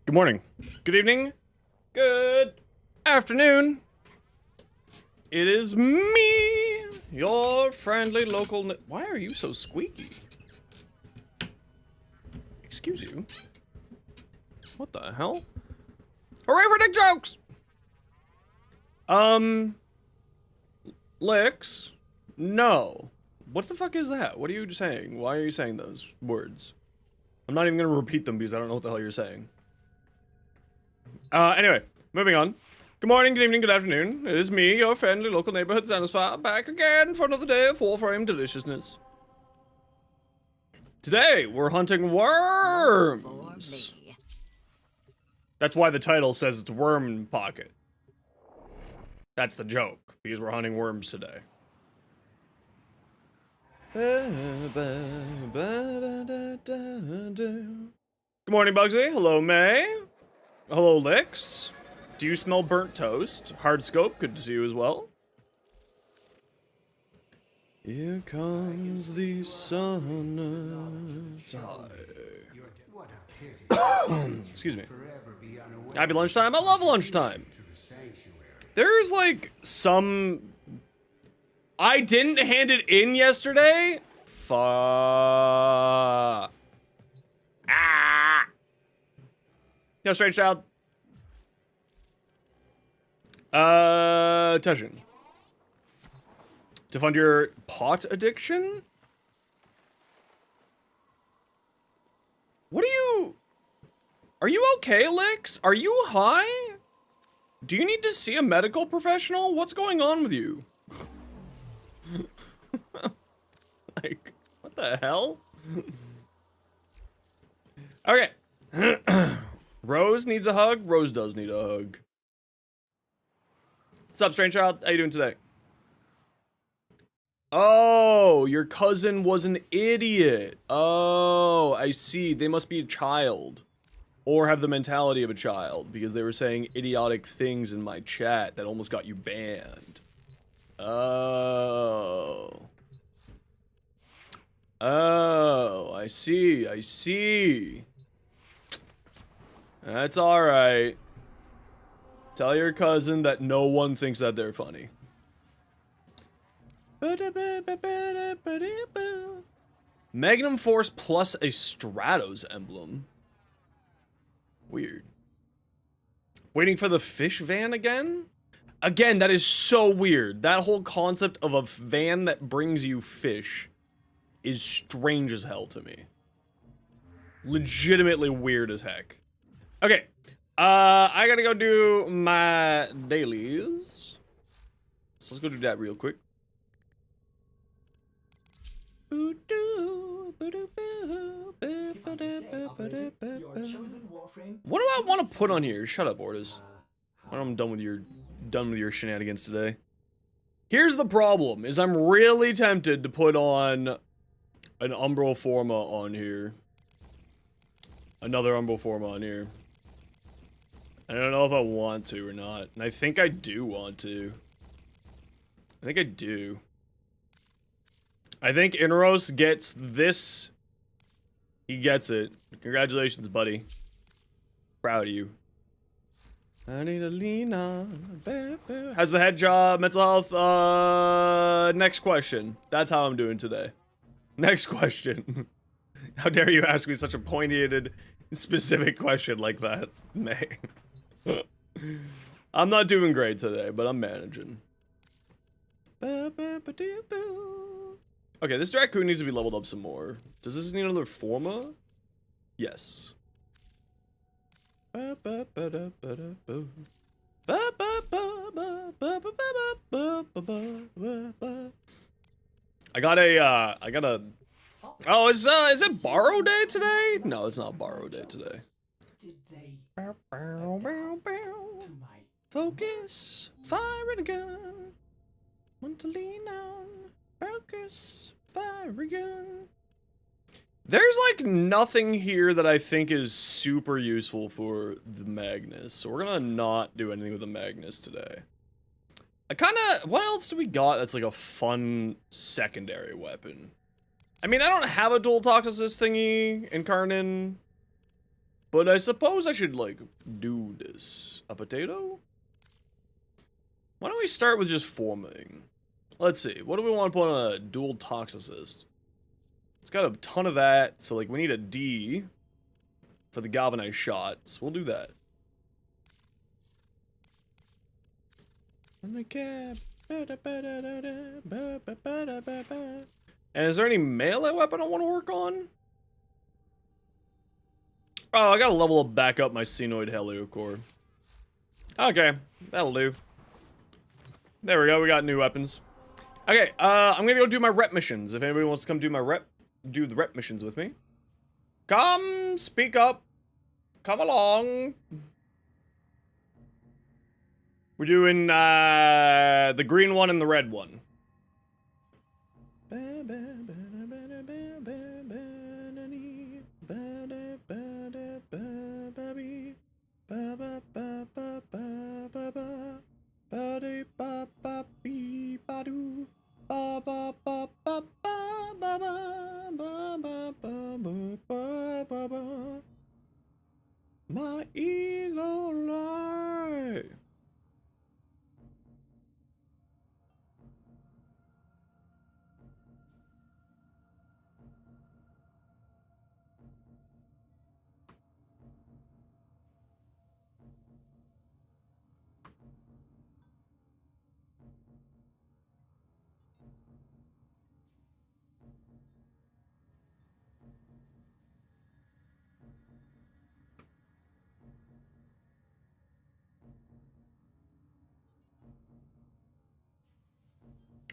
Good morning. Good evening. Good afternoon. It is me, your friendly local. Why are you so squeaky? Excuse you. What the hell? Hooray for dick jokes! Licks? No. What the fuck is that? What are you saying? Why are you saying those words? I'm not even gonna repeat them because I don't know what the hell you're saying. Anyway, moving on. Good morning, good evening, good afternoon. It is me, your friendly local neighborhood Satisfier, back again for another day of full-frame deliciousness. Today, we're hunting worms. That's why the title says it's Worm Pocket. That's the joke, because we're hunting worms today. Good morning, Bugsy. Hello, May. Hello, Licks. Do you smell burnt toast? Hardscope, good to see you as well. Here comes the sun. Excuse me. Happy lunchtime. I love lunchtime. There's like some... I didn't hand it in yesterday? Fuck. Ah! No, strange child. Touching. To fund your pot addiction? What are you okay, Licks? Are you high? Do you need to see a medical professional? What's going on with you? Like, what the hell? Okay. Rose needs a hug. Rose does need a hug. What's up, strange child? How you doing today? Oh, your cousin was an idiot. Oh, I see. They must be a child. Or have the mentality of a child, because they were saying idiotic things in my chat that almost got you banned. Oh. Oh, I see, I see. That's alright. Tell your cousin that no one thinks that they're funny. Magnum Force plus a Stratos emblem. Weird. Waiting for the fish van again? Again, that is so weird. That whole concept of a van that brings you fish is strange as hell to me. Legitimately weird as heck. Okay. I gotta go do my dailies. So let's go do that real quick. What do I want to put on here? Shut up, Ordis. I'm done with your shenanigans today. Here's the problem: is I'm really tempted to put on an Umbral Forma on here. Another Umbral Forma on here. I don't know if I want to or not, and I think I do want to. I think I do. I think Inros gets this. He gets it. Congratulations, buddy. Proud of you. I need to lean on. How's the head job? Mental health? Next question. That's how I'm doing today. Next question. How dare you ask me such a pointed, specific question like that, May? I'm not doing great today, but I'm managing. Okay, this Dracoon needs to be leveled up some more. Does this need another Forma? Yes. I got a, oh, is it borrow day today? No, it's not borrow day today. Did they Focus, fire a gun. Want to lean on, focus, fire a gun. There's like nothing here that I think is super useful for the Magnus, so we're gonna not do anything with the Magnus today. What else do we got that's like a fun secondary weapon? I mean, I don't have a dual toxicist thingy in Karnan. But I suppose I should, like, do this. A potato? Why don't we start with just forming? Let's see. What do we want to put on a dual toxicist? It's got a ton of that, so, like, we need a D for the galvanized shot, so we'll do that. And is there any melee weapon I want to work on? Oh, I gotta level up back up my Xenoid Heliocore. Okay, that'll do. There we go, we got new weapons. Okay, I'm gonna go do my rep missions. If anybody wants to come do the rep missions with me. Come, speak up. Come along. We're doing, the green one and the red one. My eagle eye.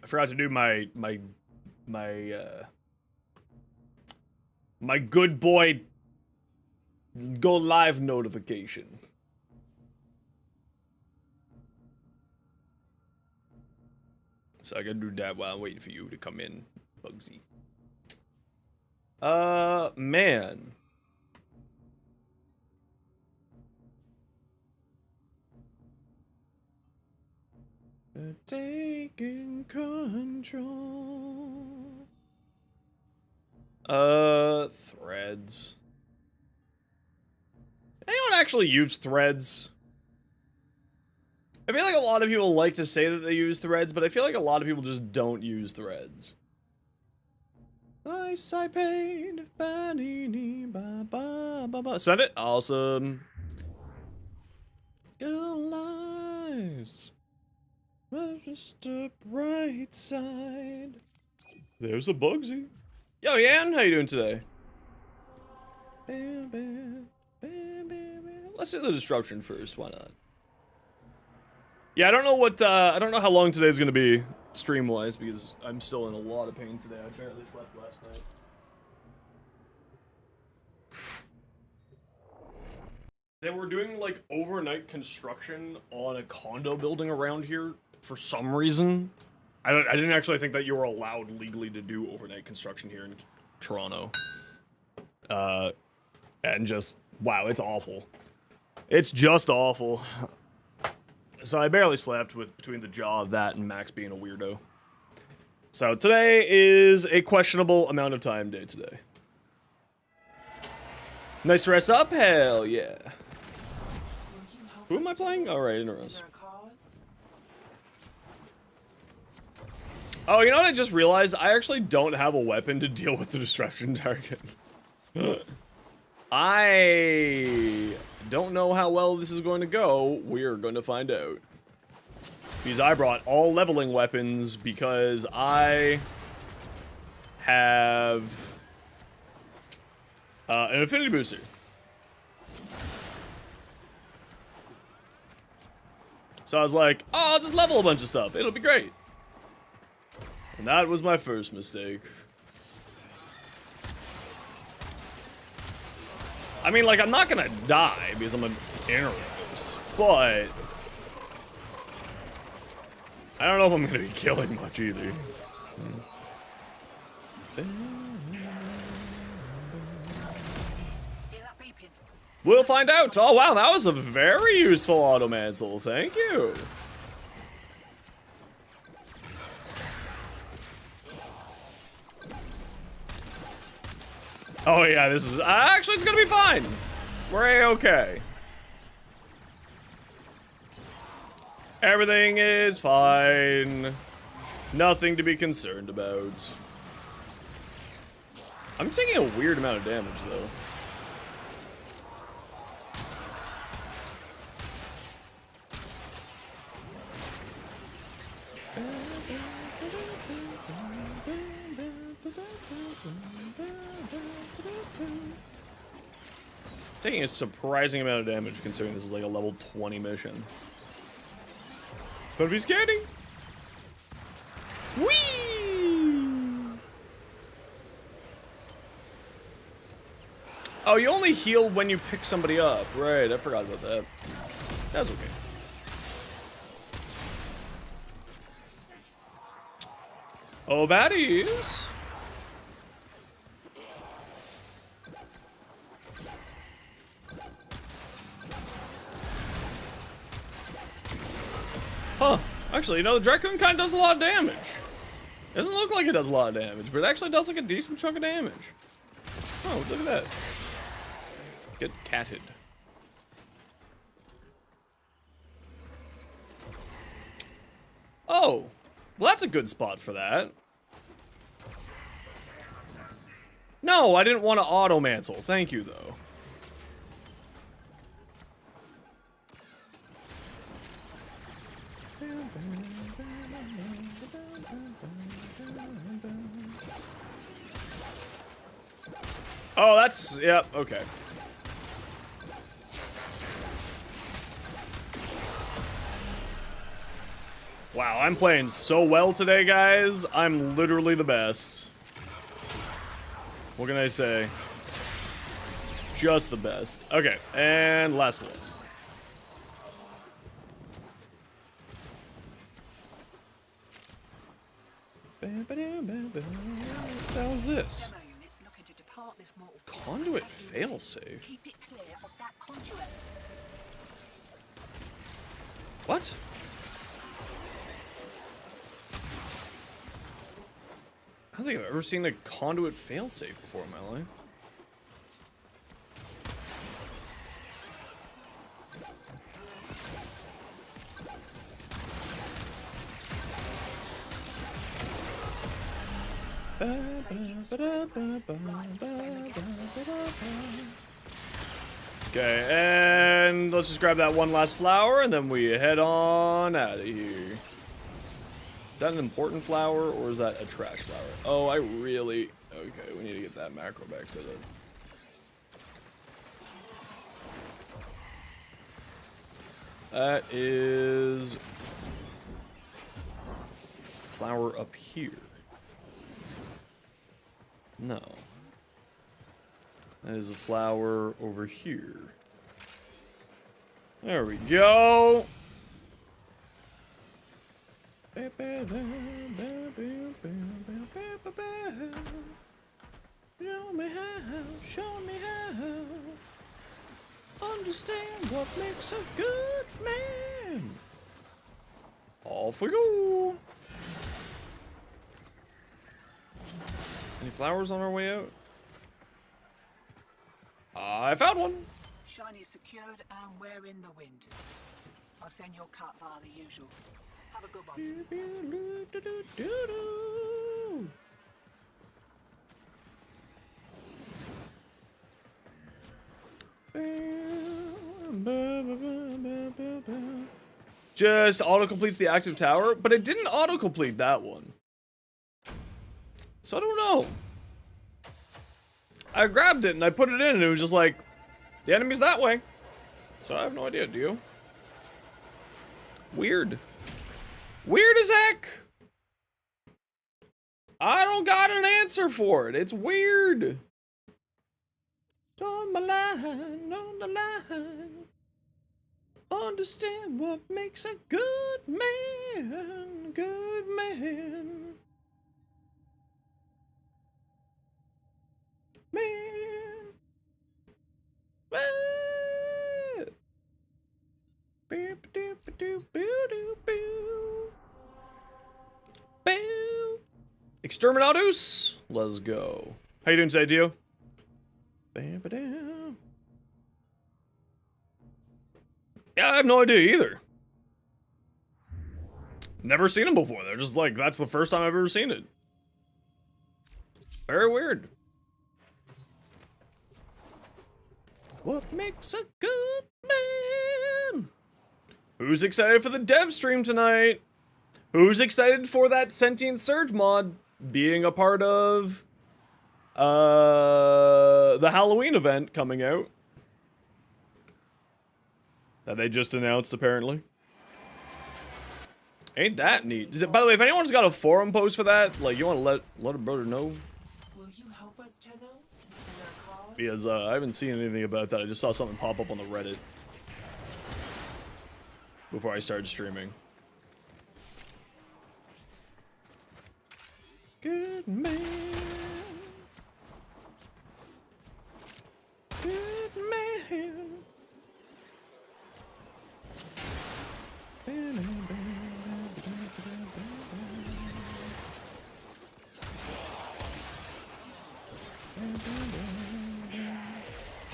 I forgot to do my good boy go live notification. So I gotta do that while I'm waiting for you to come in, Bugsy. Man. Taking control. Threads. Anyone actually use threads? I feel like a lot of people like to say that they use threads, but I feel like a lot of people just don't use threads. Nice, I paid. Send it. Awesome. Good lies. Just a bright side. There's a Bugsy. Yo, Yan, how you doing today? Let's do the disruption first. Why not? Yeah, I don't know what. I don't know how long today's gonna be stream-wise because I'm still in a lot of pain today. I barely slept last night. They were doing like overnight construction on a condo building around here. For some reason, I didn't actually think that you were allowed legally to do overnight construction here in Toronto. And just, wow, it's awful. It's just awful. So I barely slept with between the jaw of that and Max being a weirdo. So today is a questionable amount of time day today. Nice to rest up? Hell yeah. Who am I playing? Alright, interesting. Oh, you know what I just realized? I actually don't have a weapon to deal with the disruption target. I don't know how well this is going to go. We're going to find out. Because I brought all leveling weapons because I have an affinity booster. So I was like, oh, I'll just level a bunch of stuff. It'll be great. And that was my first mistake. I mean, like, I'm not gonna die because I'm an Arrows, but I don't know if I'm gonna be killing much either. We'll find out. Oh, wow, that was a very useful automancel. Thank you. Oh yeah, this is actually it's gonna be fine. We're okay. Everything is fine. Nothing to be concerned about. I'm taking a weird amount of damage, though. Taking a surprising amount of damage considering this is like a level 20 mission. But be skating! Whee! Oh, you only heal when you pick somebody up. Right, I forgot about that. That's okay. Oh, baddies! Huh. Actually, you know, the Dracoon kind of does a lot of damage. It doesn't look like it does a lot of damage, but it actually does like a decent chunk of damage. Oh, look at that. Get catted. Oh. Well, that's a good spot for that. No, I didn't want to auto-mantle. Thank you, though. Oh, that's... Yep, okay. Wow, I'm playing so well today, guys. I'm literally the best. What can I say? Just the best. Okay, and last one. What the hell is this? Conduit failsafe? What? I don't think I've ever seen a conduit failsafe before in my life. Okay, and let's just grab that one last flower, and then we head on out of here. Is that an important flower, or is that a trash flower? Oh, I really... Okay, we need to get that macro back set up. That is... flower up here. No. That is a flower over here. There we go. Show me how, show me how. Understand what makes a good man. Off we go. Any flowers on our way out? I found one. Shiny secured and we're in the wind. I'll send your cut via the usual. Have a good one. Just auto-completes the active tower, but it didn't auto-complete that one. So I don't know. I grabbed it and I put it in and it was just like, the enemy's that way. So I have no idea, do you? Weird. Weird as heck. I don't got an answer for it. It's weird. On my line, on the line. Understand what makes a good man, good man. Man. Exterminatus, let's go. How you doing today, Dio? I have no idea either. Never seen them before. They're just like, that's the first time I've ever seen it. Very weird. What makes a good man? Who's excited for the dev stream tonight? Who's excited for that Sentient Surge mod being a part of the Halloween event coming out that they just announced apparently? Ain't that neat? Is it, by the way, if anyone's got a forum post for that, like you want to let a brother know? Will you help us, Tenno? In our cause? Because I haven't seen anything about that. I just saw something pop up on the Reddit before I started streaming. Good man. Good man.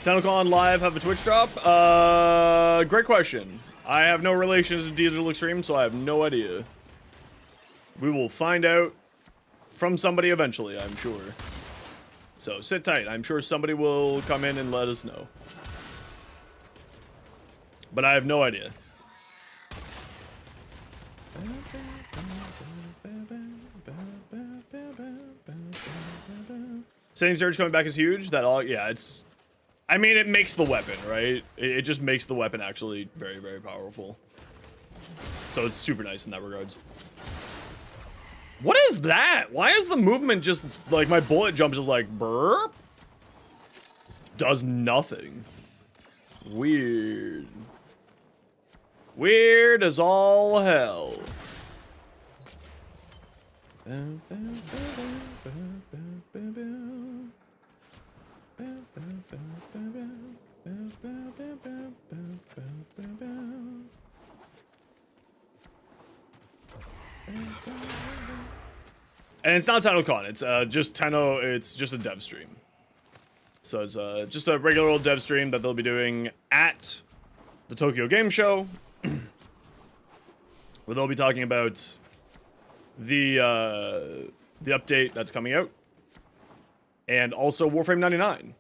TennoCon Live have a Twitch drop? Great question. I have no relations to Digital Extreme, so I have no idea. We will find out from somebody eventually, I'm sure. So sit tight. I'm sure somebody will come in and let us know. But I have no idea. Sentient Surge coming back is huge. That all, yeah, it's. I mean, it makes the weapon, right? It just makes the weapon actually very, very powerful. So it's super nice in that regards. What is that? Why is the movement just like my bullet jump just like burp? Does nothing. Weird. Weird as all hell. And it's not TennoCon, it's just Tenno, it's just a dev stream. So it's just a regular old dev stream that they'll be doing at the Tokyo Game Show. Where they'll be talking about the update that's coming out. And also Warframe 99.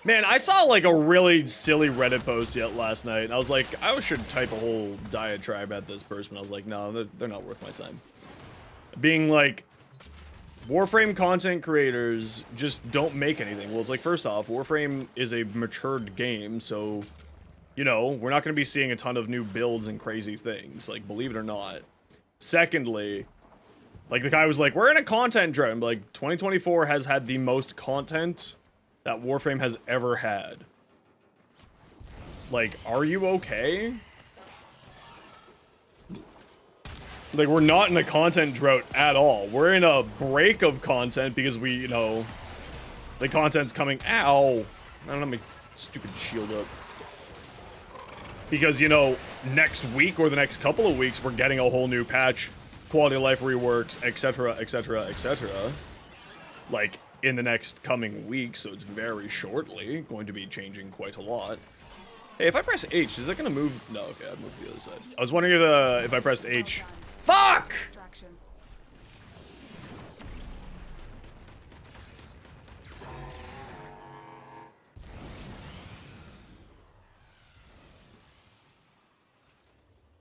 Man, I saw like a really silly Reddit post last night, and I was like, I should type a whole diatribe at this person. I was like, no, they're not worth my time. Being like, Warframe content creators just don't make anything. Well, it's like, first off, Warframe is a matured game, so, you know, we're not going to be seeing a ton of new builds and crazy things, like, believe it or not. Secondly, like, the guy was like, we're in a content drought. Like, 2024 has had the most content that Warframe has ever had. Like, are you okay? Like, we're not in a content drought at all. We're in a break of content because we, you know, the content's coming. Ow! I don't have my stupid shield up. Because, you know, next week or the next couple of weeks, we're getting a whole new patch, quality of life reworks, etc., etc., etc. Like, in the next coming weeks, so it's very shortly going to be changing quite a lot. Hey, if I press H, is that gonna move? No, okay, I've moved to the other side. I was wondering if I pressed H. Fuck!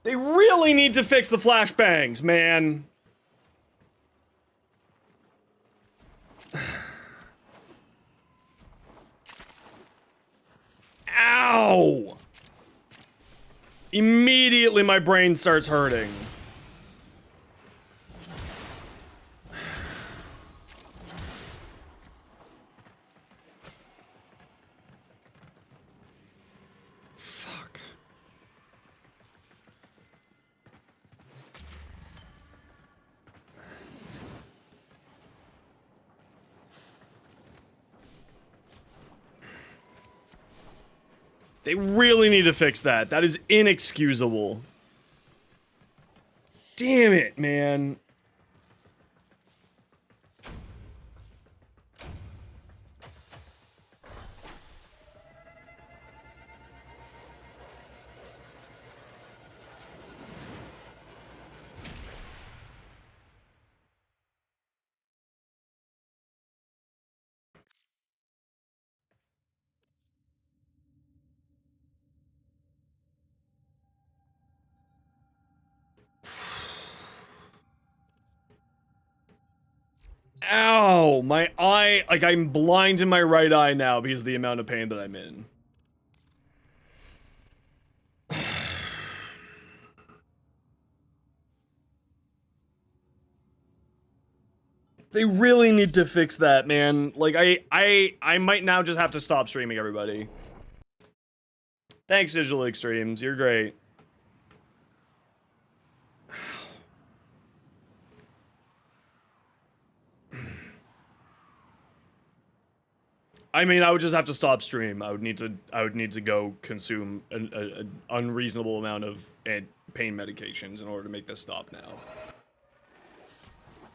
They really need to fix the flashbangs, man. Ow! Immediately my brain starts hurting. Fuck. They really need to fix that. That is inexcusable. Damn it, man. Ow! My eye, like I'm blind in my right eye now because of the amount of pain that I'm in. They really need to fix that, man. Like I might now just have to stop streaming, everybody. Thanks, Digital Extremes. You're great. I mean, I would just have to stop stream. I would need to go consume an unreasonable amount of pain medications in order to make this stop now.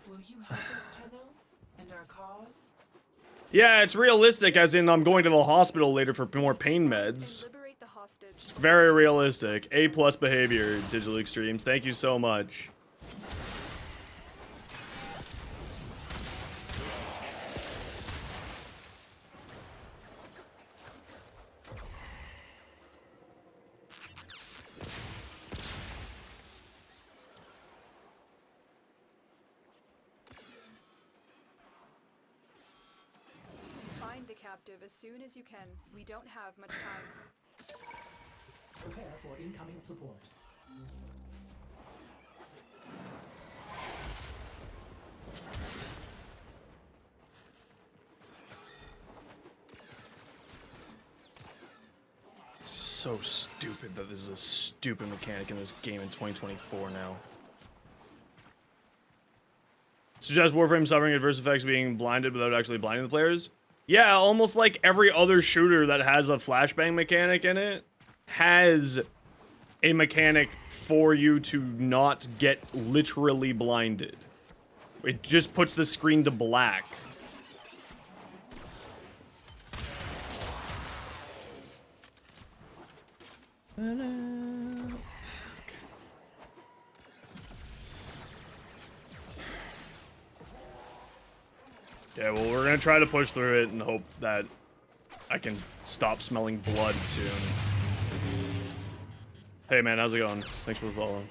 Will you help us, Tenno? And our cause? Yeah, it's realistic, as in I'm going to the hospital later for more pain meds. Liberate the hostage. It's very realistic. A+ behavior, Digital Extremes. Thank you so much. Find the captive as soon as you can. We don't have much time. Prepare for incoming support. It's so stupid that this is a stupid mechanic in this game in 2024 now. Suggest Warframe suffering adverse effects being blinded without actually blinding the players? Yeah, almost like every other shooter that has a flashbang mechanic in it has a mechanic for you to not get literally blinded. It just puts the screen to black. Yeah, well, we're gonna try to push through it and hope that I can stop smelling blood soon. Hey man, how's it going? Thanks for following.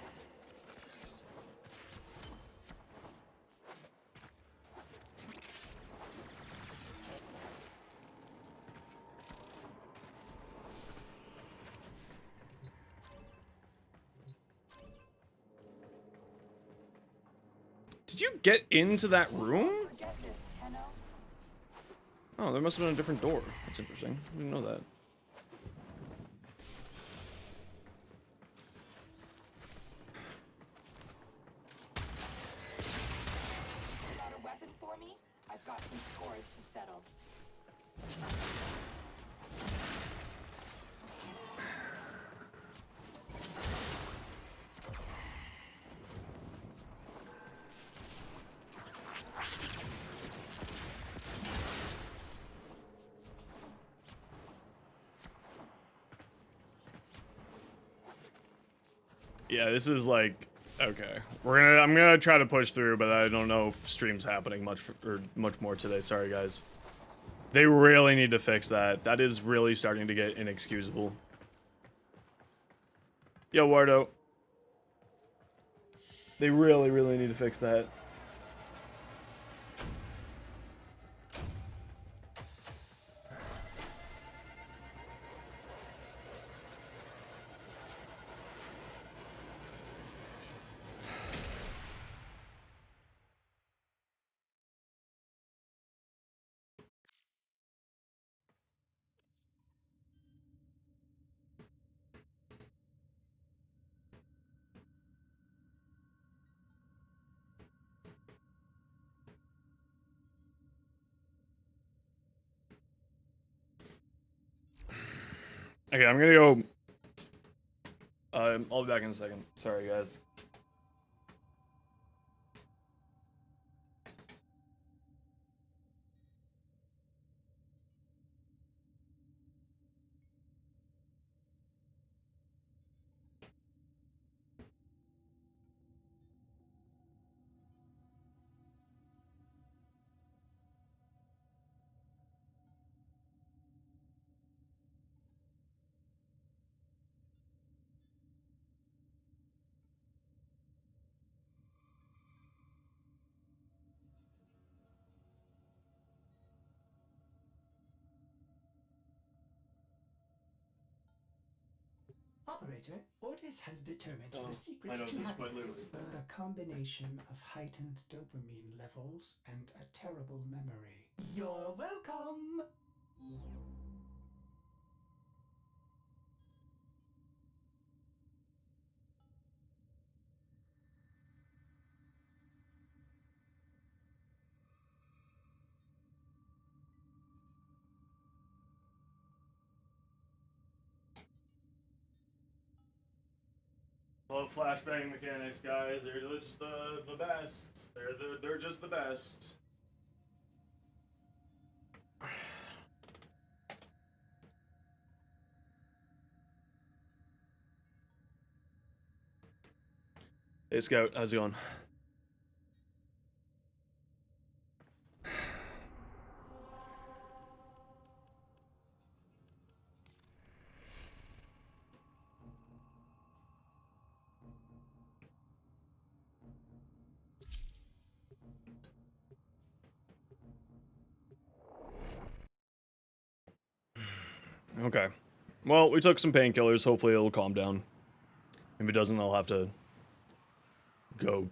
Did you get into that room? Forget this, Tenno. Oh, there must have been a different door. That's interesting. I didn't know that. Got a weapon for me? I've got some scores to settle. Yeah, this is like, okay. I'm gonna try to push through, but I don't know if stream's happening much more today. Sorry, guys. They really need to fix that. That is really starting to get inexcusable. Yo, Wardo. They really need to fix that. Okay, I'm gonna go. I'll be back in a second. Sorry, guys. Operator, Ordis has determined Oh, the I secrets know, to this is quite happiness. literally. A combination of heightened dopamine levels and a terrible memory. You're welcome! Love flashbang mechanics, guys. They're just the best. They're just the best. Hey Scout, how's it going? Okay. Well, we took some painkillers. Hopefully it'll calm down. If it doesn't, I'll have to go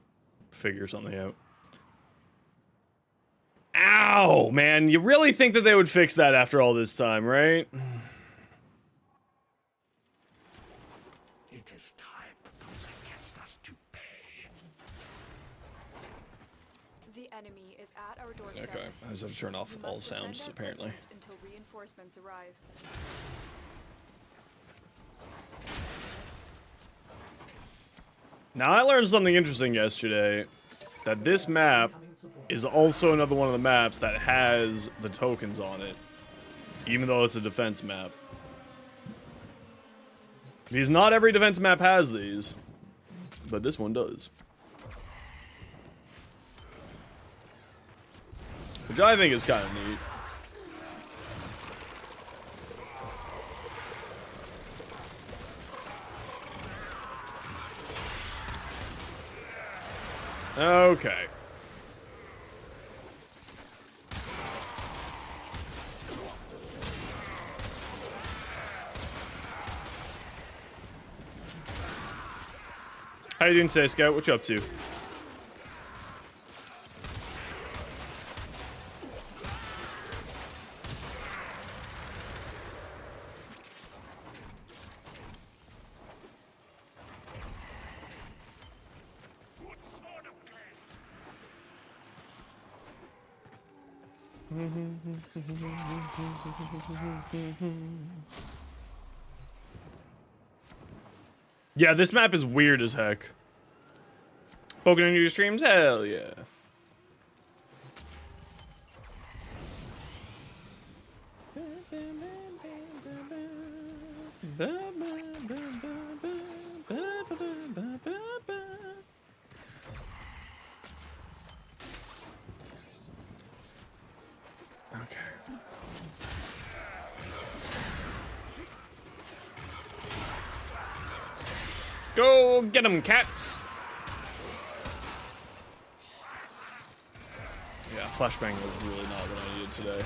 figure something out. Ow, man. You really think that they would fix that after all this time, right? It is time for those against us to pay. The enemy is at our doorstep. Okay, I just have to turn off We all must defend sounds, our apparently. footprint until reinforcements arrive. Now, I learned something interesting yesterday. That this map is also another one of the maps that has the tokens on it. Even though it's a defense map. Because not every defense map has these. But this one does. Which I think is kind of neat. Okay. How you doing today, Scout? What you up to? Yeah, this map is weird as heck. Poking into your streams? Hell yeah. Okay. Go get 'em, cats! Yeah, flashbang was really not what I needed today.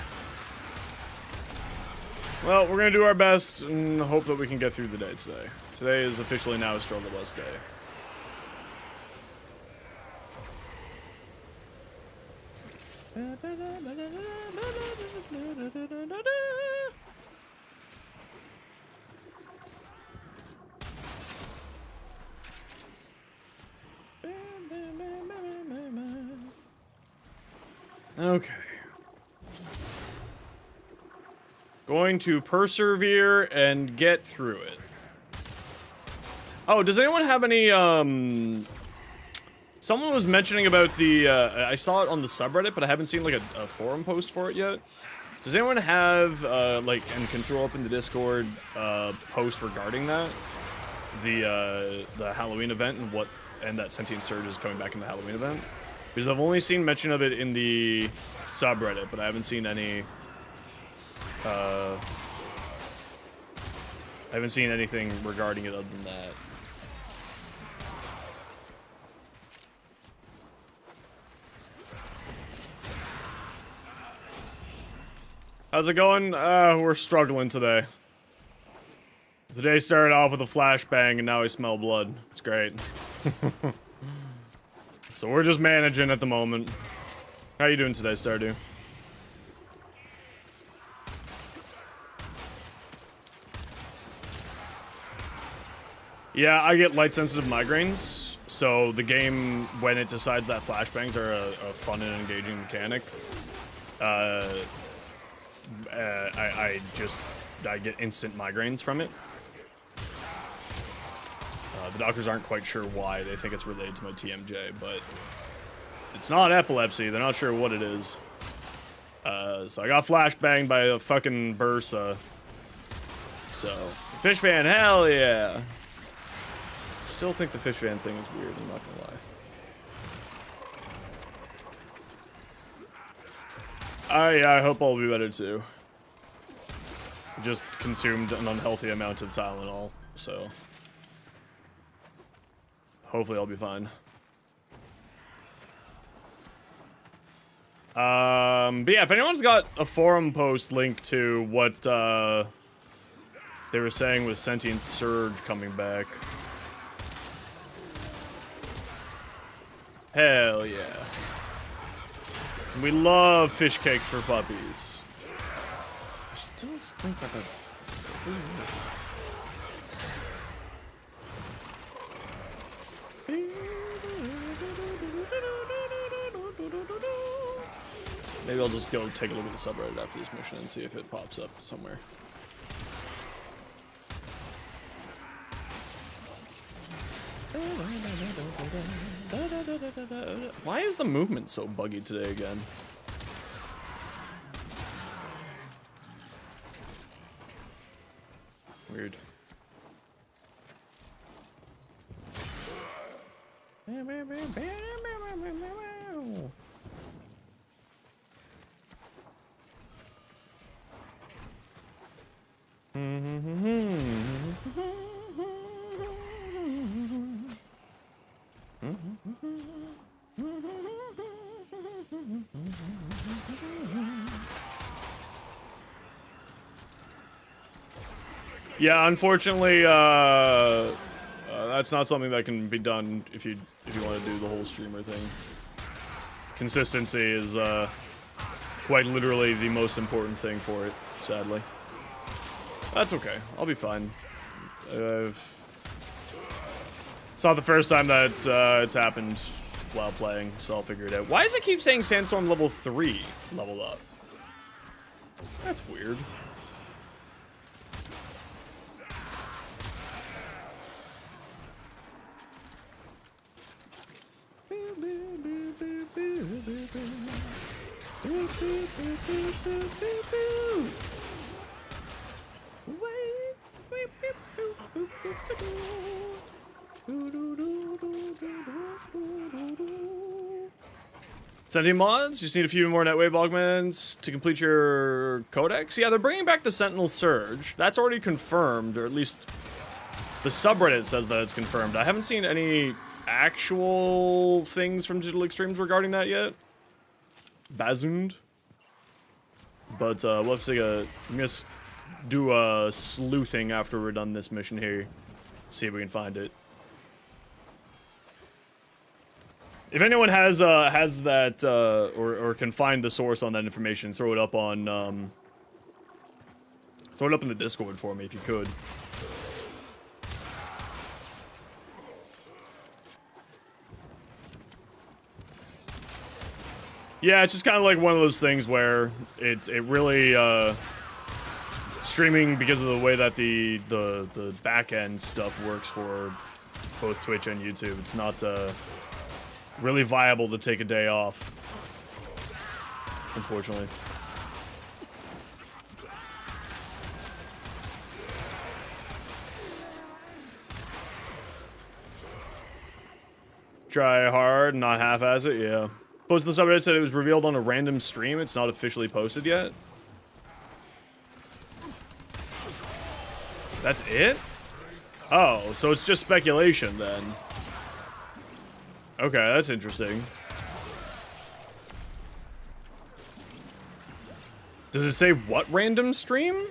Well, we're gonna do our best and hope that we can get through the day today. Today is officially now a struggle bus day. Okay. Going to persevere and get through it. Oh, does anyone have any, someone was mentioning about the, I saw it on the subreddit, but I haven't seen, like, a forum post for it yet. Does anyone have, like, and can throw up in the Discord, post regarding that? The Halloween event and that Sentient Surge is coming back in the Halloween event? Because I've only seen mention of it in the subreddit, but I haven't seen any, I haven't seen anything regarding it other than that. How's it going? We're struggling today. The day started off with a flashbang, and now I smell blood. It's great. So we're just managing at the moment. How you doing today, Stardew? Yeah, I get light-sensitive migraines, so the game, when it decides that flashbangs are a fun and engaging mechanic, I get instant migraines from it. The doctors aren't quite sure why. They think it's related to my TMJ, but it's not epilepsy. They're not sure what it is. So I got flashbanged by a fucking bursa. So, fish fan, hell yeah! Still think the fish fan thing is weird, I'm not gonna lie. I hope I'll be better too. Just consumed an unhealthy amount of Tylenol, so hopefully I'll be fine. But yeah, if anyone's got a forum post link to what they were saying with Sentient Surge coming back. Hell yeah. We love fish cakes for puppies. I still think that that's so weird. Maybe I'll just go take a look at the subreddit after this mission and see if it pops up somewhere. Why is the movement so buggy today again? Weird. Yeah, unfortunately, that's not something that can be done if you want to do the whole streamer thing. Consistency is quite literally the most important thing for it, sadly. That's okay. I'll be fine. It's not the first time that it's happened while playing, so I'll figure it out. Why does it keep saying Sandstorm level 3 leveled up? That's weird. Sentient mods, just need a few more Netwave augments to complete your codex. Yeah, they're bringing back the Sentinel Surge. That's already confirmed, or at least the subreddit says that it's confirmed. I haven't seen any actual things from Digital Extremes regarding that yet. Bazoomed. But we'll have to take I'm gonna do a sleuthing after we're done this mission here. See if we can find it. If anyone has that or can find the source on that information, throw it up on throw it up in the Discord for me if you could. Yeah, it's just kind of like one of those things where it really streaming, because of the way that the back end stuff works for both Twitch and YouTube. It's not really viable to take a day off, unfortunately. Try hard, not half-ass it, yeah. Post the subreddit said it was revealed on a random stream. It's not officially posted yet. That's it? Oh, so it's just speculation then. Okay, that's interesting. Does it say what random stream?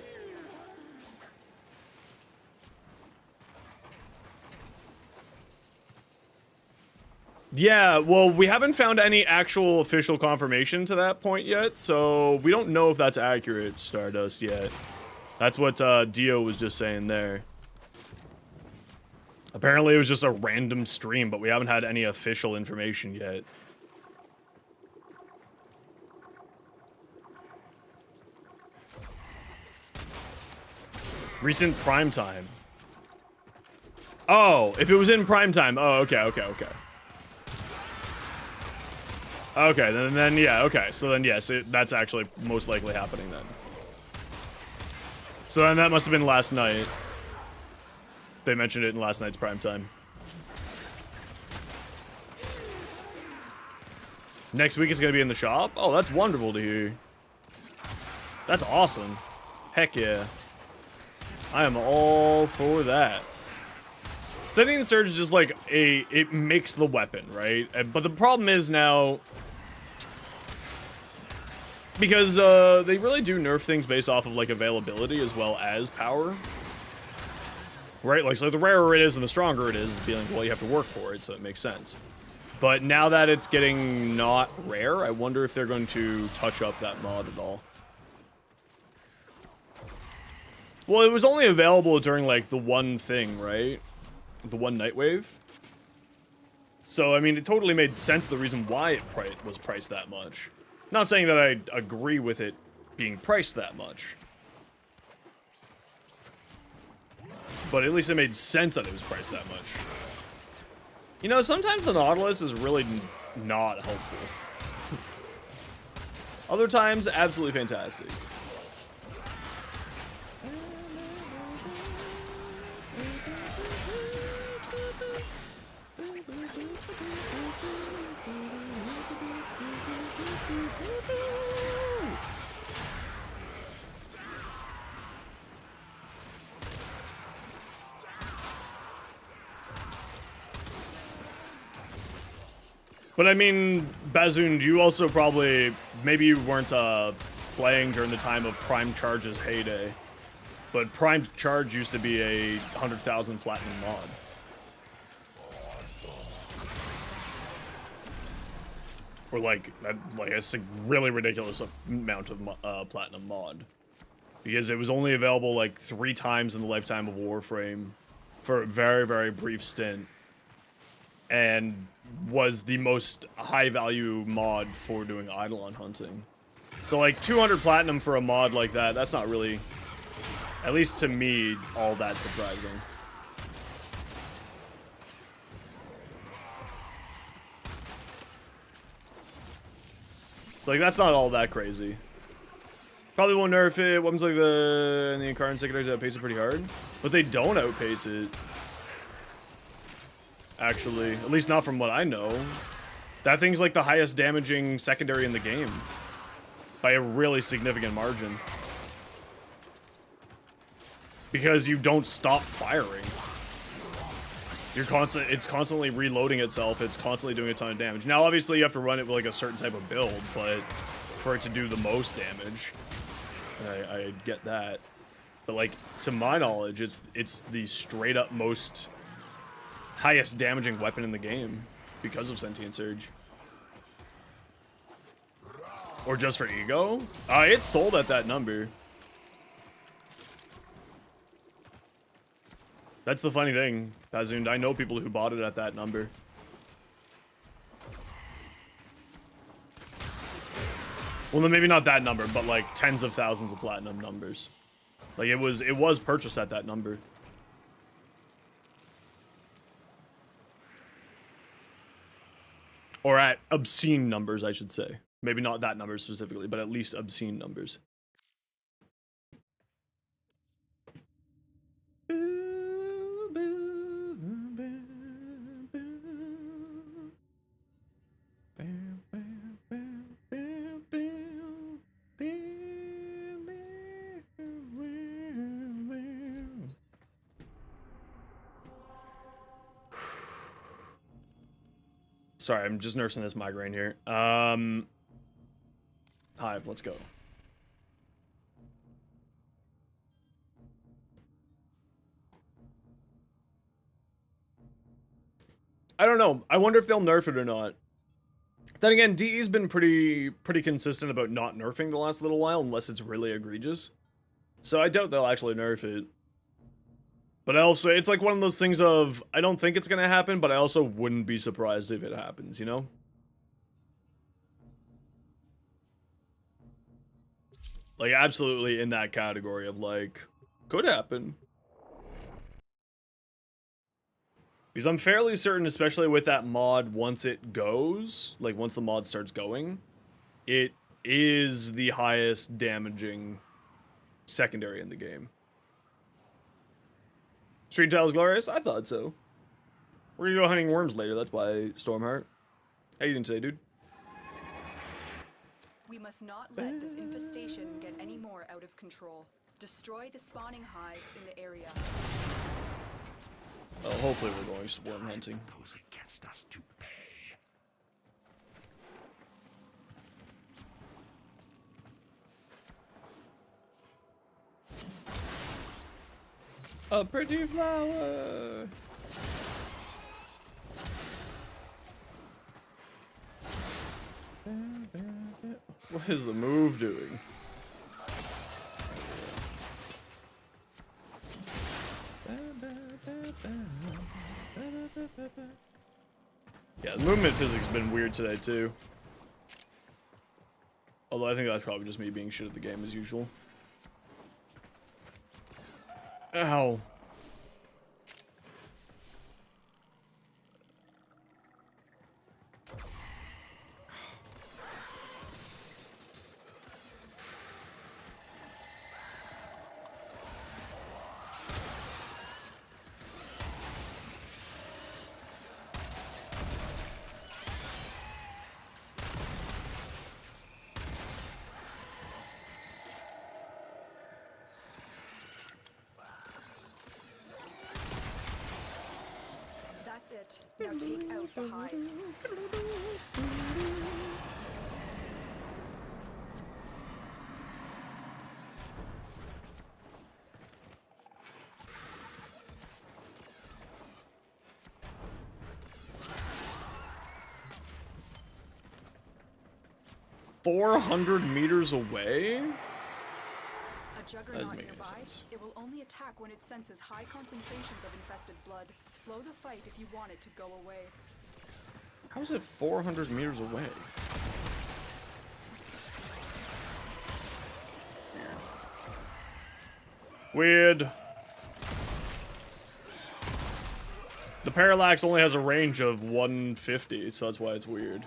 Yeah, well, we haven't found any actual official confirmation to that point yet, so we don't know if that's accurate, Stardust, yet. That's what Dio was just saying there. Apparently it was just a random stream, but we haven't had any official information yet. Recent prime time. Oh, if it was in prime time. Oh, okay. Okay, then yeah, okay. So then, yes, that's actually most likely happening then. So then that must have been last night. They mentioned it in last night's prime time. Next week it's gonna be in the shop? Oh, that's wonderful to hear. That's awesome. Heck yeah. I am all for that. Sending the Surge is just like it makes the weapon, right? But the problem is now, because they really do nerf things based off of like availability as well as power. Right, like, so the rarer it is and the stronger it is, being like, well, you have to work for it, so it makes sense. But now that it's getting not rare, I wonder if they're going to touch up that mod at all. Well, it was only available during, like, the one thing, right? The one Nightwave. So, I mean, it totally made sense the reason why it was priced that much. Not saying that I agree with it being priced that much. But at least it made sense that it was priced that much. You know, sometimes the Nautilus is really not helpful. Other times, absolutely fantastic. But I mean, Bazoon, you also probably, maybe you weren't playing during the time of Prime Charge's heyday, but Prime Charge used to be a 100,000 platinum mod. Or like a really ridiculous amount of platinum mod. Because it was only available like 3 times in the lifetime of Warframe for a very, very brief stint. And was the most high value mod for doing Eidolon hunting. So like 200 platinum for a mod like that, that's not really, at least to me, all that surprising. It's like, that's not all that crazy. Probably won't nerf it. Weapons like the Incarnate Secondaries outpace it pretty hard. But they don't outpace it. Actually, at least not from what I know. That thing's like the highest damaging secondary in the game. By a really significant margin. Because you don't stop firing. It's constantly reloading itself, it's constantly doing a ton of damage. Now obviously you have to run it with like a certain type of build, but for it to do the most damage, I get that. But like, to my knowledge, it's the straight up most highest damaging weapon in the game because of Sentient Surge. Or just for ego? It's sold at that number. That's the funny thing, Bazoon. I know people who bought it at that number. Well, then maybe not that number, but like tens of thousands of platinum numbers. Like it was purchased at that number. Or at obscene numbers, I should say. Maybe not that number specifically, but at least obscene numbers. Sorry, I'm just nursing this migraine here. Hive, let's go. I don't know. I wonder if they'll nerf it or not. Then again, DE's been pretty consistent about not nerfing the last little while, unless it's really egregious. So I doubt they'll actually nerf it. But also, it's like one of those things of, I don't think it's gonna happen, but I also wouldn't be surprised if it happens, you know? Like, absolutely in that category of, like, could happen. Because I'm fairly certain, especially with that mod, once it goes, like, once the mod starts going, it is the highest damaging secondary in the game. Street Tile's glorious? I thought so. We're gonna go hunting worms later, that's why, Stormheart. How you doing today, dude? We must not let this infestation get any more out of control. Destroy the spawning hives in the area. Oh, hopefully we're going worm hunting. Those against us to pay. A pretty flower. What is the move doing? Yeah, the movement physics have been weird today too. Although I think that's probably just me being shit at the game as usual. Ow. That's it. Now take out the hive. 400 meters away? A That juggernaut doesn't make any nearby, sense. it will only attack when it senses high concentrations of infested blood. Slow the fight if you want it to go away. How is it 400 meters away? Weird. The parallax only has a range of 150, so that's why it's weird.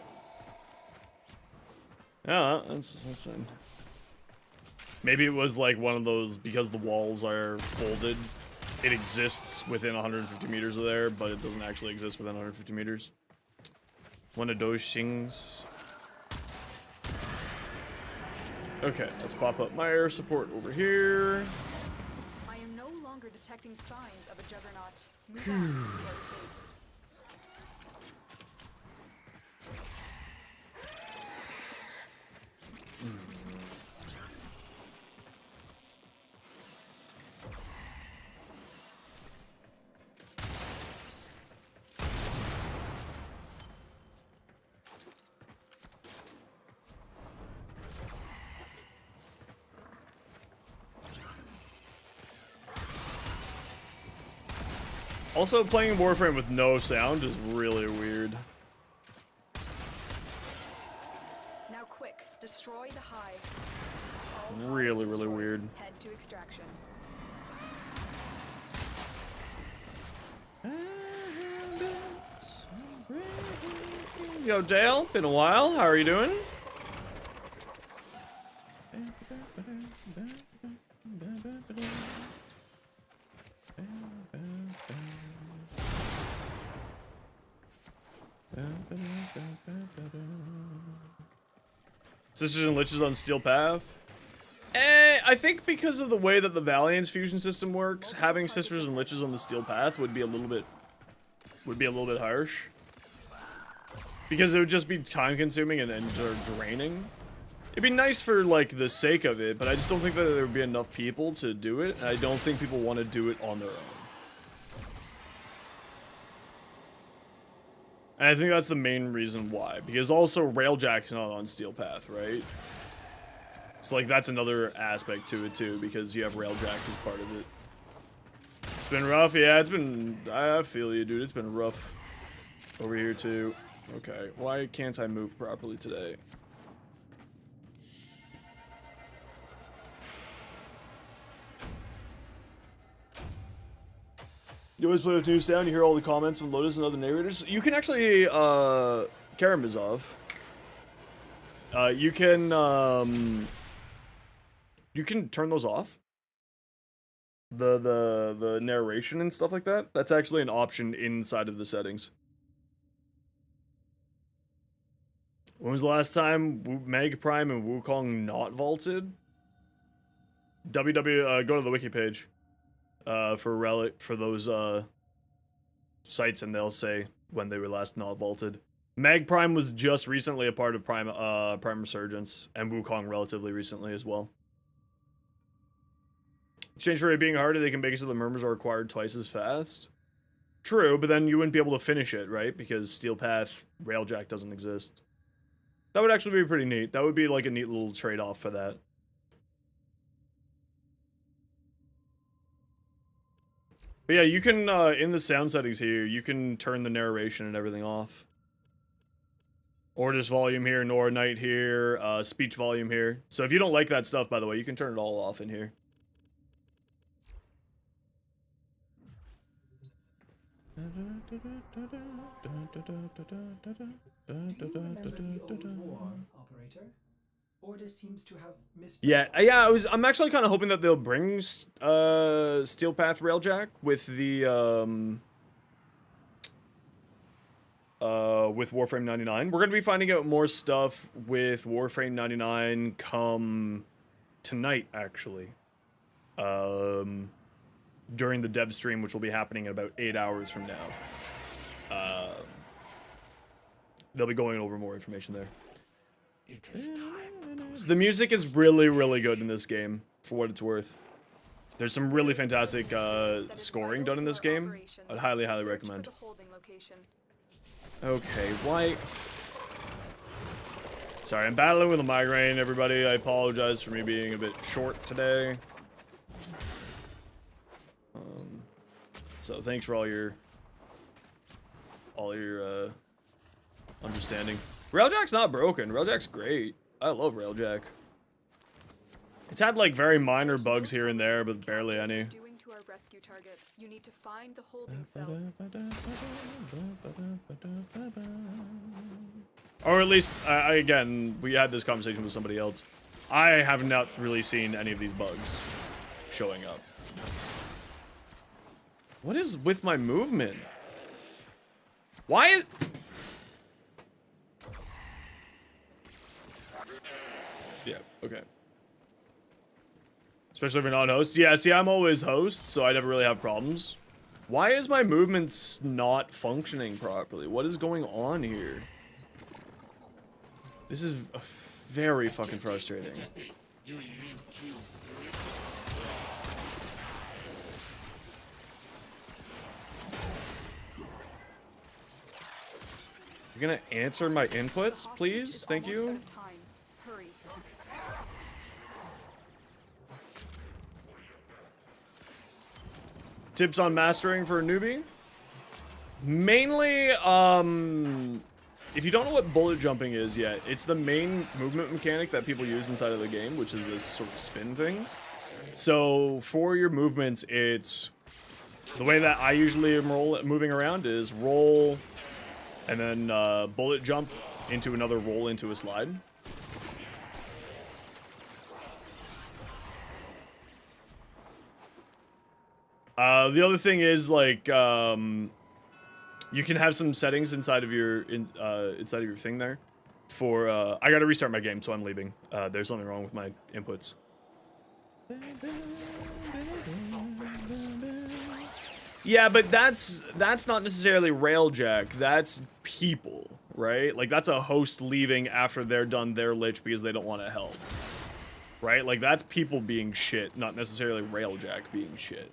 Yeah, that's fine. Maybe it was like one of those, because the walls are folded, it exists within 150 meters of there, but it doesn't actually exist within 150 meters. One of those things. Okay, let's pop up my air support over here. I am no longer detecting signs of a juggernaut. Move on. You are safe. Also, playing Warframe with no sound is really weird. Now quick, destroy the hive. All hives Really destroyed. weird. Head to extraction. Yo, Dale, been a while. How are you doing? Sisters and Liches on Steel Path? I think because of the way that the Valiant's fusion system works, having Sisters and Liches on the Steel Path would be a little bit harsh. Because it would just be time consuming and draining. It'd be nice for like the sake of it, but I just don't think that there would be enough people to do it, and I don't think people want to do it on their own. And I think that's the main reason why. Because also Railjack's not on Steel Path, right? So like that's another aspect to it too, because you have Railjack as part of it. It's been rough, yeah, it's been, I feel you, dude, it's been rough over here too. Okay, why can't I move properly today? You always play with new sound, you hear all the comments from Lotus and other narrators. You can actually, Karamazov. You can turn those off. The narration and stuff like that. That's actually an option inside of the settings. When was the last time Meg Prime and Wukong not vaulted? Go to the wiki page. For Relic, for those, sites, and they'll say when they were last not vaulted. Mag Prime was just recently a part of Prime Resurgence, and Wukong relatively recently as well. Change for it being harder, they can make it so the murmurs are acquired twice as fast. True, but then you wouldn't be able to finish it, right? Because Steel Path Railjack doesn't exist. That would actually be pretty neat. That would be like a neat little trade-off for that. But yeah, you can, in the sound settings here, you can turn the narration and everything off. Orders volume here, Nora Night here, speech volume here. So if you don't like that stuff, by the way, you can turn it all off in here. Do you remember the old war, operator? Order seems to have Yeah, I'm actually kind of hoping that they'll bring Steel Path Railjack with the with Warframe 99. We're gonna be finding out more stuff with Warframe 99 come tonight, actually. During the dev stream, which will be happening in about 8 hours from now. They'll be going over more information there. The music is really, really good in this game, for what it's worth. There's some really fantastic scoring done in this game. I'd highly, highly recommend. Okay, why? Sorry, I'm battling with a migraine, everybody. I apologize for me being a bit short today. So thanks for all your understanding. Railjack's not broken. Railjack's great. I love Railjack. It's had like very minor bugs here and there, but barely any. You need to find the holding cell. Or at least, again, we had this conversation with somebody else. I have not really seen any of these bugs showing up. What is with my movement? Why? Yeah, okay. Especially if you're not host. Yeah, see, I'm always host, so I never really have problems. Why is my movements not functioning properly? What is going on here? This is very fucking frustrating. You're gonna answer my inputs, please? Thank you. Tips on mastering for a newbie? Mainly, if you don't know what bullet jumping is yet, it's the main movement mechanic that people use inside of the game, which is this sort of spin thing. So for your movements, it's the way that I usually am moving around is roll, and then bullet jump into another roll into a slide. The other thing is like you can have some settings inside of your thing there. For I gotta restart my game, so I'm leaving. There's something wrong with my inputs. Yeah, but that's not necessarily Railjack. That's people, right? Like that's a host leaving after they're done their lich because they don't want to help, right? Like that's people being shit, not necessarily Railjack being shit.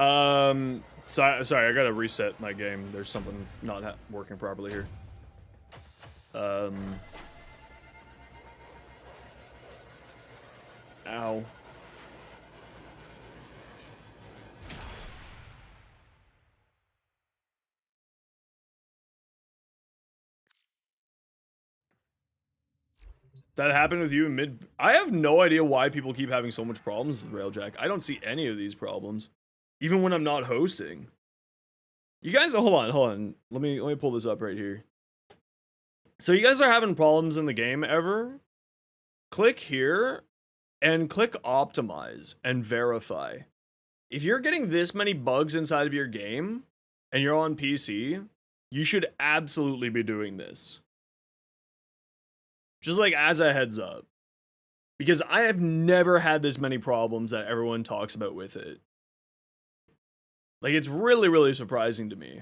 Sorry, I gotta reset my game. There's something not working properly here. Ow. That happened with you in mid. I have no idea why people keep having so much problems with Railjack. I don't see any of these problems, even when I'm not hosting. You guys, hold on. Let me pull this up right here. So you guys are having problems in the game ever? Click here and click optimize and verify. If you're getting this many bugs inside of your game and you're on PC, you should absolutely be doing this. Just like as a heads up. Because I have never had this many problems that everyone talks about with it. Like, it's really, really surprising to me.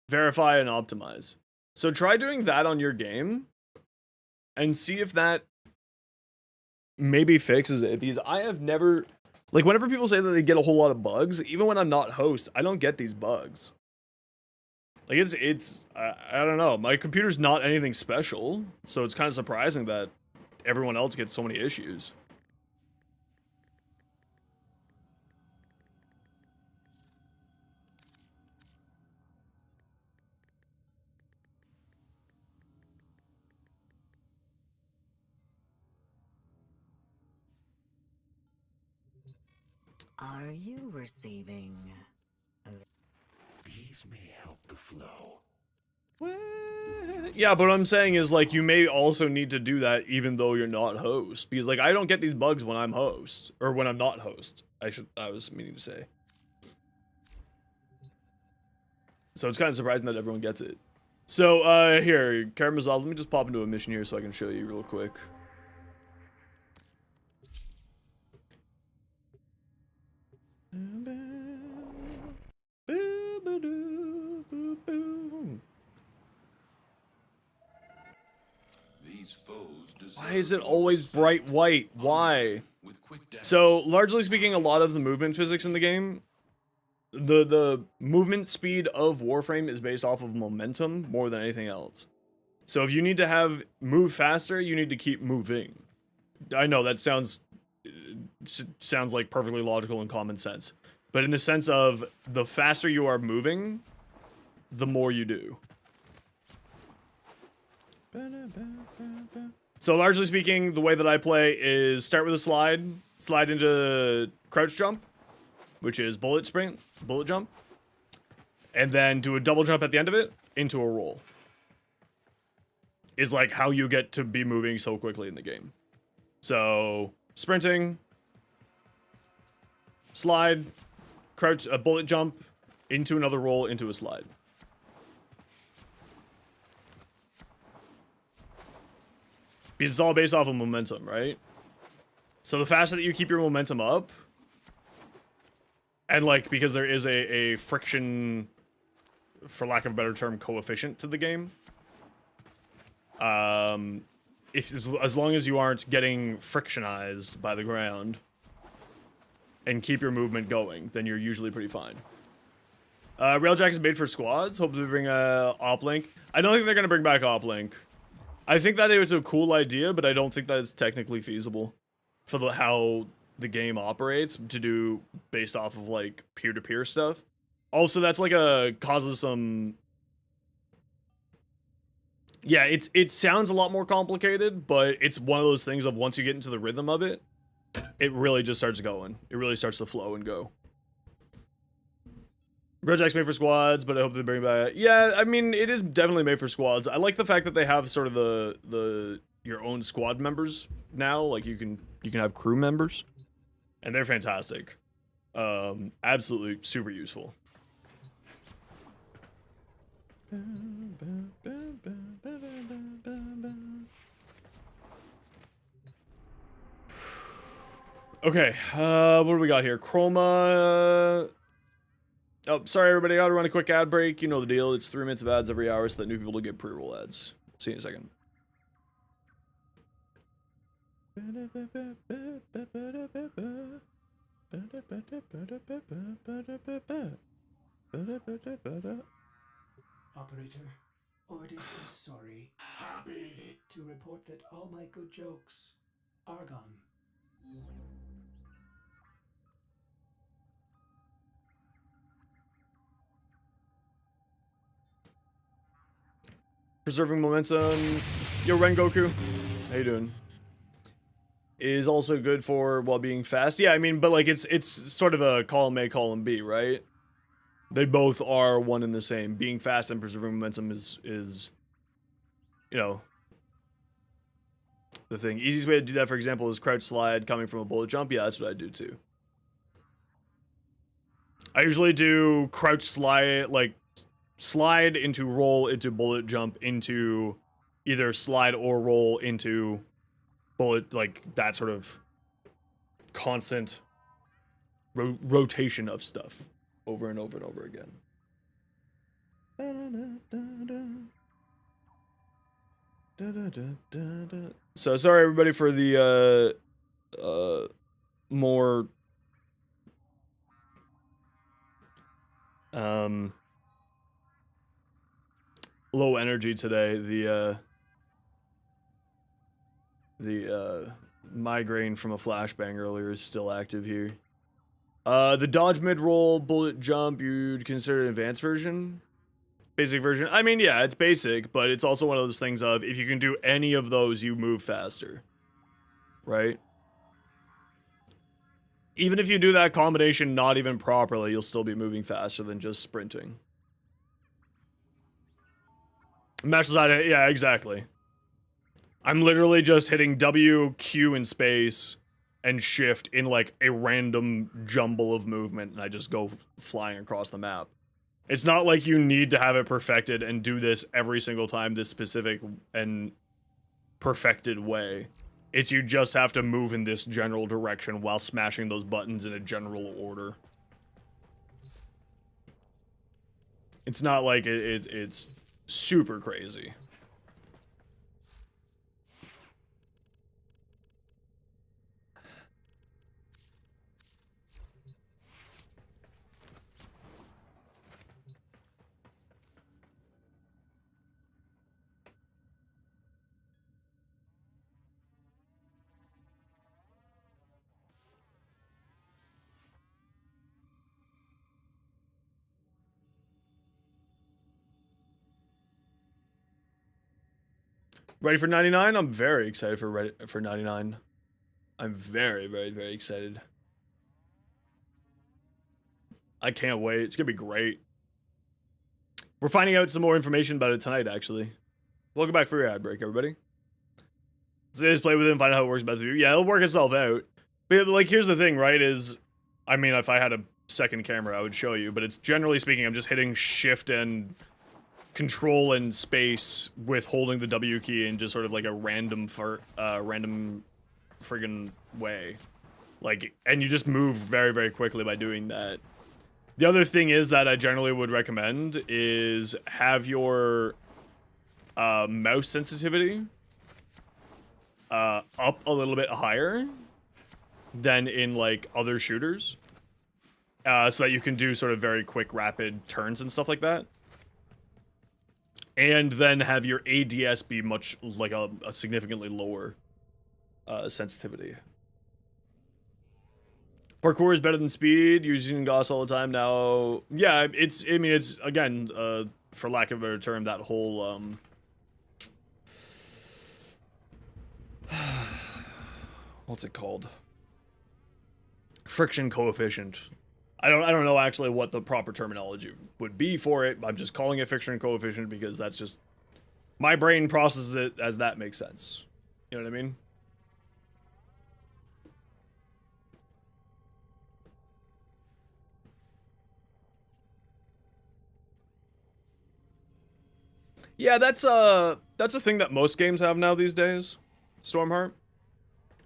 Verify and optimize. So try doing that on your game and see if that maybe fixes it. Because I have never, like, whenever people say that they get a whole lot of bugs, even when I'm not host, I don't get these bugs. Like, I don't know. My computer's not anything special, so it's kind of surprising that everyone else gets so many issues. Are you receiving? These may help the flow. Yeah, but what I'm saying is, like, you may also need to do that even though you're not host. Because, like, I don't get these bugs when I'm host. Or when I'm not host. I was meaning to say. So it's kind of surprising that everyone gets it. So, here, Karamazov, let me just pop into a mission here so I can show you real quick. Why is it always bright white? Why? So, largely speaking, a lot of the movement physics in the game, the movement speed of Warframe is based off of momentum more than anything else. So if you need to move faster, you need to keep moving. I know that sounds like perfectly logical and common sense. But in the sense of the faster you are moving, the more you do. So largely speaking, the way that I play is start with a slide into crouch jump, which is bullet jump, and then do a double jump at the end of it into a roll. Is like how you get to be moving so quickly in the game. So sprinting, slide, crouch, a bullet jump into another roll into a slide. Because it's all based off of momentum, right? So the faster that you keep your momentum up, and like, because there is a friction, for lack of a better term, coefficient to the game. As long as you aren't getting frictionized by the ground, and keep your movement going, then you're usually pretty fine. Railjack is made for squads. Hope to bring a Oplink. I don't think they're gonna bring back Oplink. I think that it was a cool idea, but I don't think that it's technically feasible for how the game operates to do based off of like peer-to-peer stuff. Also, that's like causes some. Yeah, it sounds a lot more complicated, but it's one of those things of once you get into the rhythm of it, it really just starts going. It really starts to flow and go. Railjack's made for squads, but I hope they bring back. Yeah, I mean, it is definitely made for squads. I like the fact that they have sort of your own squad members now. Like you can have crew members, and they're fantastic. Absolutely super useful. Okay, what do we got here? Chroma. Oh, sorry everybody, I gotta run a quick ad break. You know the deal. It's 3 minutes of ads every hour so that new people will get pre-roll ads. See you in a second. Operator, Ordis is sorry Happy. to report that all my good jokes are gone. Preserving momentum. Yo, Rengoku. How you doing? Is also good for while being fast. Yeah, I mean, but like it's sort of a column A, column B, right? They both are one and the same. Being fast and preserving momentum is you know, the thing. Easiest way to do that, for example, is crouch slide coming from a bullet jump. Yeah, that's what I do too. I usually do crouch slide, like slide into roll into bullet jump into either slide or roll into bullet, like that sort of constant rotation of stuff over and over and over again. So sorry everybody for the more low energy today. The migraine from a flashbang earlier is still active here. The dodge mid-roll bullet jump, you'd consider an advanced version? Basic version? I mean, yeah, it's basic, but it's also one of those things of, if you can do any of those, you move faster. Right? Even if you do that combination not even properly, you'll still be moving faster than just sprinting. Mash side, yeah, exactly. I'm literally just hitting W, Q in space, and shift in like a random jumble of movement, and I just go flying across the map. It's not like you need to have it perfected and do this every single time this specific and perfected way. It's you just have to move in this general direction while smashing those buttons in a general order. It's not like it's super crazy. Ready for 99? I'm very excited for 99. I'm very, very, very excited. I can't wait. It's gonna be great. We're finding out some more information about it tonight, actually. Welcome back for your ad break, everybody. So just play with it and find out how it works best for you. Yeah, it'll work itself out. But like, here's the thing, right? Is, I mean, if I had a second camera, I would show you. But it's generally speaking, I'm just hitting shift and control and space with holding the W key in just sort of like a random friggin' way. Like, and you just move very, very quickly by doing that. The other thing is that I generally would recommend is have your mouse sensitivity up a little bit higher than in like other shooters, so that you can do sort of very quick rapid turns and stuff like that. And then have your ADS be much like a significantly lower sensitivity. Parkour is better than speed. Using Gauss all the time now. Yeah, I mean, it's again, for lack of a better term, that whole what's it called? Friction coefficient. I don't know actually what the proper terminology would be for it. I'm just calling it friction coefficient because that's just my brain processes it as that makes sense. You know what I mean? Yeah, that's a thing that most games have now these days. Stormheart.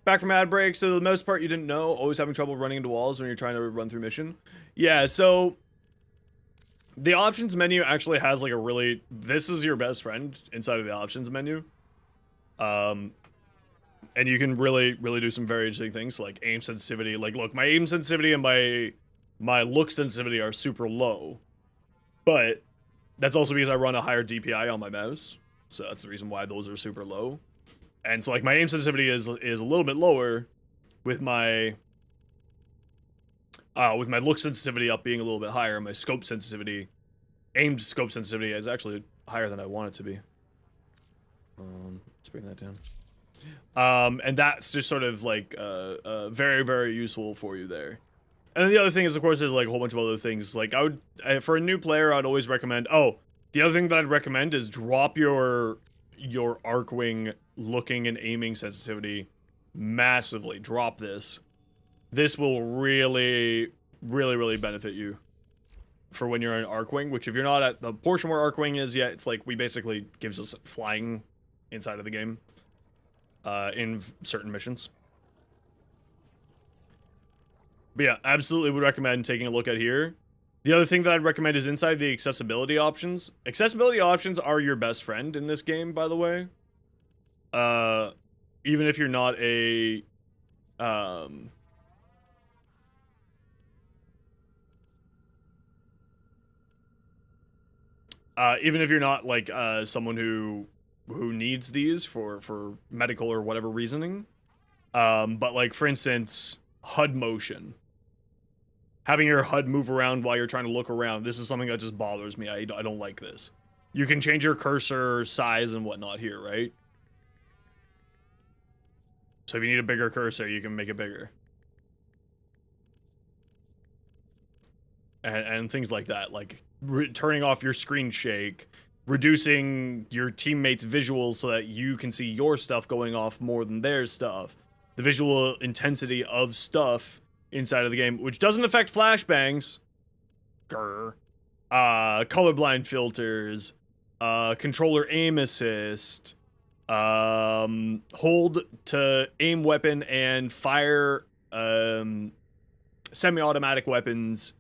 Back from ad break, so the most part you didn't know, always having trouble running into walls when you're trying to run through mission. Yeah, so the options menu actually has like a really, this is your best friend inside of the options menu. And you can really do some very interesting things like aim sensitivity. Like, look, my aim sensitivity and my my look sensitivity are super low. But that's also because I run a higher DPI on my mouse. So that's the reason why those are super low. And so like my aim sensitivity is a little bit lower with my look sensitivity up being a little bit higher. My scope sensitivity, aimed scope sensitivity is actually higher than I want it to be. Let's bring that down. And that's just sort of like very, very useful for you there. And then the other thing is, of course, there's like a whole bunch of other things. Like for a new player, I'd always recommend, the other thing that I'd recommend is drop your Arcwing looking and aiming sensitivity massively. Drop this. This will really, really, really benefit you for when you're in Arcwing, which if you're not at the portion where Arcwing is yet, it's like we basically gives us flying inside of the game in certain missions. But yeah, absolutely would recommend taking a look at here. The other thing that I'd recommend is inside the accessibility options. Accessibility options are your best friend in this game, by the way. Even if you're not a... even if you're not, like, someone who needs these for medical or whatever reasoning. But, like, for instance, HUD motion. Having your HUD move around while you're trying to look around, this is something that just bothers me. I don't like this. You can change your cursor size and whatnot here, right? So if you need a bigger cursor, you can make it bigger. And things like that, like turning off your screen shake, reducing your teammates' visuals so that you can see your stuff going off more than their stuff. The visual intensity of stuff inside of the game, which doesn't affect flashbangs. Grr. Colorblind filters, controller aim assist, hold to aim weapon and fire semi-automatic weapons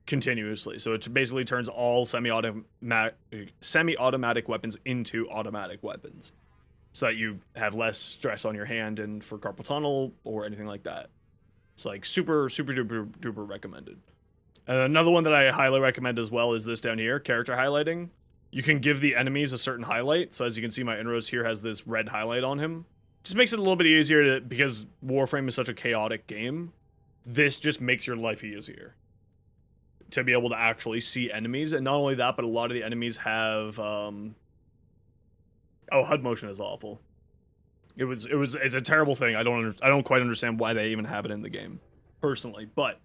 continuously. So it basically turns all semi-automatic weapons into automatic weapons, so that you have less stress on your hand and for carpal tunnel or anything like that. It's like super, super duper, duper recommended. And another one that I highly recommend as well is this down here, character highlighting. You can give the enemies a certain highlight. So as you can see, my inroads here has this red highlight on him. Just makes it a little bit easier to, because Warframe is such a chaotic game, this just makes your life easier to be able to actually see enemies. And not only that, but a lot of the enemies have, HUD motion is awful. It's a terrible thing. I don't quite understand why they even have it in the game, personally. But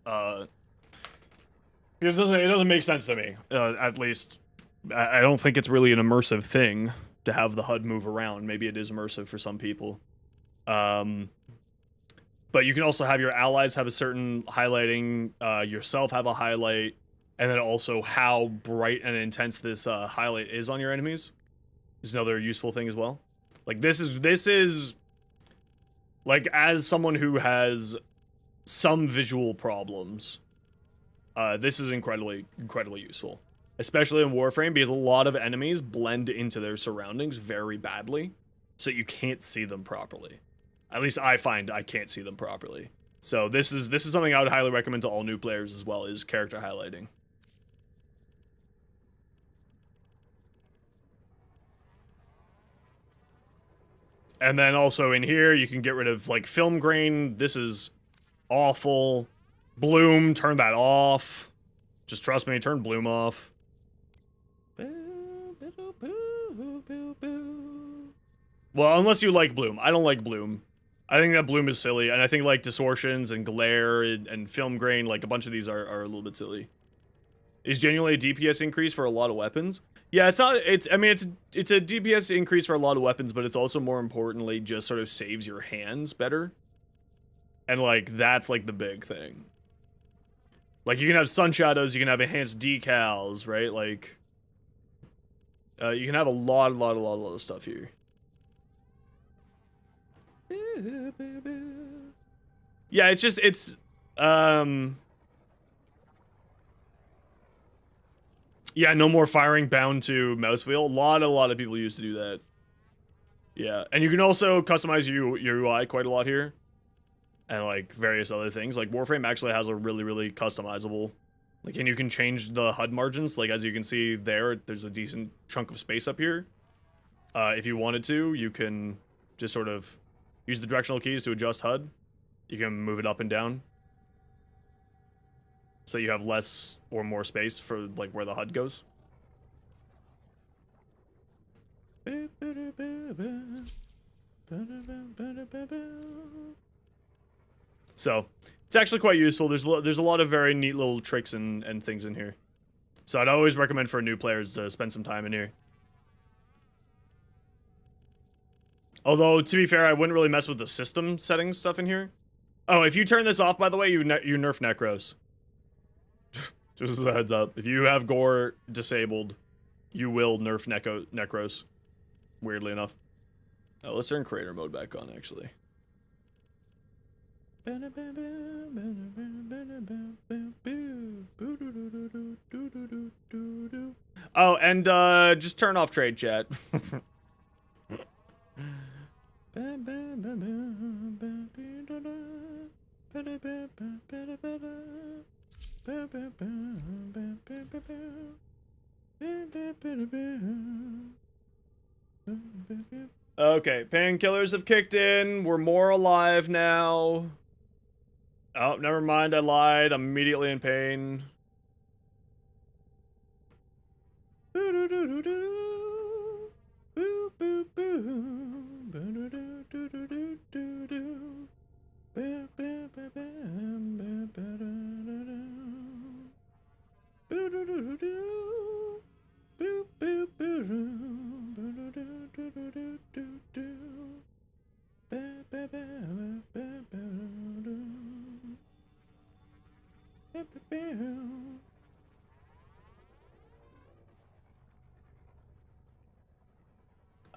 because it doesn't make sense to me. At least I don't think it's really an immersive thing to have the HUD move around. Maybe it is immersive for some people. But you can also have your allies have a certain highlighting, yourself have a highlight, and then also how bright and intense this highlight is on your enemies is another useful thing as well. Like this is like, as someone who has some visual problems, this is incredibly useful, especially in Warframe, because a lot of enemies blend into their surroundings very badly, so you can't see them properly. At least I find I can't see them properly. So this is something I would highly recommend to all new players as well, is character highlighting. And then also in here, you can get rid of, like, film grain. This is awful. Bloom, turn that off. Just trust me, turn bloom off. Well, unless you like bloom. I don't like bloom. I think that bloom is silly, and I think, like, distortions and glare and film grain, like, a bunch of these are a little bit silly. Is genuinely a DPS increase for a lot of weapons. Yeah, it's not, I mean, it's a DPS increase for a lot of weapons, but it's also, more importantly, just sort of saves your hands better. And, like, that's, like, the big thing. Like, you can have sun shadows, you can have enhanced decals, right? Like, you can have a lot of stuff here. Yeah, it's just, yeah, no more firing bound to mouse wheel. A lot of people used to do that. Yeah, and you can also customize your UI quite a lot here. and like various other things. Like Warframe actually has a really customizable, like, and you can change the HUD margins. Like as you can see there, there's a decent chunk of space up here. If you wanted to, you can just sort of use the directional keys to adjust HUD. You can move it up and down, so you have less or more space for like where the HUD goes. So it's actually quite useful. There's a lot of very neat little tricks and things in here. So I'd always recommend for new players to spend some time in here. Although, to be fair, I wouldn't really mess with the system settings stuff in here. Oh, if you turn this off, by the way, you nerf Necros. Just as a heads up. If you have Gore disabled, you will nerf Necros. Weirdly enough. Oh, let's turn creator mode back on, actually. Oh, and just turn off trade chat. Okay, painkillers have kicked in. We're more alive now. Oh, never mind, I lied. I'm immediately in pain.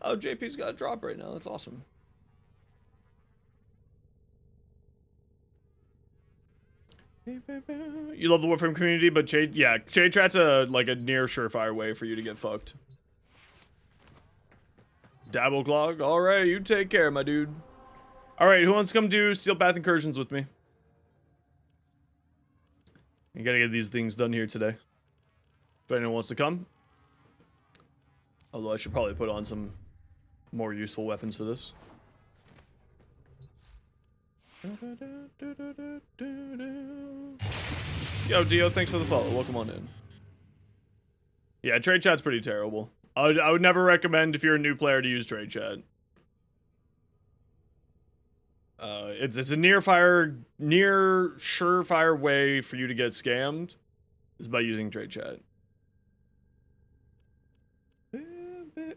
Oh, JP's got a drop right now. That's awesome. You love the Warframe community, but Shade Chat's like a near surefire way for you to get fucked. Dabble Clog, alright, you take care, my dude. Alright, who wants to come do Steel Path incursions with me? You gotta get these things done here today. If anyone wants to come. Although I should probably put on some more useful weapons for this. Yo, Dio, thanks for the follow. Welcome on in. Yeah, trade chat's pretty terrible. I would never recommend if you're a new player to use trade chat. It's a near surefire way for you to get scammed is by using trade chat.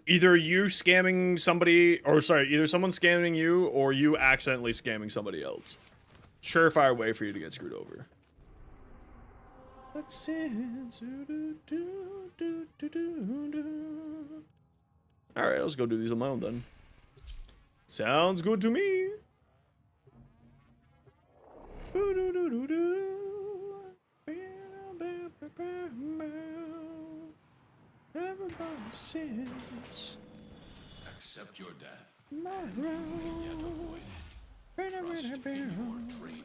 Either you scamming somebody, or sorry, either someone scamming you, or you accidentally scamming somebody else. Surefire way for you to get screwed over. Alright, let's go do these on my own then. Sounds good to me. Everybody sings. Accept your death. My Yet avoid it. Trust in your training.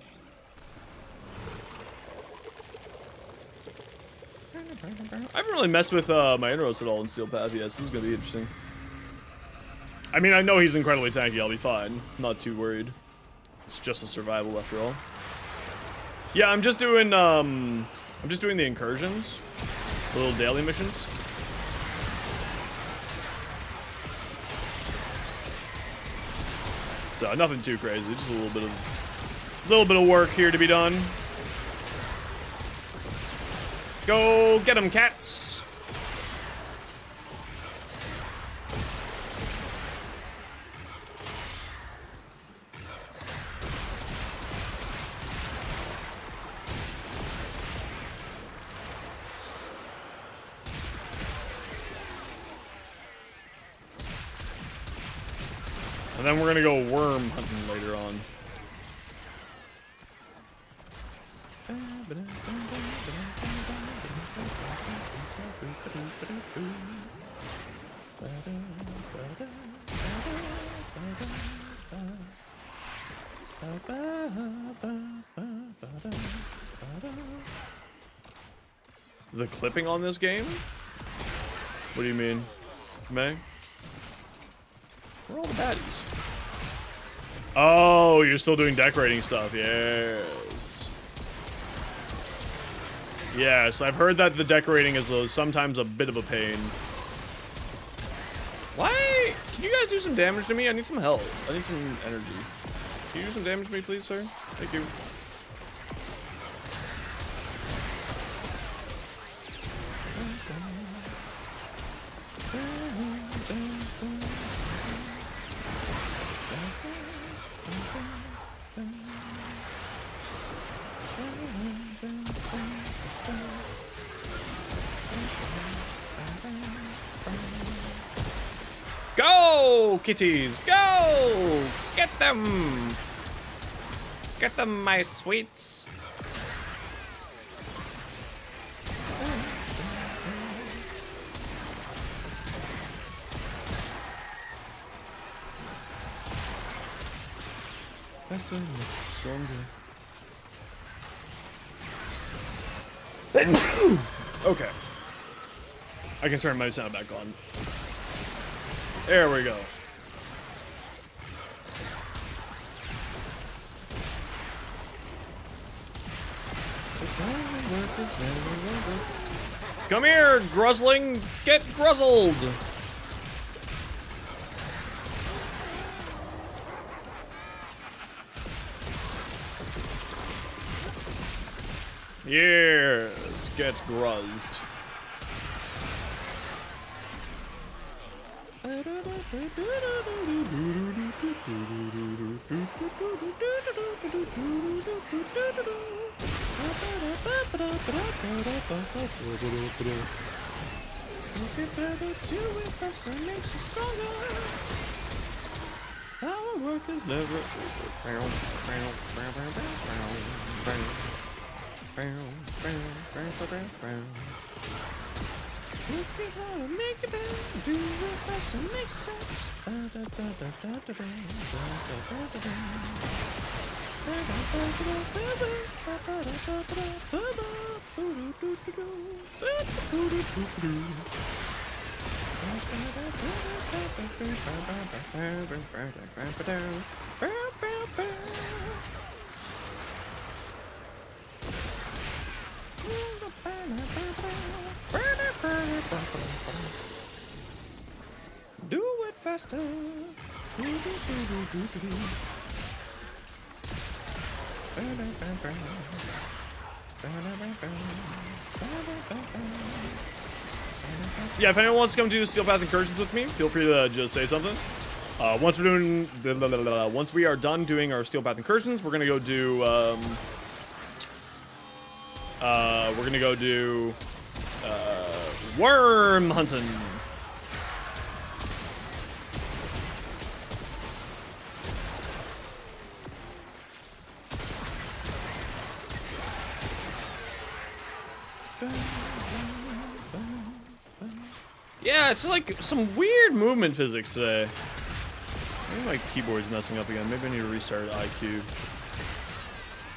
I haven't really messed with my inroads at all in Steel Path yet, so this is gonna be interesting. I mean, I know he's incredibly tanky, I'll be fine. Not too worried. It's just a survival after all. Yeah, I'm just doing the incursions. The little daily missions. So nothing too crazy, just a little bit of work here to be done. Go get 'em, cats. And then we're gonna go worm hunting later on. The clipping on this game? What do you mean, May? Where are all the baddies? Oh, you're still doing decorating stuff. Yes. Yes, I've heard that the decorating is sometimes a bit of a pain. Why? Can you guys do some damage to me? I need some help. I need some energy. Can you do some damage to me, please, sir? Thank you. Go, kitties, go! Get them! Get them, my sweets. That's what makes it stronger. Okay. I can turn my sound back on. There we go. Come here, Gruzling! Get gruzzled! Yes, get gruzzed. Makes you stronger. Our work is never over. Look me how to make it better. Do it fast and makes sense. Do it faster. Yeah, if anyone wants to come do Steel Path Incursions with me, feel free to just say something. Once we are done doing our Steel Path Incursions, we're gonna go do Wyrm hunting. Yeah, it's like some weird movement physics today. Maybe my keyboard's messing up again. Maybe I need to restart IQ.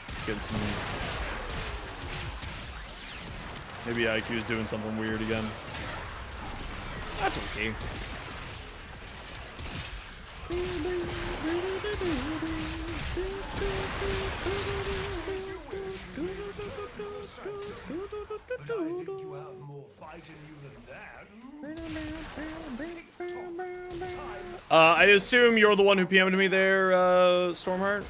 Let's get some... Maybe IQ is doing something weird again. That's okay. But I think you have more fight in you than that. I assume you're the one who PM'd me there, Stormheart?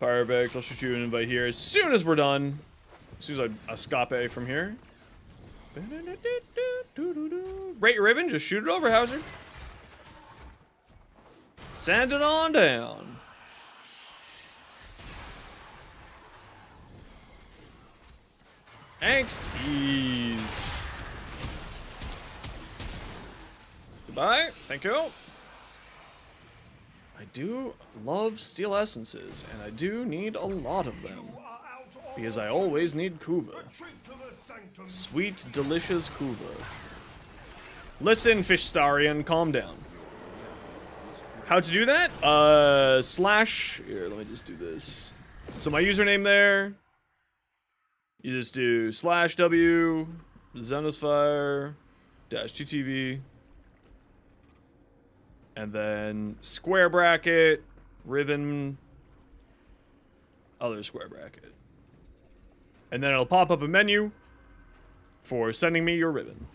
Perfect, I'll shoot you an invite here as soon as we're done. As soon as I escape from here. Rate your ribbon, just shoot it over, Hauser. Send it on down. Angst ease. Goodbye. Thank you. I do love steel essences, and I do need a lot of them. Because I always need Kuva. Sweet, delicious Kuva. Listen, Fishstarian, calm down. How to do that? Slash. Here, let me just do this. So my username there. You just do /w Xenosphere -2tv. And then square bracket, ribbon, other square bracket. And then it'll pop up a menu for sending me your ribbon.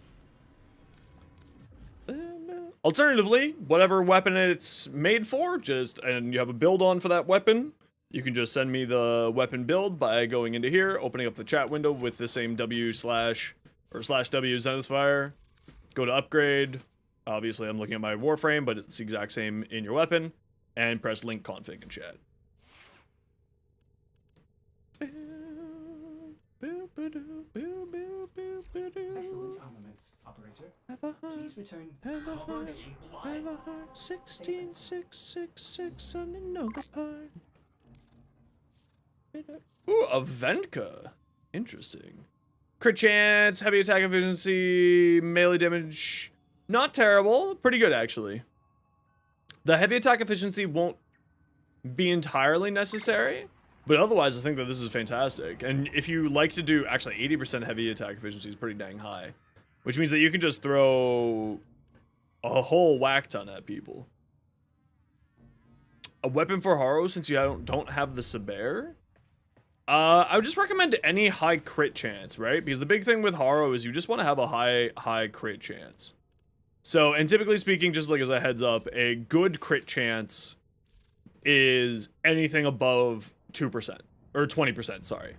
Alternatively, whatever weapon it's made for, and you have a build on for that weapon, you can just send me the weapon build by going into here, opening up the chat window with the same /w Xenosphere. Go to upgrade. Obviously, I'm looking at my Warframe, but it's the exact same in your weapon. And press link config in chat. Excellent armaments, operator. Please return covered in blood. 16666 on the Nova part. Ooh, a Venka. Interesting. Crit chance, heavy attack efficiency, melee damage. Not terrible. Pretty good, actually. The heavy attack efficiency won't be entirely necessary, but otherwise I think that this is fantastic. And if you like to do, actually 80% heavy attack efficiency is pretty dang high, which means that you can just throw a whole whack ton at people. A weapon for Haro, since you don't have the Saber? I would just recommend any high crit chance, right? Because the big thing with Haro is you just want to have a high crit chance. So, and typically speaking, just like as a heads up, a good crit chance is anything above 2%, or 20%, sorry.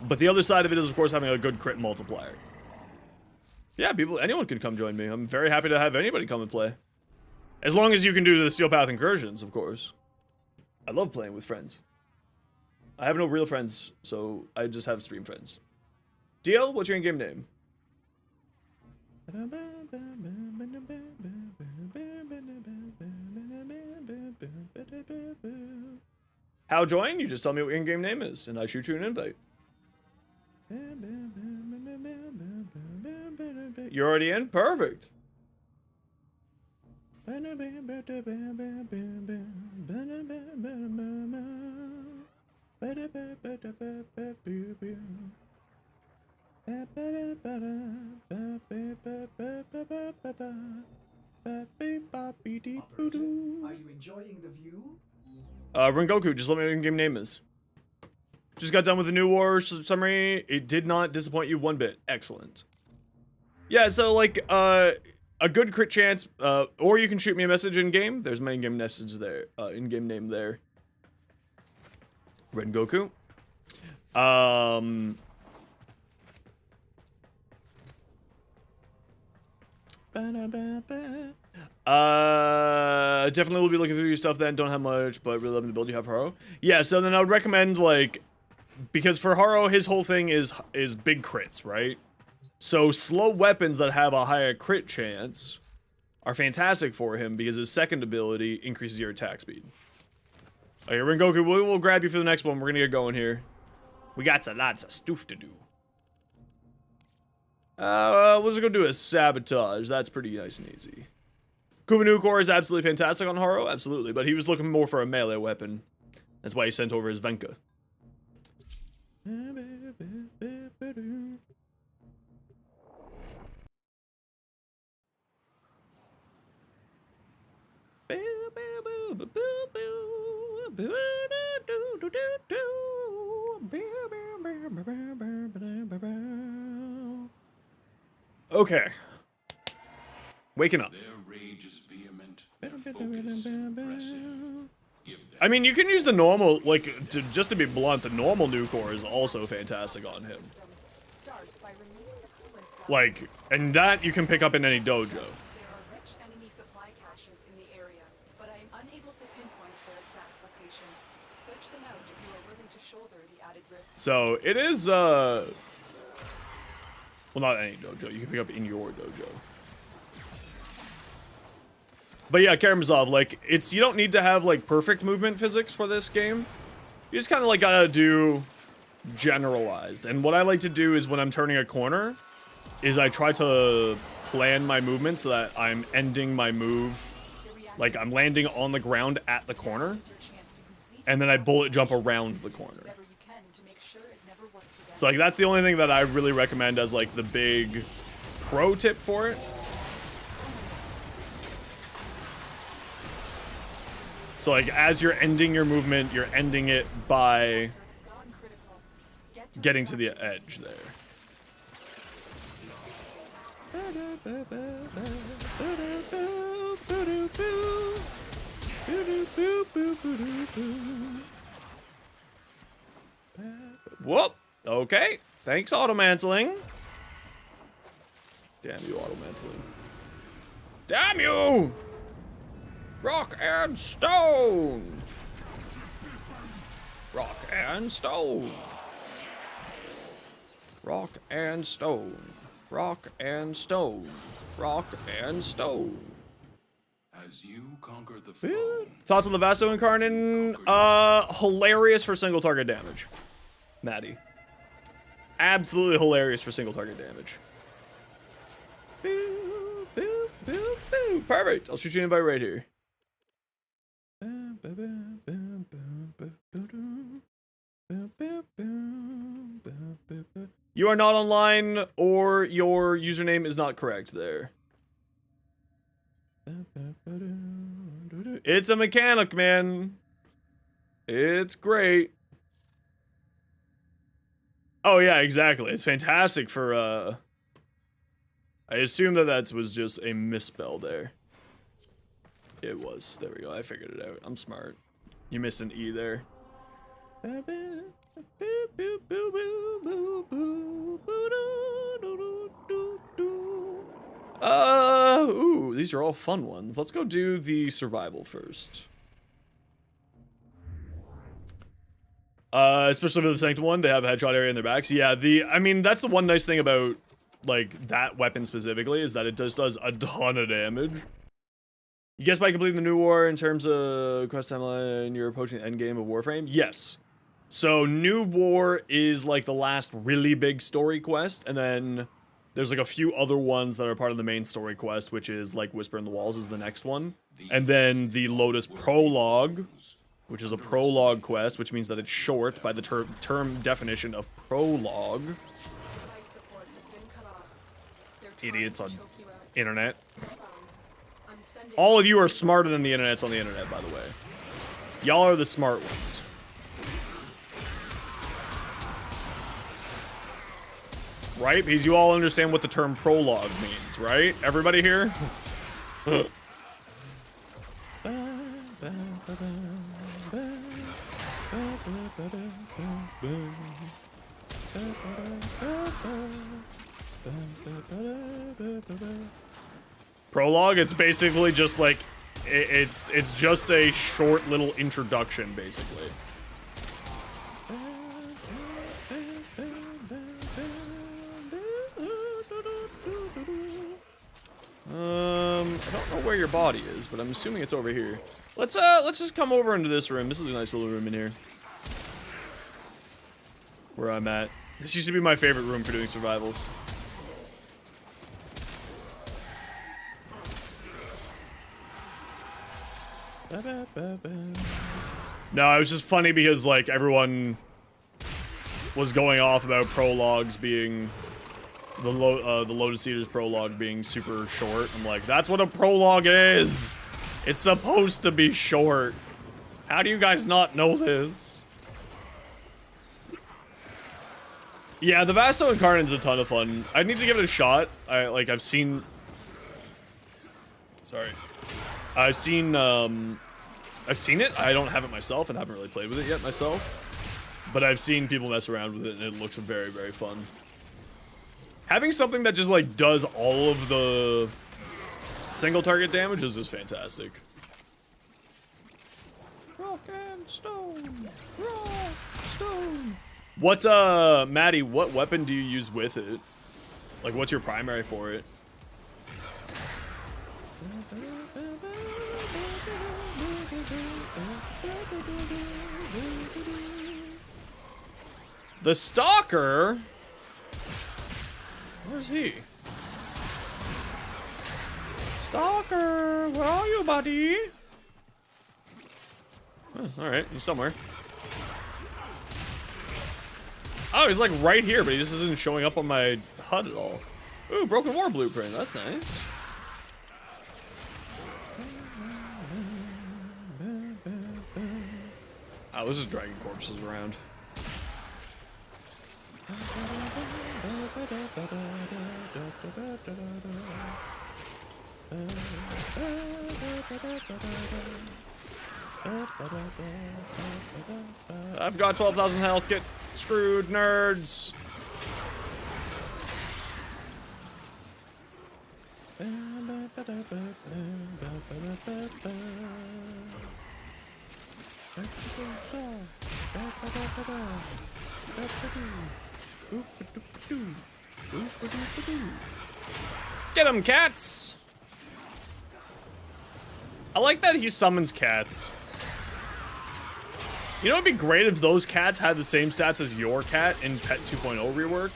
But the other side of it is, of course, having a good crit multiplier. Yeah, anyone can come join me. I'm very happy to have anybody come and play. As long as you can do the Steel Path incursions, of course. I love playing with friends. I have no real friends, so I just have stream friends. DL, what's your in-game name? How join? You just tell me what your in-game name is, and I shoot you an invite. You're already in? Perfect. Operator, are you enjoying the view? Rengoku, just let me know what your in-game name is. Just got done with the New War summary. It did not disappoint you one bit. Excellent. Yeah, so like, a good crit chance, or you can shoot me a message in-game. There's my in-game message there, in-game name there. Rengoku. Definitely will be looking through your stuff then. Don't have much, but really loving the build you have for Haro. Yeah, so then I would recommend, like, because for Haro, his whole thing is big crits, right? So slow weapons that have a higher crit chance are fantastic for him because his second ability increases your attack speed. Okay, Rengoku, we will grab you for the next one. We're gonna get going here. We got lots of stuff to do. We'll just go do a sabotage. That's pretty nice and easy. Kuvanukor is absolutely fantastic on Haro, absolutely, but he was looking more for a melee weapon. That's why he sent over his Venka. Okay. Waking up. Their rage is vehement, their focus impressive. I mean, you can use the normal, like, just to be blunt, the normal Nukor is also fantastic on him. Start by removing the coolant cells. Like, and that you can pick up in any dojo. There are rich enemy supply caches in the area, but I am unable to pinpoint their exact location. Search them out if you are willing to shoulder the added risk. So, it is, well, not any dojo. You can pick up in your dojo. But yeah, Karamazov, like, you don't need to have, like, perfect movement physics for this game. You just kind of, like, gotta do generalized. And what I like to do is when I'm turning a corner, is I try to plan my movement so that I'm ending my move, like I'm landing on the ground at the corner, and then I bullet jump around the corner. So like that's the only thing that I really recommend as like the big pro tip for it. So like as you're ending your movement, you're ending it by getting to the edge there. Whoop. Okay. Thanks, Automantling. Damn you, Automantling. Damn you! Rock and stone! Rock and stone. Rock and stone. Rock and stone. Rock and stone. As you conquer the foe. Thoughts on the Vaso Incarnate? Hilarious for single target damage. Maddie. Absolutely hilarious for single target damage. Boo, boo, boo, boo. Perfect. I'll shoot you an invite right here. You are not online, or your username is not correct there. It's a mechanic, man. It's great. Oh yeah, exactly. It's fantastic for, I assume that was just a misspell there. It was. There we go. I figured it out. I'm smart. You missed an E there. Ooh, these are all fun ones. Let's go do the survival first. Especially for the Sanctum one, they have a headshot area in their backs. Yeah, I mean, that's the one nice thing about, like, that weapon specifically, is that it just does a ton of damage. You guess by completing the new war in terms of quest timeline, you're approaching the end game of Warframe? Yes. So, New War is, like, the last really big story quest, and then there's, like, a few other ones that are part of the main story quest, which is, like, Whisper in the Walls is the next one. And then the Lotus Prologue, which is a prologue quest, which means that it's short by the term definition of prologue. Idiots on internet. All of you are smarter than the internet's on the internet, by the way. Y'all are the smart ones. Right? Because you all understand what the term prologue means, right? Everybody here? Prologue, it's basically just like, it's just a short little introduction, basically. I don't know where your body is, but I'm assuming it's over here. Let's just come over into this room. This is a nice little room in here. Where I'm at. This used to be my favorite room for doing survivals. No, it was just funny because, like, everyone was going off about prologues being... the Lotus Eater's prologue being super short. I'm like, that's what a prologue is! It's supposed to be short. How do you guys not know this? Yeah, the Vaso Incarnate's a ton of fun. I need to give it a shot. I've seen... Sorry. I've seen it. I don't have it myself and haven't really played with it yet myself. But I've seen people mess around with it and it looks very, very fun. Having something that just, like, does all of the single target damage is just fantastic. Rock and stone. Rock, stone. What's, Maddie, what weapon do you use with it? Like, what's your primary for it? The Stalker? Where's he? Stalker, where are you, buddy? Oh, alright, he's somewhere. Oh, he's like right here, but he just isn't showing up on my HUD at all. Ooh, Broken War Blueprint, that's nice. Oh, this is dragging corpses around. I've got 12,000 health. Get screwed, nerds. Get him, cats! I like that he summons cats. You know, it'd be great if those cats had the same stats as your cat in Pet 2.0 rework.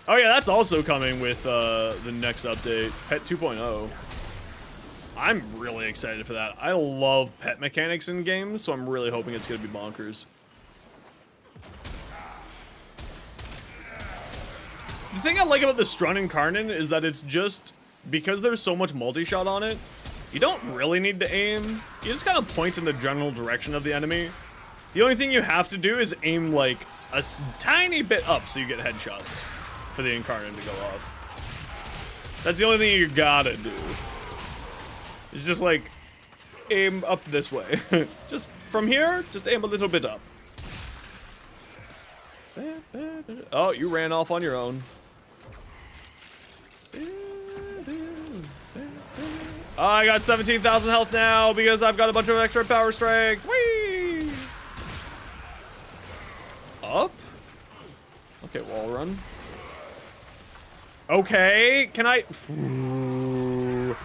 Oh yeah, that's also coming with the next update, Pet 2.0. I'm really excited for that. I love pet mechanics in games, so I'm really hoping it's gonna be bonkers. The thing I like about the Strun Incarnate is that it's just, because there's so much multi-shot on it, you don't really need to aim. You just kind of point in the general direction of the enemy. The only thing you have to do is aim like a tiny bit up so you get headshots for the Incarnate to go off. That's the only thing you gotta do. It's just like, aim up this way. Just from here, just aim a little bit up. Oh, you ran off on your own. Oh, I got 17,000 health now because I've got a bunch of extra power strength. Whee! Up? Okay, wall run. Okay, can I? Ooh.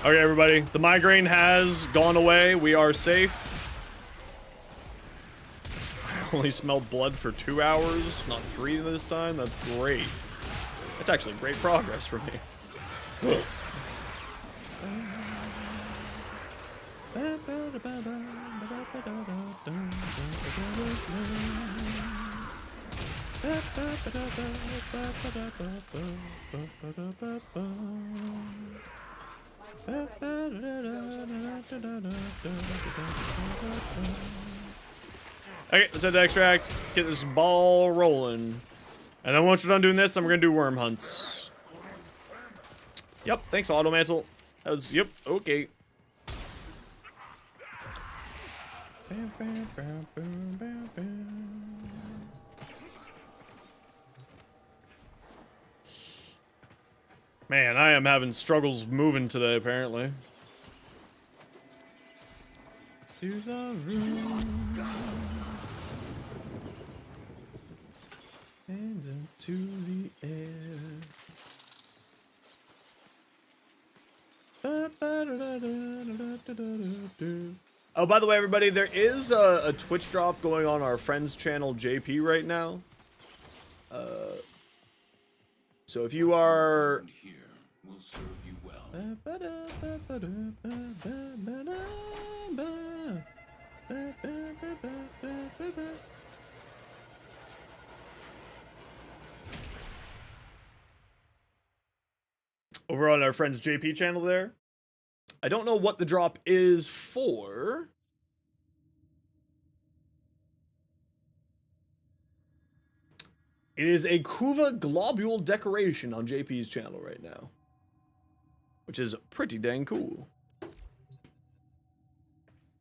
Okay, everybody, the migraine has gone away. We are safe. I only smelled blood for 2 hours, not 3 this time. That's great. That's actually great progress for me. Okay, let's head to extract, get this ball rolling. And then once we're done doing this, then we're gonna do worm hunts. Yep, thanks, Automantle. That was, yep, okay. Man, I am having struggles moving today, apparently. To the room. And into the air. Oh, by the way, everybody, there is a Twitch drop going on our friend's channel, JP, right now. So if you are... Here will serve you well. Over on our friend's JP channel there. I don't know what the drop is for. It is a Kuva globule decoration on JP's channel right now. Which is pretty dang cool.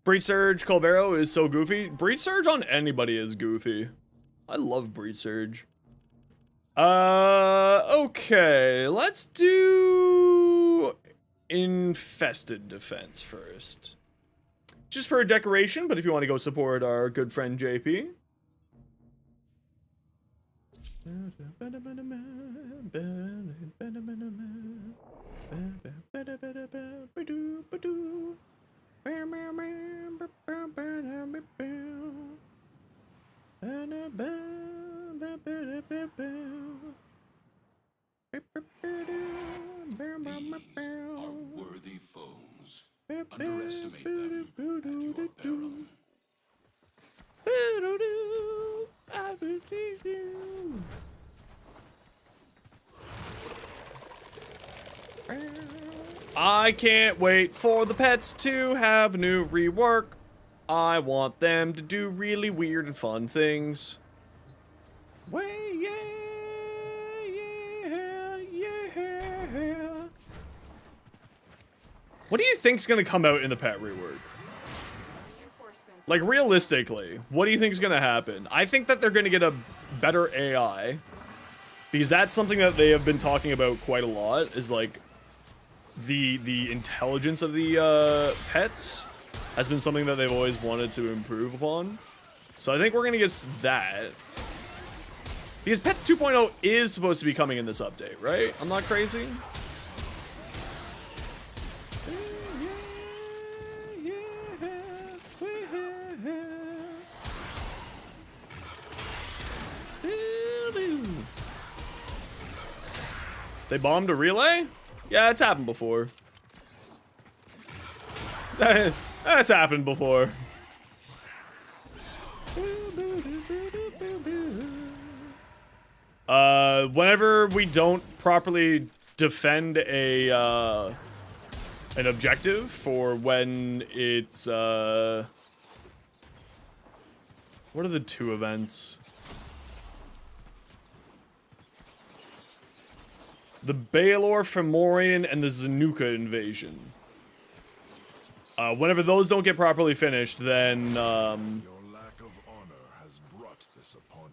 Breed Surge Colvero is so goofy. Breed Surge on anybody is goofy. I love Breed Surge. Okay, let's do Infested Defense first. Just for a decoration, but if you want to go support our good friend JP. Are worthy foes. Underestimate them at your peril. I can't wait for the pets to have new rework. I want them to do really weird and fun things. Way, yeah, yeah, yeah. What do you think's gonna come out in the pet rework? Reinforcements. Like, realistically, what do you think's gonna happen? I think that they're gonna get a better AI. Because that's something that they have been talking about quite a lot, is like the intelligence of the pets has been something that they've always wanted to improve upon. So I think we're gonna get that. Because Pets 2.0 is supposed to be coming in this update, right? I'm not crazy. They bombed a relay? Yeah, it's happened before. That's happened before. Whenever we don't properly defend a an objective for when it's what are the two events? The Baelor Fomorian and the Zanuka invasion. Whenever those don't get properly finished, then Your lack of honor has brought this upon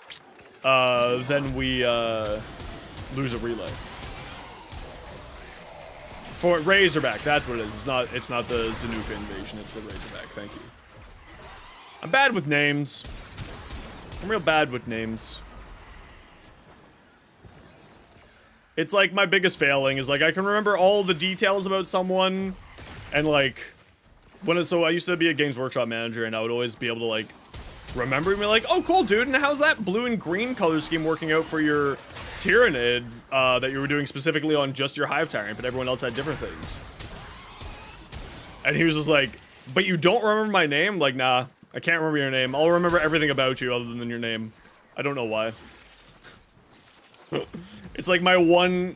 you. then we lose a relay. For Razorback, that's what it is. It's not the Zanuka invasion, it's the Razorback. Thank you. I'm bad with names. I'm real bad with names. It's like my biggest failing is like I can remember all the details about someone, and like so I used to be a Games Workshop manager, and I would always be able to like remember and be like, oh cool dude, and how's that blue and green color scheme working out for your Tyranid that you were doing specifically on just your Hive Tyrant, but everyone else had different things. And he was just like, but you don't remember my name? Like, nah, I can't remember your name. I'll remember everything about you other than your name. I don't know why. It's like my one,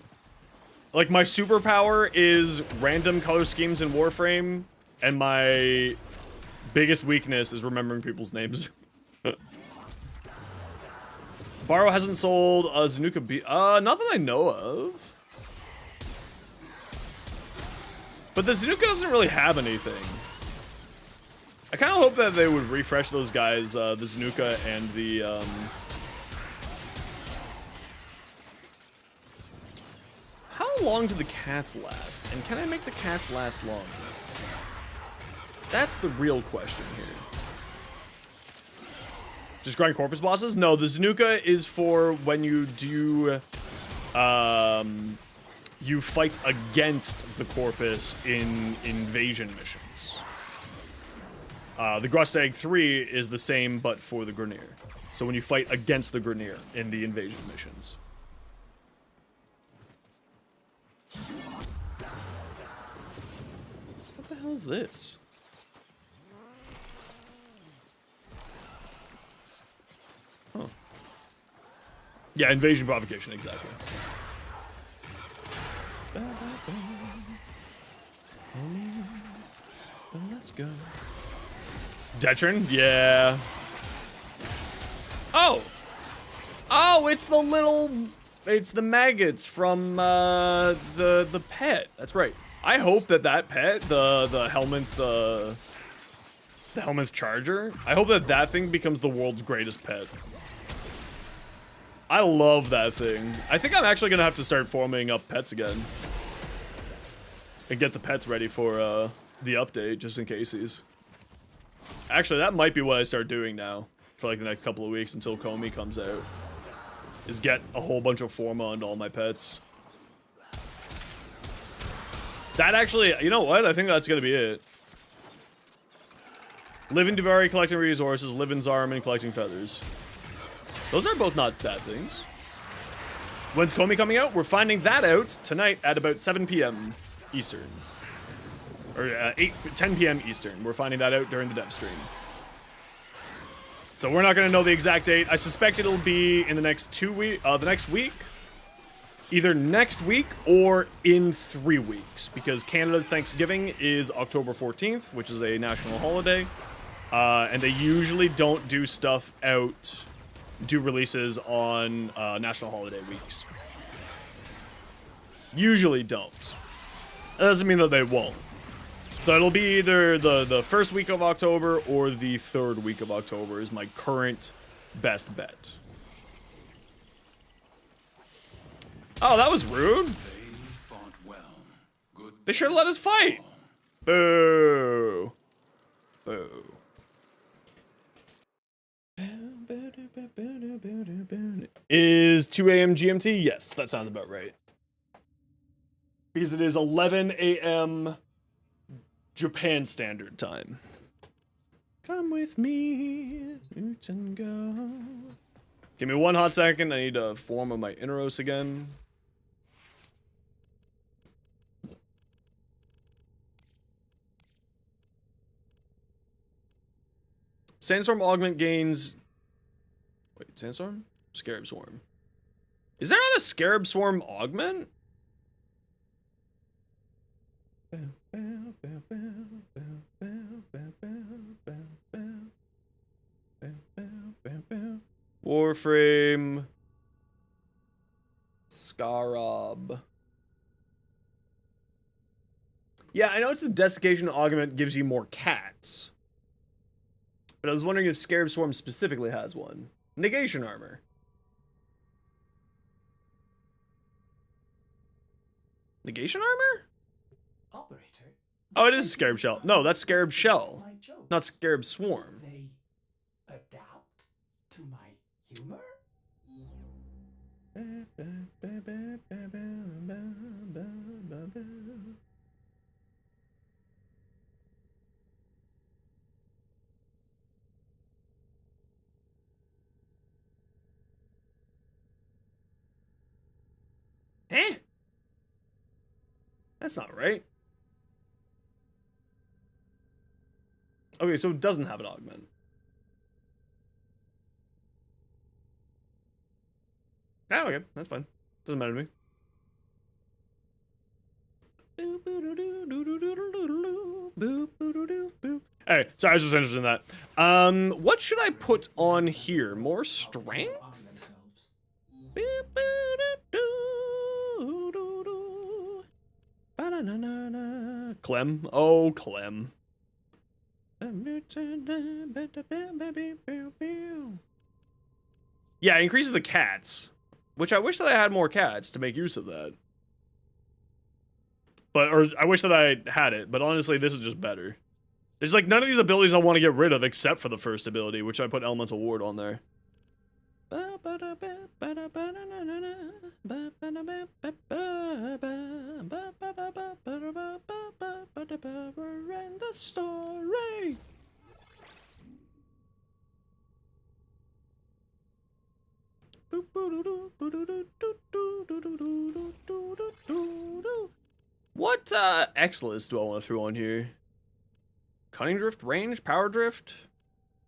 like my superpower is random color schemes in Warframe, and my biggest weakness is remembering people's names. Barrow hasn't sold a Zanuka not that I know of. But the Zanuka doesn't really have anything. I kind of hope that they would refresh those guys, the Zanuka and the, How long do the cats last? And can I make the cats last longer? That's the real question here. Just grind corpus bosses? No, the Zanuka is for when you do, you fight against the corpus in invasion missions. The Grustag 3 is the same, but for the Grineer. So when you fight against the Grineer in the invasion missions. What the hell is this? Huh. Yeah, invasion provocation, exactly. Let's go. Detrin? Yeah. Oh! Oh, it's the little... It's the maggots from, the pet. That's right. I hope that pet, the Helminth Charger, I hope that thing becomes the world's greatest pet. I love that thing. I think I'm actually gonna have to start forming up pets again. And get the pets ready for, the update, just in case. Actually, that might be what I start doing now for like the next couple of weeks until Comey comes out. Is get a whole bunch of Forma onto all my pets. That actually, you know what? I think that's gonna be it. Live in Duvari collecting resources, live in Zarman collecting feathers. Those are both not bad things. When's Comey coming out? We're finding that out tonight at about 7 p.m. Eastern. Or 10 p.m. Eastern. We're finding that out during the dev stream. So we're not going to know the exact date. I suspect it'll be in the next the next week. Either next week or in 3 weeks. Because Canada's Thanksgiving is October 14th, which is a national holiday. And they usually don't do stuff out... do releases on national holiday weeks. Usually don't. That doesn't mean that they won't. So it'll be either the first week of October or the third week of October is my current best bet. Oh, that was rude. They fought well. Good. They should have let us fight. Boo. Boo. Is 2 a.m. GMT? Yes, that sounds about right. Because it is 11 a.m. Japan Standard Time. Come with me, roots and go. Give me one hot second. I need to form of my Inneros again. Sandstorm augment gains... Wait, Sandstorm? Scarab Swarm. Is there not a Scarab Swarm augment? Warframe. Scarab. Yeah, I know it's the Desiccation augment gives you more cats. But I was wondering if Scarab Swarm specifically has one. Negation armor. Negation armor? Operator. Oh, it is a Scarab Shell. No, that's Scarab Shell, My joke. not Scarab Swarm. They adapt to my humor? Eh? That's not right. Okay, so it doesn't have an augment. Oh, okay, that's fine. Doesn't matter to me. Alright, sorry, I was just interested in that. What should I put on here? More strength? Clem. Oh, Clem. Yeah, it increases the cats. Which I wish that I had more cats to make use of that. Or I wish that I had it, but honestly, this is just better. There's like none of these abilities I want to get rid of except for the first ability, which I put Elemental Ward on there. And the story. What X-list do I want to throw on here? Cunning Drift, range, power drift?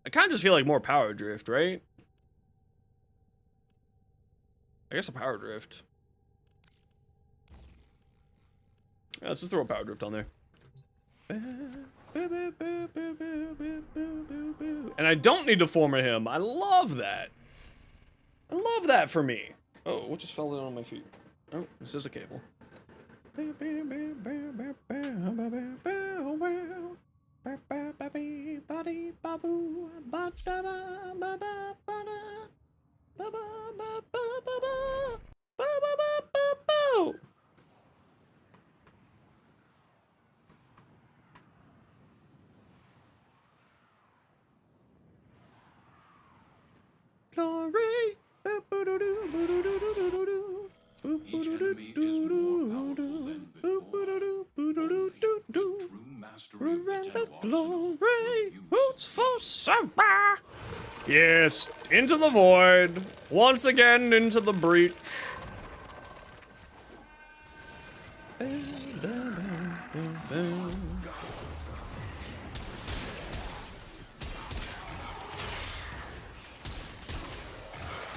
I kind of just feel like more power drift, right? I guess a power drift. Yeah, let's just throw a power drift on there. And I don't need to form a him. I love that. I love that for me. Oh, what just fell down on my feet? Oh, it's just a cable. Glory. Each enemy is more powerful than before. True mastery of the Glory. Roots for Summer. Yes, into the void. Once again, into the breach.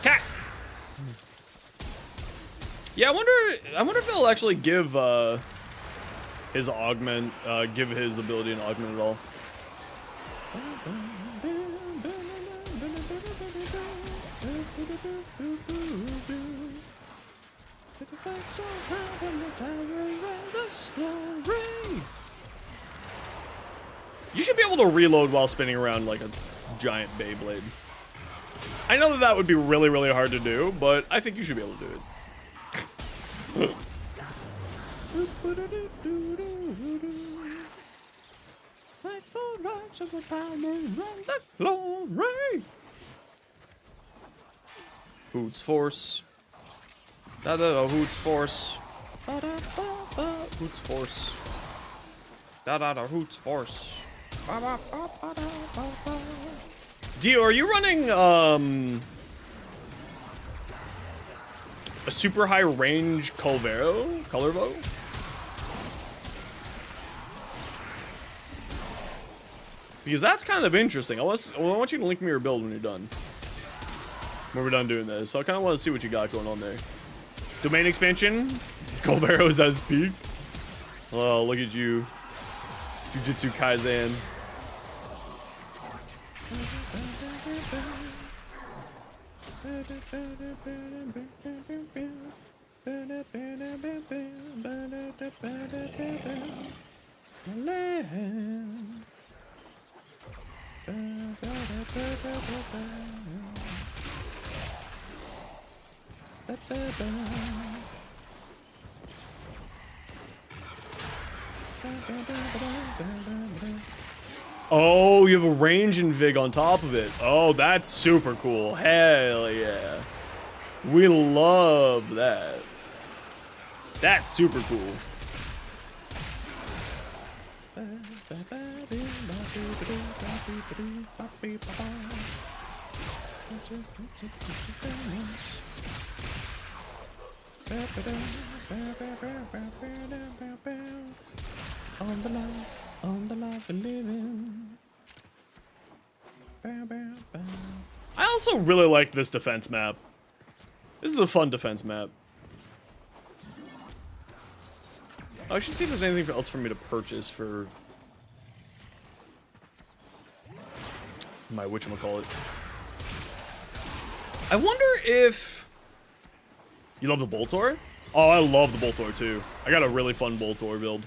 Cat. Yeah, I wonder if they'll actually give his augment, give his ability an augment at all. You should be able to reload while spinning around like a giant Beyblade. I know that would be really, really hard to do, but I think you should be able to do it. Hoots Force. Da da da, Hoots Force. Da da ba ba, Hoots Force. Da da da, Hoots Force. Ba ba ba ba da ba ba. Dio, are you running a super high range Colorvo? Because that's kind of interesting. I want you to link me your build when you're done. When we're done doing this. So I kind of want to see what you got going on there. Domain expansion. Colvero is at its peak. Oh, look at you. Jujutsu Kaisen. Oh, you have a range and Vig on top of it. Oh, that's super cool. Hell yeah. We love that. That's super cool. On the life of living. I also really like this defense map. This is a fun defense map. I should see if there's anything else for me to purchase for my whatchamacallit. I wonder if you love the Boltor? Oh, I love the Boltor too. I got a really fun Boltor build.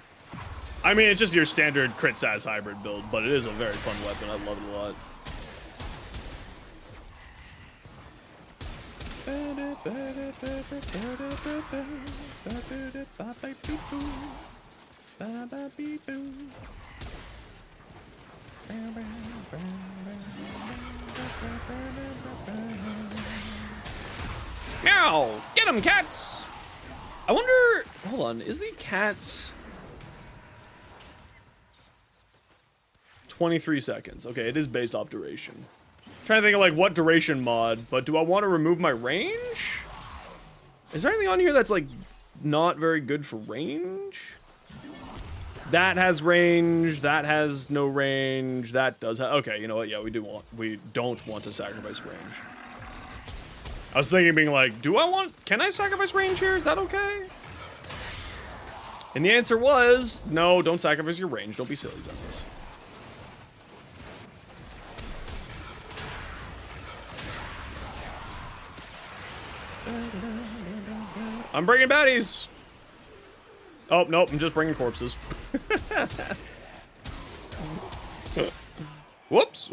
I mean, it's just your standard crit sass hybrid build, but it is a very fun weapon. I love it a lot. Meow! Get 'em, cats! I wonder... Hold on, is the cats... 23 seconds. Okay, it is based off duration. Trying to think of like what duration mod, but do I want to remove my range? Is there anything on here that's like not very good for range? That has range, that has no range, that does have, okay, you know what, yeah, we don't want to sacrifice range. I was thinking being like, can I sacrifice range here? Is that okay? And the answer was, no, don't sacrifice your range, don't be silly, Zombies. I'm bringing baddies. Oh, nope, I'm just bringing corpses. Whoops.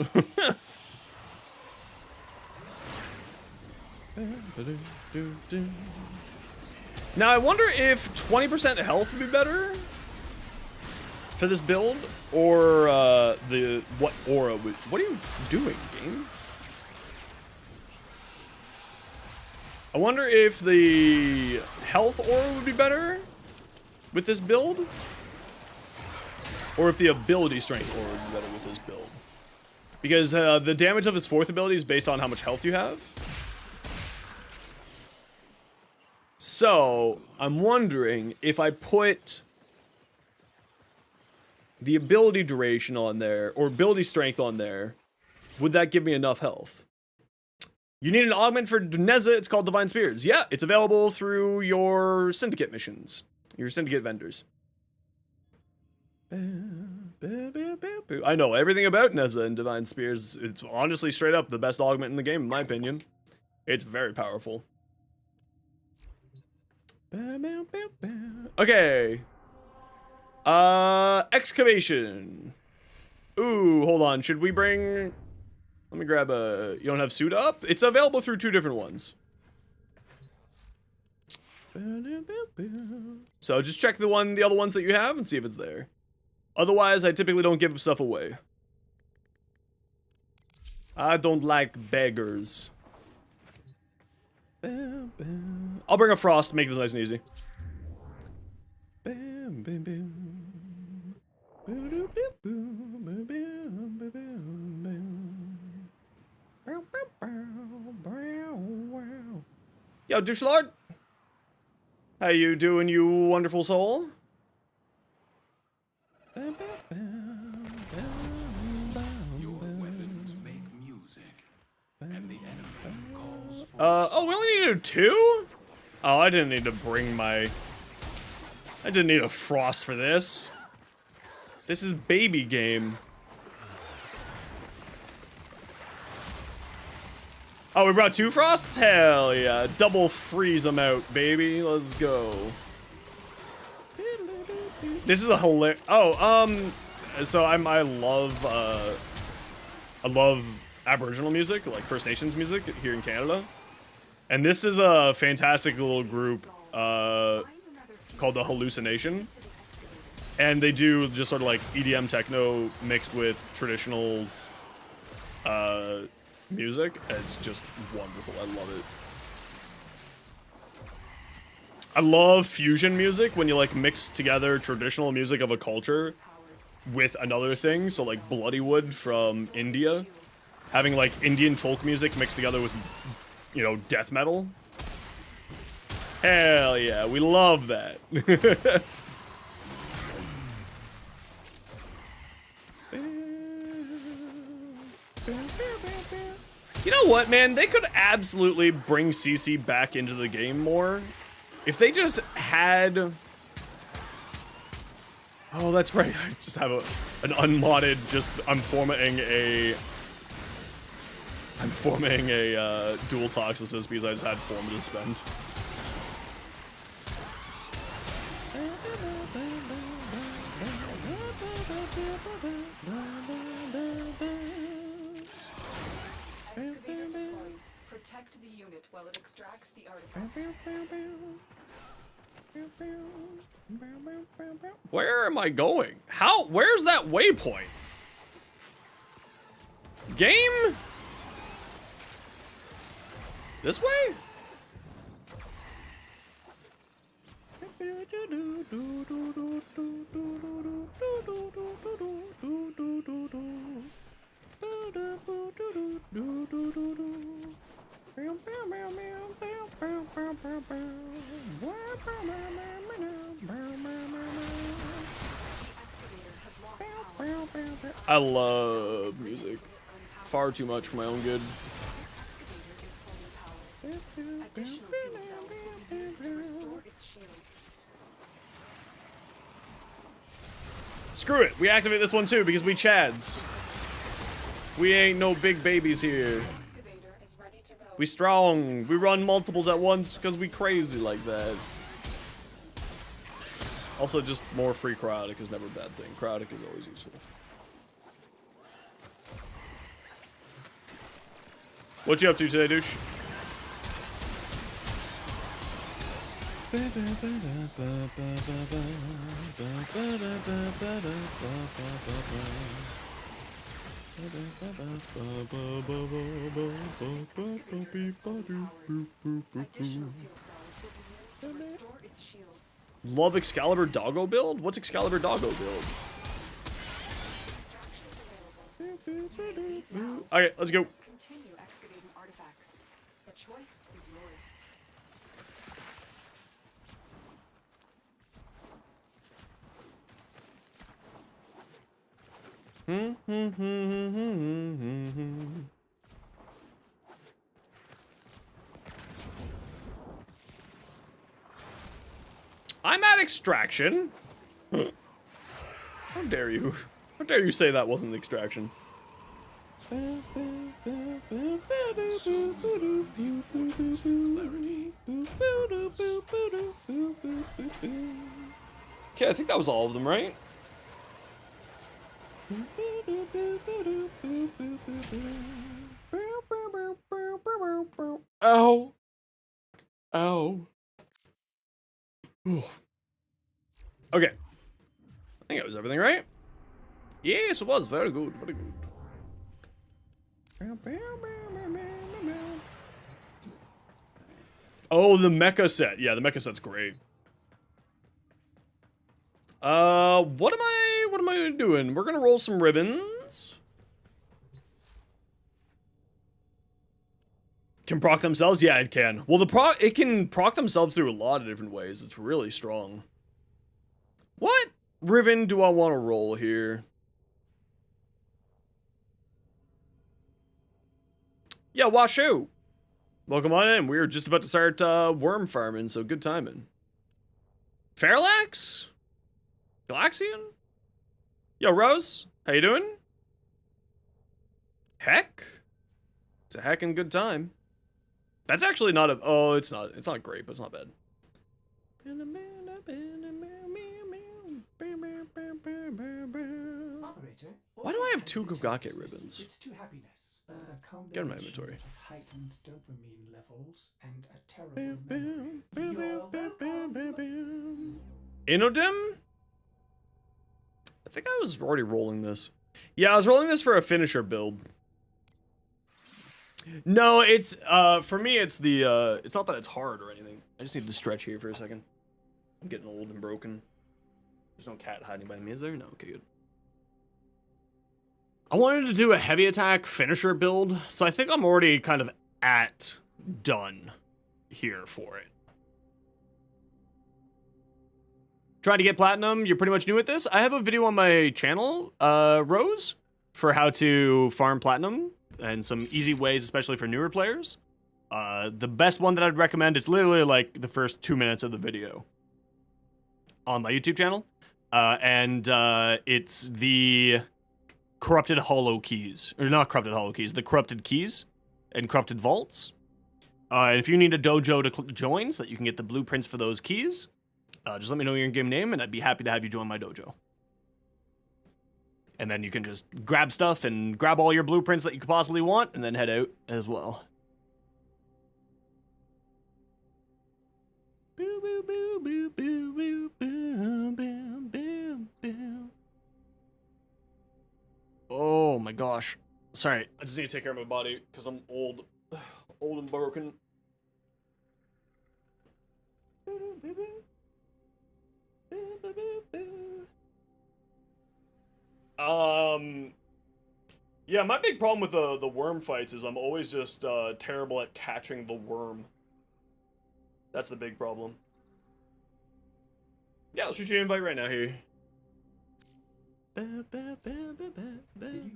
Now, I wonder if 20% health would be better for this build, or what aura would... What are you doing, game? I wonder if the health aura would be better with this build, or if the ability strength aura would be better with this build. Because the damage of his fourth ability is based on how much health you have. So, I'm wondering if I put the ability duration on there, or ability strength on there, would that give me enough health? You need an augment for Neza, it's called Divine Spears. Yeah, it's available through your syndicate missions, your syndicate vendors. I know everything about Neza and Divine Spears. It's honestly straight up the best augment in the game, in my opinion. It's very powerful. Okay. Excavation. Ooh, hold on. Should we bring... Let me grab a... You don't have suit up? It's available through 2 different ones. So just check the other ones that you have and see if it's there. Otherwise, I typically don't give stuff away. I don't like beggars. I'll bring a frost to make this nice and easy. Yo, douche lord. How you doing, you wonderful soul? Your weapons make music, and the enemy calls for Oh, we only needed 2? Oh, I didn't need to bring my... I didn't need a frost for this. This is baby game. Oh, we brought 2 frosts? Hell yeah. Double freeze them out, baby. Let's go. This is a hilarious... Oh, so I love Aboriginal music, like First Nations music here in Canada. And this is a fantastic little group called The Hallucination. And they do just sort of like EDM techno mixed with traditional music. It's just wonderful. I love it. I love fusion music when you like mix together traditional music of a culture with another thing. So like Bloodywood from India, having like Indian folk music mixed together with, you know, death metal. Hell yeah, we love that. You know what, man? They could absolutely bring CC back into the game more. If they just had... Oh, that's right. I just have an unmodded, I'm formatting a dual toxicist because I just had form to spend. Protect the unit while it extracts the artifact. Where am I going? Where's that waypoint? Game? This way? I love music. Far too much for my own good. Additional fuel cells will be used to restore its shields. Screw it. We activate this one too because we chads. We ain't no big babies here. Excavator is ready to go. We strong. We run multiples at once because we crazy like that. Also, just more free cryotic is never a bad thing. Cryotic is always useful. What you up to today, douche? Love Excalibur Doggo build? What's Excalibur Doggo build? Okay, let's go. Continue excavating artifacts. The choice is yours. I'm at extraction. How dare you? How dare you say that wasn't extraction? Okay, I think that was all of them, right? Ow. Ow. Okay. I think that was everything, right? Yes, it was. Very good. Very good. Oh, the mecha set. Yeah, the mecha set's great. What am I doing? We're gonna roll some ribbons. Can proc themselves? Yeah, it can. Well, it can proc themselves through a lot of different ways. It's really strong. What ribbon do I want to roll here? Yeah, Washu. Welcome on in. We were just about to start worm farming, so good timing. Fairlax? Galaxian? Yo, Rose. How you doing? Heck? It's a heckin' good time. That's actually not a... Oh, it's not great, but it's not bad. Operator, Why do I have 2 Gogake ribbons? It's to happiness. Get in my inventory. Of heightened dopamine levels and a terrible memory. You're welcome. Inodim? I think I was already rolling this. Yeah, I was rolling this for a finisher build. No, it's, for me, it's the, it's not that it's hard or anything. I just need to stretch here for a second. I'm getting old and broken. There's no cat hiding by me, is there? No, okay, good. I wanted to do a heavy attack finisher build, so I think I'm already kind of at done here for it. Trying to get platinum, you're pretty much new at this. I have a video on my channel, Rose, for how to farm platinum and some easy ways, especially for newer players. The best one that I'd recommend, it's literally like the first 2 minutes of the video on my YouTube channel. It's the corrupted hollow keys, or not corrupted hollow keys, the corrupted keys and corrupted vaults. And if you need a dojo to join so that you can get the blueprints for those keys, just let me know your in-game name and I'd be happy to have you join my dojo. And then you can just grab stuff and grab all your blueprints that you could possibly want and then head out as well. Boo, boo, boo, boo, boo, boo, boo, boo, boo, boo. Oh my gosh. Sorry, I just need to take care of my body because I'm old. Old and broken. Yeah, my big problem with the worm fights is I'm always just terrible at catching the worm. That's the big problem. Yeah, I'll shoot you an invite right now here. Did you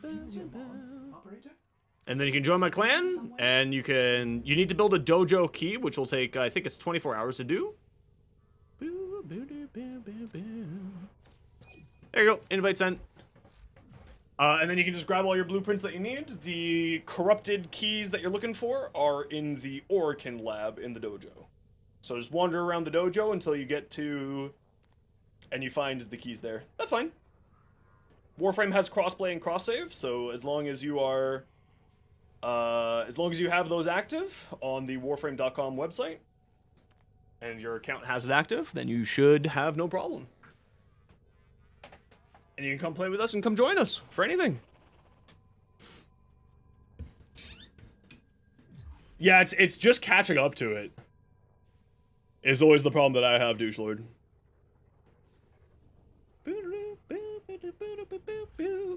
fuse your bonds, operator? And then you can join my clan, and you need to build a dojo key, which will take, I think it's 24 hours to do. There you go, invite sent. And then you can just grab all your blueprints that you need. The corrupted keys that you're looking for are in the Orokin lab in the dojo. So just wander around the dojo until you get to, and you find the keys there. That's fine. Warframe has crossplay and cross-save, so as long as you are, as long as you have those active on the warframe.com website, and your account has it active, then you should have no problem. And you can come play with us and come join us for anything. Yeah, it's just catching up to it. Is always the problem that I have, Douche Lord.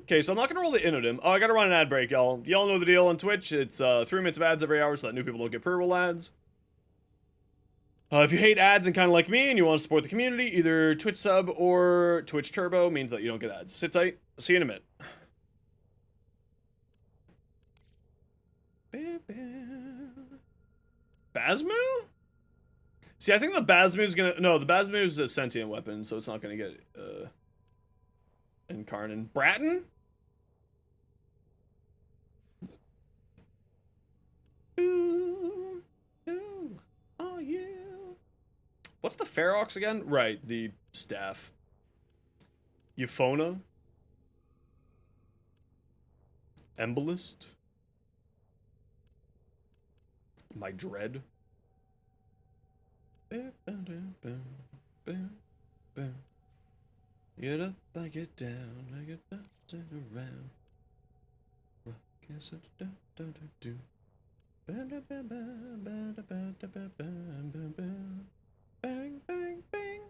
Okay, so I'm not gonna roll the Inodim. Oh, I gotta run an ad break, y'all. Y'all know the deal on Twitch. It's 3 minutes of ads every hour so that new people don't get pre-roll ads. If you hate ads and kind of like me and you want to support the community, either Twitch sub or Twitch Turbo means that you don't get ads. Sit tight. See you in a minute. Basmu? See, I think the Basmu is gonna... No, the Basmu is a sentient weapon, so it's not gonna get, Incarnin. Bratton? Ooh, ooh, oh yeah. What's the Ferox again? Right, the staff. Euphona? Embolist? My dread? Get up, I get down, I get bouncing around. Bang, bang, bang.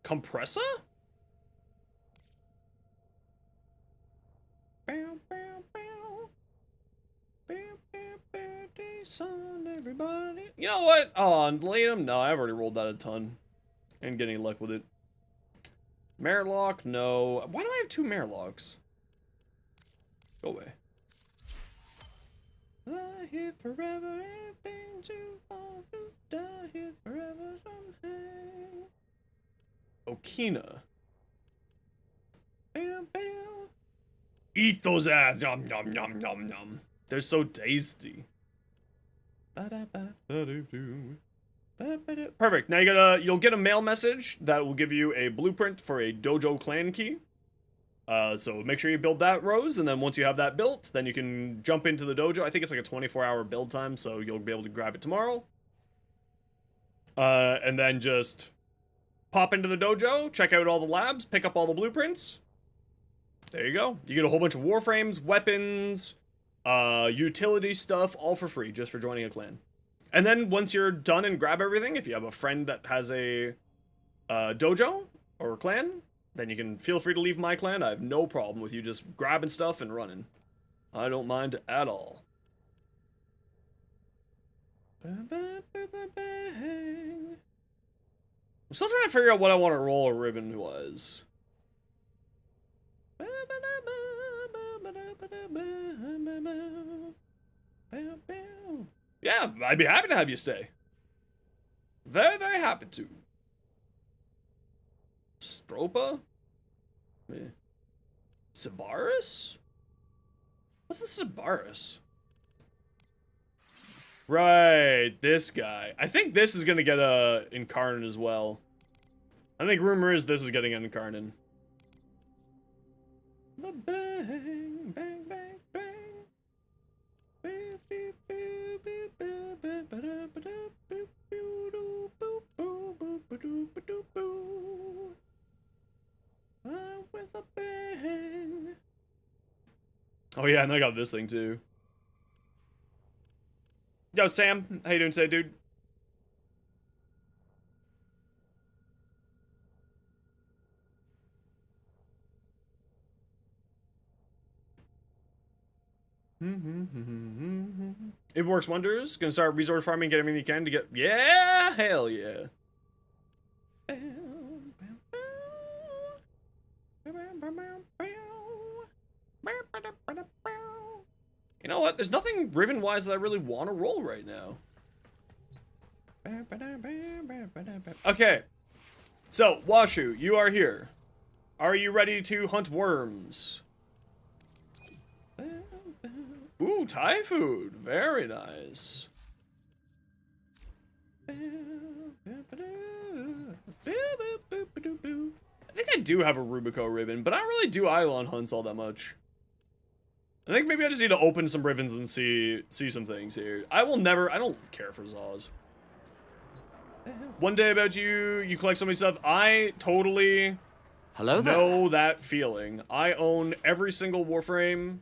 Compressor? Son, everybody. You know what? Oh, and Latum? No, I've already rolled that a ton. Ain't getting any luck with it. Meritlock? No. Why do I have 2 Meritlocks? Go away. I here forever, ain't been too long to die here forever somehow. Okina. Bam, bam. Eat those ads. Yum, yum, yum, yum, yum. They're so tasty. Perfect. Now you'll get a mail message that will give you a blueprint for a dojo clan key. So make sure you build that, Rose, and then once you have that built, then you can jump into the dojo. I think it's like a 24-hour build time, so you'll be able to grab it tomorrow. And then just pop into the dojo, check out all the labs, pick up all the blueprints. There you go. You get a whole bunch of warframes, weapons, utility stuff, all for free, just for joining a clan. And then once you're done and grab everything, if you have a friend that has a dojo or a clan, then you can feel free to leave my clan. I have no problem with you just grabbing stuff and running. I don't mind at all. I'm still trying to figure out what I want to roll a ribbon was. Yeah, I'd be happy to have you stay. Very, very happy to. Stropa? Sabaris? What's the Sabaris? Right, this guy. I think this is gonna get a Incarnin as well. I think rumor is this is getting an Incarnin. The bang, bang, bang, bang. With a bang. Oh yeah, and I got this thing too. Yo, Sam, how you doing today, dude? It works wonders. Gonna start resource farming, get everything you can to get. Yeah, hell yeah. You know what? There's nothing Riven-wise that I really want to roll right now. Okay. So, Washu, you are here. Are you ready to hunt worms? Ooh, Thai food. Very nice. I think I do have a Rubico ribbon, but I don't really do Eidolon hunts all that much. I think maybe I just need to open some ribbons and see some things here. I don't care for Zaws. One day about you collect so many stuff. I totally know that feeling. I own every single Warframe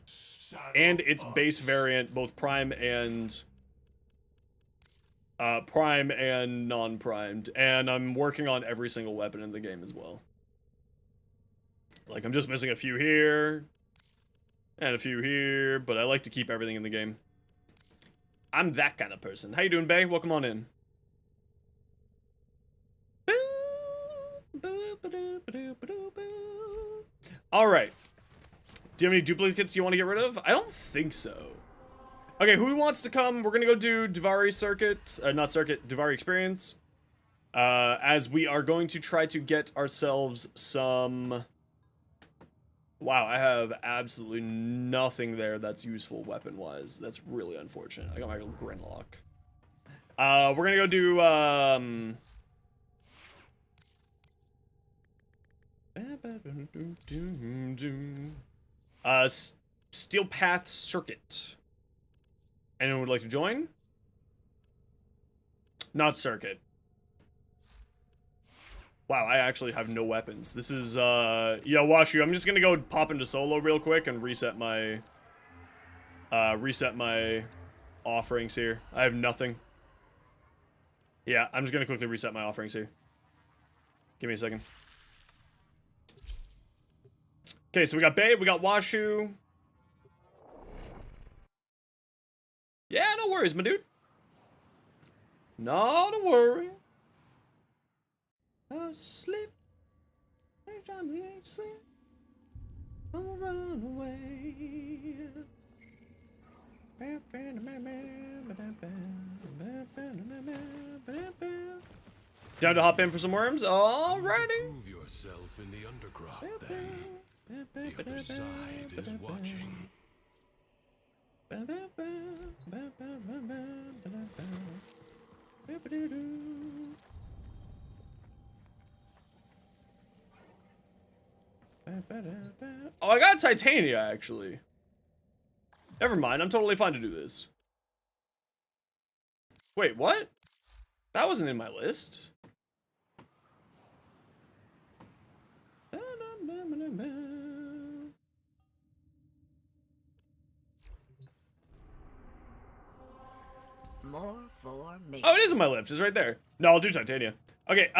and its base variant, both prime and non-primed, and I'm working on every single weapon in the game as well. Like, I'm just missing a few here, and a few here, but I like to keep everything in the game. I'm that kind of person. How you doing, Bay? Welcome on in. Alright. Do you have any duplicates you want to get rid of? I don't think so. Okay, who wants to come? We're gonna go do Duvari Circuit, not Circuit, Duvari Experience. As we are going to try to get ourselves some... Wow, I have absolutely nothing there that's useful weapon-wise. That's really unfortunate. I got my Grinlock. We're gonna go do, Steel Path Circuit. Anyone would like to join? Not Circuit. Wow, I actually have no weapons. This is, yo, Washu, I'm just gonna go pop into solo real quick and reset my offerings here. I have nothing. Yeah, I'm just gonna quickly reset my offerings here. Give me a second. Okay, so we got Babe, we got Washu. Yeah, no worries, my dude. Not a worry. I'll slip. Every time the age slip, I'll run away. Down to hop in for some worms? Alrighty. Prove yourself in the undercroft, then. The other side is watching. Oh, I got Titania, actually. Never mind, I'm totally fine to do this. Wait, what? That wasn't in my list. More for me. Oh, it is in my list. It's right there. No, I'll do Titania. Okay,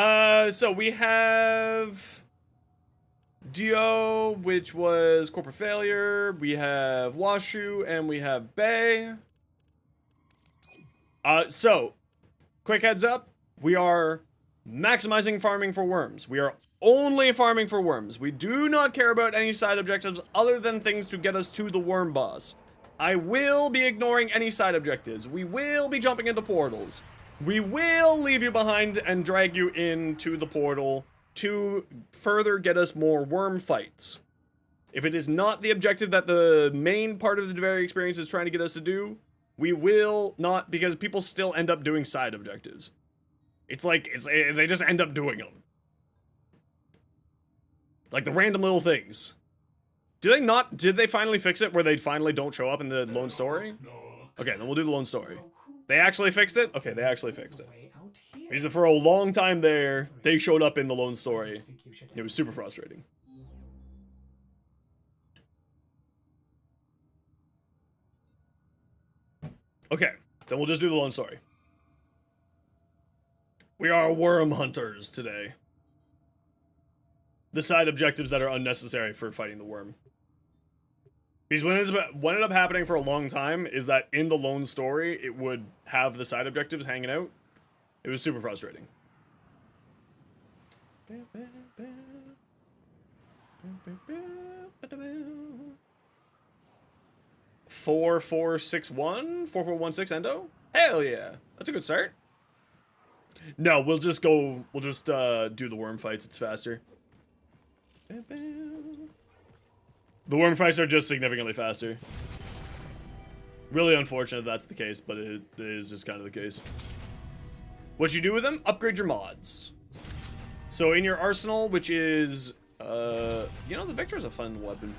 so we have Dio, which was Corporate Failure. We have Washu, and we have Bay. So, quick heads up. We are maximizing farming for worms. We are only farming for worms. We do not care about any side objectives other than things to get us to the worm boss. I will be ignoring any side objectives. We will be jumping into portals. We will leave you behind and drag you into the portal to further get us more worm fights. If it is not the objective that the main part of the Duvari experience is trying to get us to do, we will not, because people still end up doing side objectives. It's like, they just end up doing them. Like the random little things. Did they finally fix it where they finally don't show up in the lone story? Okay, then we'll do the lone story. They actually fixed it? Okay, they actually fixed it. Because for a long time there, they showed up in the lone story. It was super frustrating. Okay, then we'll just do the lone story. We are worm hunters today. The side objectives that are unnecessary for fighting the worm. Because what ended up happening for a long time is that in the lone story, it would have the side objectives hanging out. It was super frustrating. 4461? 4416 endo? Hell yeah. That's a good start. No, we'll just do the worm fights. It's faster. The worm fights are just significantly faster. Really unfortunate that's the case, but it is just kind of the case. What you do with them? Upgrade your mods. So in your arsenal, which is, you know, the Victor is a fun weapon.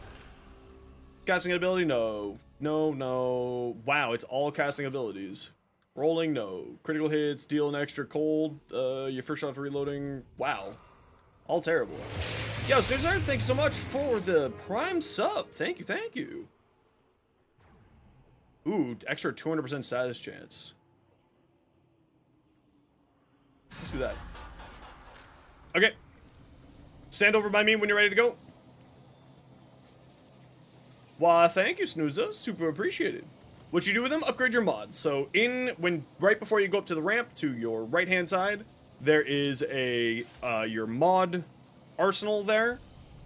Casting ability? No. No, no. Wow, it's all casting abilities. Rolling? No. Critical hits, deal an extra cold, your first shot for reloading. Wow. All terrible. Yo, Snoozer, thank you so much for the Prime sub. Thank you, thank you. Ooh, extra 200% status chance. Let's do that. Okay. Stand over by me when you're ready to go. Why, thank you, Snoozer. Super appreciated. What you do with them? Upgrade your mods. So right before you go up to the ramp to your right-hand side, there is your mod arsenal there,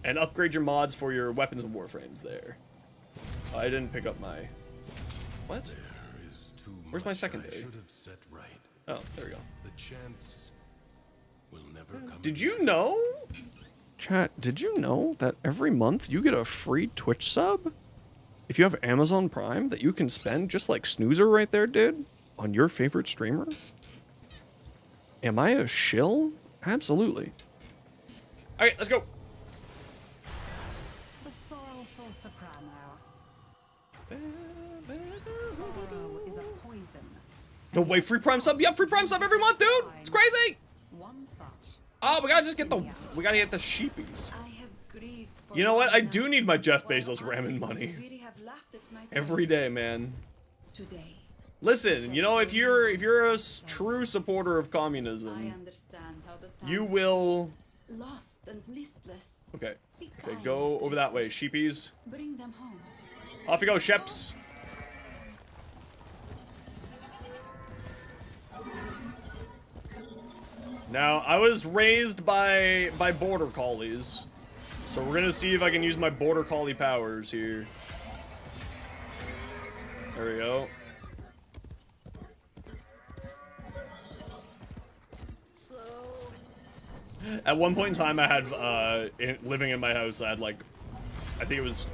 and upgrade your mods for your weapons and warframes there. I didn't pick up my... What? There is too Where's my much secondary? I should have set right. Oh, there we go. The chance will never come. Did you know? Chat, did you know that every month you get a free Twitch sub? If you have Amazon Prime that you can spend just like Snoozer right there did on your favorite streamer? Am I a shill? Absolutely. Alright, let's go. The sorrowful soprano. Sorrow is a poison. No way, free Prime sub? Yeah, free Prime sub every month, dude! It's crazy! One such. Oh, we gotta get the sheepies. I have grieved for You know what? I long do enough, need my Jeff while Bezos others ramen in money. Viri have laughed at my Every day, man. today. Listen, you know, if you're a true supporter of I communism, understand how the you times will... lost and listless. Okay. Be Okay, kind go to over that way, sheepies. Bring them home. Off you go, sheps. Now, I was raised by border collies, so we're gonna see if I can use my border collie powers here. There we go. At one point in time, I had, living in my house, I had like, I think it was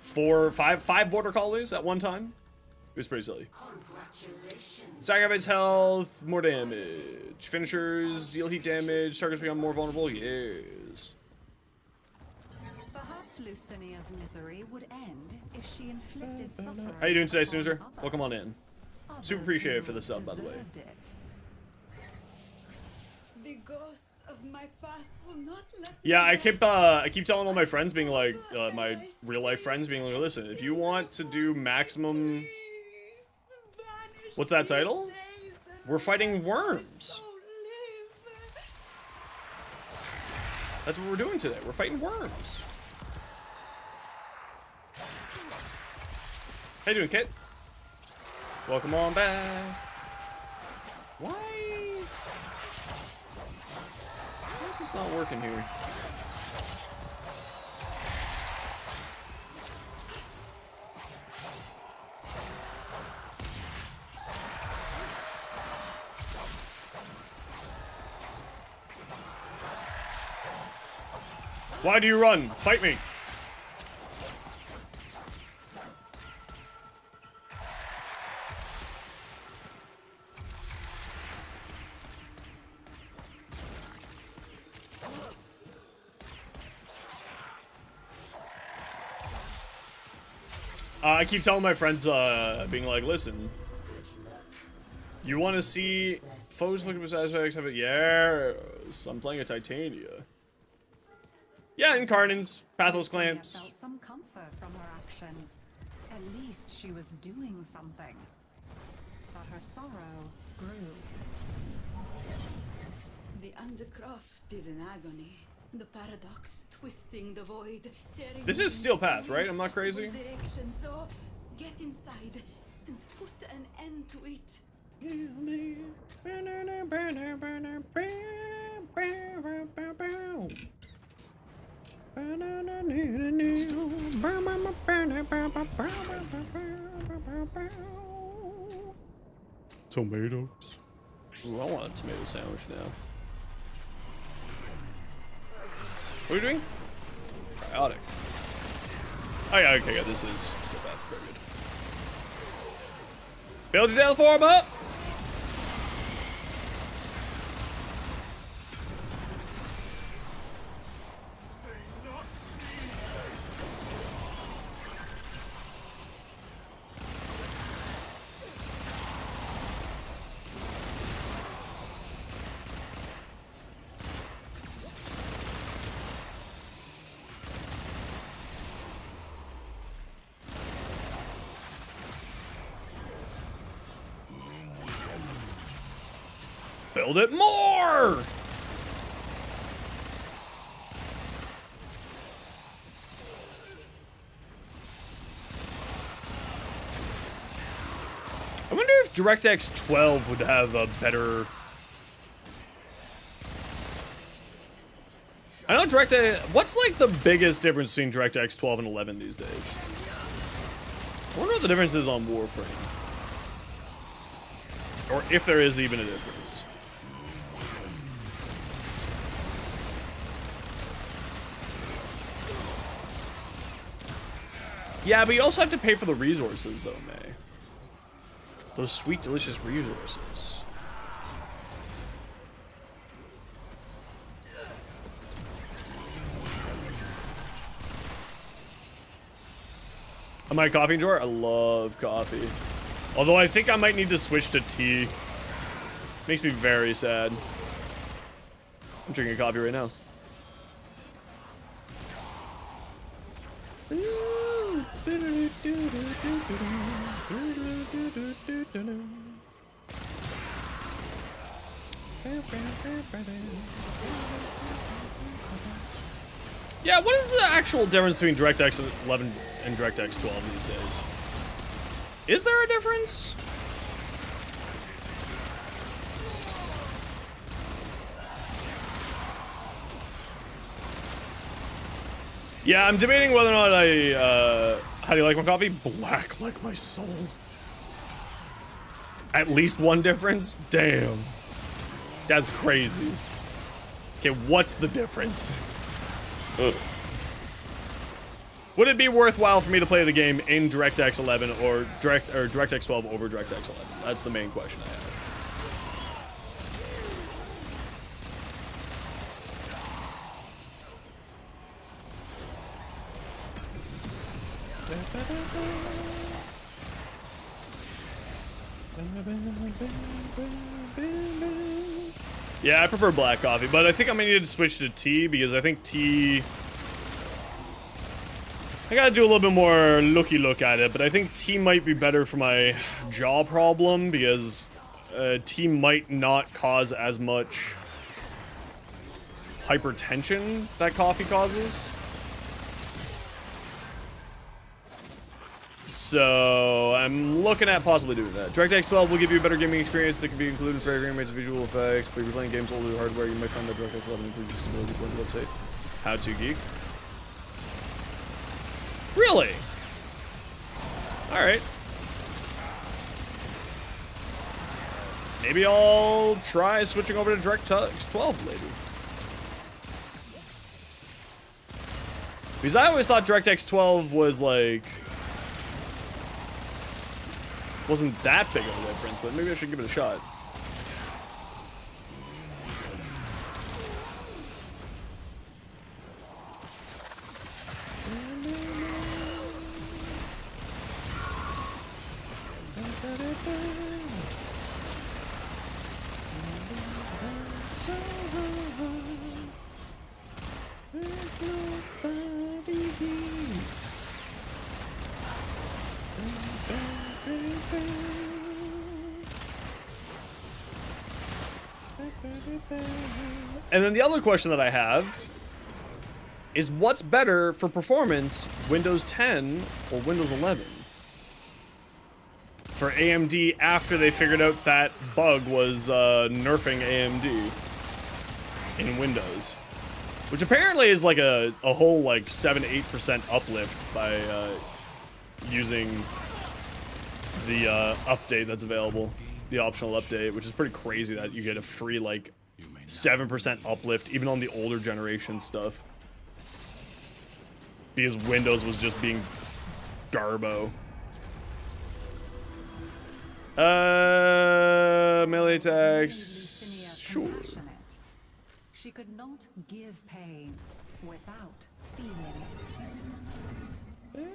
five border collies at one time. It was pretty silly. Sacrifice health, more damage. Finishers, deal heat damage, targets become more vulnerable, yes. Perhaps Lucinia's misery would end if she inflicted suffering. How you doing today, upon Snoozer? others. Welcome on in. Others Super appreciate it who for the sub, by the way. deserved it. The ghosts of my past will not let Yeah, me I keep telling all my friends, being like, my real life friends, being like, listen, if you want to do maximum, what's that title? We're fighting worms. That's what we're doing today. We're fighting worms. How you doing, Kit? Welcome on back. Why is this not working here? Why do you run? Fight me! I keep telling my friends, being like, listen, you want to see foes looking for satisfaction? Have it? Yes, I'm playing a Titania. Yeah, Incarnins, Pathos Lucinia Clamps. felt some comfort from her actions. At least she was doing something. But her sorrow grew. The Undercroft is in agony. The paradox twisting the void, tearing This is Steel Path, right? I'm not crazy? direction. So get inside and put an end to it. Tomatoes. Ooh, I want a tomato sandwich now. What are we doing? Chaotic. Oh yeah, okay, yeah, this is so bad. Very good. Build your Dale form up! Build it more! I wonder if DirectX 12 would have a better... I I know what's like the biggest difference between DirectX 12 and 11 these days? I wonder what the difference is on Warframe. Or if there is even a difference. Yeah, but you also have to pay for the resources though, May. Those sweet, delicious resources. Am I a coffee drawer? I love coffee. Although I think I might need to switch to tea. Makes me very sad. I'm drinking coffee right now. Yeah, what is the actual difference between DirectX 11 and DirectX 12 these days? Is there a difference? Yeah, I'm debating whether or not how do you like my coffee? Black like my soul. At least one difference? Damn. That's crazy. Okay, what's the difference? Would it be worthwhile for me to play the game in DirectX 11 or DirectX 12 over DirectX 11? That's the main question I have. Yeah, I prefer black coffee, but I think I'm gonna need to switch to tea because I think tea... I gotta do a little bit more looky look at it, but I think tea might be better for my jaw problem because tea might not cause as much hypertension that coffee causes. So I'm looking at possibly doing that. DirectX 12 will give you a better gaming experience that can be included for every animated visual effects, but if you're playing games with older hardware, you might find that DirectX 11 improves the stability according to the website. How to Geek. Really? Alright. Maybe I'll try switching over to DirectX 12 later. Because I always thought DirectX 12 was like... wasn't that big of a difference, but maybe I should give it a shot. And then the other question that I have is what's better for performance, Windows 10 or Windows 11? For AMD after they figured out that bug was nerfing AMD in Windows. Which apparently is like a whole like 7-8% uplift by using the update that's available. The optional update, which is pretty crazy that you get a free like 7% uplift even on the older generation stuff. Because Windows was just being garbo. Melee attacks. Sure. She could not give pain without feeling it.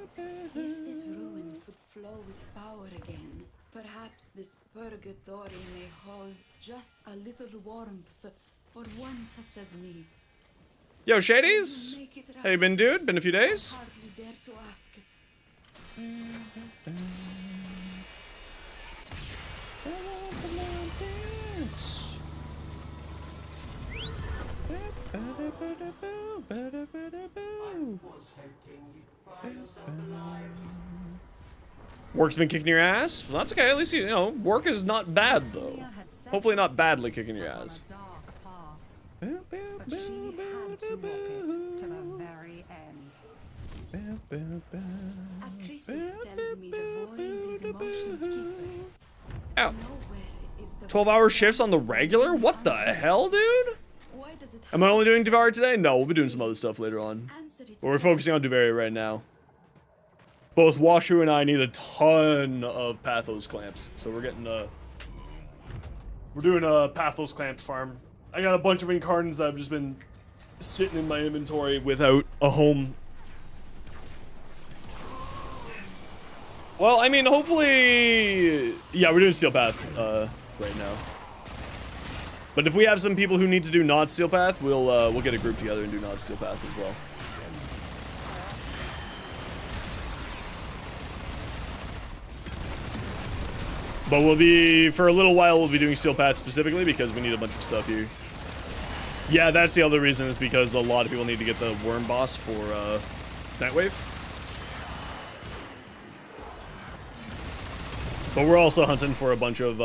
If this ruin could flow with power again, perhaps this purgatory may hold just a little warmth for one such as me. Yo, Shadies! How you been, dude? Been a few days? Hardly dare to ask. Work's been kicking your ass? Well, that's okay. At least, you know, work is not bad, though. Hopefully not badly kicking your ass. But she had to walk it. Acrithis tells me the void is emotions keeper. Ow. Nowhere is the 12-hour shifts on the regular? What the hell, dude? Why does it Am I only doing Devari today? No, we'll be doing some other stuff later on. answer its But we're focusing on Devari right now. Both Washu and I need a ton of Pathos clamps, so we're getting we're doing a Pathos clamps farm. I got a bunch of incarnats that have just been sitting in my inventory without a home. Well, I mean, hopefully, yeah, we're doing Steel Path right now. But if we have some people who need to do not Steel Path, we'll get a group together and do not Steel Path as well. But we'll be, for a little while, we'll be doing Steel Path specifically because we need a bunch of stuff here. Yeah, that's the other reason, is because a lot of people need to get the Wyrm boss for Nightwave. But we're also hunting for a bunch of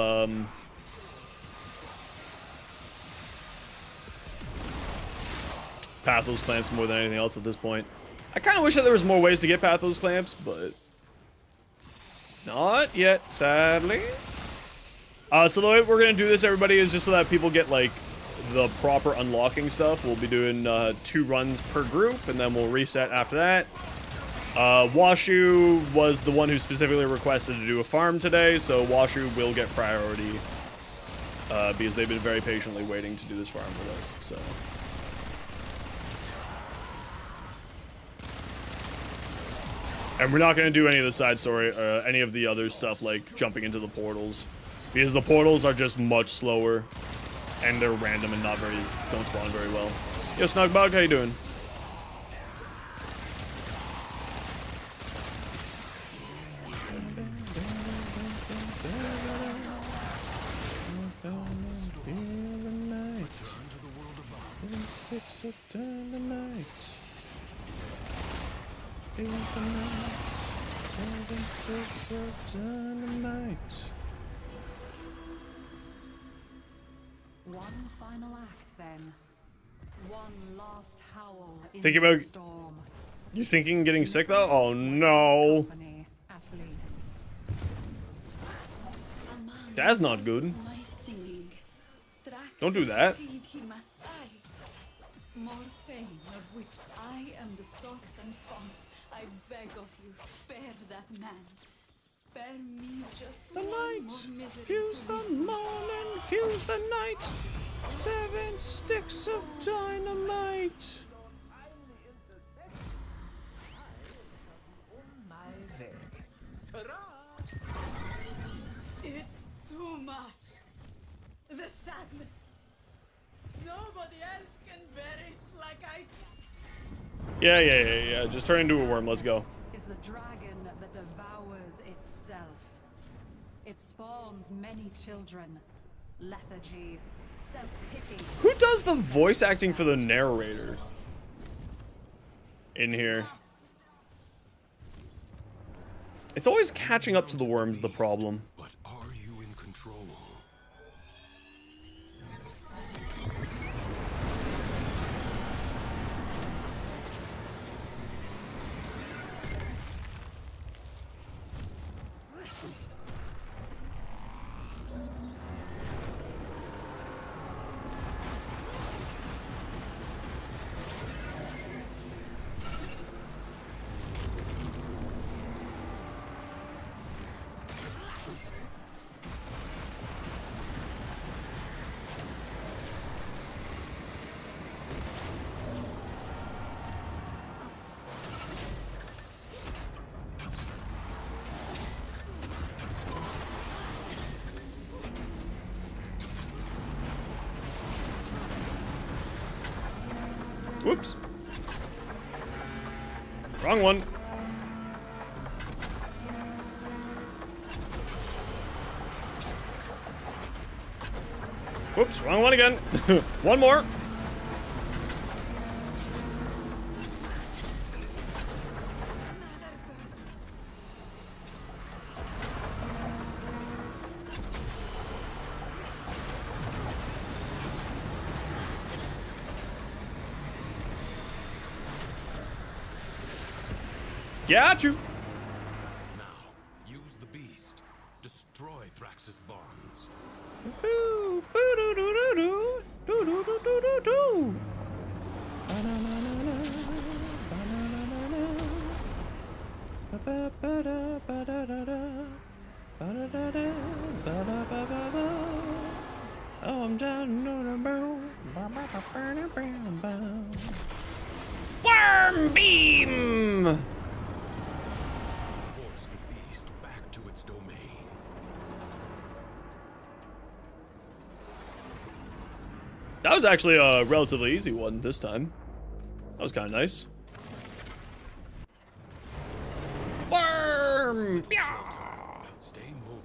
Pathos clamps more than anything else at this point. I kind of wish that there was more ways to get Pathos clamps, but not yet, sadly. So the way we're gonna do this, everybody, is just so that people get like the proper unlocking stuff. We'll be doing 2 runs per group, and then we'll reset after that. Washu was the one who specifically requested to do a farm today, so Washu will get priority because they've been very patiently waiting to do this farm with us. So. And we're not going to do any of the side story, any of the other stuff like jumping into the portals, because the portals are just much slower, and they're random and don't spawn very well. Yo, Snugbug, how you doing? Sticks of dynamite. Is the night, 7 sticks of dynamite. One final act, then. One last howl Think into about- the storm. You're thinking getting sick though? Oh no. Company, at least. That's not good. my singing. Don't do that. He must die. More pain of which I am the source and font. I beg of you, spare that man. Spare me just The one night, more misery fuse to the live. morning, fuse the night. 7 sticks of dynamite. It's too much. The sadness. Nobody else can bear it like I can. Yeah. Just turn into a worm. Let's go. Is the dragon that devours itself. It spawns many children. Lethargy, self-pity. Who does the voice acting for the narrator in here? It's always catching up to the worms, the problem. But are you in control? Whoops. Wrong one. Whoops, wrong one again. One more. Got you. Now, use the beast. Destroy Thrax's bonds. Oh, I'm down on a Wyrm beam. Force the beast back to its domain. That was actually a relatively easy one this time. That was kind of nice. Wyrm! Stay mobile.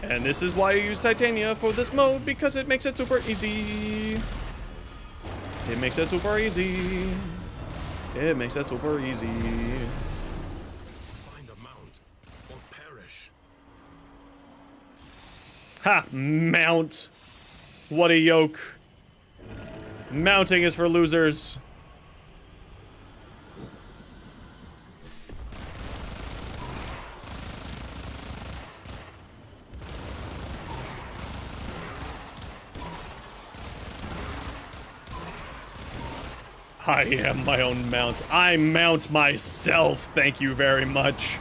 And this is why you use Titania for this mode, because it makes it super easy. It makes it super easy. It makes it super easy. Find a mount or perish. Ha! Mount. What a yoke. Mounting is for losers. I am my own mount. I mount myself, thank you very much.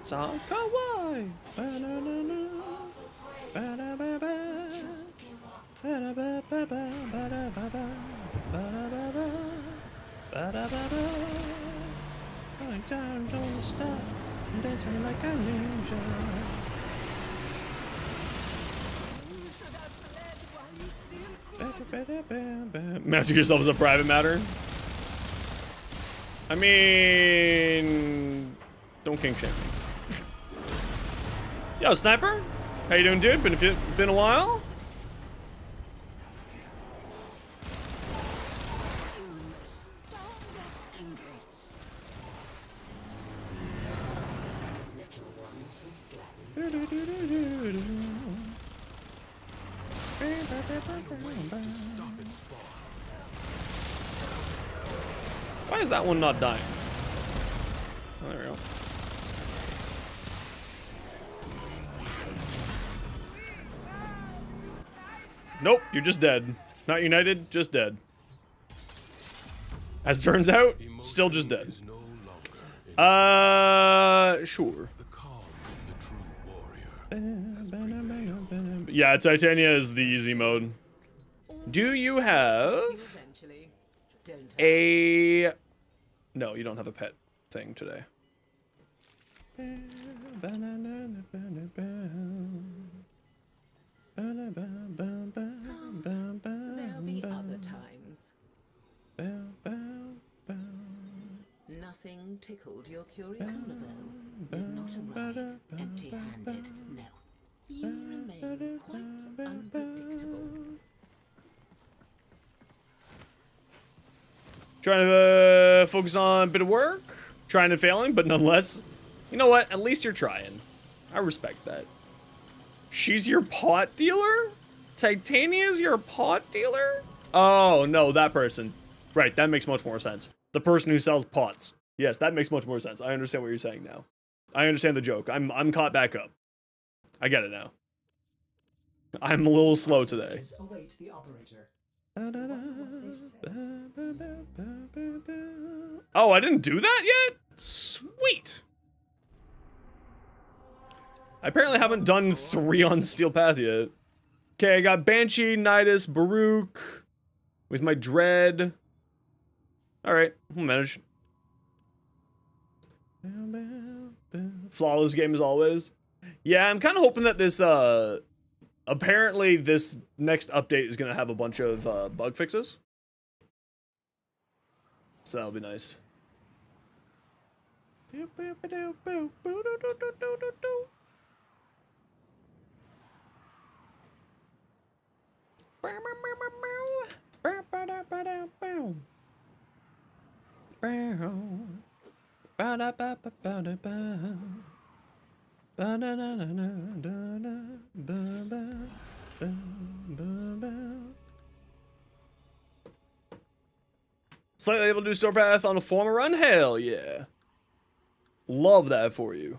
So kawaii. Ba-da-da-da. Ba-da-ba-ba. Ba-da-ba-ba-ba. Ba-da-ba-ba. Ba-da-ba-ba. Ba-da-ba-ba. My time don't stop. I'm dancing like a ninja. Mounting yourself as a private matter? I mean... Don't king shame me. Yo, Sniper? How you doing, dude? Been a while? Why is that one not dying? Oh, there we go. Nope, you're just dead. Not united, just dead. As it turns out, still just dead. Sure. Yeah, Titania is the easy mode. Do you have a... No, you don't have a pet thing today. There'll be other times. Nothing tickled your curious Olivo. Did not arrive empty-handed, no. You remain quite unpredictable. Trying to focus on a bit of work. Trying and failing, but nonetheless. You know what? At least you're trying. I respect that. She's your pot dealer? Titania's your pot dealer? Oh, no, that person. Right, that makes much more sense. The person who sells pots. Yes, that makes much more sense. I understand what you're saying now. I understand the joke. I'm caught back up. I get it now. I'm a little slow today. Await the operator. Oh, I didn't do that yet? Sweet. I apparently haven't done 3 on Steel Path yet. Okay, I got Banshee, Nidus, Baruch with my Dread. Alright, we'll manage. Flawless game as always. Yeah, I'm kind of hoping that this, apparently this next update is going to have a bunch of bug fixes. So that'll be nice. Slightly able to do store path on a former run? Hell yeah. Love that for you.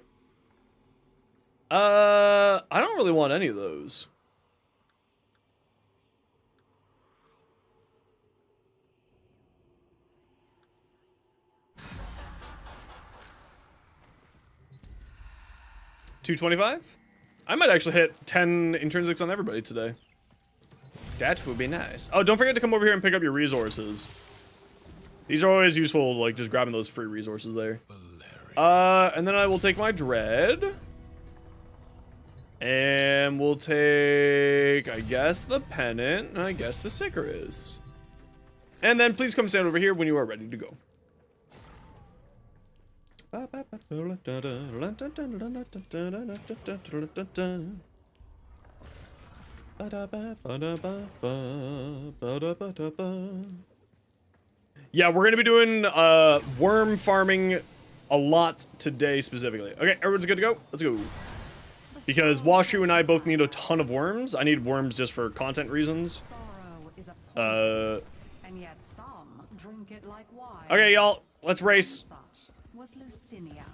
I don't really want any of those. $225? I might actually hit 10 intrinsics on everybody today. That would be nice. Oh, don't forget to come over here and pick up your resources. These are always useful, like just grabbing those free resources there. And then I will take my dread. And we'll take, I guess, the pennant, and I guess the Sicaris. And then please come stand over here when you are ready to go. Yeah, we're gonna be doing worm farming a lot today specifically. Okay, everyone's good to go? Let's go. Because Washu and I both need a ton of worms. I need worms just for content reasons. And yet some drink it like wine. Okay, y'all, let's race. Was Lucinia.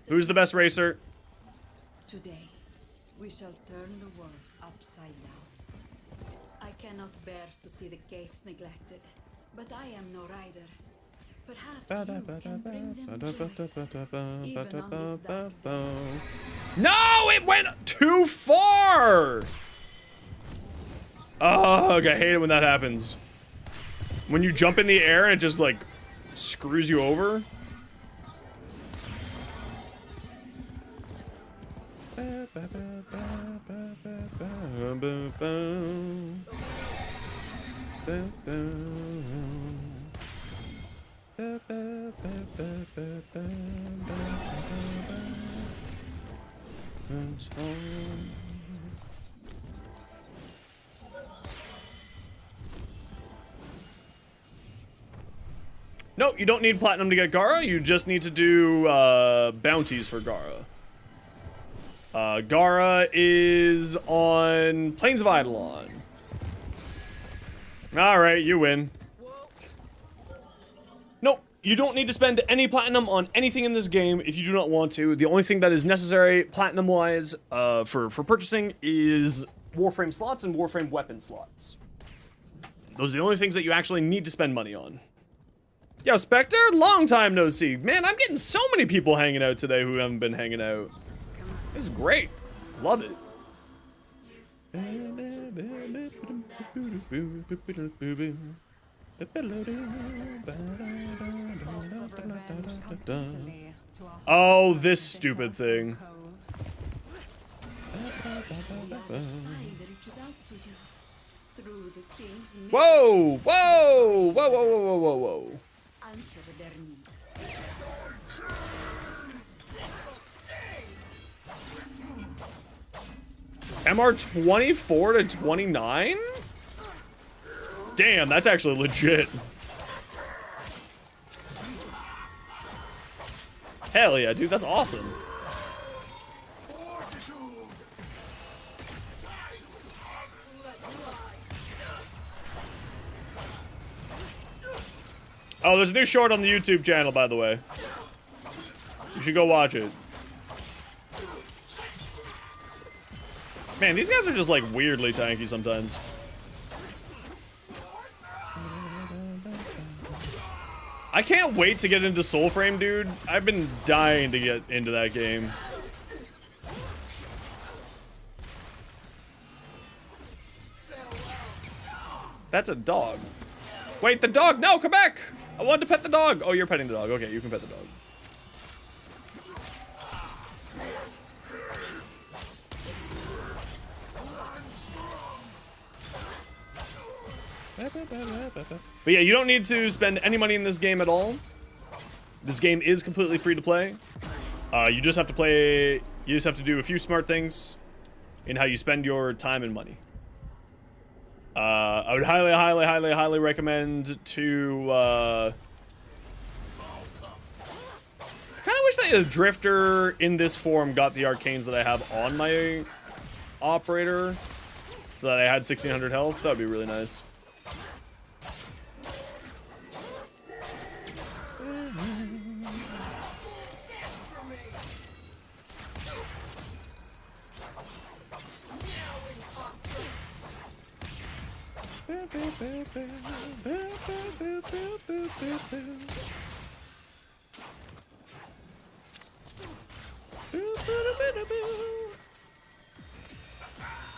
Who's the best racer? Today, we shall turn the world upside down. I cannot bear to see the gates neglected, but I am no rider. Perhaps you can bring them joy, even on this dark day. No, it went too far! Oh, I hate it when that happens. When you jump in the air and it just, like, screws you over. No, you don't need platinum to get Gara. You just need to do bounties for Gara. Gara is on Plains of Eidolon. Alright, you win. Nope, you don't need to spend any platinum on anything in this game if you do not want to. The only thing that is necessary, platinum-wise, for purchasing is Warframe slots and Warframe weapon slots. Those are the only things that you actually need to spend money on. Yo, Spectre, long time no see. Man, I'm getting so many people hanging out today who haven't been hanging out. This is great. Love it. Oh, this stupid thing. Whoa! Whoa! Whoa! Whoa! Whoa! Whoa! Whoa! Whoa! MR 24 to 29? Damn, that's actually legit. Hell yeah, dude, that's awesome. Oh, there's a new short on the YouTube channel, by the way. You should go watch it. Man, these guys are just, like, weirdly tanky sometimes. I can't wait to get into Soulframe, dude. I've been dying to get into that game. That's a dog. Wait, the dog! No, come back! I wanted to pet the dog! Oh, you're petting the dog. Okay, you can pet the dog. But yeah, you don't need to spend any money in this game at all. This game is completely free to play. You just have to play, you just have to do a few smart things in how you spend your time and money. I would highly recommend to, I kind of wish that a Drifter in this form got the arcanes that I have on my operator, so that I had 1600 health. That would be really nice.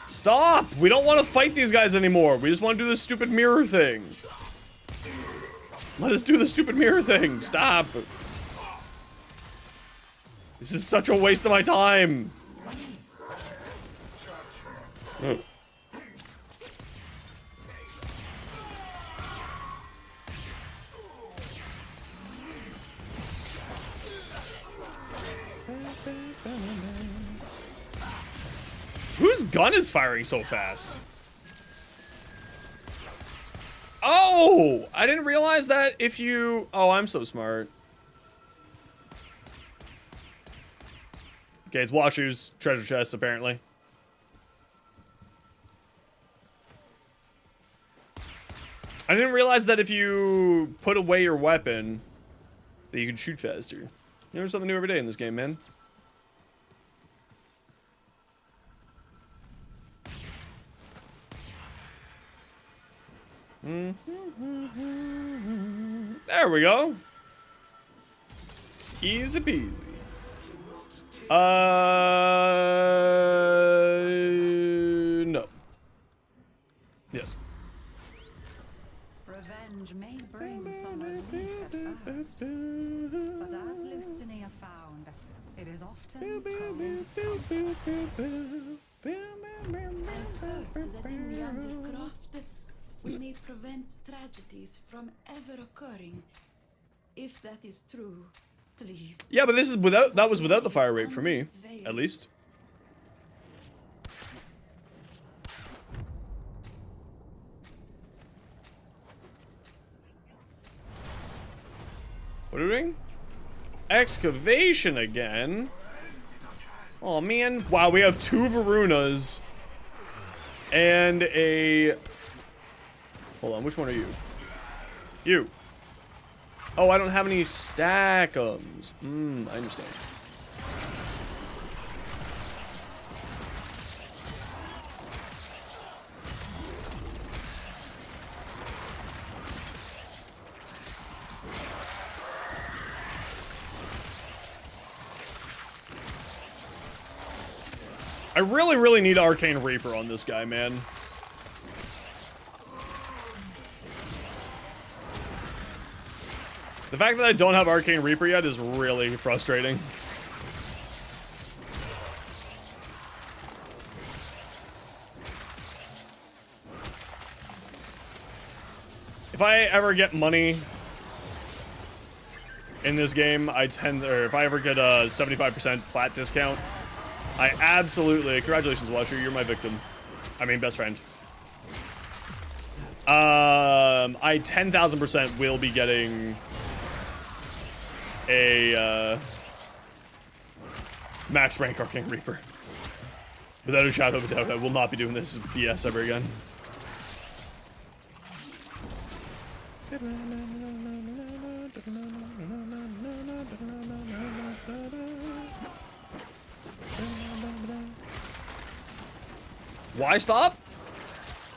Stop! We don't want to fight these guys anymore. We just want to do this stupid mirror thing. Let us do the stupid mirror thing. Stop. This is such a waste of my time. Whose gun is firing so fast? Oh! I didn't realize that if you... Oh, I'm so smart. Okay, it's Washu's treasure chest, apparently. I didn't realize that if you put away your weapon, that you can shoot faster. You learn something new every day in this game, man. There we go. Easy peasy. No. Yes. Revenge may bring some relief at first, but as Lucinia found, it is often cold. I've heard that in the Undercroft, we may prevent tragedies from ever occurring. If that is true, please. Yeah, but this is without, that was without the fire rate for me, at least. What are we doing? Excavation again. Oh man, wow, we have 2 Varunas and a... Hold on, which one are you? You. Oh, I don't have any stackums. I understand. I really need Arcane Reaper on this guy, man. The fact that I don't have Arcane Reaper yet is really frustrating. If I ever get money in this game, if I ever get a 75% plat discount, I absolutely, congratulations, Watcher, you're my victim. I mean, best friend. I 10,000% will be getting a max rank Arcane Reaper. Without a shadow of a doubt, I will not be doing this BS ever again. Why stop?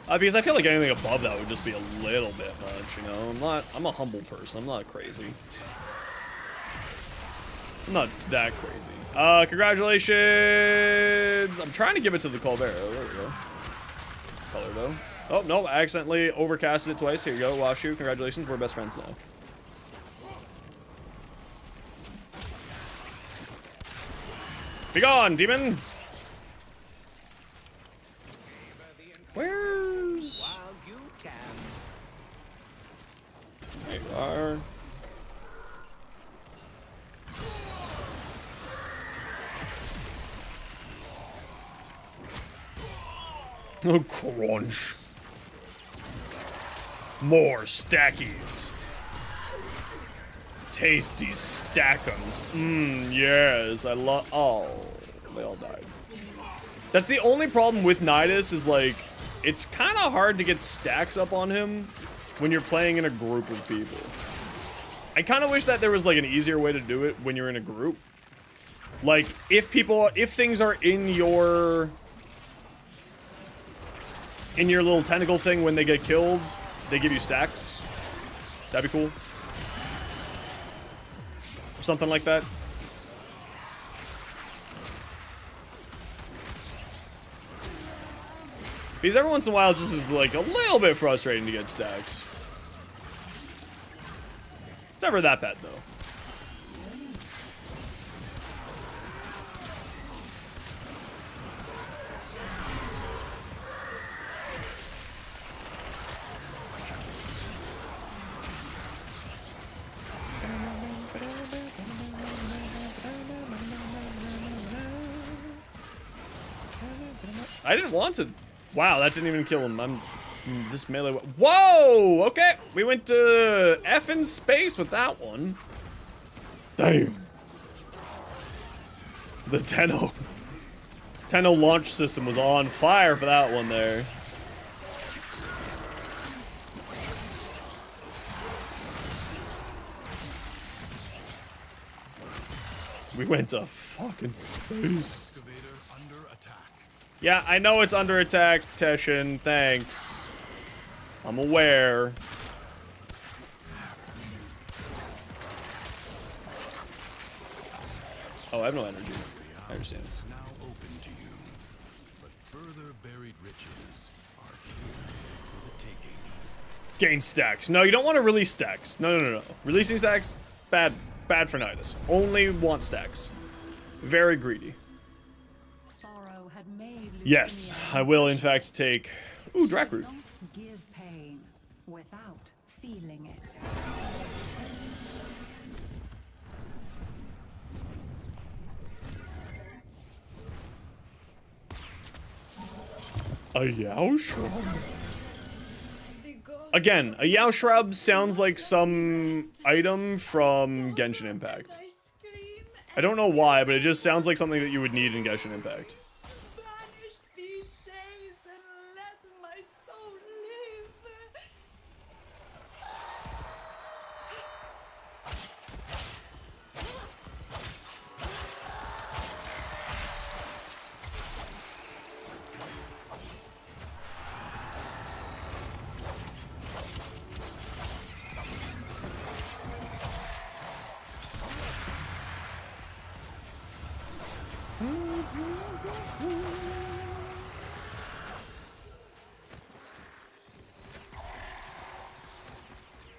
Because I feel like anything above that would just be a little bit much, you know? I'm a humble person. I'm not crazy. I'm not that crazy. Congratulations! I'm trying to give it to the Colbert. There we go. Color though. Oh, no, I accidentally overcasted it twice. Here you go, Washu. Congratulations, we're best friends now. Be gone, demon! Where's... There you are. Oh, crunch. More stackies. Tasty stackums. Yes. I love. Oh, they all died. That's the only problem with Nidus is like, it's kind of hard to get stacks up on him when you're playing in a group of people. I kind of wish that there was like an easier way to do it when you're in a group. Like, if things are in your little tentacle thing when they get killed, they give you stacks. That'd be cool. Or something like that. Because every once in a while, it just is like a little bit frustrating to get stacks. It's never that bad, though. I didn't want to. Wow, that didn't even kill him. I'm this melee. Whoa! Okay, we went to effing space with that one. Damn. The Tenno launch system was on fire for that one there. We went to fucking space. Yeah, I know it's under attack, Teshin. Thanks. I'm aware. Oh, I have no energy. I understand. Now open to you, but further buried riches are here for the taking. Gain stacks. No, you don't want to release stacks. No. Releasing stacks, bad for Nidus. Only want stacks. Very greedy. Yes, I will in fact take. Ooh, Drac-Root. Don't give pain without feeling it. A Yao Shrub. Again, a Yao Shrub sounds like some item from Genshin Impact. I don't know why, but it just sounds like something that you would need in Genshin Impact.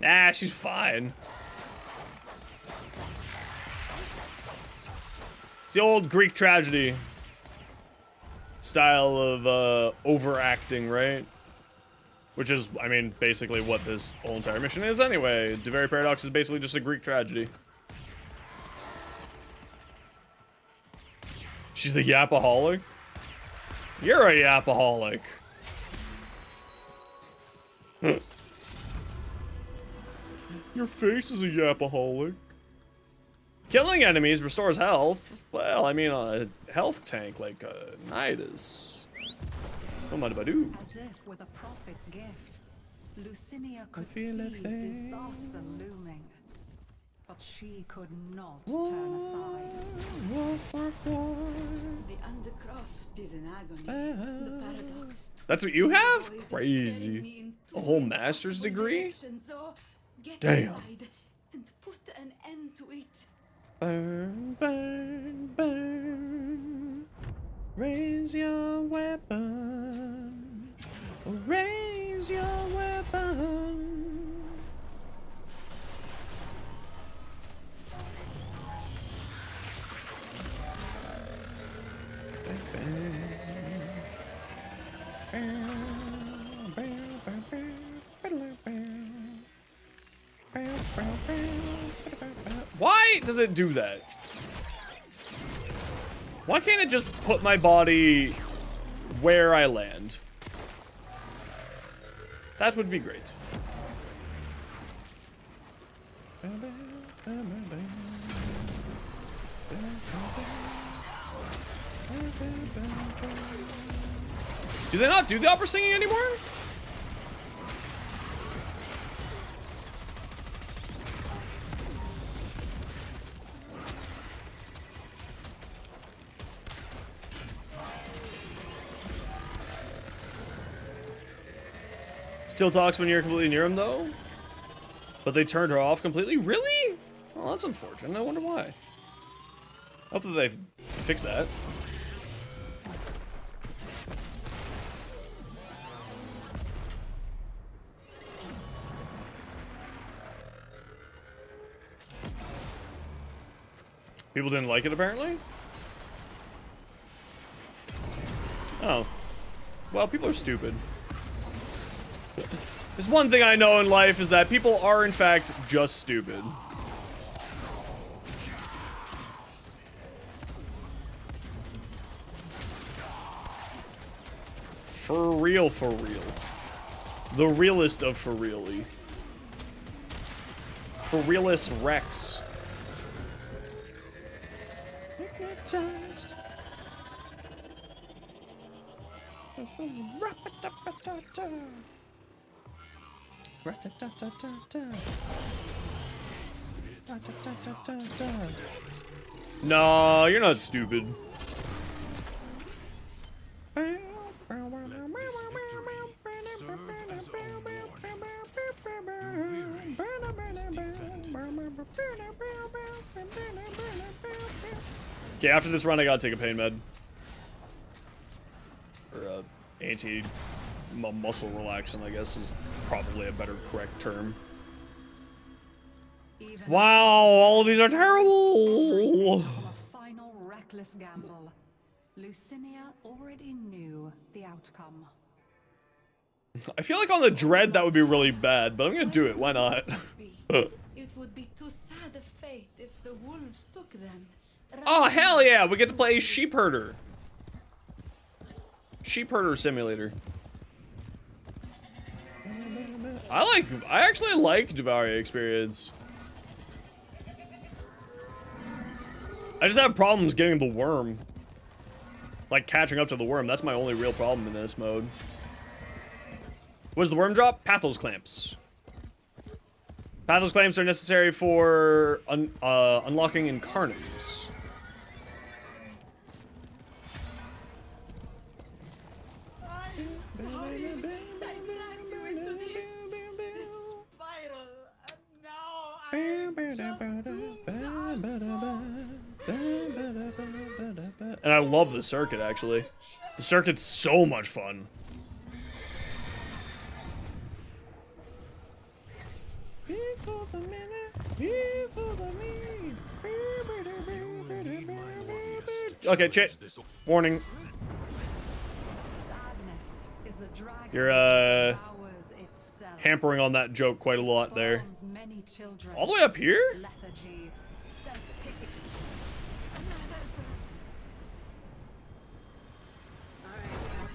Ah, she's fine. It's the old Greek tragedy style of overacting, right? Which is, I mean, basically what this whole entire mission is anyway. The very Paradox is basically just a Greek tragedy. She's a yapaholic? You're a yapaholic. Your face is a yapaholic. Killing enemies restores health. Well, I mean, a health tank like Nidus. Oh my do. As if with a prophet's gift, Lucinia could see disaster looming, but she could not turn aside. The Undercroft is in agony. The Paradox. That's what you have? Crazy. A whole master's degree? Damn. And put an end to it. Burn, burn, burn. Raise your weapon. Raise your weapon. Why does it do that? Why can't it just put my body where I land? That would be great. Do they not do the opera singing anymore? Still talks when you're completely near him, though? But they turned her off completely? Really? Well, that's unfortunate. I wonder why. I hope that they fix that. People didn't like it, apparently? Oh. Well, people are stupid. There's one thing I know in life is that people are, in fact, just stupid. For real, for real. The realest of for really. For realist Rex. Hypnotized. No, you're not stupid. Okay, after this run, I gotta take a pain med. Or anti-muscle relaxant, I guess, is probably a better correct term. Wow, all of these are terrible! A final reckless gamble. Lucinia already knew the outcome. I feel like on the Dread that would be really bad, but I'm gonna do it. Why not? It would be too sad a fate if the wolves took them. Oh, hell yeah! We get to play Sheep Herder. Sheep Herder Simulator. I actually like Devaria Experience. I just have problems getting the Wyrm. Like, catching up to the Wyrm. That's my only real problem in this mode. What does the Wyrm drop? Pathos Clamps. Pathos Clamps are necessary for unlocking Incarnates. And I love the circuit, actually. The circuit's so much fun. Okay, chat. Warning. You're, hampering on that joke quite a lot there. All the way up here?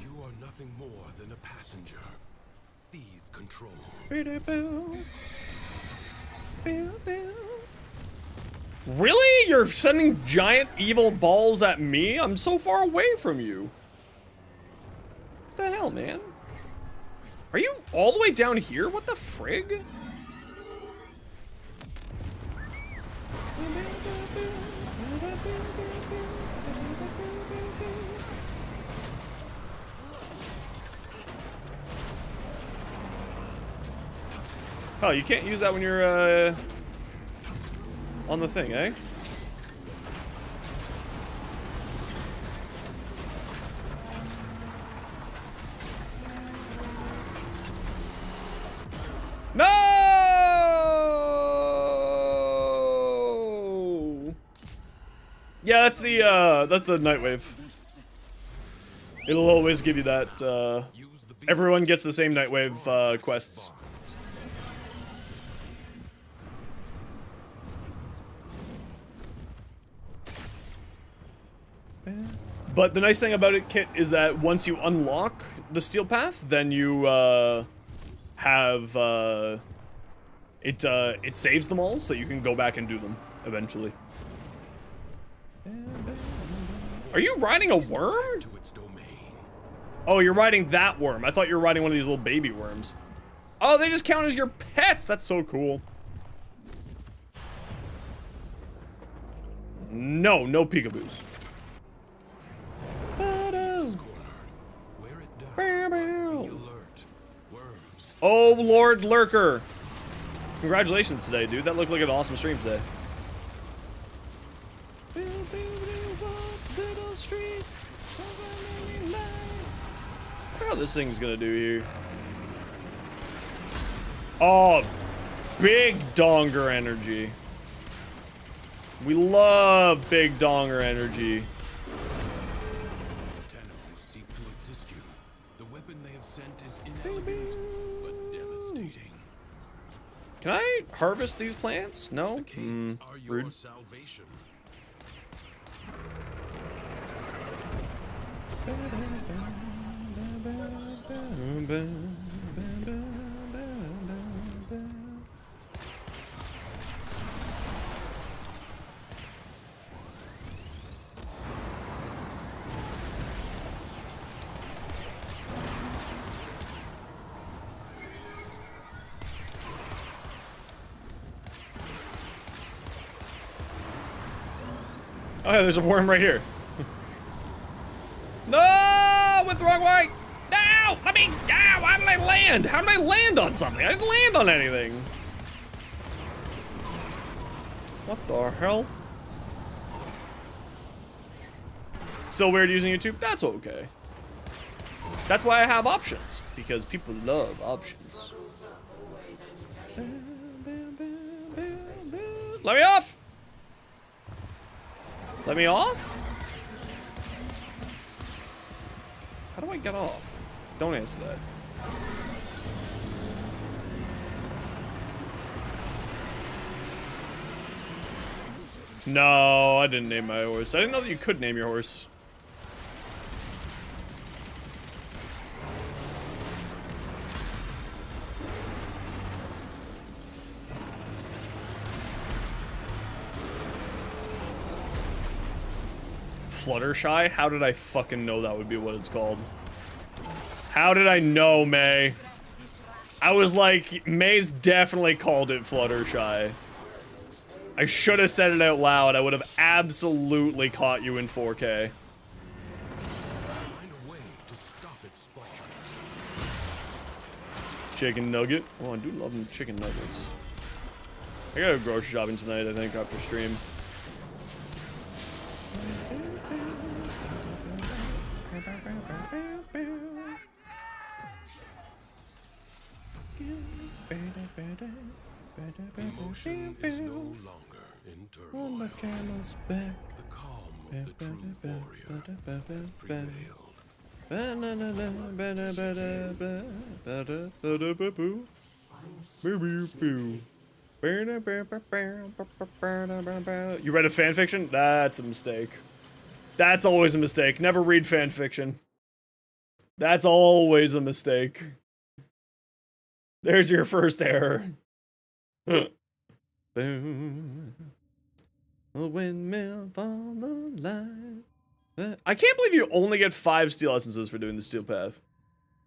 You are nothing more than a passenger. Seize control. Really? You're sending giant evil balls at me? I'm so far away from you. What the hell, man? Are you all the way down here? What the frig? Oh, you can't use that when you're, on the thing, eh? No! Yeah, that's the Nightwave. It'll always give you that, everyone gets the same Nightwave, quests. But the nice thing about it, Kit, is that once you unlock the Steel Path, then you, have, It saves them all so you can go back and do them eventually. Are you riding a worm? To its domain. Oh, you're riding that worm. I thought you were riding one of these little baby worms. Oh, they just count as your pets. That's so cool. No, no peekaboos. Wear it down. Be alert. Worms. Oh, Lord Lurker. Congratulations today, dude. That looked like an awesome stream today. Look how this thing's gonna do here. Oh, big donger energy. We love big donger energy. Tenno seek to assist you. The weapon they have sent is inelegant, but devastating. Can I harvest these plants? No? The caves are your Rude. salvation. Oh, yeah, there's a worm right here. No! Went the wrong way! No! Let me... Ow! How did I land? How did I land on something? I didn't land on anything. What the hell? Still weird using YouTube? That's okay. That's why I have options. Because people love options. Let me off! Let me off? How do I get off? Don't answer that. No, I didn't name my horse. I didn't know that you could name your horse. Fluttershy? How did I fucking know that would be what it's called? How did I know, May? I was like, May's definitely called it Fluttershy. I should have said it out loud. I would have absolutely caught you in 4K. Find a way to stop its spawn. Chicken nugget? Oh, I do love them chicken nuggets. I gotta go grocery shopping tonight, I think, after stream. Emotion is no longer in turmoil. The camel's back. The calm of the true warrior has prevailed. You read a fanfiction? That's a mistake. That's always a mistake. Never read fanfiction. That's always a mistake. There's your first error. Boom. A windmill on the line. I can't believe you only get 5 steel essences for doing the steel path.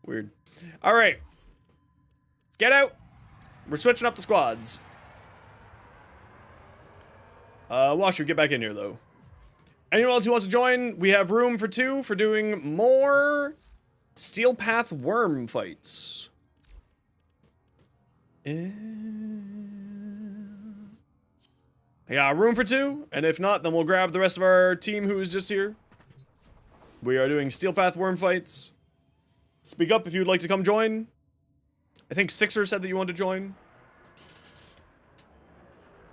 Weird. Alright. Get out. We're switching up the squads. Washer, get back in here, though. Anyone else who wants to join, we have room for 2 for doing more Steel Path Wyrm fights. I got room for 2, and if not, then we'll grab the rest of our team who is just here. We are doing Steel Path Wyrm fights. Speak up if you'd like to come join. I think Sixer said that you wanted to join.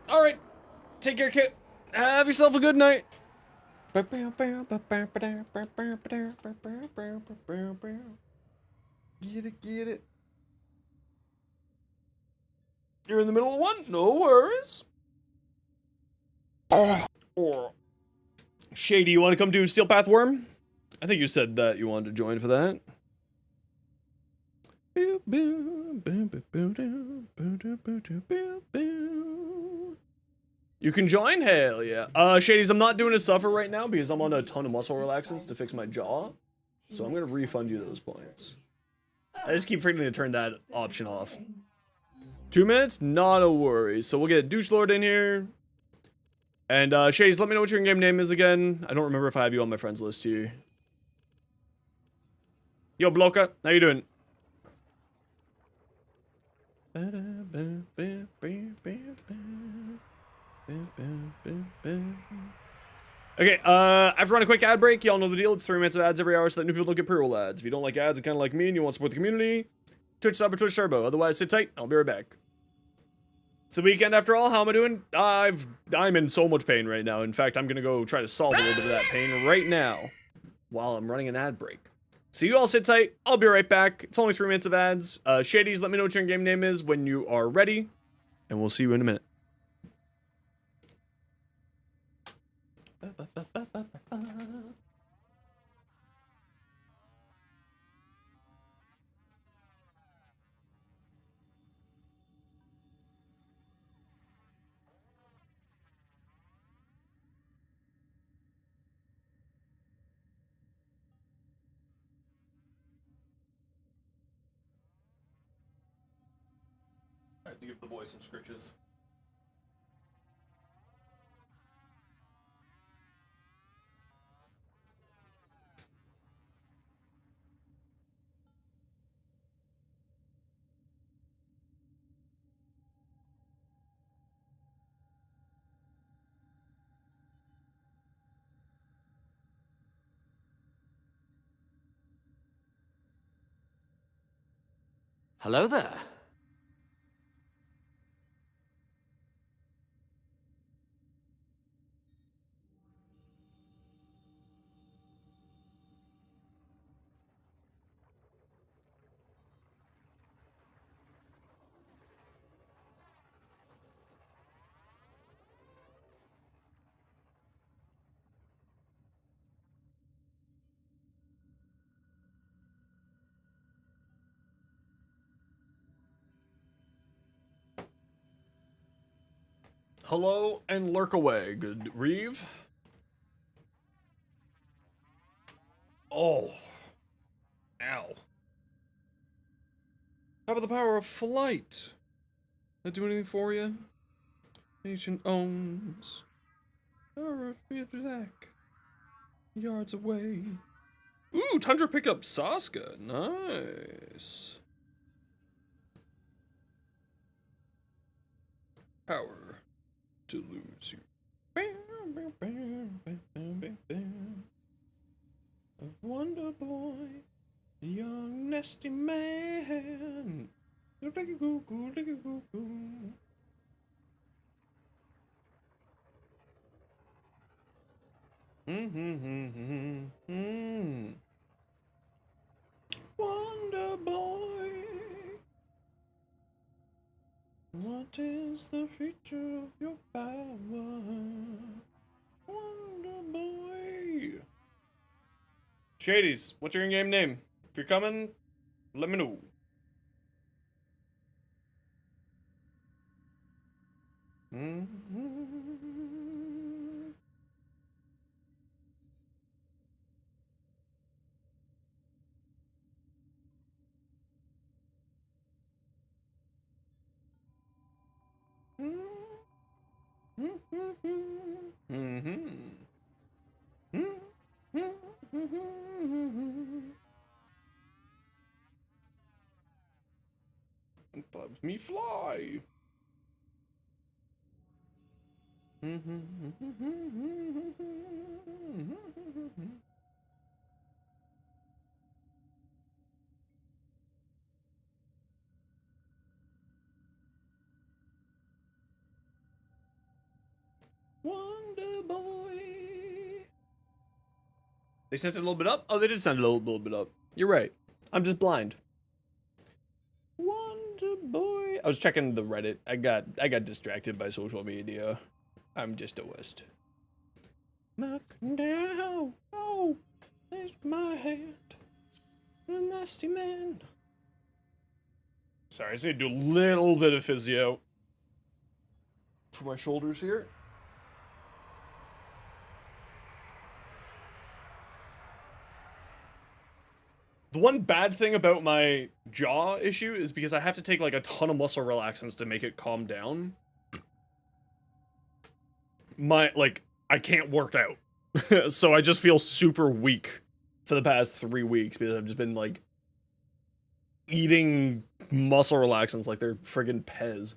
Alright. Take care, Kit. Have yourself a good night. Get it, get it. You're in the middle of one? No worries. Shady, you want to come do Steel Path Wyrm? I think you said that you wanted to join for that. You can join? Hell yeah. Shadies, I'm not doing a suffer right now because I'm on a ton of muscle relaxants to fix my jaw. So I'm gonna refund you those points. I just keep forgetting to turn that option off. 2 minutes? Not a worry. So we'll get a douche lord in here. And Shadies, let me know what your in-game name is again. I don't remember if I have you on my friends list here. Yo, Bloka, how you doing? Okay, I've run a quick ad break. Y'all know the deal. It's 3 minutes of ads every hour so that new people don't get pre-roll ads. If you don't like ads and kind of like me and you want to support the community, Twitch sub or Twitch turbo. Otherwise, sit tight. I'll be right back. It's the weekend after all. How am I doing? I'm in so much pain right now. In fact, I'm gonna go try to solve a little bit of that pain right now while I'm running an ad break. So you all sit tight. I'll be right back. It's only 3 minutes of ads. Shadies, let me know what your in-game name is when you are ready, and we'll see you in a minute. I have to give the boy some scritches. Hello there. Hello and lurk away, good Reeve. Oh. Ow. How about the power of flight? That do anything for you? Nation owns. Power of attack. Yards away. Ooh, Tundra pick up Saska. Nice. Power to lose you. Of Wonder Boy, young nasty man. Wonder Boy. What is the feature of your power? Wonder Boy. Shadies, what's your in-game name? If you're coming, let me know. Let me fly. Wonder Boy. They sent it a little bit up? Oh, they did send it a little bit up. You're right. I'm just blind. Wonder Boy. I was checking the Reddit. I got distracted by social media. I'm just a West. Knock down. Oh, there's my hand. A nasty man. Sorry, I just need to do a little bit of physio for my shoulders here. The one bad thing about my jaw issue is because I have to take like a ton of muscle relaxants to make it calm down. I can't work out. So I just feel super weak for the past 3 weeks because I've just been like eating muscle relaxants like they're friggin' Pez.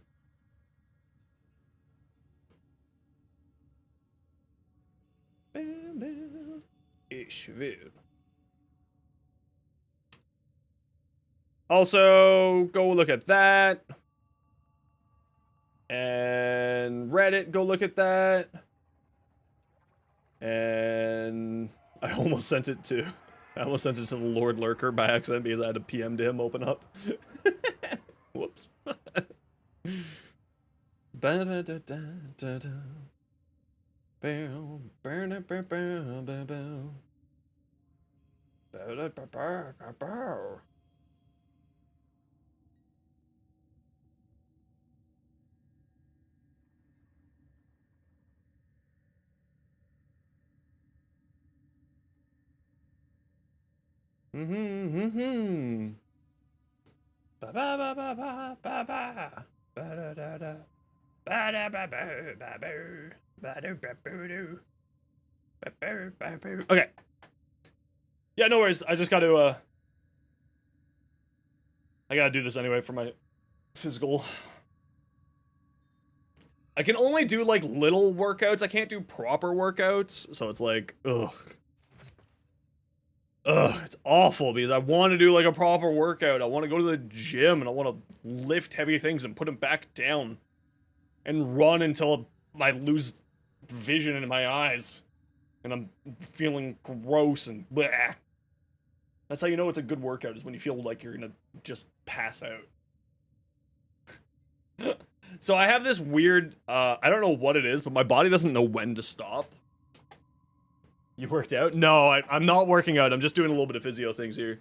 Ich will. Also, go look at that. And Reddit, go look at that. And I almost sent it to the Lord Lurker by accident because I had a PM to him open up. Whoops. Ba ba ba ba ba ba ba ba da da da ba da ba ba ba boo ba do ba boo do ba boo ba boo. Okay. Yeah, no worries. I just got to I gotta do this anyway for my physical. I can only do like little workouts. I can't do proper workouts, so it's like ugh. Ugh, it's awful because I want to do like a proper workout. I want to go to the gym and I want to lift heavy things and put them back down and run until I lose vision in my eyes and I'm feeling gross and bleh. That's how you know it's a good workout, is when you feel like you're gonna just pass out. So I have this weird, I don't know what it is, but my body doesn't know when to stop. You worked out? No, I'm not working out. I'm just doing a little bit of physio things here.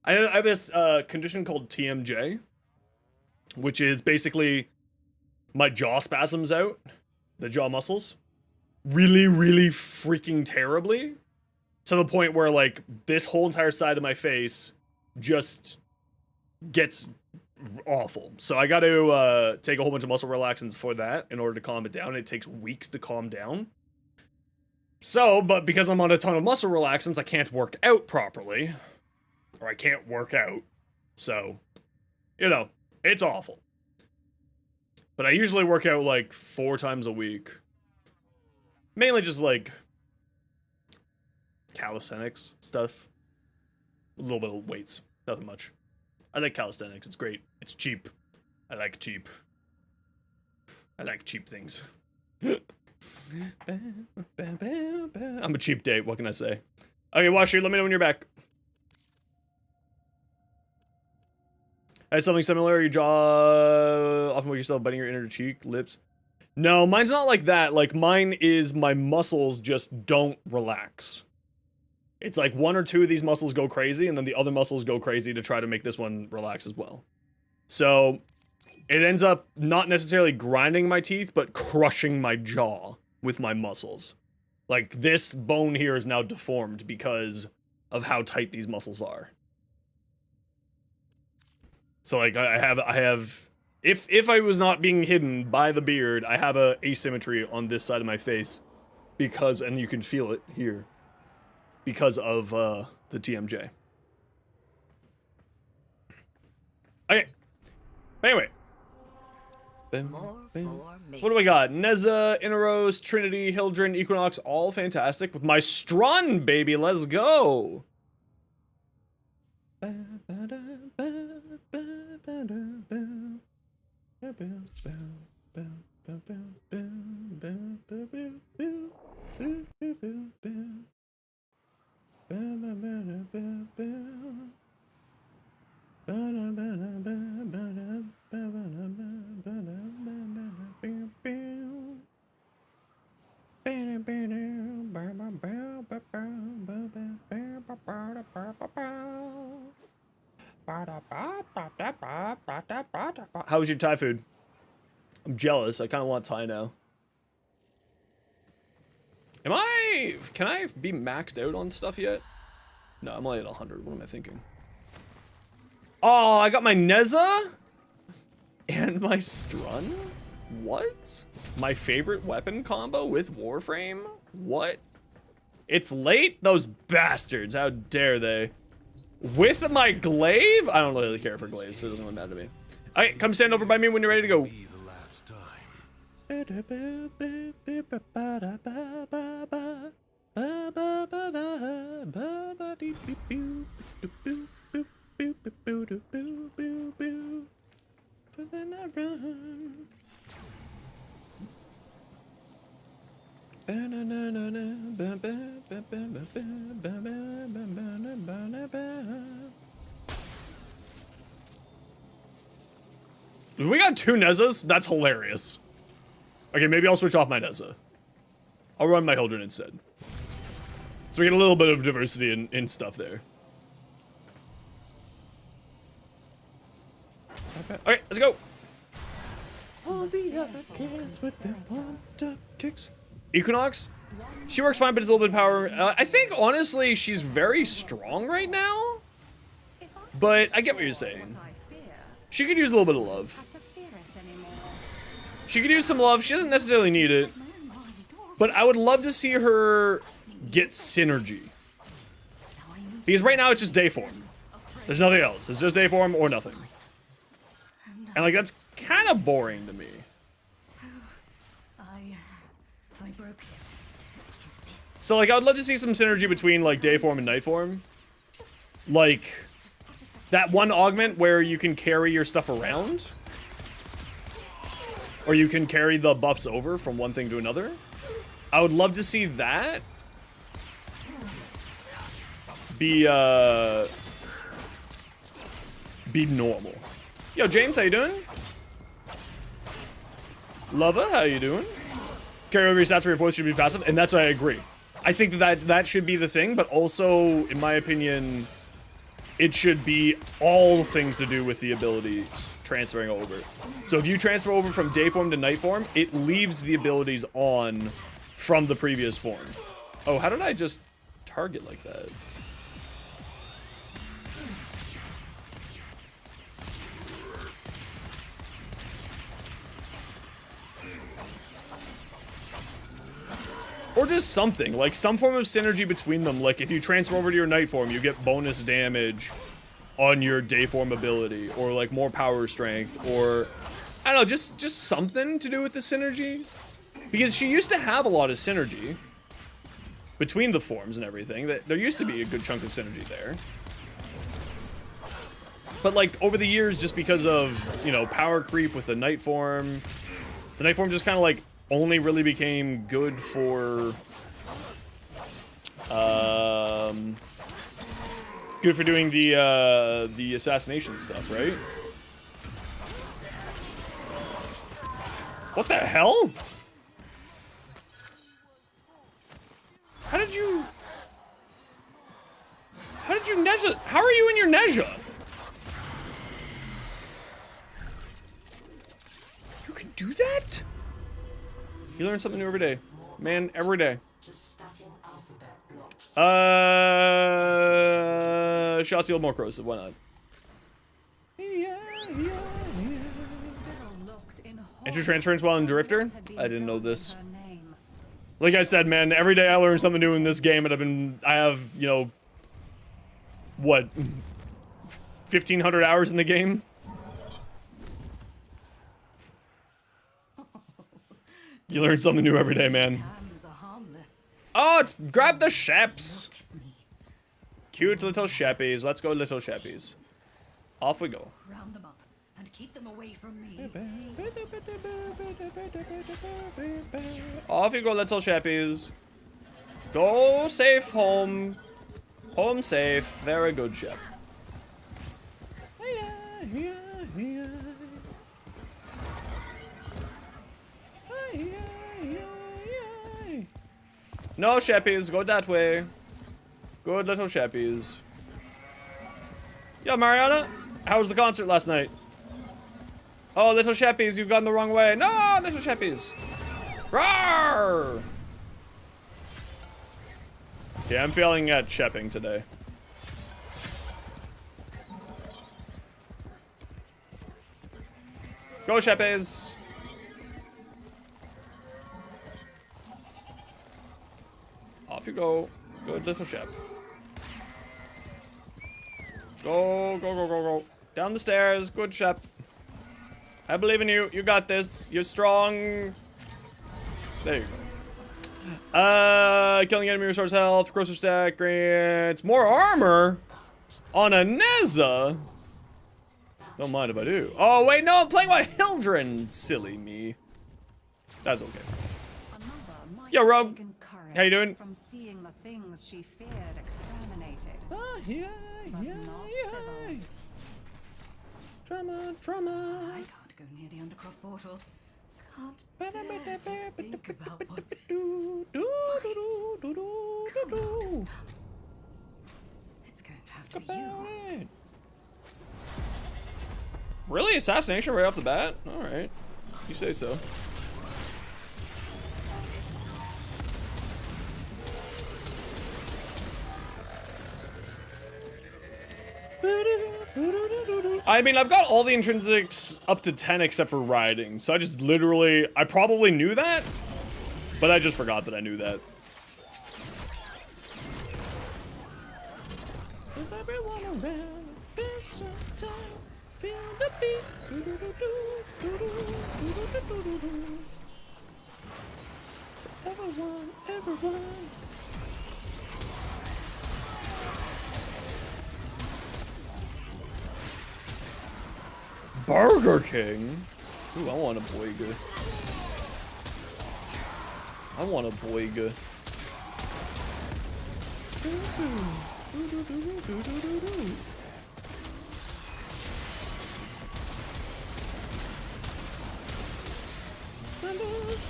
I have this condition called TMJ, which is basically my jaw spasms out, the jaw muscles, really, really freaking terribly, to the point where like this whole entire side of my face just gets awful. So I got to take a whole bunch of muscle relaxants for that in order to calm it down. It takes weeks to calm down. So, but because I'm on a ton of muscle relaxants, I can't work out properly. Or I can't work out. So, you know, it's awful. But I usually work out like 4 times a week. Mainly just like calisthenics stuff. A little bit of weights. Nothing much. I like calisthenics. It's great. It's cheap. I like cheap. I like cheap things. I'm a cheap date, what can I say? Okay, Washer, let me know when you're back. I had something similar, your jaw, often with yourself biting your inner cheek, lips. No, mine's not like that. Like, mine is my muscles just don't relax. It's like 1 or 2 of these muscles go crazy, and then the other muscles go crazy to try to make this one relax as well. So, it ends up not necessarily grinding my teeth, but crushing my jaw with my muscles. Like, this bone here is now deformed because of how tight these muscles are. So, like, I have, if I was not being hidden by the beard, I have a asymmetry on this side of my face because, and you can feel it here, because of, the TMJ. Okay. Anyway. What do we got? Neza, Inaros, Trinity, Hildren, Equinox, all fantastic. With my Strun, baby, let's go! How was your Thai food? I'm jealous. I kind of want Thai now. Can I be maxed out on stuff yet? No, I'm only at 100. What am I thinking? Oh, I got my Neza and my Strun? What? My favorite weapon combo with Warframe? What? It's late? Those bastards. How dare they? With my glaive? I don't really care for glaives, so it doesn't really matter to me. Alright, come stand over by me when you're ready to go. We got 2 Nezas? That's hilarious. Okay, maybe I'll switch off my Neza. I'll run my Hildren instead. So we get a little bit of diversity in stuff there. Okay, let's go. All the other kids with their pumped-up kicks. Equinox? She works fine, but it's a little bit of power. I think, honestly, she's very strong right now. But I get what you're saying. She could use a little bit of love. She could use some love. She doesn't necessarily need it. But I would love to see her get synergy. Because right now it's just day form. There's nothing else. It's just day form or nothing. And like, that's kind of boring to me. So like, I would love to see some synergy between like day form and night form. Like, that one augment where you can carry your stuff around. Or you can carry the buffs over from one thing to another. I would love to see that be normal. Yo, James, how you doing? Lover, how you doing? Carry over your stats for your voice should be passive, and that's what I agree. I think that should be the thing, but also, in my opinion, it should be all things to do with the abilities transferring over. So if you transfer over from day form to night form, it leaves the abilities on from the previous form. Oh, how did I just target like that? Or just something, like some form of synergy between them. Like if you transfer over to your night form, you get bonus damage on your day form ability, or like more power strength, or I don't know, just something to do with the synergy. Because she used to have a lot of synergy between the forms and everything. That there used to be a good chunk of synergy there. But like over the years, just because of, you know, power creep with the night form just kind of like only really became good for doing the assassination stuff, right? What the hell? How did you Nezha? How are you in your Nezha? You can do that? You learn something new every day. Man, every day. Shot seal more corrosive, why not? Enter transference while in Drifter? I didn't know this. Like I said, man, every day I learn something new in this game, and I have, you know, what, 1,500 hours in the game? You learn something new every day, man. Oh, it's grab the sheps. Cute little sheppies. Let's go, little sheppies. Off we go. Round them up and keep them away from me. Off you go, little sheppies. Go safe home. Home safe. Very good, shep. No, sheppies, go that way. Good little sheppies. Yo, Mariana. How was the concert last night? Oh, little Sheppies, you've gone the wrong way. No, little Sheppies. Roar! Yeah, I'm failing at shepping today. Go, Sheppies! Off you go. Good little Shep. Go, go, go, go, go. Down the stairs. Good Shep. I believe in you. You got this. You're strong. There you go. Killing enemy restores health. Corrosive stack grants more armor on a Neza. Don't mind if I do. Oh, wait, no, I'm playing my Hildren. Silly me. That's okay. Yo, Rob. How you doing? From seeing the things she feared exterminated. Yeah. Drama. I can't go near the undercroft portals. Can't bear to think about what it's going to have to be you. Really? Assassination right off the bat? Alright. You say so. I mean, I've got all the intrinsics up to 10 except for riding, so I just literally, I probably knew that, but I just forgot that I knew that. Everyone. Burger King? Ooh, I want a boiga. I want a boiga.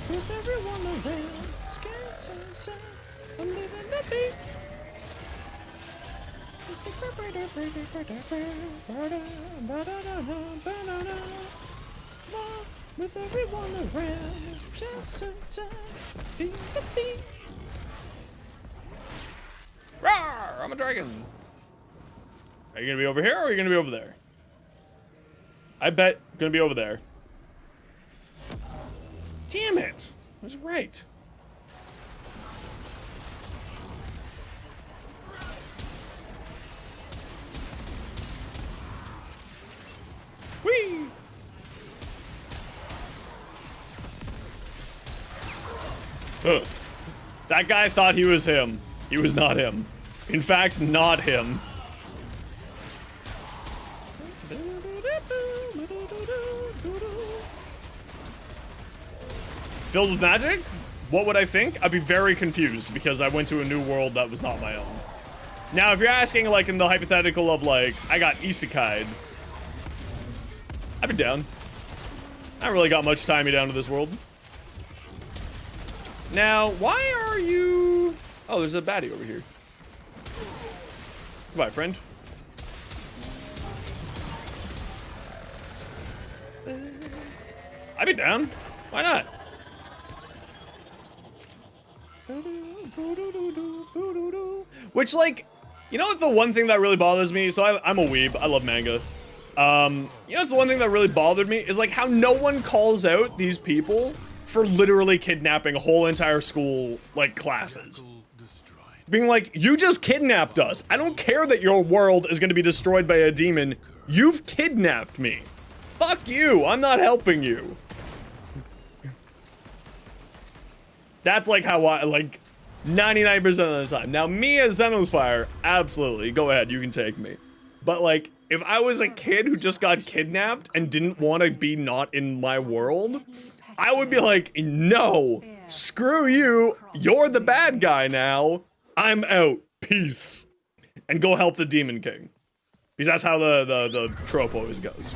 With everyone around, scared sometimes, I'm living the beat. With everyone around, just sometimes, feel the beat. Rawr, I'm a dragon. Are you gonna be over here or are you gonna be over there? I bet gonna be over there. Damn it! I was right. Whee! Ugh. That guy thought he was him. He was not him. In fact, not him. Filled with magic? What would I think? I'd be very confused because I went to a new world that was not my own. Now, if you're asking, like, in the hypothetical of, like, I got isekai'd, I'd be down. I haven't really got much time down to this world. Now, why are you... Oh, there's a baddie over here. Goodbye, friend. I'd be down. Why not? Which, like, you know what the one thing that really bothers me? So I'm a weeb. I love manga. You know what's the one thing that really bothered me? Is, like, how no one calls out these people for literally kidnapping a whole entire school, like, classes. Being like, you just kidnapped us. I don't care that your world is going to be destroyed by a demon. You've kidnapped me. Fuck you. I'm not helping you. That's like how I, like, 99% of the time. Now, me as Xenosfire, absolutely. Go ahead, you can take me. But, like, if I was a kid who just got kidnapped and didn't want to be not in my world, I would be like, no, screw you. You're the bad guy now. I'm out. Peace. And go help the Demon King. Because that's how the trope always goes.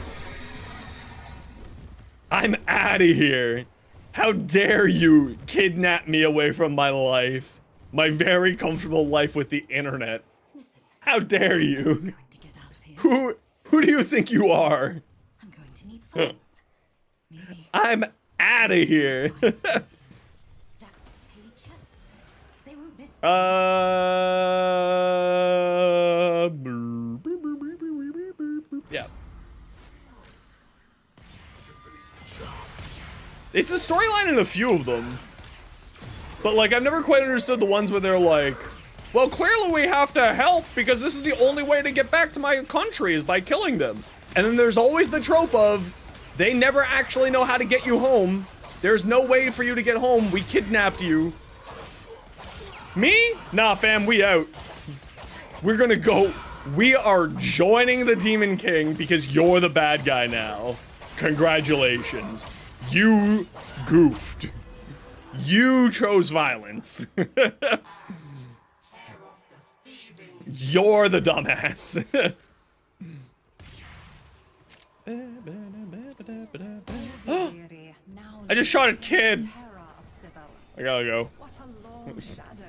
I'm out of here. How dare you kidnap me away from my life? My very comfortable life with the internet. How dare you? Who do you think you are? I'm going to need funds. Maybe I'm out of here. ducks, pay chests. They won't miss yeah. It's a storyline in a few of them. But, like, I've never quite understood the ones where they're like, well, clearly we have to help because this is the only way to get back to my country is by killing them. And then there's always the trope of, they never actually know how to get you home. There's no way for you to get home. We kidnapped you. Me? Nah, fam, we out. We're gonna go. We are joining the Demon King because you're the bad guy now. Congratulations. You goofed. You chose violence. You're the dumbass. I just shot a kid. I gotta go.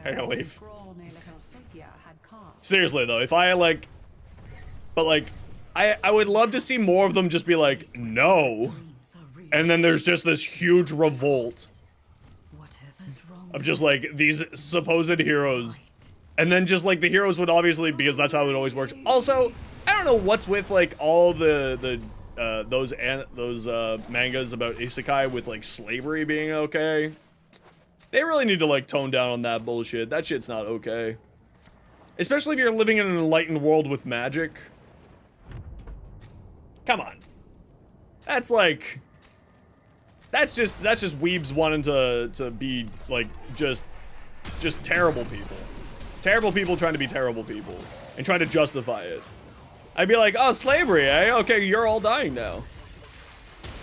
I gotta leave. Seriously though, if I like, but like, I would love to see more of them just be like, no. And then there's just this huge revolt of just like these supposed heroes. And then just like the heroes would obviously, because that's how it always works. Also, I don't know what's with like all those mangas about isekai with like slavery being okay. They really need to like tone down on that bullshit. That shit's not okay. Especially if you're living in an enlightened world with magic. Come on. That's like, that's just weebs wanting to be like just terrible people. Terrible people trying to be terrible people and trying to justify it. I'd be like, oh, slavery, eh? Okay, you're all dying now.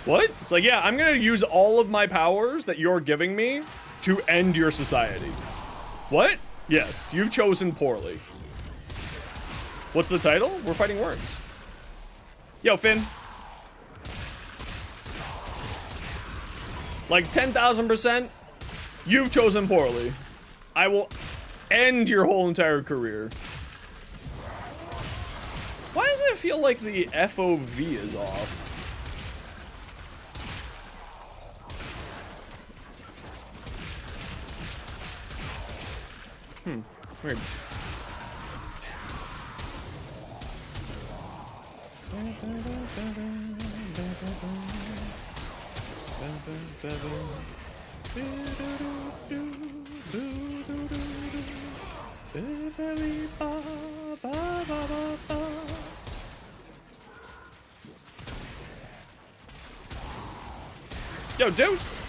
What? It's like, yeah, I'm gonna use all of my powers that you're giving me to end your society. What? Yes, you've chosen poorly. What's the title? We're fighting worms. Yo, Finn. Like 10,000%, you've chosen poorly. I will end your whole entire career. Why does it feel like the FOV is off? Weird. Yo, Deuce!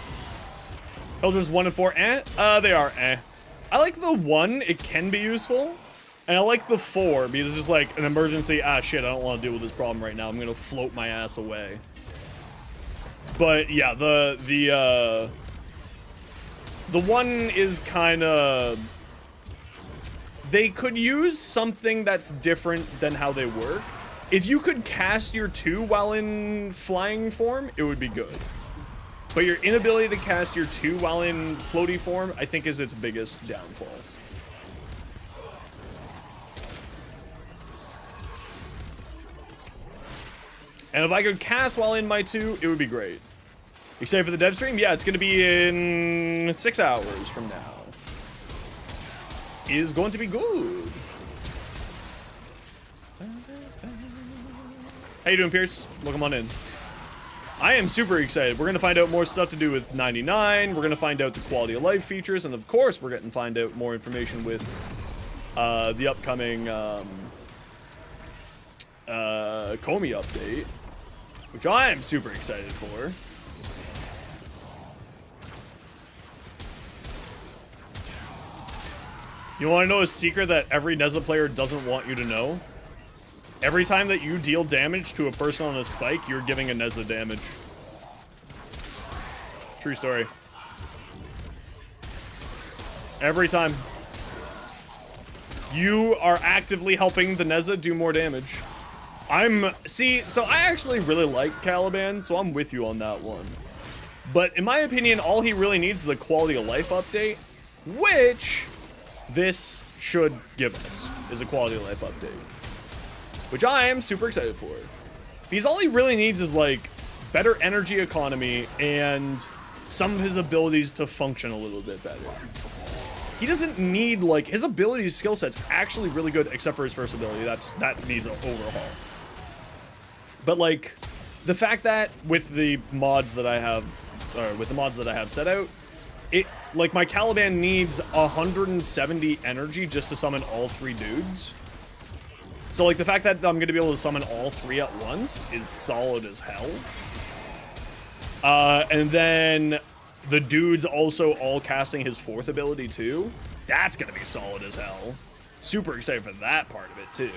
Elders 1 and 4, eh? They are eh. I like the 1, it can be useful. And I like the 4, because it's just like an emergency, ah shit, I don't want to deal with this problem right now, I'm gonna float my ass away. But yeah, the 1 is kinda... They could use something that's different than how they work. If you could cast your 2 while in flying form, it would be good. But your inability to cast your 2 while in floaty form, I think is its biggest downfall. And if I could cast while in my 2, it would be great. Except for the dev stream, yeah, it's gonna be in 6 hours from now. Is going to be good. How you doing, Pierce? Welcome on in. I am super excited. We're gonna find out more stuff to do with 99. We're gonna find out the quality of life features, and of course, we're gonna find out more information with the upcoming Komi update, which I am super excited for. You want to know a secret that every Neza player doesn't want you to know? Every time that you deal damage to a person on a spike, you're giving a Neza damage. True story. Every time. You are actively helping the Neza do more damage. See, so I actually really like Caliban, so I'm with you on that one. But in my opinion, all he really needs is a quality of life update, which this should give us, is a quality of life update. which I am super excited for. Because all he really needs is like better energy economy and some of his abilities to function a little bit better. He doesn't need, like, his ability skill set's actually really good except for his first ability. That needs an overhaul. But like the fact that with the mods that I have, or with the mods that I have set out, it, like, my Caliban needs 170 energy just to summon all 3 dudes. So like the fact that I'm gonna be able to summon all 3 at once is solid as hell. And then the dude's also all casting his 4th ability too. That's gonna be solid as hell. Super excited for that part of it too.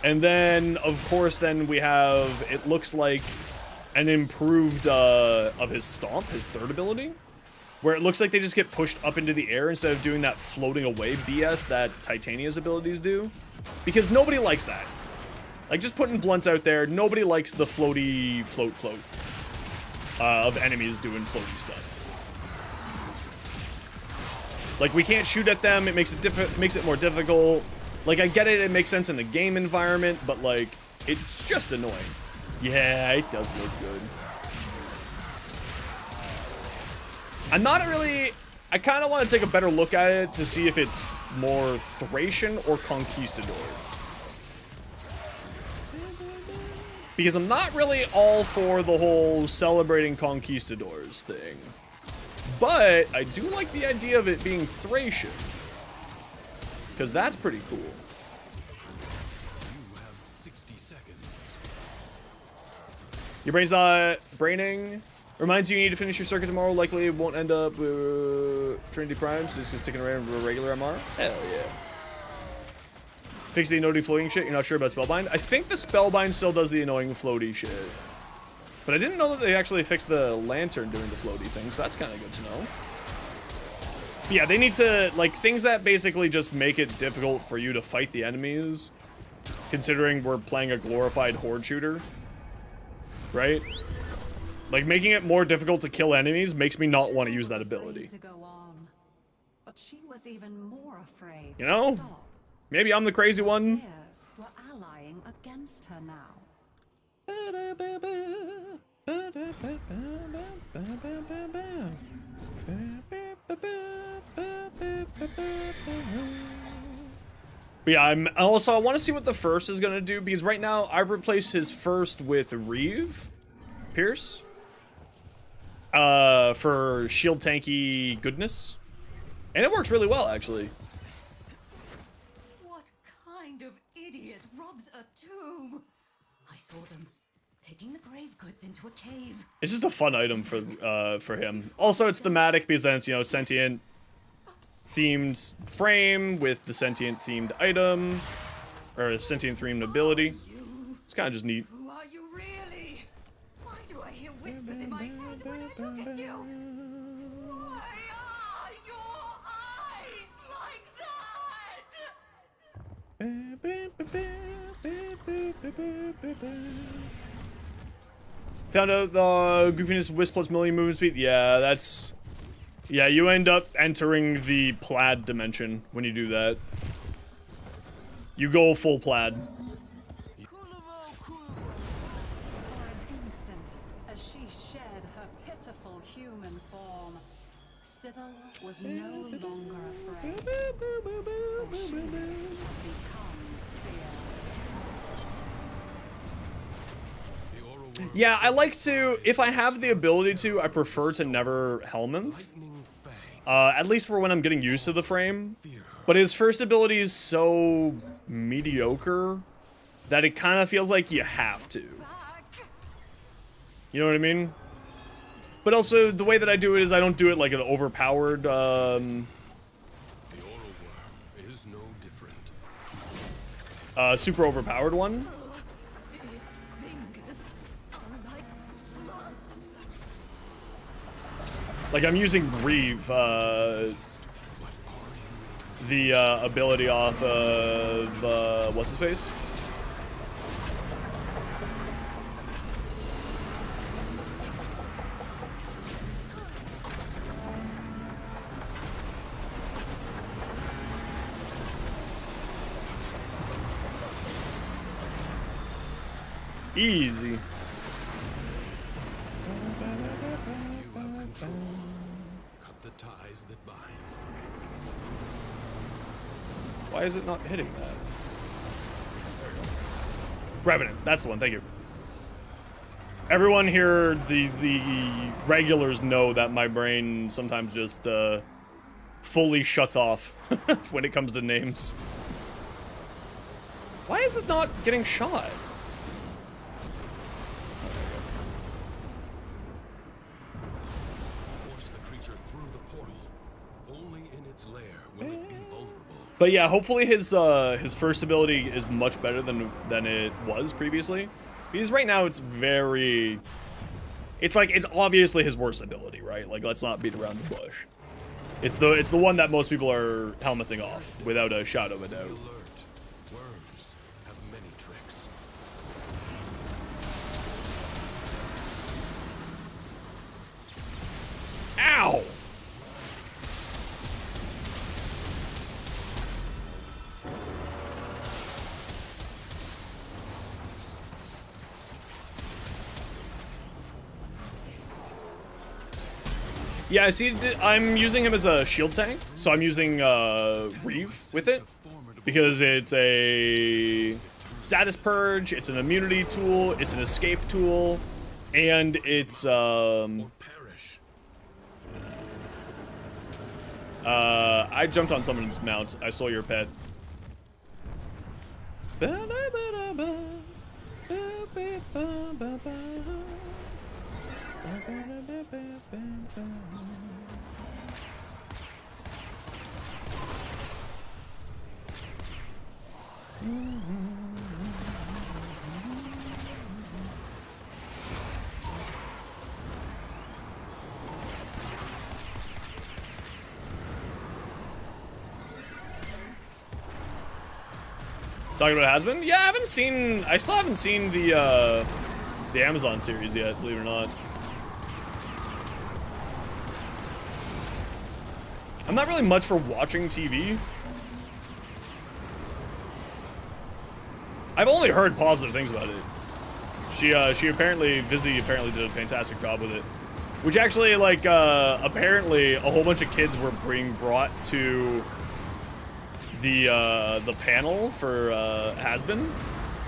And then, of course, then we have, it looks like, an improved, of his Stomp, his 3rd ability. Where it looks like they just get pushed up into the air instead of doing that floating away BS that Titania's abilities do. Because nobody likes that. Like, just putting blunt out there, nobody likes the floaty, float, of enemies doing floaty stuff. Like, we can't shoot at them, it makes it more difficult. Like, I get it, it makes sense in the game environment, but, like, it's just annoying. Yeah, it does look good. I'm not really... I kind of want to take a better look at it to see if it's more Thracian or Conquistador. Because I'm not really all for the whole celebrating Conquistadors thing. But I do like the idea of it being Thracian. Because that's pretty cool. You have 60 seconds. Your brain's not braining. Reminds you need to finish your circuit tomorrow. Likely it won't end up Trinity Prime, so it's just sticking around with a regular MR. Hell yeah. Fix the annoying floating shit. You're not sure about Spellbind? I think the Spellbind still does the annoying floaty shit. But I didn't know that they actually fixed the lantern doing the floaty thing, so that's kind of good to know. But yeah, they need to, like, things that basically just make it difficult for you to fight the enemies, considering we're playing a glorified horde shooter, right? Like, making it more difficult to kill enemies makes me not want to use that ability. To go on, but she was even more afraid. You know? To stop. Maybe I'm the crazy one. Fears were allying against her now. But yeah, I want to see what the first is gonna do, because right now I've replaced his first with Reeve Pierce for shield tanky goodness, and it works really well actually. What kind of idiot robs a tomb? I saw them taking the grave goods into a cave. It's just a fun item for him. Also, it's thematic because then it's, you know, sentient themed frame with the sentient themed item, or sentient themed ability. It's kind of just neat. Who are you really? Why do I hear whispers in my head when I look at you? Why are your eyes like that? Found out the goofiness Wisp plus million movement speed. Yeah, that's... Yeah, you end up entering the plaid dimension when you do that. You go full plaid. For an instant, as she shed her pitiful human form, Sybil was no longer afraid. For she had become fear. Yeah, I like to, if I have the ability to, I prefer to never Helminth. At least for when I'm getting used to the frame. But his first ability is so mediocre that it kind of feels like you have to. You know what I mean? But also, the way that I do it is I don't do it like an overpowered, The oral worm is no different. super overpowered one. Its fingers are like slugs. Like, I'm using Reeve, the ability off of, what's his face? Easy. You have control. Cut the ties that bind. Why is it not hitting that? Revenant, that's the one, thank you. Everyone here, the regulars know that my brain sometimes just fully shuts off when it comes to names. Why is this not getting shot? Force the creature through the portal. Only in its lair will it be vulnerable. But yeah, hopefully his first ability is much better than it was previously. Because right now it's very... It's like, it's obviously his worst ability, right? Like, let's not beat around the bush. It's the one that most people are helmeting off, without a shadow of a doubt. Alert. Worms have many tricks. Ow! Yeah, see, I'm using him as a shield tank, so I'm using Reeve with it, because it's a status purge, it's an immunity tool, it's an escape tool, and it's I jumped on someone's mount. I stole your pet. Talking about Has Been? Yeah, I still haven't seen the Amazon series yet, believe it or not. I'm not really much for watching TV. I've only heard positive things about it. She apparently, Vizzy apparently did a fantastic job with it. Which actually, like, apparently a whole bunch of kids were being brought to the panel for Has Been.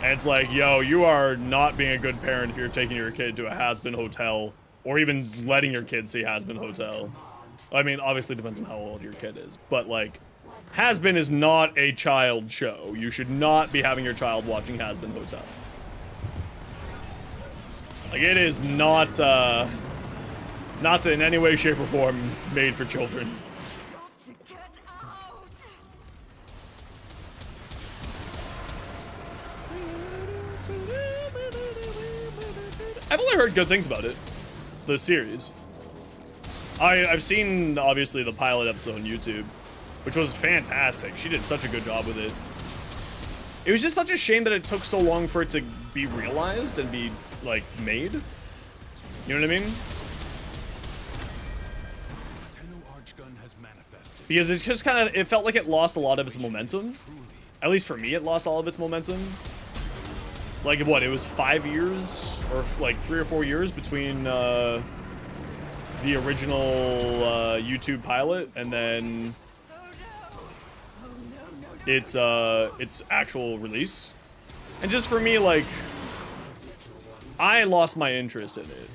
And it's like, yo, you are not being a good parent if you're taking your kid to a Has Been hotel, or even letting your kid see Has Been hotel. I mean, obviously depends on how old your kid is, but like, Has Been is not a child show. You should not be having your child watching Has Been hotel. Like, it is not in any way, shape, or form made for children. I've only heard good things about it, the series. I've seen, obviously, the pilot episode on YouTube, which was fantastic. She did such a good job with it. It was just such a shame that it took so long for it to be realized and be, like, made. You know what I mean? Because it's just kind of, it felt like it lost a lot of its momentum. At least for me, it lost all of its momentum. Like, what, it was 5 years, or like 3 or 4 years between the original YouTube pilot and then its actual release. And just for me, like, I lost my interest in it.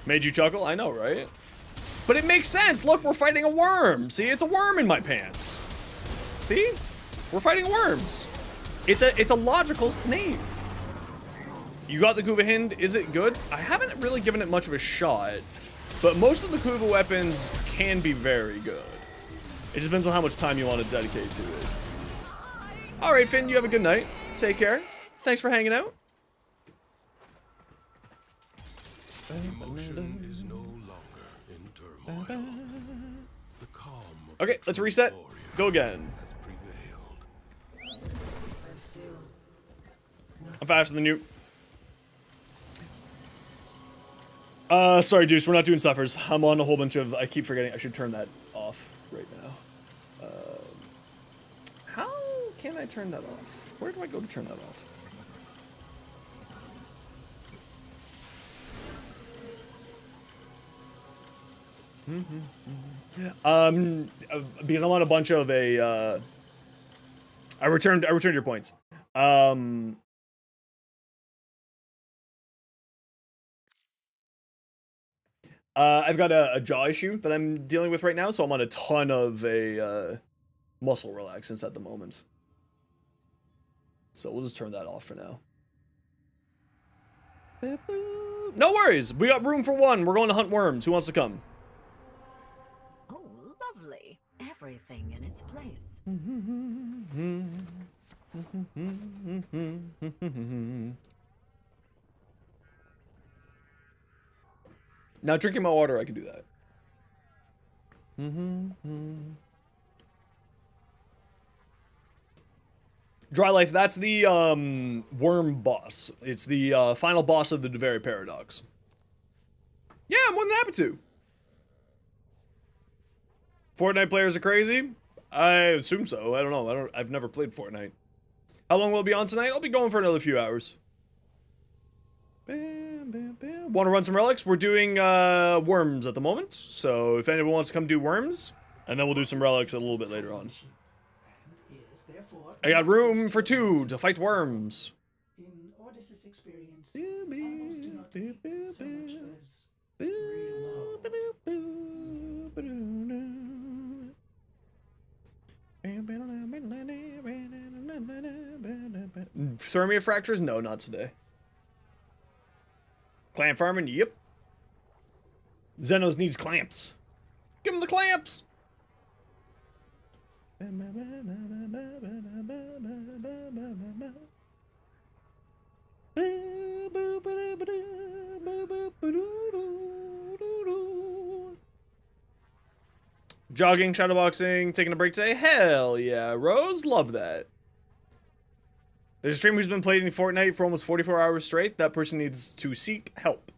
Made you chuckle? I know, right? But it makes sense. Look, we're fighting a worm. See, it's a worm in my pants. See? We're fighting worms. It's a logical name. You got the Kuva Hind. Is it good? I haven't really given it much of a shot, but most of the Kuva weapons can be very good. It just depends on how much time you want to dedicate to it. All right, Finn, you have a good night. Take care. Thanks for hanging out. Emotion is no longer in turmoil. The calm of Okay, let's reset. Go again. has prevailed. I'm faster than you. Sorry, Deuce, we're not doing suffers. I'm on a whole bunch of... I keep forgetting I should turn that off right now. How can I turn that off? Where do I go to turn that off? Because I want a bunch of I returned your points. I've got a jaw issue that I'm dealing with right now, so I'm on a ton of a muscle relaxants at the moment. So we'll just turn that off for now. No worries. We got room for one. We're going to hunt worms. Who wants to come? Oh, lovely. Everything in its place. Now drinking my water, I can do that. Dry Life, that's the worm boss. It's the final boss of the Devere Paradox. Yeah, I'm more than happy to. Fortnite players are crazy? I assume so. I don't know. I've never played Fortnite. How long will it be on tonight? I'll be going for another few hours. Want to run some relics? We're doing worms at the moment, so if anyone wants to come do worms, and then we'll do some relics a little bit later on. I got room for 2 to fight worms. In Ordis's experience, almost do not take so much as real Thermia fractures? No, not today. Clamp farming? Yep. Xenos needs clamps. Give him the clamps! Jogging, shadowboxing, taking a break today? Hell yeah, Rose, love that. There's a streamer who's been playing Fortnite for almost 44 hours straight. That person needs to seek help.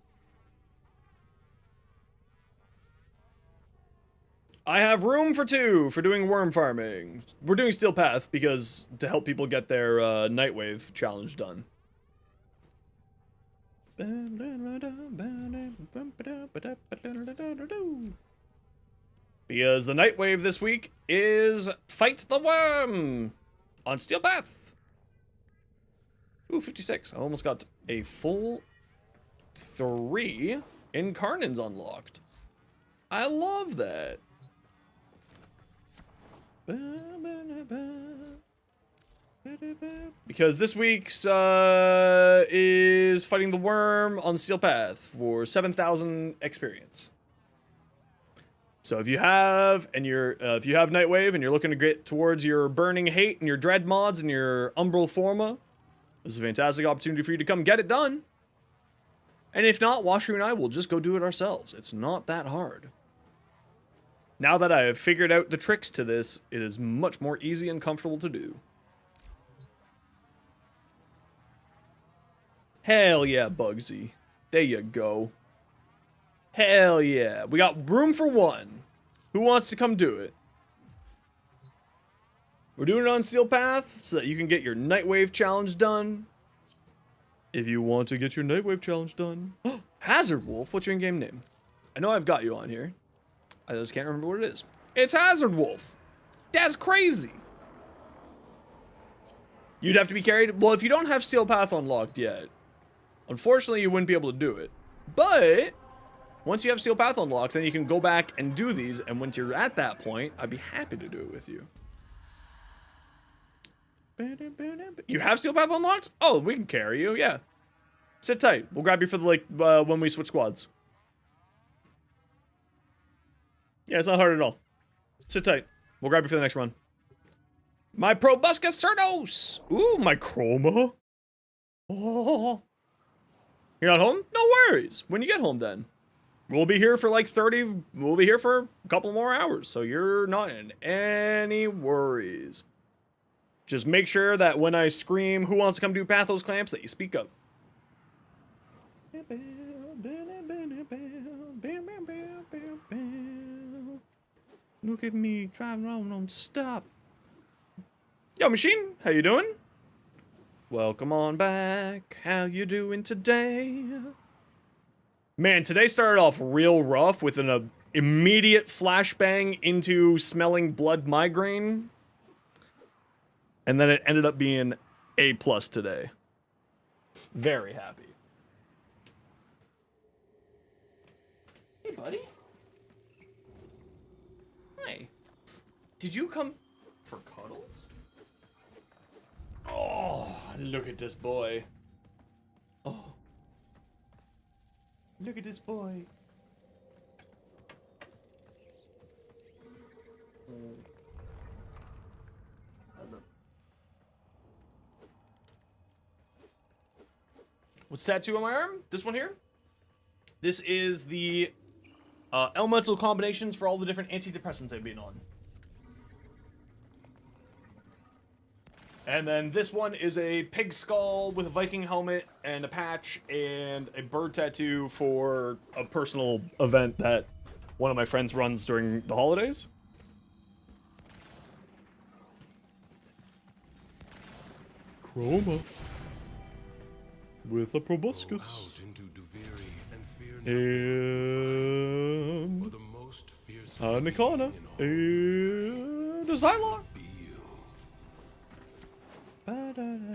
I have room for 2 for doing worm farming. We're doing Steel Path because to help people get their Nightwave challenge done. Because the Nightwave this week is Fight the Worm on Steel Path. Ooh, 56. I almost got a full 3 Incarnins unlocked. I love that. Because this week's is fighting the worm on the Steel Path for 7,000 experience. So if you have Nightwave and you're looking to get towards your Burning Hate and your Dread mods and your Umbral Forma, this is a fantastic opportunity for you to come get it done. And if not, Washer and I will just go do it ourselves. It's not that hard. Now that I have figured out the tricks to this, it is much more easy and comfortable to do. Hell yeah, Bugsy. There you go. Hell yeah. We got room for 1. Who wants to come do it? We're doing it on Steel Path so that you can get your Nightwave challenge done. If you want to get your Nightwave challenge done. Hazard Wolf, what's your in-game name? I know I've got you on here. I just can't remember what it is. It's Hazard Wolf. That's crazy. You'd have to be carried. Well, if you don't have Steel Path unlocked yet, unfortunately, you wouldn't be able to do it. But once you have Steel Path unlocked, then you can go back and do these. And once you're at that point, I'd be happy to do it with you. You have Steel Path unlocked? Oh, we can carry you. Yeah. Sit tight. We'll grab you for the when we switch squads. Yeah, it's not hard at all. Sit tight. We'll grab you for the next run. My Proboscis Cernos! Ooh, my Chroma. Oh. You're not home? No worries. When you get home then. We'll be here for like 30... We'll be here for a couple more hours, so you're not in any worries. Just make sure that when I scream, who wants to come do Pathos Clamps, that you speak up. Look at me driving around on stop. Yo, Machine, how you doing? Welcome on back. How you doing today? Man, today started off real rough with an immediate flashbang into smelling blood migraine. And then it ended up being A+ today. Very happy. Hey, buddy. Hi. Did you come for cuddles? Oh, look at this boy. Oh. Look at this boy. What's tattoo on my arm? This one here? This is the elemental combinations for all the different antidepressants I've been on. And then this one is a pig skull with a Viking helmet and a patch and a bird tattoo for a personal event that one of my friends runs during the holidays. Chroma. With a proboscis. And a Nikana. And a Xylon.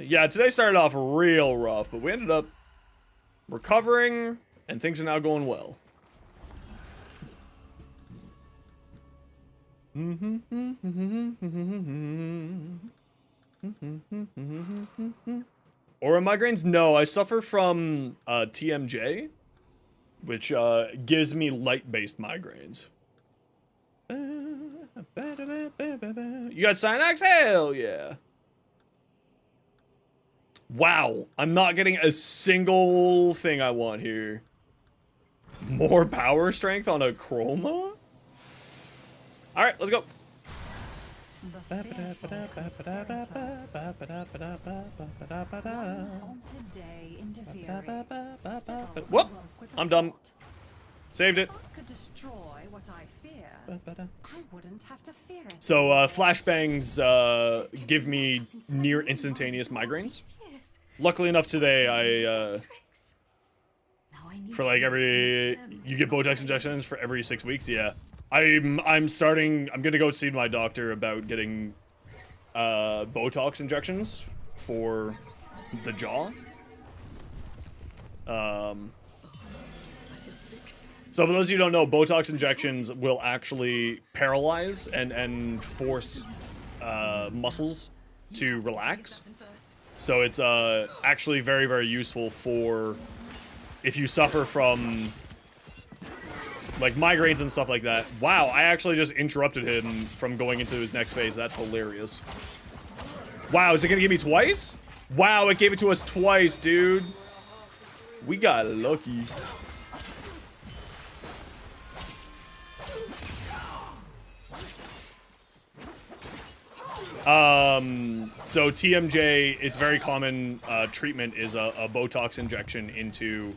Yeah, today started off real rough, but we ended up recovering, and things are now going well. Aura migraines? No, I suffer from TMJ, which gives me light-based migraines. You got Cyanax? Hell yeah. Wow, I'm not getting a single thing I want here. More power strength on a Chroma? Alright, let's go. Whoop! I'm done. Saved it. So, flashbangs give me near instantaneous migraines. Luckily enough today, I for like you get Botox injections for every 6 weeks, yeah. I'm gonna go see my doctor about getting Botox injections for the jaw. So for those of you who don't know, Botox injections will actually paralyze and force muscles to relax. So it's actually very, very useful for if you suffer from like migraines and stuff like that. Wow, I actually just interrupted him from going into his next phase. That's hilarious. Wow, is it gonna give me twice? Wow, it gave it to us twice, dude. We got lucky. So TMJ, it's very common treatment is a Botox injection into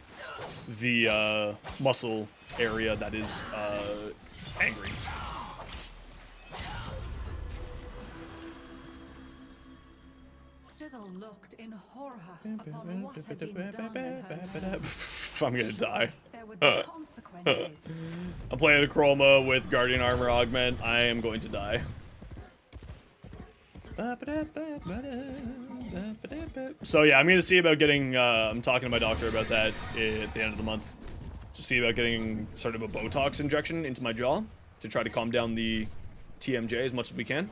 the muscle area that is angry. Sybil looked in horror upon what had been done in her. I'm gonna die. There would be consequences. I'm playing a Chroma with Guardian Armor Augment. I am going to die. So yeah, I'm gonna see about getting, I'm talking to my doctor about that at the end of the month. To see about getting sort of a Botox injection into my jaw to try to calm down the TMJ as much as we can.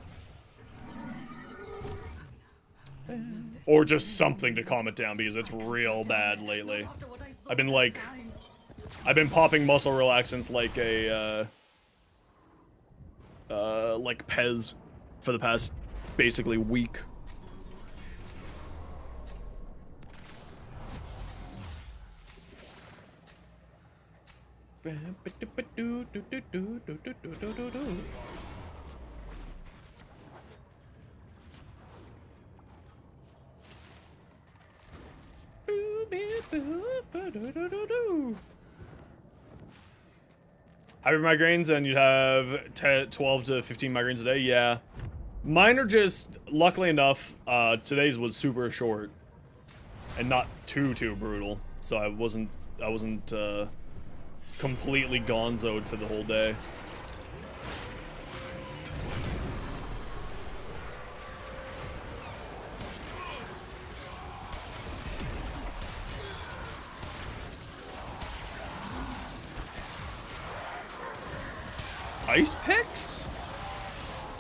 Or just something to calm it down because it's real bad lately. I've been popping muscle relaxants like a, like Pez for the past basically week. Higher migraines and you'd have 12 to 15 migraines a day, yeah. Mine are just, luckily enough, today's was super short. And not too brutal. So I wasn't completely gonzoed for the whole day. Ice picks?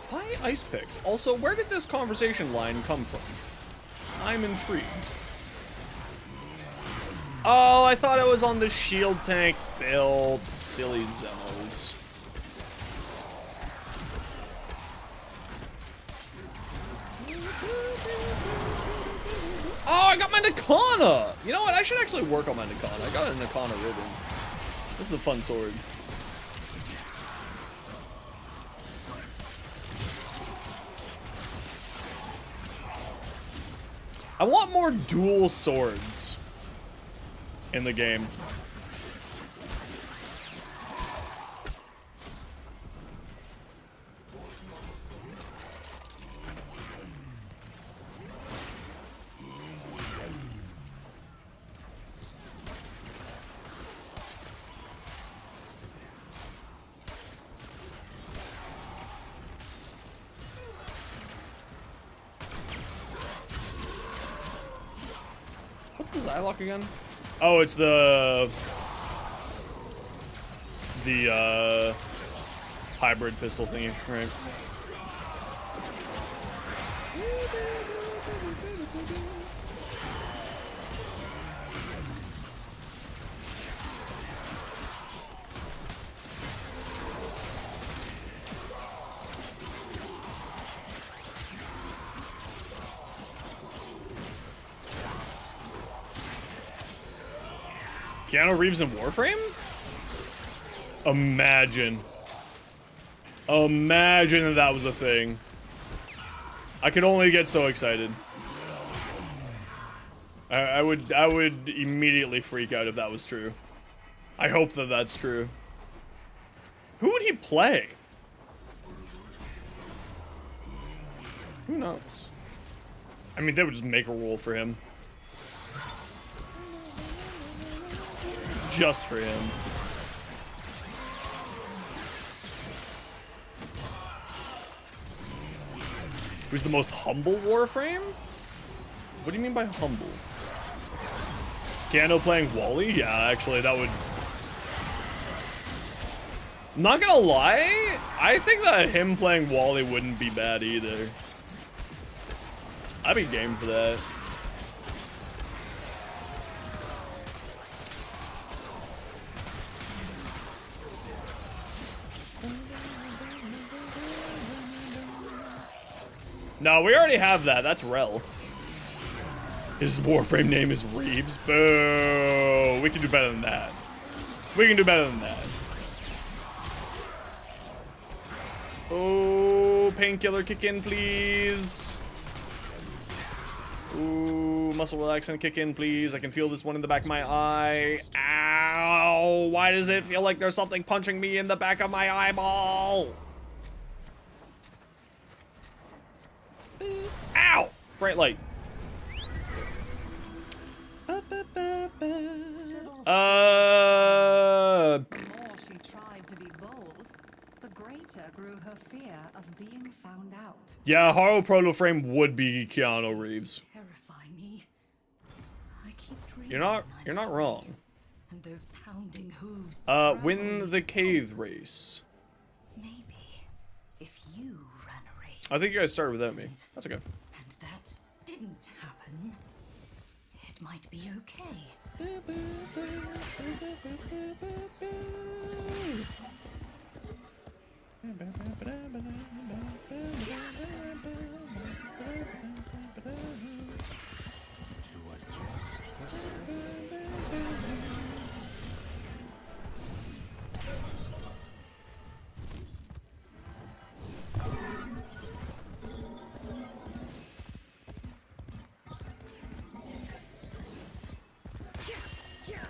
Why ice picks? Also, where did this conversation line come from? I'm intrigued. Oh, I thought it was on the shield tank build. Silly Zemos. Oh, I got my Nakana! You know what? I should actually work on my Nakana. I got a Nakana ribbon. This is a fun sword. I want more dual swords in the game. What's the Zylock again? Oh, it's the hybrid pistol thingy, right? Keanu Reeves in Warframe? Imagine. Imagine if that was a thing. I could only get so excited. I would immediately freak out if that was true. I hope that that's true. Who would he play? Who knows? I mean, they would just make a rule for him. Just for him. Who's the most humble Warframe? What do you mean by humble? Keanu playing Wally? Yeah, actually, that would... Not gonna lie, I think that him playing Wally wouldn't be bad either. I'd be game for that. No, we already have that. That's Rel. His Warframe name is Reeves. Boo! We can do better than that. We can do better than that. Oh, painkiller kick in, please. Ooh, muscle relaxant kick in, please. I can feel this one in the back of my eye. Ow! Why does it feel like there's something punching me in the back of my eyeball? Ow! Bright light. The more she tried to be bold, the greater grew her fear of being found out. Yeah, Haro Protoframe would be Keanu Reeves. Terrify me. I keep dreaming. You're not wrong. And those pounding hooves. Win the cave race. Maybe if you ran a race. I think you guys started without me. That's okay. And that didn't happen. It might be okay.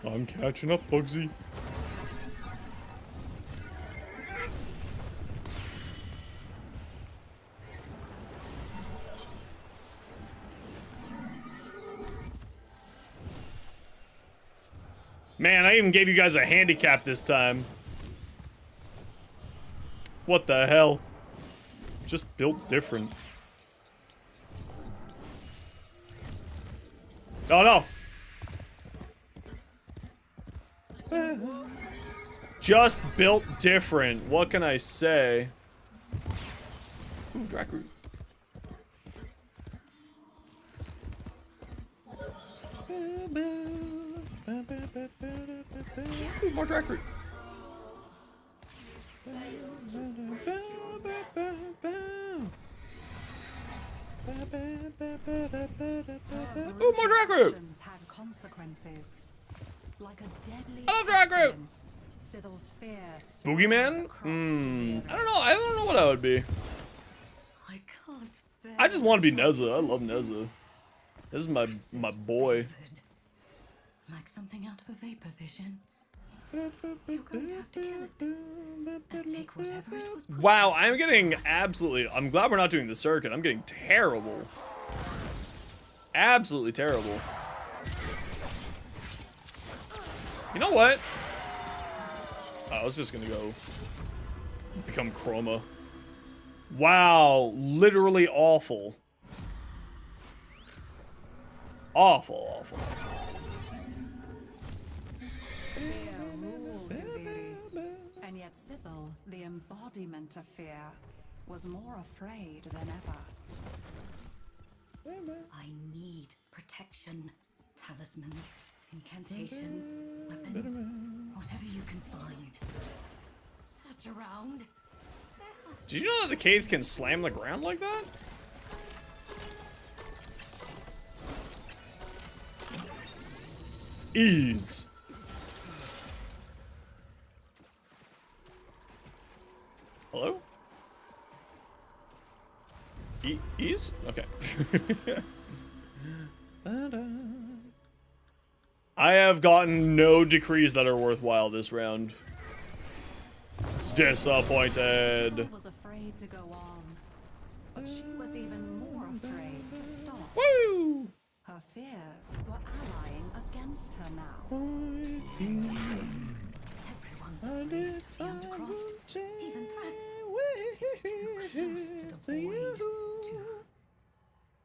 I'm catching up, Bugsy. Man, I even gave you guys a handicap this time. What the hell? Just built different. Oh no! Just built different. What can I say? Ooh, Drac root. Ooh, more Drac root. Ooh, more Drac root. Had consequences. Like a deadly I love Drac root. Sybil's fear Boogeyman? I don't know what I would be. I can't bear I just want to be Neza. I love Neza. This is my boy. like something out of a vapor vision. You're going to have to kill it. And take whatever it was. Wow, I'm getting absolutely... I'm glad we're not doing the circuit. I'm getting terrible. Absolutely terrible. You know what? I was just gonna go become Chroma. Wow, literally awful. Awful, awful, awful. Fear ruled Duviri, and yet Sybil, the embodiment of fear, was more afraid than ever. I need protection. Talismans, incantations, weapons, whatever you can find. Search around. Did you know that the cave can slam the ground like that? Ease. Hello? Ease? Okay. I have gotten no decrees that are worthwhile this round. Disappointed. Sybil was afraid to go on, but she was even more afraid to stop. Woo! Her fears were allying against her now. Everyone's afraid of the Undercroft, even threats. It's too close to the void,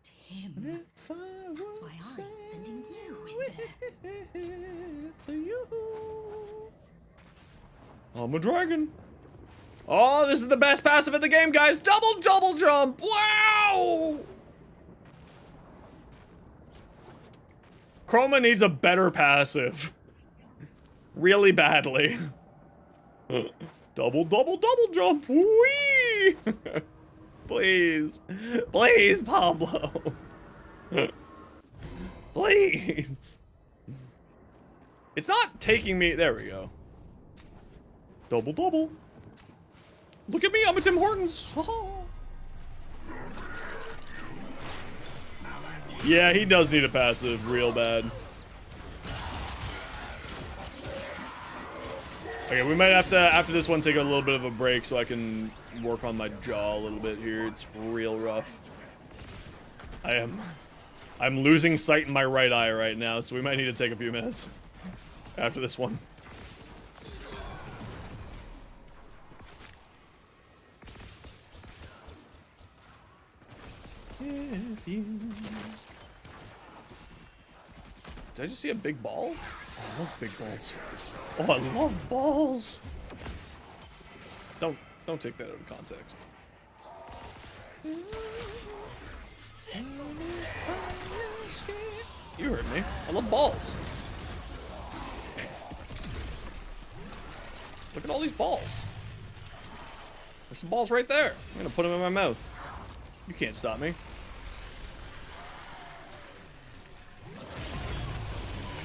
to him. That's why I'm sending you in there. I'm a dragon. Oh, this is the best passive in the game, guys. Double jump. Wow! Chroma needs a better passive. Really badly. Double jump. Whee! Please. Please, Pablo. Please. It's not taking me. There we go. Double. Look at me, I'm a Tim Hortons. Yeah, he does need a passive real bad. Okay, we might have to, after this one, take a little bit of a break so I can work on my jaw a little bit here. It's real rough. I'm losing sight in my right eye right now, so we might need to take a few minutes after this one. Did I just see a big ball? Oh, I love big balls. Oh, I love balls. Don't take that out of context. You heard me. I love balls. Look at all these balls. There's some balls right there. I'm gonna put them in my mouth. You can't stop me.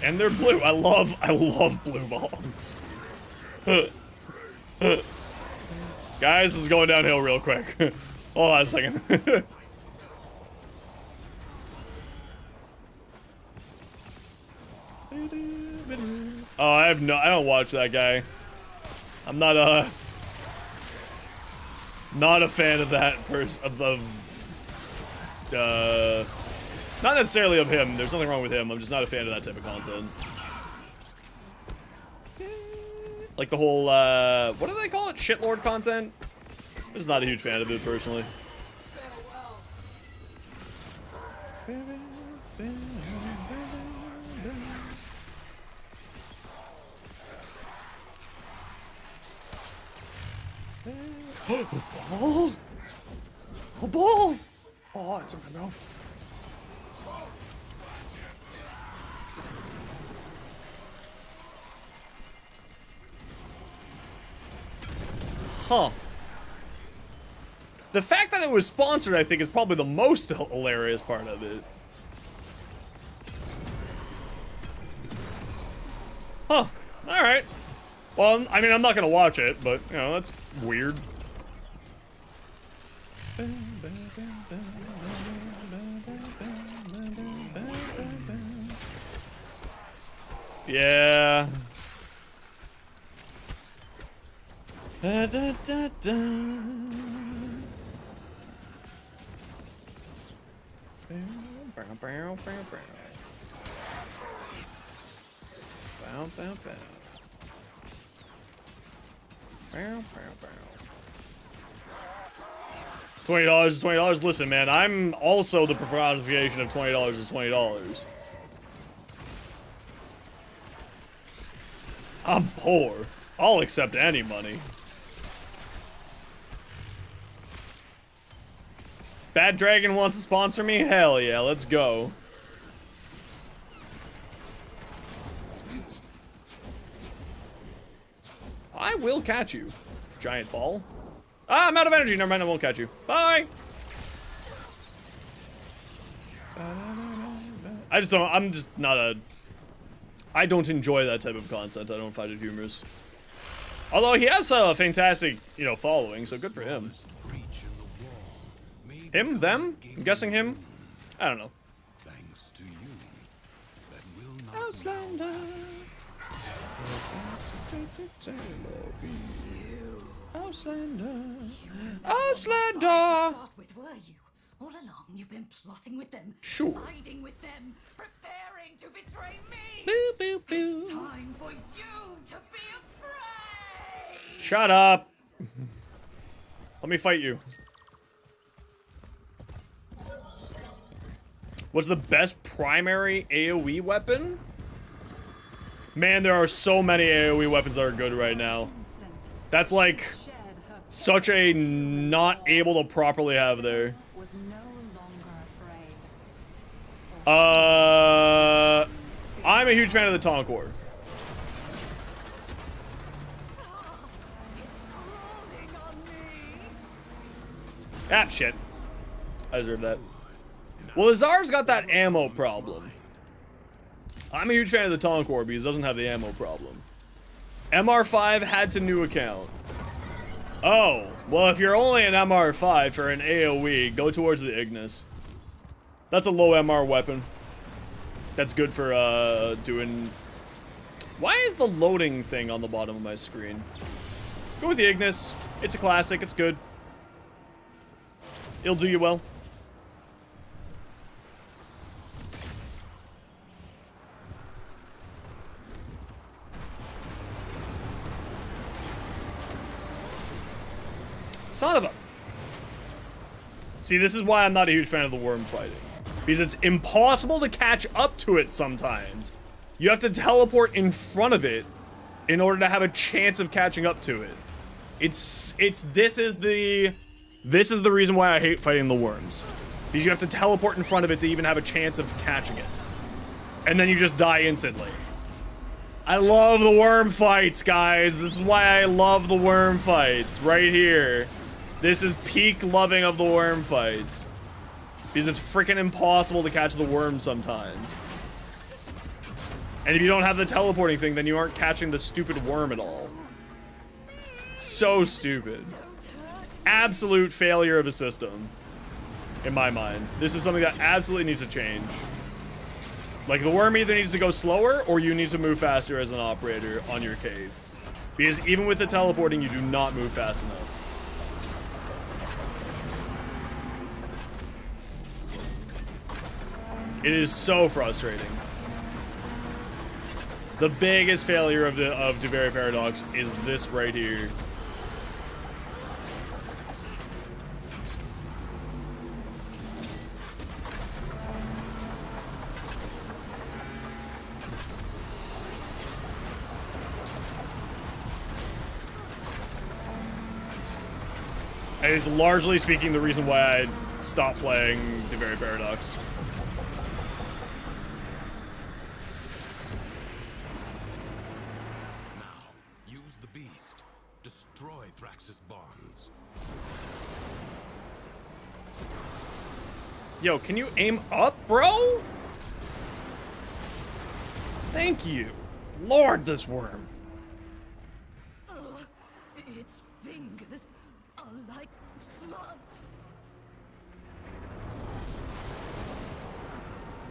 And they're blue. I love blue balls. Guys, this is going downhill real quick. Hold on a second. Oh, I don't watch that guy. I'm not a fan of that not necessarily of him. There's nothing wrong with him. I'm just not a fan of that type of content. Like the whole, what do they call it? Shitlord content? I'm just not a huge fan of it, personally. A ball? A ball? Oh, it's in my mouth. Huh. The fact that it was sponsored, I think, is probably the most hilarious part of it. Huh. Alright. Well, I mean, I'm not gonna watch it, but, you know, that's weird. Yeah. Da, da, da, da. Bow, bow, bow, bow. Bow, bow, bow. Bow, bow, bow. $20 is $20. Listen, man, I'm also the personification of $20 is $20. I'm poor. I'll accept any money. Bad Dragon wants to sponsor me? Hell yeah, let's go. I will catch you, giant ball. Ah, I'm out of energy. Never mind, I won't catch you. Bye. I'm just not a... I don't enjoy that type of content. I don't find it humorous. Although he has a fantastic, you know, following, so good for him. Him? Them? I'm guessing him? I don't know. Thanks to you. That will not Outlander. Outlander. Outlander. Start with, were you? All along, you've been plotting with them, Sure. siding with them, preparing to betray me. Boo, boo, boo. It's time for you to be afraid. Shut up. Let me fight you. What's the best primary AoE weapon? Man, there are so many AoE weapons that are good right now. That's like such a not able to properly have there. Was no longer afraid. I'm a huge fan of the Tonkor. Ah, shit. I deserve that. Well, the Tsar's got that ammo problem. I'm a huge fan of the Tonkor because it doesn't have the ammo problem. MR5 had to new account. Oh, well, if you're only an MR5 for an AoE, go towards the Ignis. That's a low MR weapon. That's good for, doing... Why is the loading thing on the bottom of my screen? Go with the Ignis. It's a classic. It's good. It'll do you well. Son of a... See, this is why I'm not a huge fan of the Wyrm fighting. Because it's impossible to catch up to it sometimes. You have to teleport in front of it in order to have a chance of catching up to it. This is the reason why I hate fighting the Wyrms. Because you have to teleport in front of it to even have a chance of catching it. And then you just die instantly. I love the Wyrm fights, guys. This is why I love the Wyrm fights. Right here. This is peak loving of the Wyrm fights. Because it's freaking impossible to catch the Wyrm sometimes. And if you don't have the teleporting thing, then you aren't catching the stupid Wyrm at all. So stupid. Absolute failure of a system. In my mind. This is something that absolutely needs to change. Like, the Wyrm either needs to go slower, or you need to move faster as an operator on your cave. Because even with the teleporting, you do not move fast enough. It is so frustrating. The biggest failure of Deveri Paradox is this right here. And it's largely speaking the reason why I stopped playing Deveri Paradox. Use the beast. Destroy Thrax's bonds. Yo, can you aim up, bro? Thank you. Lord, this worm. Its fingers are like slugs.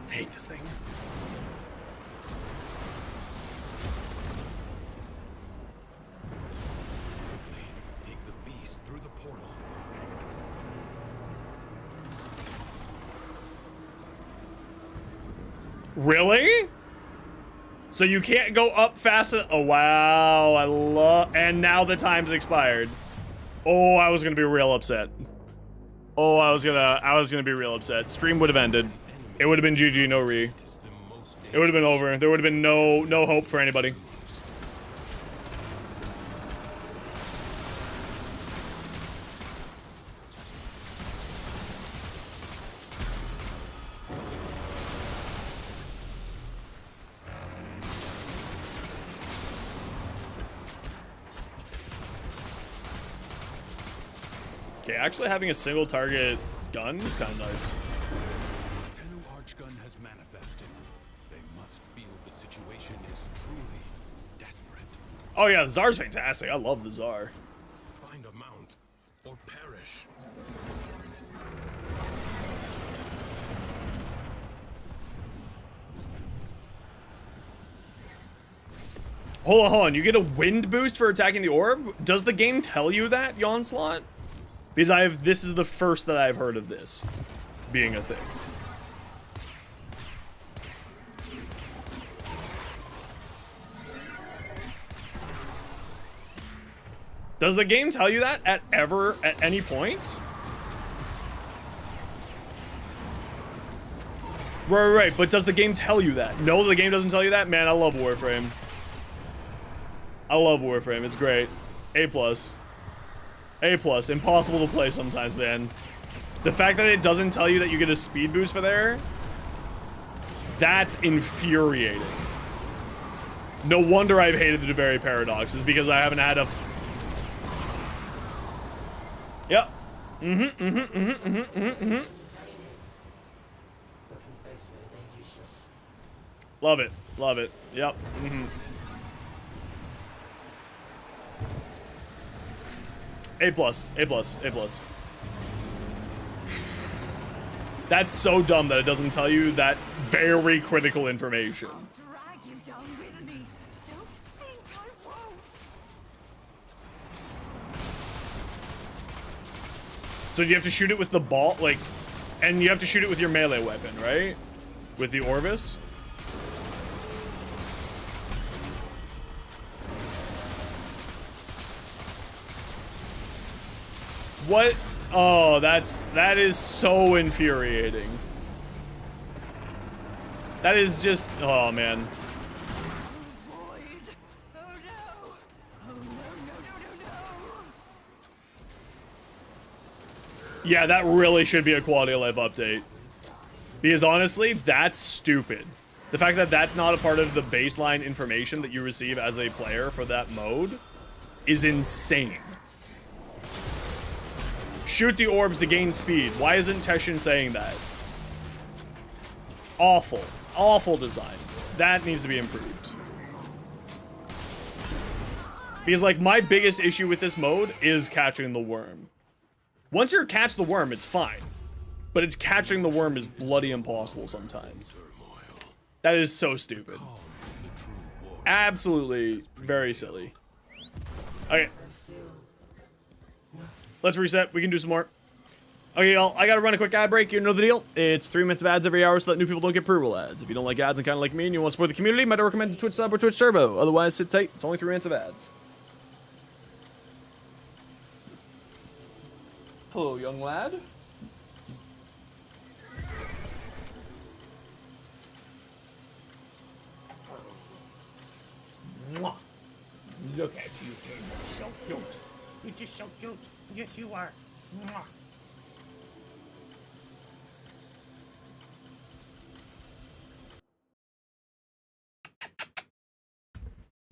I hate this thing. Quickly, take the beast through the portal. Really? So you can't go up fast enough? Oh, wow. I love... And now the time's expired. Oh, I was gonna be real upset. Oh, I was gonna be real upset. Stream would have ended. It would have been GG, no re. It would have been over. There would have been no hope for anybody. Okay, actually having a single target gun is kind of nice. Tenno Archgun has manifested. They must feel the situation is truly desperate. Oh yeah, the Tsar's fantastic. I love the Tsar. Find a mount or perish. Hold on. You get a wind boost for attacking the orb? Does the game tell you that, Yawnslot? Because this is the first that I've heard of this being a thing. Does the game tell you that at any point? Right, but does the game tell you that? No, the game doesn't tell you that? Man, I love Warframe. I love Warframe, it's great. A+. A+, impossible to play sometimes, man. The fact that it doesn't tell you that you get a speed boost for there, that's infuriating. No wonder I've hated the Deveri Paradox, is because I haven't had a... Yep. Love it. Love it. Yep. A+, A+. That's so dumb that it doesn't tell you that very critical information. Drag you down with me. Don't think I won't. So you have to shoot it with the ball, like, and you have to shoot it with your melee weapon, right? With the Orvis? What? Oh, that is so infuriating. That is just, oh man. Yeah, that really should be a quality of life update. Because honestly, that's stupid. The fact that that's not a part of the baseline information that you receive as a player for that mode is insane. Shoot the orbs to gain speed. Why isn't Teshin saying that? Awful. Awful design. That needs to be improved. Because, like, my biggest issue with this mode is catching the worm. Once you catch the worm, it's fine. But it's catching the worm is bloody impossible sometimes. That is so stupid. Absolutely very silly. Okay. Let's reset. We can do some more. Okay, y'all, I gotta run a quick ad break. You know the deal. It's 3 minutes of ads every hour so that new people don't get pre-roll ads. If you don't like ads and kind of like me and you want to support the community, might recommend a Twitch sub or Twitch Turbo. Otherwise, sit tight. It's only 3 minutes of ads. Hello, young lad. Mwah. Look at you, kid. So cute. You're just so cute. Yes, you are. Mwah.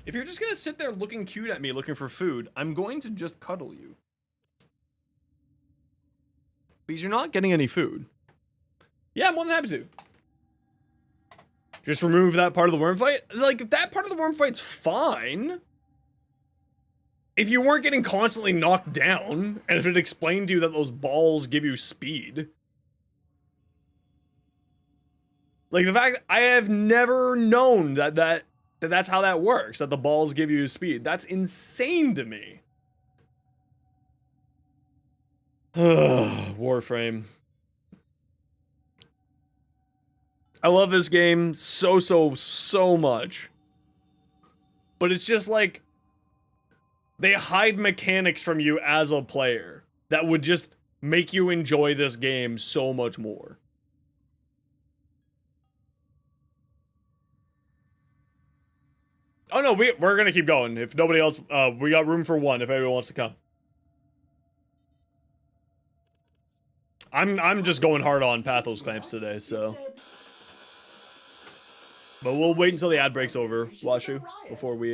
If you're just gonna sit there looking cute at me looking for food, I'm going to just cuddle you. Because you're not getting any food. Yeah, I'm more than happy to. Just remove that part of the worm fight? Like, that part of the worm fight's fine. If you weren't getting constantly knocked down, and if it explained to you that those balls give you speed. Like, the fact that I have never known that's how that works, that the balls give you speed. That's insane to me. Warframe. I love this game so much. But it's just like, they hide mechanics from you as a player that would just make you enjoy this game so much more. Oh no, we're gonna keep going. If nobody else, we got room for one if anyone wants to come. I'm just going hard on Pathos clamps today, so. But we'll wait until the ad break's over, Washu, before we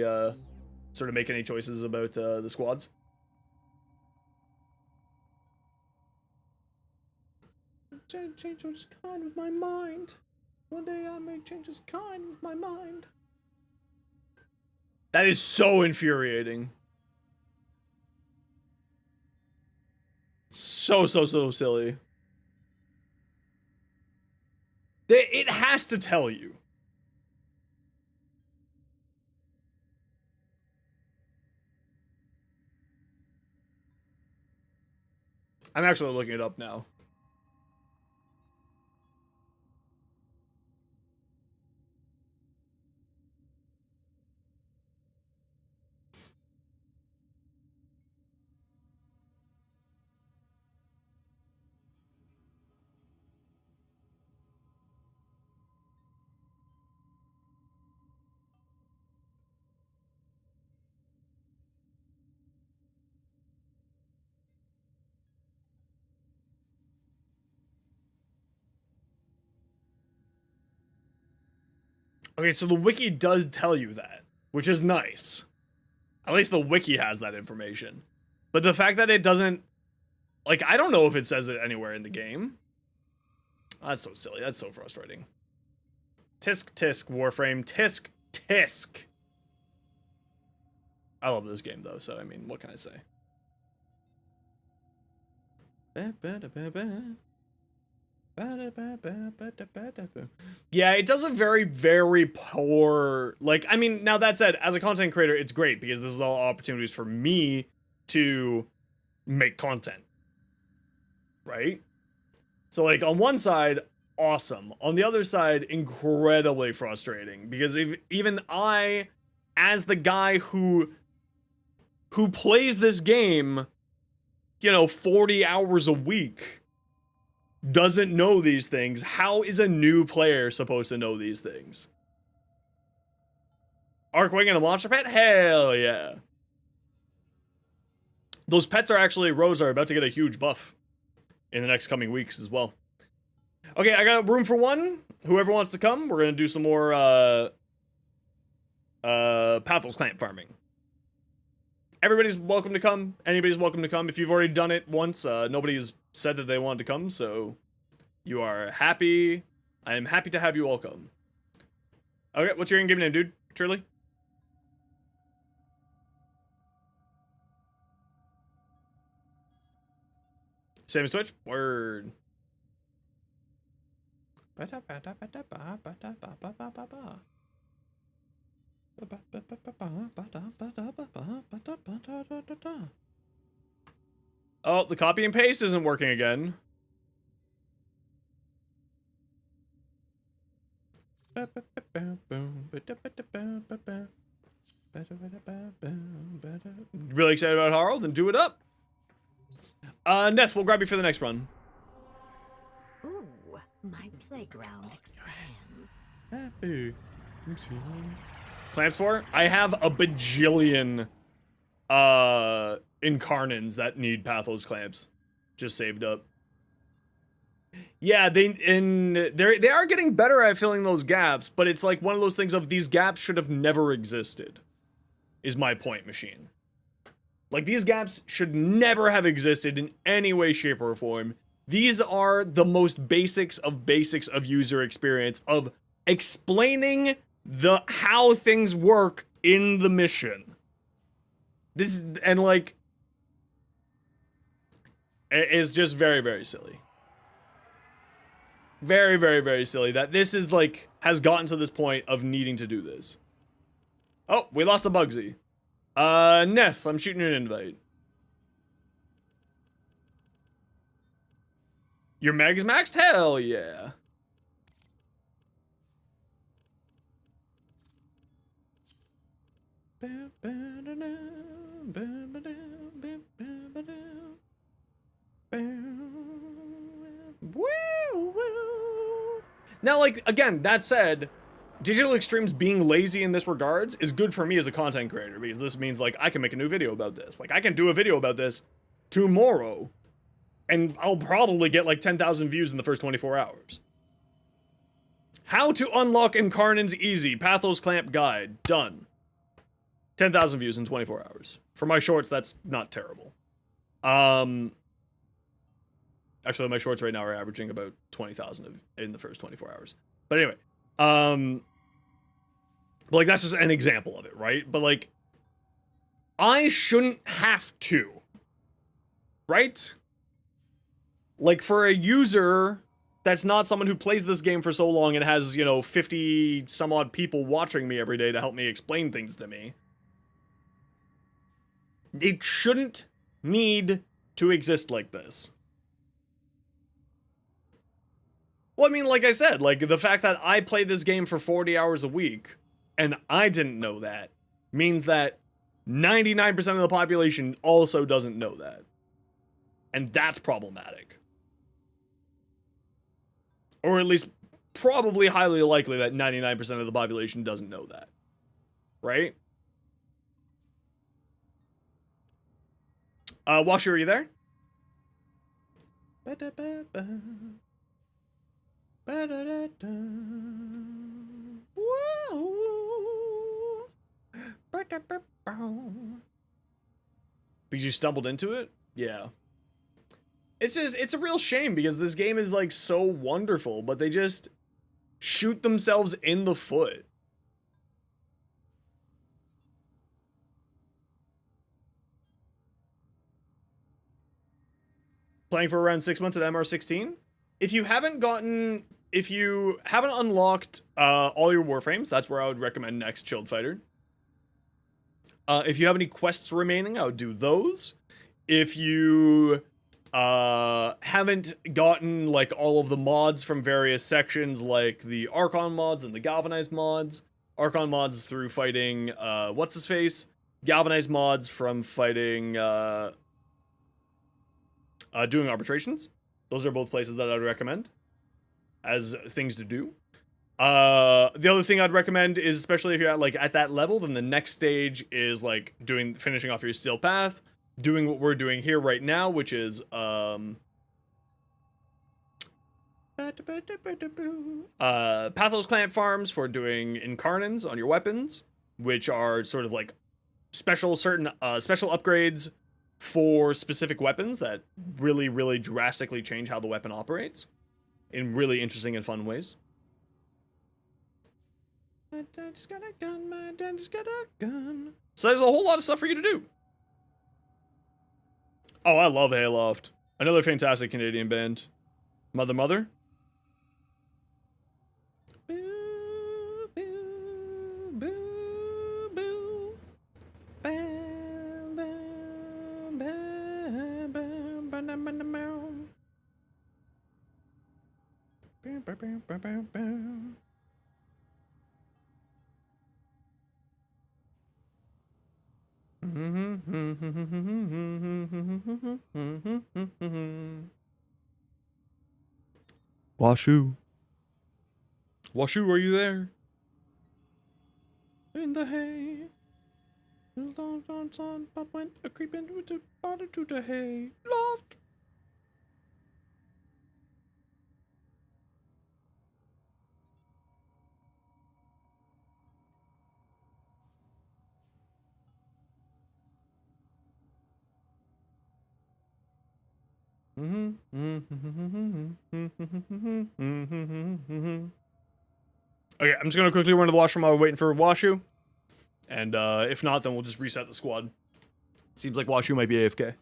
sort of make any choices about the squads. Changes kind with my mind. One day I make changes kind with my mind. That is so infuriating. So silly. It has to tell you. I'm actually looking it up now. Okay, so the wiki does tell you that, which is nice. At least the wiki has that information. But the fact that it doesn't... Like, I don't know if it says it anywhere in the game. That's so silly. That's so frustrating. Tisk, tisk, Warframe. Tisk, tisk. I love this game, though, so, I mean, what can I say? Yeah, it does a very poor... Like, I mean, now that said, as a content creator, it's great, because this is all opportunities for me to make content. Right? So, like, on one side, awesome. On the other side, incredibly frustrating. Because even I, as the guy who plays this game, you know, 40 hours a week, doesn't know these things, how is a new player supposed to know these things? Arcwing and a monster pet? Hell yeah. Those pets are actually, Rose, are about to get a huge buff in the next coming weeks as well. Okay, I got room for one. Whoever wants to come, we're gonna do some more Pathos clamp farming. Everybody's welcome to come. Anybody's welcome to come. If you've already done it once, nobody's said that they wanted to come, so you are happy. I am happy to have you all come. Okay, what's your in-game name, dude? Shirley? Same as Twitch? Word. Oh, the copy and paste isn't working again. Really excited about Harl? Then do it up. Neth, we'll grab you for the next run. Ooh, my playground expands. Happy. Clamps for? I have a bajillion incarnans that need Pathos clamps. Just saved up. Yeah, they are getting better at filling those gaps, but it's like one of those things of these gaps should have never existed. Is my point, Machine. Like, these gaps should never have existed in any way, shape, or form. These are the most basics of user experience, of explaining how things work in the mission. This, and like, it's just very, very silly. Very, very, very silly that this is like, has gotten to this point of needing to do this. Oh, we lost a Bugsy. Neth, I'm shooting you an invite. Your Meg's maxed? Hell yeah. Now, like, again, that said, Digital Extremes being lazy in this regards is good for me as a content creator, because this means, like, I can make a new video about this. Like, I can do a video about this tomorrow, and I'll probably get, like, 10,000 views in the first 24 hours. How to unlock Incarnan's easy. Pathos Clamp guide. Done. 10,000 views in 24 hours. For my shorts, that's not terrible. Actually, my shorts right now are averaging about 20,000 in the first 24 hours. But anyway, but like, that's just an example of it, right? But like, I shouldn't have to, right? Like, for a user that's not someone who plays this game for so long and has, you know, 50 some odd people watching me every day to help me explain things to me, it shouldn't need to exist like this. Well, I mean, like I said, like, the fact that I play this game for 40 hours a week, and I didn't know that, means that 99% of the population also doesn't know that. And that's problematic. Or at least, probably highly likely that 99% of the population doesn't know that. Right? Washi, are you there? Because you stumbled into it? Yeah. It's just, it's a real shame because this game is like so wonderful, but they just shoot themselves in the foot. Playing for around 6 months at MR16? If you haven't unlocked all your Warframes, that's where I would recommend next, Chilled Fighter. If you have any quests remaining, I would do those. If you haven't gotten like all of the mods from various sections, like the Archon mods and the Galvanized mods, Archon mods through fighting what's-his-face, Galvanized mods from fighting doing arbitrations. Those are both places that I'd recommend as things to do. The other thing I'd recommend is, especially if you're at that level, then the next stage is like finishing off your Steel Path, doing what we're doing here right now, which is Pathos Clamp farms for doing Incarnans on your weapons, which are sort of like special upgrades for specific weapons that really, really drastically change how the weapon operates in really interesting and fun ways. My dad just got a gun, my dad just got a gun. So there's a whole lot of stuff for you to do. Oh, I love Hayloft. Another fantastic Canadian band. Mother Mother. Boo, boo, boo, boo. Bam, bam, bam, bam, bam, bam, bam. Bam, bam, bam, bam, bam. Washu. Washu, are you there? In the hay. Son, Pop went a creeping with the body to the hay. Loft. Okay, I'm just gonna quickly run to the washroom while we're waiting for Washu. And if not, then we'll just reset the squad. Seems like Washu might be AFK.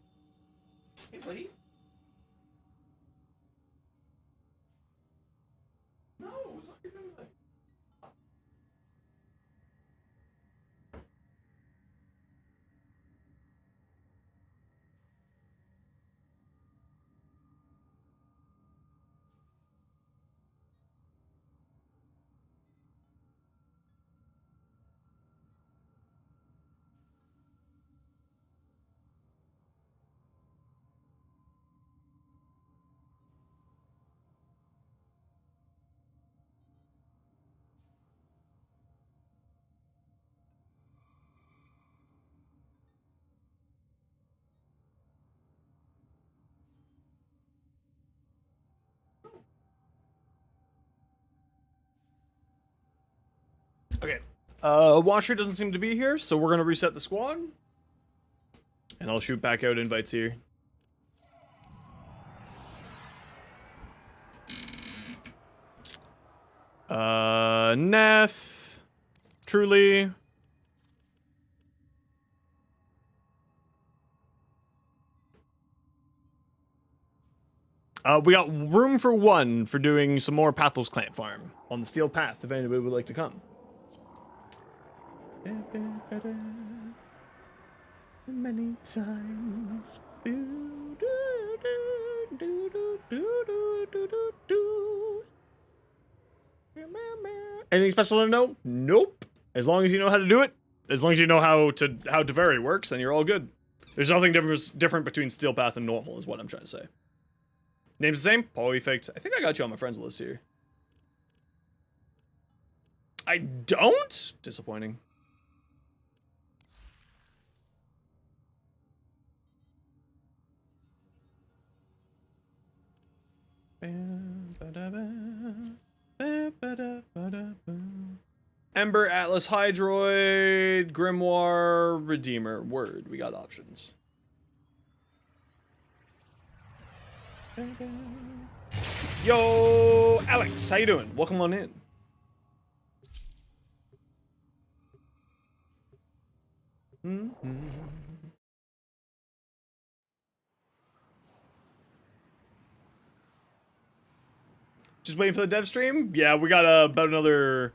Hey, buddy. No, it's not your thing. Okay. Washer doesn't seem to be here, so we're gonna reset the squad. And I'll shoot back out invites here. Neth. Truly. We got room for one for doing some more Pathos Clan farm on the Steel Path, if anybody would like to come. Many times. Anything special to know? Nope. As long as you know how to do it, as long as you know how Teferi works, then you're all good. There's nothing different between Steel Path and normal, is what I'm trying to say. Name's the same? Perfect. I think I got you on my friends list here. I don't? Disappointing. Ember, Atlas, Hydroid, Grimoire, Redeemer. Word, we got options. Yo, Alex, how you doing? Welcome on in. Just waiting for the dev stream? Yeah, we got about another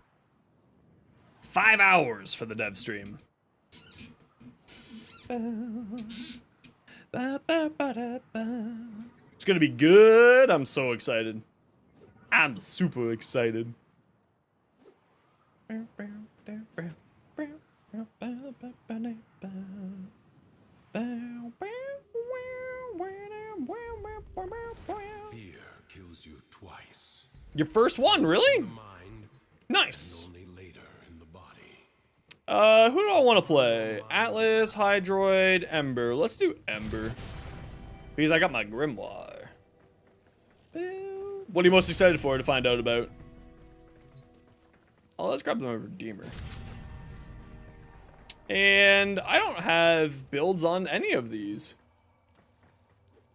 5 hours for the dev stream. It's gonna be good. I'm so excited. I'm super excited. Fear kills you twice. Your first one, really? Mind, nice. only later in the body. Who do I want to play? Atlas, Hydroid, Ember. Let's do Ember. Because I got my Grimoire. What are you most excited for to find out about? Oh, let's grab my Redeemer. And I don't have builds on any of these.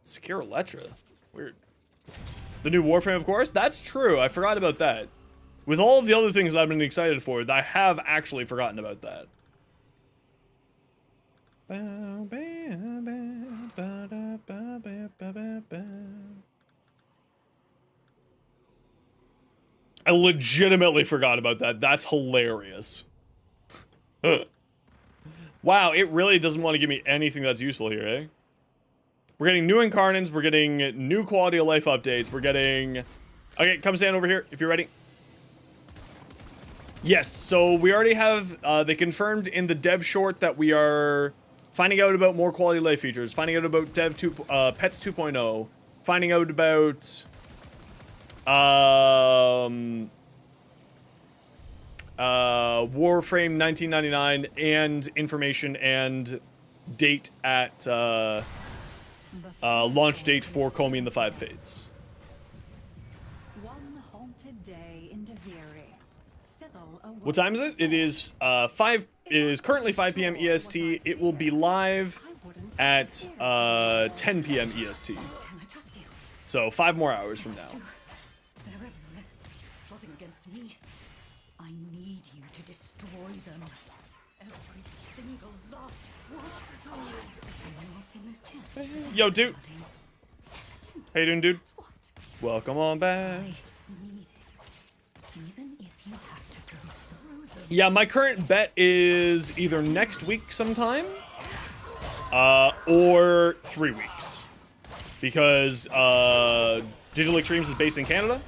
Secure Electra. Weird. The new Warframe, of course. That's true. I forgot about that. With all of the other things I've been excited for, I have actually forgotten about that. I legitimately forgot about that. That's hilarious. Wow, it really doesn't want to give me anything that's useful here, eh? We're getting new incarnates, we're getting new quality of life updates, we're getting... Okay, come stand over here if you're ready. Yes, so we already have, they confirmed in the dev short that we are finding out about more quality life features, finding out about Pets 2.0, finding out about Warframe 1999 and information and date at launch date for Comey and the Five Fates. One haunted day in Deviri. Sybil awoke. What time is it? It is It is currently 5 p.m. EST. It will be live at 10 p.m. EST. So 5 more hours from now. They're everywhere, plotting against me. I need you to destroy them. Every single last one. I know what's in those chests. Yo, dude. How you doing, dude? Welcome on back. Even if you have to go through them. Yeah, my current bet is either next week sometime, or 3 weeks. Because Digital Extremes is based in Canada,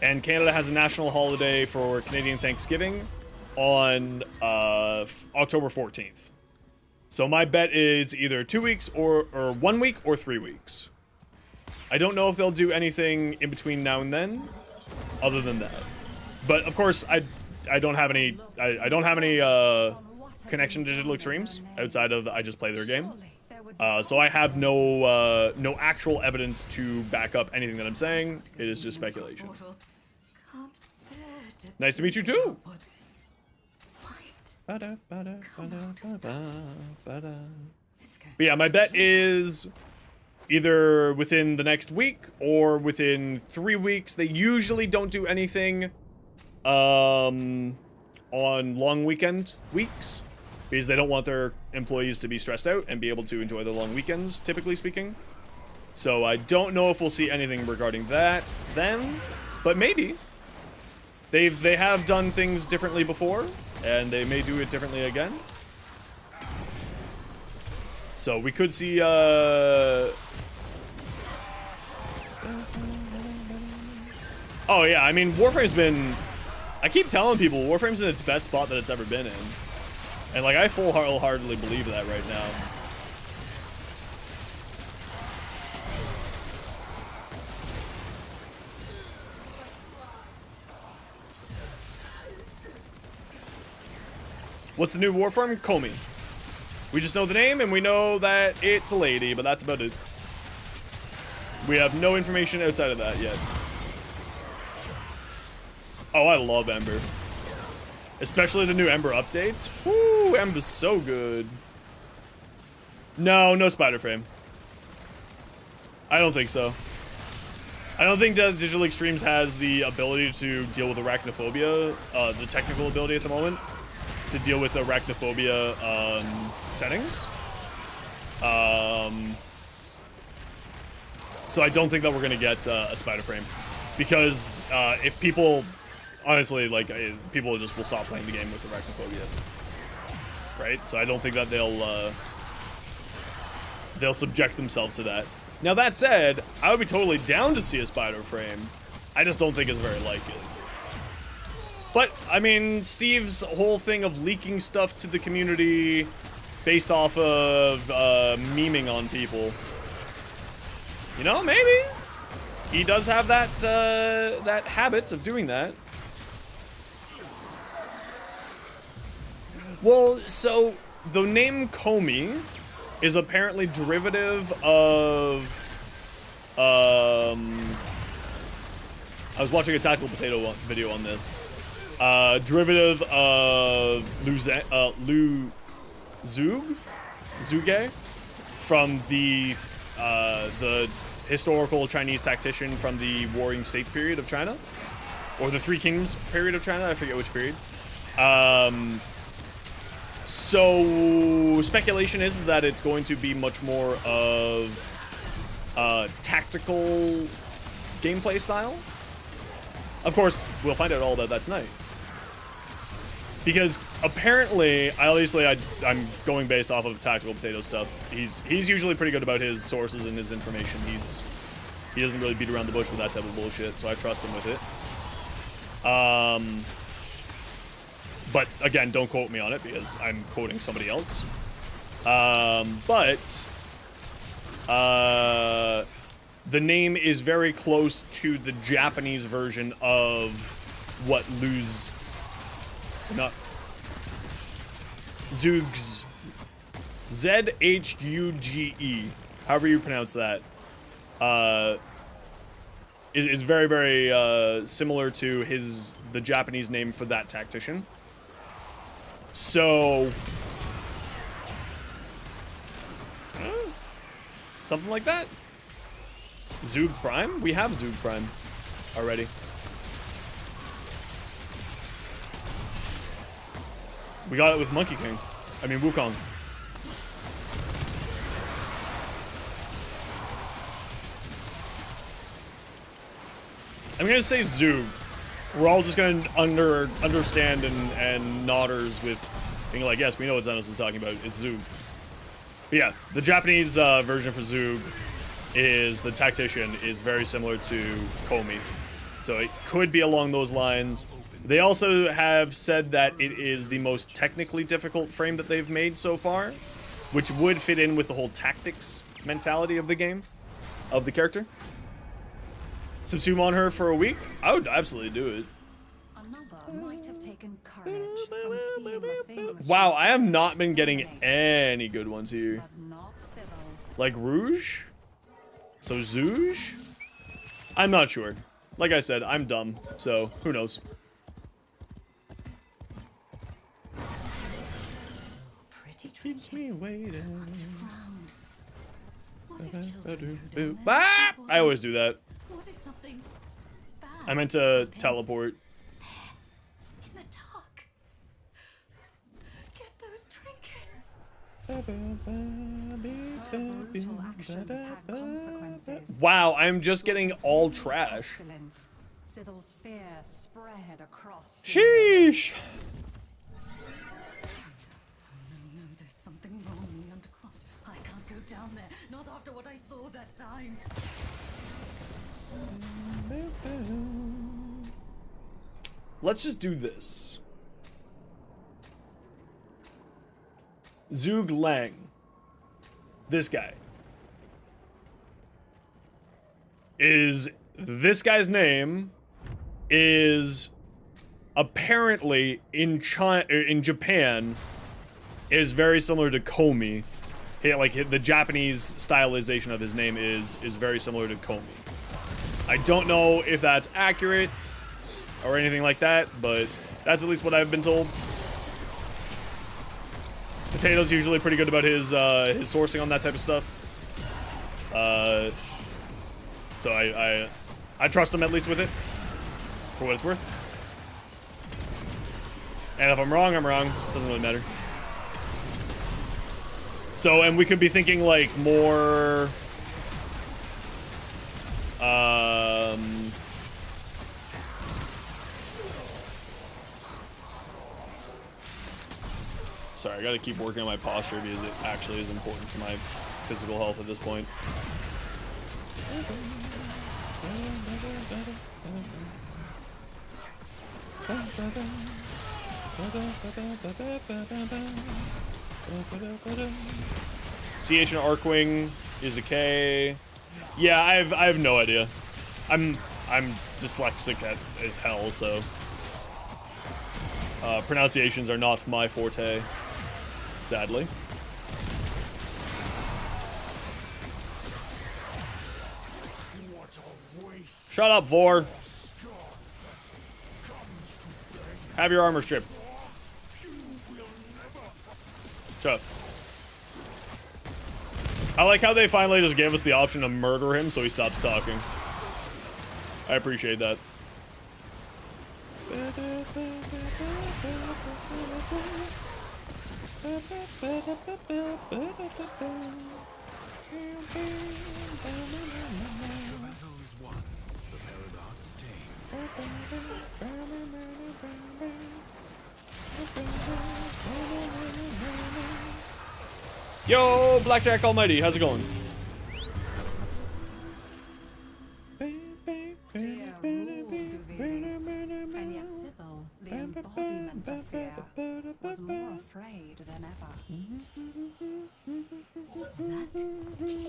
and Canada has a national holiday for Canadian Thanksgiving on October 14th. So my bet is either 2 weeks or 1 week or 3 weeks. I don't know if they'll do anything in between now and then, other than that. But of course, I don't have any connection to Digital Extremes outside of I just play their game. So I have no actual evidence to back up anything that I'm saying. It is just speculation. Nice to meet you too. But yeah, my bet is either within the next week or within 3 weeks. They usually don't do anything on long weekend weeks because they don't want their employees to be stressed out and be able to enjoy their long weekends, typically speaking. So I don't know if we'll see anything regarding that then, but maybe. They have done things differently before, and they may do it differently again. So we could see oh yeah, I mean Warframe's been, I keep telling people Warframe's in its best spot that it's ever been in. And like I full-heartedly believe that right now. What's the new Warframe? Comey. We just know the name and we know that it's a lady, but that's about it. We have no information outside of that yet. Oh, I love Ember. Especially the new Ember updates. Woo, Ember's so good. No Spider Frame. I don't think so. I don't think that Digital Extremes has the ability to deal with arachnophobia, the technical ability at the moment, to deal with arachnophobia settings. So I don't think that we're gonna get a Spider Frame, because if people, honestly, like people just will stop playing the game with arachnophobia, right? So I don't think that they'll subject themselves to that. Now that said, I would be totally down to see a Spider Frame. I just don't think it's very likely. But, I mean, Steve's whole thing of leaking stuff to the community based off of memeing on people. You know, maybe. He does have that, that habit of doing that. Well, so, the name Comey is apparently derivative of, I was watching a Tactical Potato video on this. Derivative of Zhuge from the historical Chinese tactician from the Warring States period of China, or the Three Kingdoms period of China. I forget which period. So speculation is that it's going to be much more of tactical gameplay style. Of course, we'll find out all about that tonight. Because apparently, I'm going based off of Tactical Potato stuff. He's usually pretty good about his sources and his information. He doesn't really beat around the bush with that type of bullshit, so I trust him with it. But again, don't quote me on it because I'm quoting somebody else. But the name is very close to the Japanese version of what Zhuge, Z-H-U-G-E, however you pronounce that, is very, very similar to the Japanese name for that tactician. So, something like that. Zhuge Prime? We have Zhuge Prime already. We got it with Monkey King. I mean, Wukong. I'm gonna say Zhuge. We're all just gonna understand and nodders with being like, yes, we know what Xenos is talking about. It's Zhuge. But yeah, the Japanese version for Zhuge is the tactician is very similar to Komi. So it could be along those lines. They also have said that it is the most technically difficult frame that they've made so far, which would fit in with the whole tactics mentality of the game, of the character. Subsume on her for a week? I would absolutely do it. Another might have taken courage from seeing the things Wow, I have not been getting any good ones here. Like Rouge? So Zhuge? I'm not sure. Like I said, I'm dumb, so who knows? Keeps me waiting. Ah! I always do that. I meant to teleport. In the dark. Get those trinkets. Wow, I'm just getting all trash. Sybil's fear spread across. Sheesh. No, there's something wrong in the Undercroft. I can't go down there. Not after what I saw that time. Let's just do this. Zhuge Lang. This guy. This guy's name is apparently in Japan is very similar to Komi. Like the Japanese stylization of his name is very similar to Komi. I don't know if that's accurate or anything like that, but that's at least what I've been told. Potato's usually pretty good about his sourcing on that type of stuff. So I trust him at least with it, for what it's worth. And if I'm wrong, I'm wrong. Doesn't really matter. So, and we could be thinking like more, sorry, I gotta keep working on my posture because it actually is important for my physical health at this point. CH and Arkwing is a K. Yeah, I have no idea. I'm dyslexic as hell, so pronunciations are not my forte, sadly. Shut up, Vor. Have your armor strip. Shut up. I like how they finally just gave us the option to murder him so he stops talking. I appreciate that. Yo, Blackjack Almighty, how's it going? Fear ruled Duviri, and yet Sybil, the embodiment of fear, was was more afraid than ever. That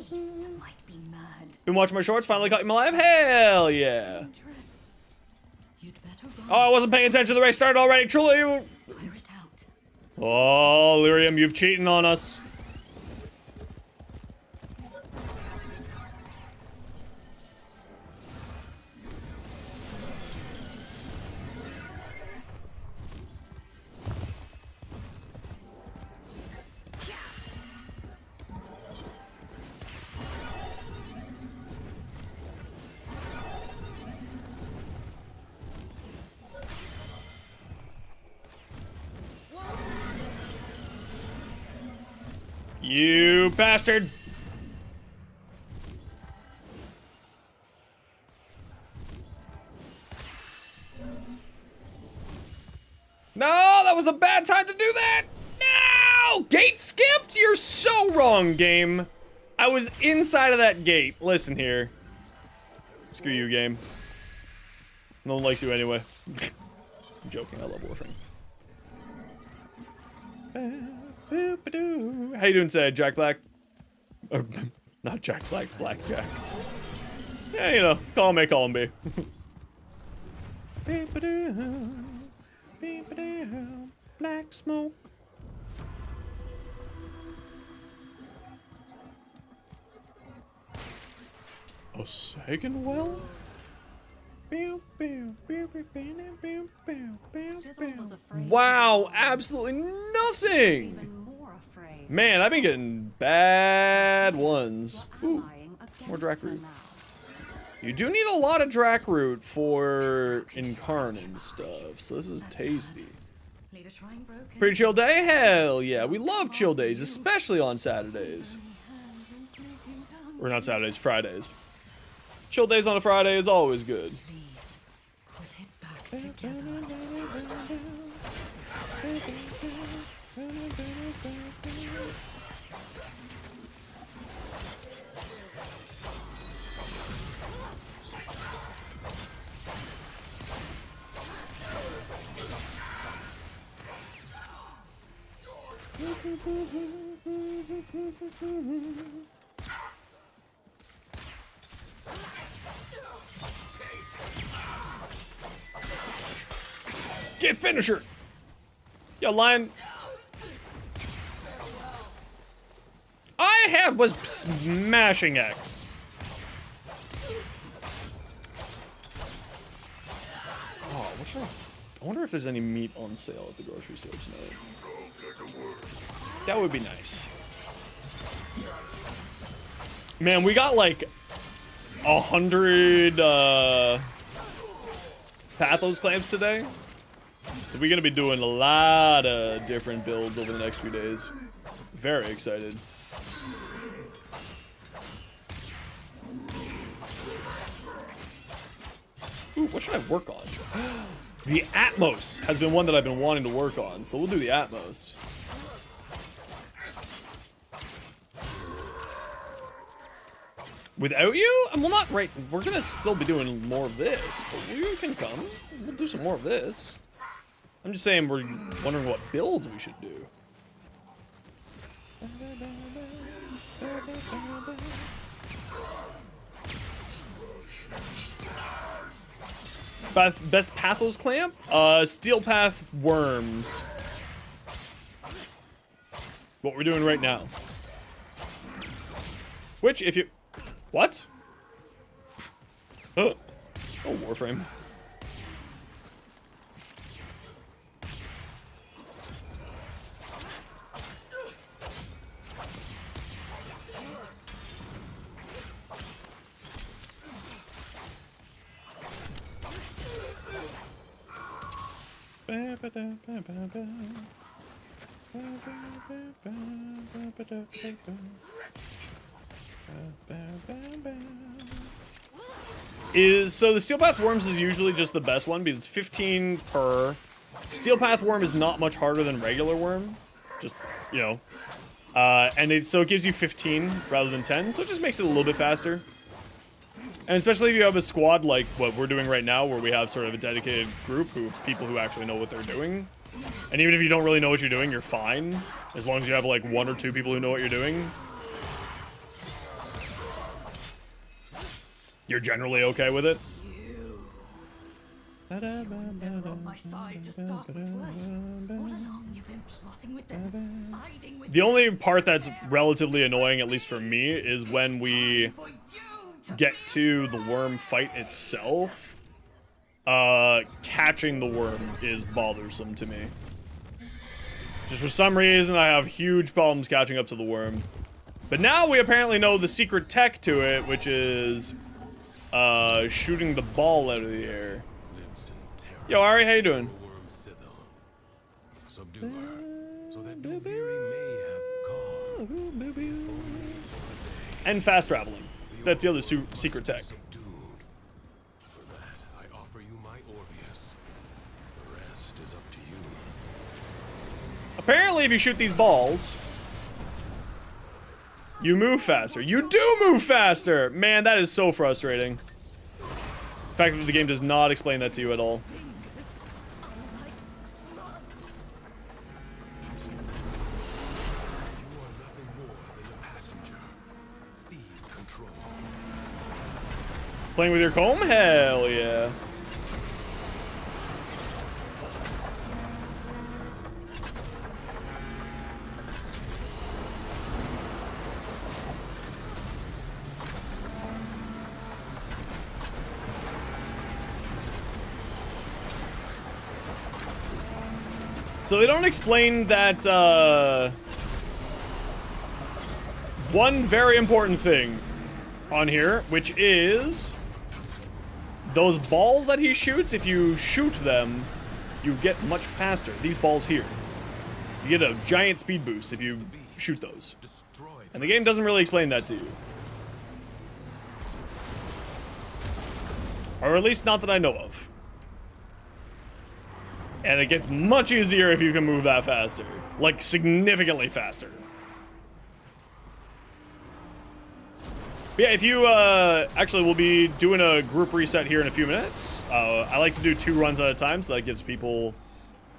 Keith might be mad. Been watching my shorts, finally caught him alive? Hell yeah. You'd better run. Oh, I wasn't paying attention. The race started already. Truly. Fire it out. Oh, Lyrium, you've cheating on us. You bastard! No, that was a bad time to do that! No! Gate skipped? You're so wrong, game. I was inside of that gate. Listen here. Screw you, game. No one likes you anyway. I'm joking, I love Warframe. How you doing today, Jack Black? Or, not Jack Black, Black Jack. Yeah, you know, call him A, call him B. Black smoke. A second well? Wow, absolutely nothing! Man, I've been getting bad ones. Ooh, more Drac Root. You do need a lot of Drac Root for Incarn and stuff, so this is tasty. Pretty chill day? Hell yeah, we love chill days, especially on Saturdays. Or not Saturdays, Fridays. Chill days on a Friday is always good. Get finisher! Yo, Lion. Was smashing X. Oh, what should I wonder if there's any meat on sale at the grocery store tonight. That would be nice. Man, we got like 100 Pathos clamps today. So we're gonna be doing a lot of different builds over the next few days. Very excited. Ooh, what should I work on? The Atmos has been one that I've been wanting to work on, so we'll do the Atmos. Without you? Well, not right. We're gonna still be doing more of this, but you can come. We'll do some more of this. I'm just saying we're wondering what builds we should do. Best Pathos clamp? Steel Path Worms. What we're doing right now. Which, if you... What? Oh, Warframe. So the Steel Path Worms is usually just the best one because it's 15 per. Steel Path Worm is not much harder than regular worm, just, you know. And so it gives you 15 rather than 10, so it just makes it a little bit faster. And especially if you have a squad like what we're doing right now, where we have sort of a dedicated group of people who actually know what they're doing, And even if you don't really know what you're doing, you're fine. As long as you have like 1 or 2 people who know what you're doing. You're generally okay with it. Never on my side to start with, were you? All along you've been plotting with them, siding with The only part that's relatively annoying, at least for me, is when we get to the worm fight itself. Catching the worm is bothersome to me. Just for some reason, I have huge problems catching up to the worm. But now we apparently know the secret tech to it, which is shooting the ball out of the air. Yo, Ari, how you doing? Subdue her, so that Duviri may have cause. And fast traveling. That's the other secret tech. For that, I offer you my Orvius. The rest is up to you. Apparently, if you shoot these balls, you move faster. You do move faster! Man, that is so frustrating. The fact that the game does not explain that to you at all. Playing with your comb? Hell yeah. So they don't explain that, one very important thing on here, which is those balls that he shoots, if you shoot them, you get much faster. These balls here. You get a giant speed boost if you shoot those. And the game doesn't really explain that to you. Or at least not that I know of. And it gets much easier if you can move that faster. Like, significantly faster. Yeah, if you, actually, we'll be doing a group reset here in a few minutes. I like to do 2 runs at a time, so that gives people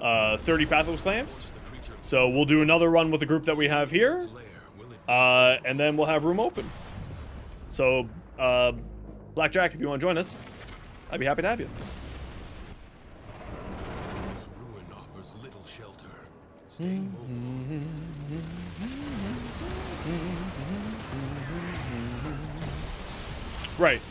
30 Pathos clamps. So we'll do another run with the group that we have here, and then we'll have room open. So, Blackjack, if you want to join us, I'd be happy to have you. This ruin offers little shelter. Stay mobile. Right.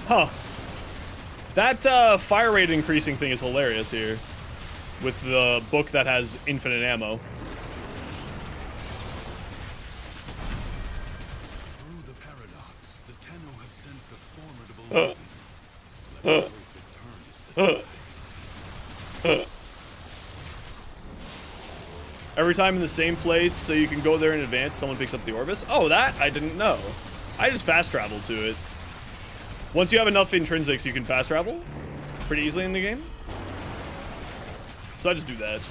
Huh. That fire rate increasing thing is hilarious here. With the book that has infinite ammo. Through the paradox, the Tenno have sent the formidable Let hope it turns Every time in the same place, so you can go there in advance, someone picks up the Orvis. Oh, that I didn't know. I just fast traveled to it. Once you have enough intrinsics, you can fast travel pretty easily in the game. So I just do that.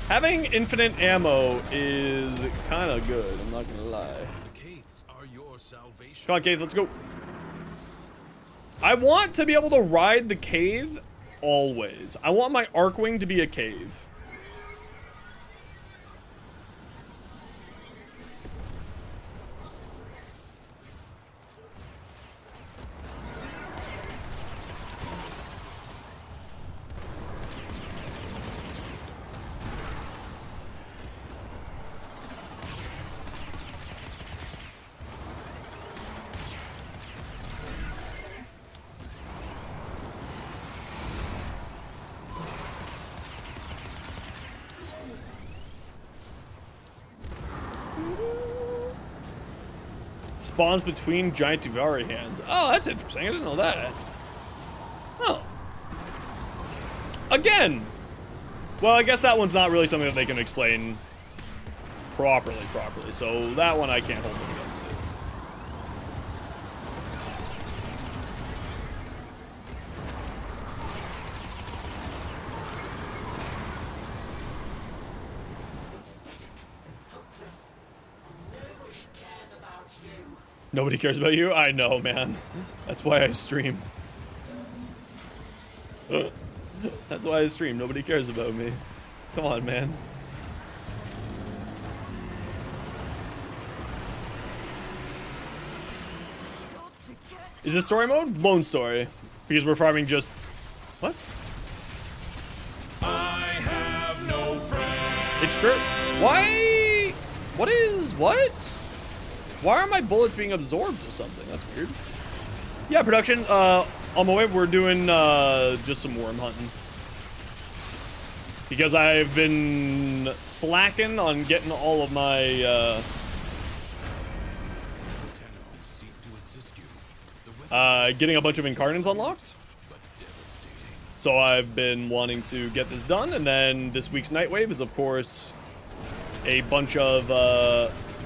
Having infinite ammo is kind of good, I'm not gonna lie. The Kaiths are your salvation. Come on, Cave, let's go. I want to be able to ride the cave always. I want my Archwing to be a cave. Spawns between giant Duvari hands. Oh, that's interesting. I didn't know that. Oh. Again. Well, I guess that one's not really something that they can explain properly. So that one I can't hold them against it. Nobody cares about you? I know, man. That's why I stream. That's why I stream. Nobody cares about me. Come on, man. Is this story mode? Lone story. Because we're farming just... What? I have no friends. It's true. Why? What is... What? Why are my bullets being absorbed to something? That's weird. Yeah, production. On my way, we're doing just some worm hunting. Because I've been slacking on getting all of my... getting a bunch of incarnates unlocked. So I've been wanting to get this done, and then this week's Nightwave is, of course, a bunch of,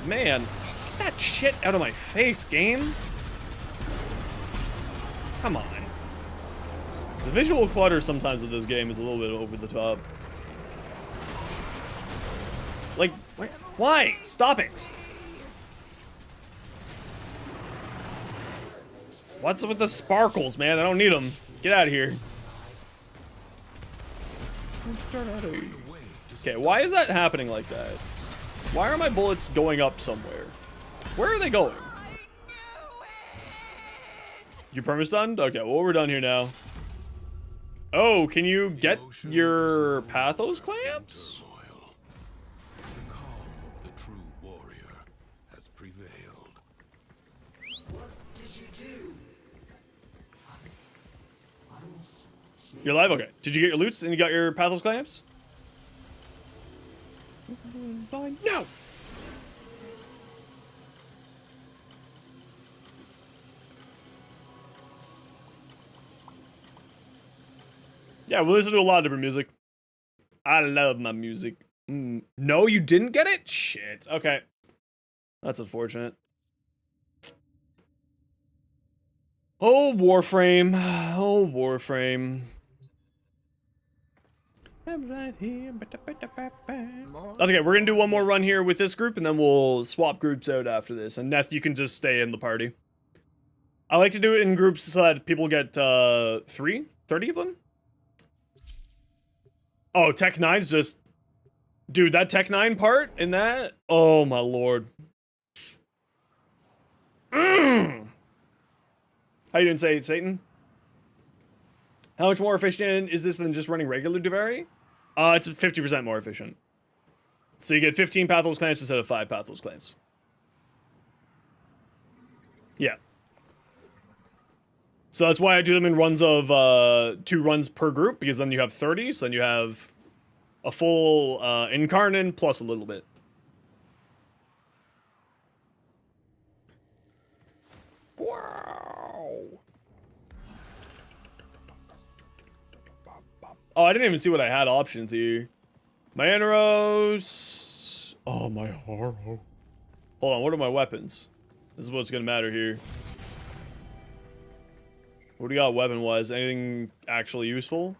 man, get that shit out of my face, game. Come on. The visual clutter sometimes of this game is a little bit over the top. Like, why? Stop it. What's with the sparkles, man? I don't need them. Get out of here. Okay, why is that happening like that? Why are my bullets going up somewhere? Where are they going? You perma-stunned? Okay, well, we're done here now. Oh, can you get your pathos clamps? The calm of the true warrior has prevailed. You're alive? Okay. Did you get your loots and you got your pathos clamps? No! Yeah, we listen to a lot of different music. I love my music. No, you didn't get it? Shit. Okay. That's unfortunate. Oh, Warframe. Oh, Warframe. Right here. Okay, we're gonna do one more run here with this group, and then we'll swap groups out after this. And Neth, you can just stay in the party. I like to do it in groups so that people get 30 of them. Oh, Tech 9's just... Dude, that Tech 9 part in that? Oh, my lord. How you doing, Satan? How much more efficient is this than just running regular Duvari? It's 50% more efficient. So you get 15 Pathos clamps instead of 5 Pathos clamps. Yeah. So that's why I do them in runs of 2 runs per group, because then you have 30, so then you have a full Incarnate plus a little bit. Wow. Oh, I didn't even see what I had options here. My arrows. Oh, my horror. Hold on, what are my weapons? This is what's gonna matter here. What do you got weapon-wise? Anything actually useful?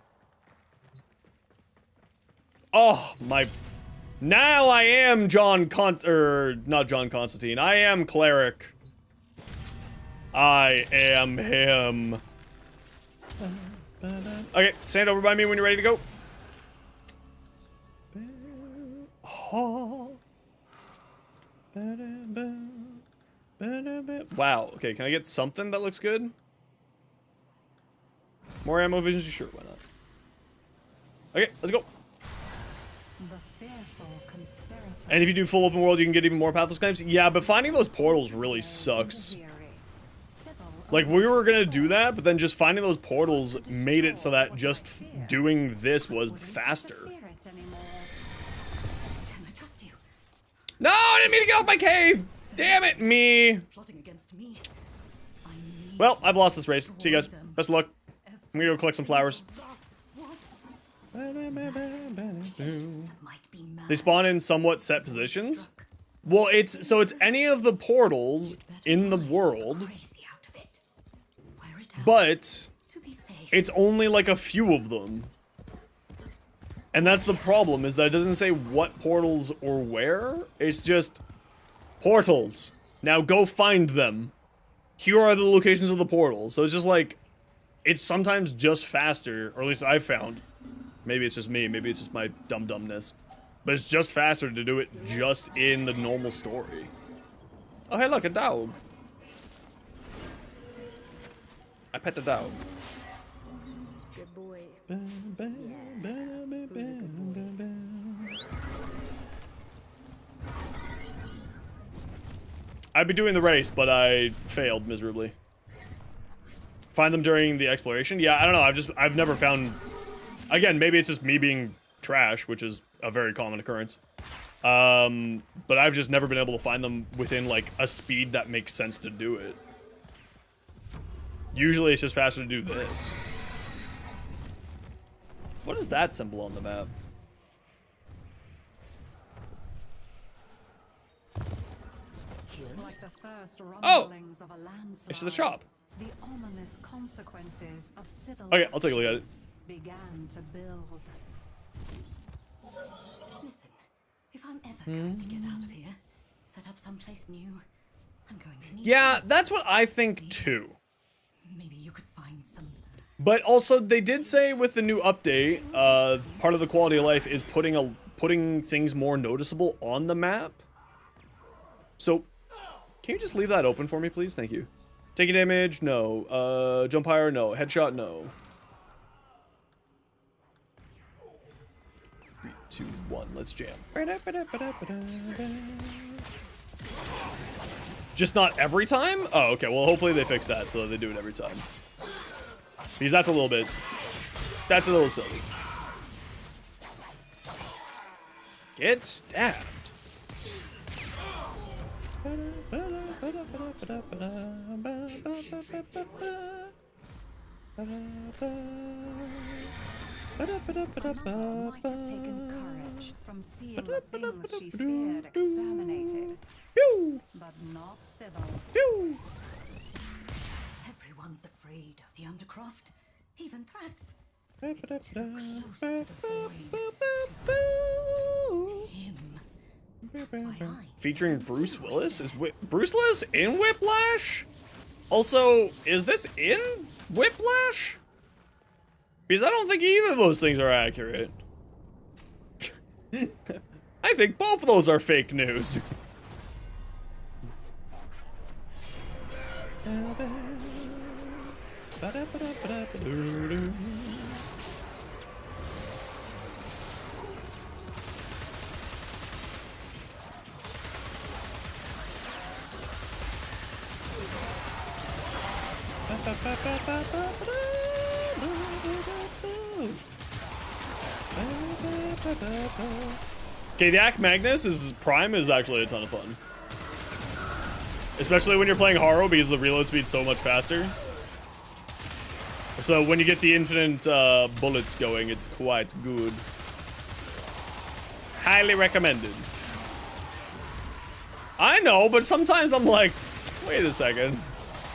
Oh, my... Now I am not John Constantine. I am Cleric. I am him. Okay, stand over by me when you're ready to go. Wow, okay, can I get something that looks good? More ammo visions? Sure, why not? Okay, let's go. And if you do full open world, you can get even more Pathos clamps. Yeah, but finding those portals really sucks. Like, we were gonna do that, but then just finding those portals made it so that just doing this was faster. No, I didn't mean to get off my cave! Damn it, me! Well, I've lost this race. See you guys. Best of luck. I'm gonna go collect some flowers. They spawn in somewhat set positions. Well, it's any of the portals in the world, but it's only like a few of them. And that's the problem, is that it doesn't say what portals or where. It's just portals. Now go find them. here are the locations of the portals. So it's just like, it's sometimes just faster, or at least I've found. Maybe it's just me, maybe it's just my dumb-dumbness. But it's just faster to do it just in the normal story. Oh, hey, look, a dog. I pet the dog. Good boy. I'd be doing the race, but I failed miserably. Find them during the exploration? Yeah, I don't know. I've never found... Again, maybe it's just me being trash, which is a very common occurrence. But I've just never been able to find them within, like, a speed that makes sense to do it. Usually it's just faster to do this. What is that symbol on the map? Like the first Oh! rumblings of a landslide, It's the shop. the ominous consequences of civil Okay, I'll take a look at it. actions began to build. Listen, if I'm ever going to get out of here, set up someplace new, I'm going to need... Yeah, that's what I think too. Maybe you could find some... But also, they did say with the new update, part of the quality of life is putting things more noticeable on the map. So, can you just leave that open for me, please? Thank you. Taking damage? No. Jump higher? No. Headshot? No. 3, 2, 1, let's jam. Just not every time? Oh, okay. Well, hopefully they fix that so that they do it every time. Because that's a little bit... That's a little silly. Get stabbed. Another might have taken courage from seeing the things she feared exterminated. But not Sybil. Everyone's afraid of the Undercroft, even threats. It's too close to the void. To him. That's why I... Featuring Bruce Willis? Is Bruce Willis in Whiplash? Also, is this in Whiplash? Because I don't think either of those things are accurate. I think both of those are fake news. Okay, the Act Magnus is Prime is actually a ton of fun. Especially when you're playing Haro because the reload speed's so much faster. So when you get the infinite bullets going, it's quite good. Highly recommended. I know, but sometimes I'm like, wait a second.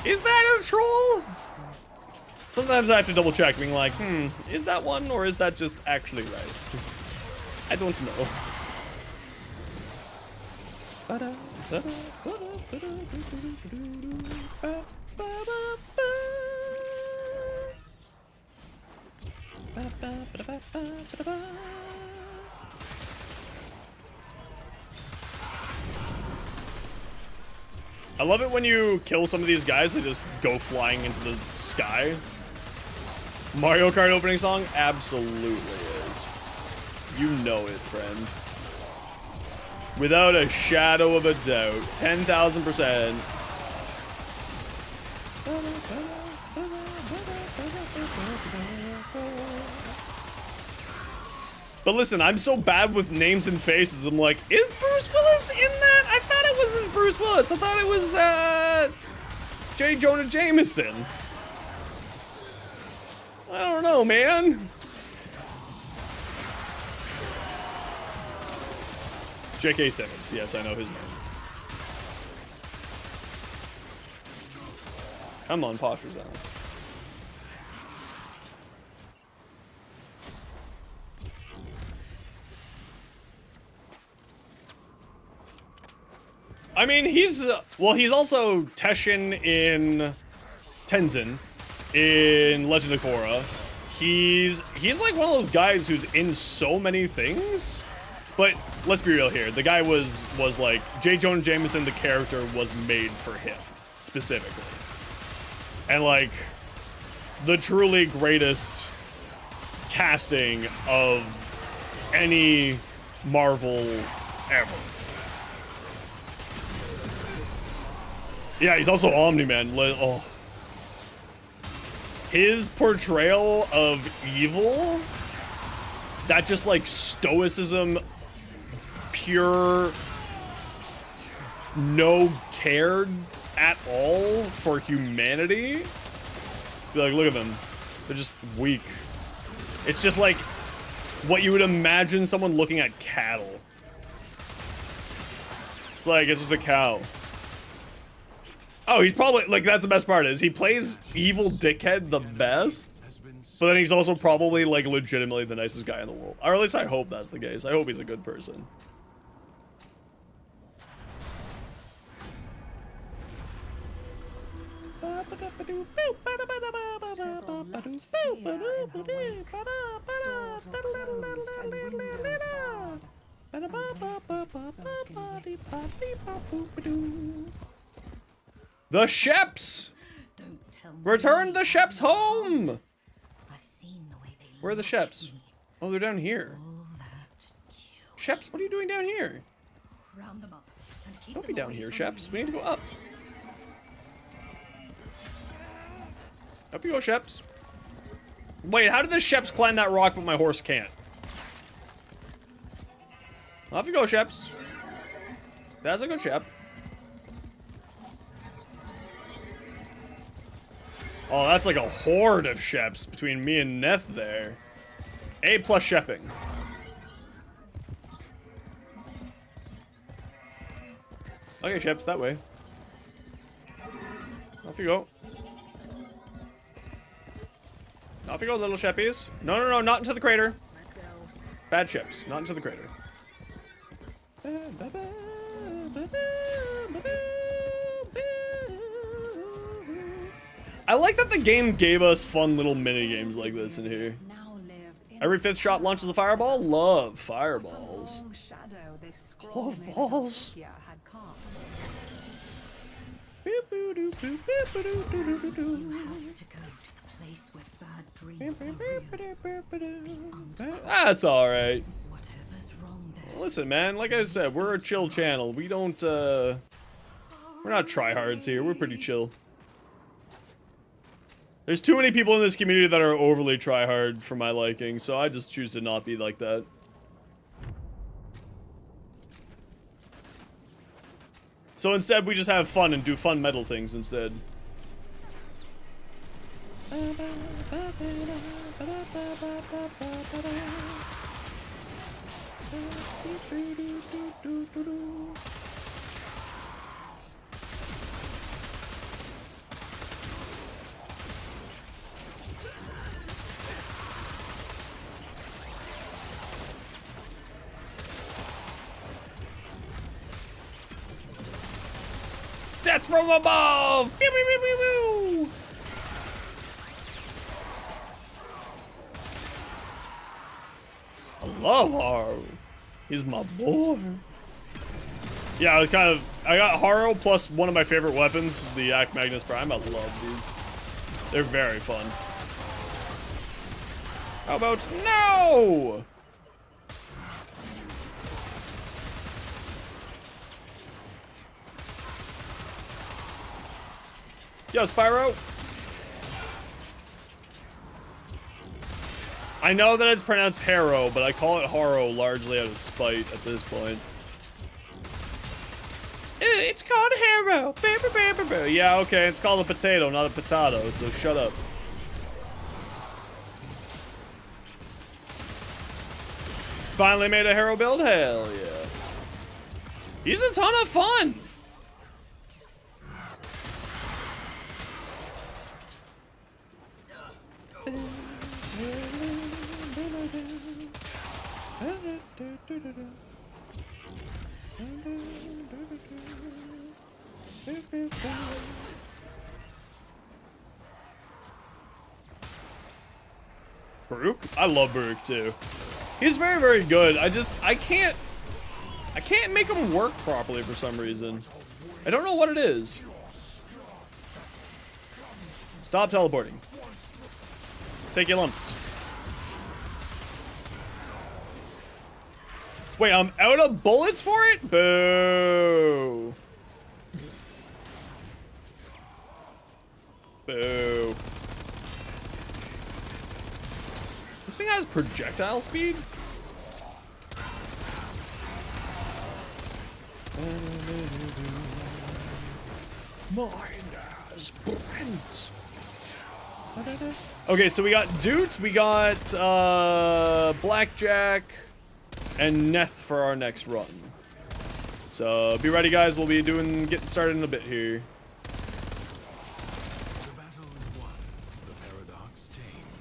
Is that a troll? Sometimes I have to double check, being like, is that one or is that just actually right? I don't know. I love it when you kill some of these guys, they just go flying into the sky. Mario Kart opening song? Absolutely is. You know it, friend. Without a shadow of a doubt. 10,000%. But listen, I'm so bad with names and faces. I'm like, is Bruce Willis in that? I thought it wasn't Bruce Willis. I thought it was, J. Jonah Jameson. I don't know, man. J.K. Simmons. Yes, I know his name. Come on, Posture's ass. I mean, he's also Teshin in Tenzin, in Legend of Korra. He's like one of those guys who's in so many things. But let's be real here. The guy was like J. Jonah Jameson. The character was made for him specifically, and like the truly greatest casting of any Marvel ever. Yeah, he's also Omni-Man. Oh. His portrayal of evil, that just like stoicism, pure, no cared at all for humanity. Be like, look at them. They're just weak. It's just like what you would imagine someone looking at cattle. It's like, it's just a cow. Oh, he's probably, like, that's the best part is he plays evil dickhead the best, but then he's also probably, like, legitimately the nicest guy in the world. Or at least I hope that's the case. I hope he's a good person. The Sheps! Return the Sheps home! Where are the Sheps? Oh, they're down here. Sheps, what are you doing down here? Don't be down here, Sheps. We need to go up. Up you go, Sheps. Wait, how did the Sheps climb that rock but my horse can't? Off you go, Sheps. That's a good Shep. Oh, that's like a horde of Sheps between me and Neth there. A+ shepping. Okay, Sheps, that way. Off you go. Off you go, little Sheppies. No, no, no, not into the crater. Let's go. Bad Sheps, not into the crater. I like that the game gave us fun little mini games like this in here. Every 5th shot launches a fireball. Love fireballs. Love balls. You have to go to the place where bad dreams are real. That's alright. Whatever's wrong there. Listen, man, like I said, we're a chill channel. We don't, we're not tryhards here. We're pretty chill. There's too many people in this community that are overly tryhard for my liking, so I just choose to not be like that. So instead, we just have fun and do fun metal things instead. Death from above! Pew, pew, pew, pew, pew. I love Haru. He's my boy. Yeah, I got Haru plus one of my favorite weapons, the Act Magnus Prime. I love these. They're very fun. How about no? Yo, Spyro. I know that it's pronounced Harrow, but I call it Haro largely out of spite at this point. It's called Harrow. Yeah, okay, it's called a potato, not a potato, so shut up. Finally made a Harrow build? Hell yeah. He's a ton of fun. Baruch? I love Baruch too. He's very, very good. I can't make him work properly for some reason. I don't know what it is. Stop teleporting. Take your lumps. Wait, I'm out of bullets for it? Boo. Boo. This thing has projectile speed? Mine as Brent. Okay, so we got Doot, we got Blackjack, and Neth for our next run. So be ready, guys. We'll be getting started in a bit here. The battle is won. The paradox tamed.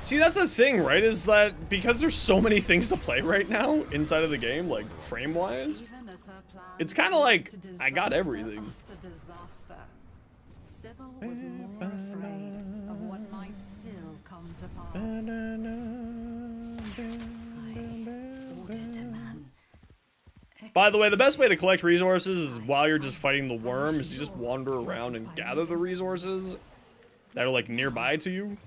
See, that's the thing, right? Is that because there's so many things to play right now inside of the game, like frame-wise, it's kind of like I got everything. Sybil was more afraid of what might still come to pass. By the way, the best way to collect resources is while you're just fighting the worm, is you just wander around and gather the resources that are like nearby to you.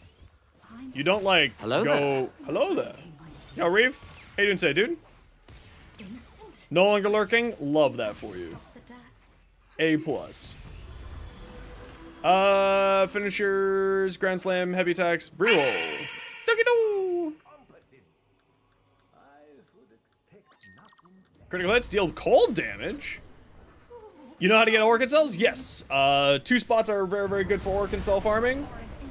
You don't like Hello there. Hello there. Yo, Reeve, how you doing today, dude? No longer lurking. Love that for you. A+. Finishers, Grand Slam, Heavy Attacks, Reroll. Dookie doo. Critical hits deal cold damage. You know how to get Orchid Cells? Yes. 2 spots are very, very good for Orchid Cell farming.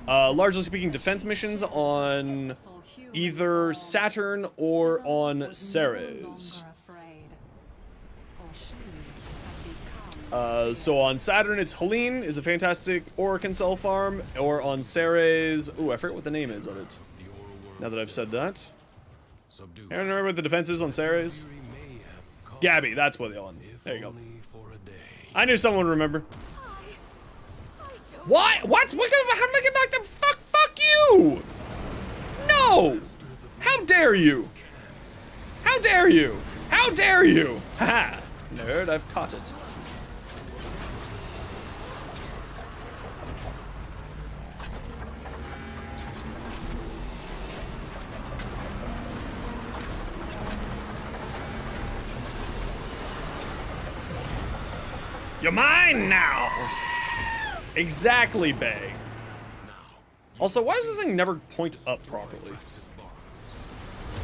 Largely speaking, defense missions on either Saturn or on Ceres. So on Saturn, it's Helene is a fantastic Orchid Cell farm, or on Ceres, ooh, I forget what the name is of it. Now that I've said that. Anyone remember what the defense is on Ceres? Gabby, that's what they on. There you go. I knew someone would remember. What? What? What? How am I gonna knock them? Fuck you! No! How dare you? How dare you? How dare you? Haha! Nerd, I've caught it. You're mine now! Exactly, Bay. Also, why does this thing never point up properly?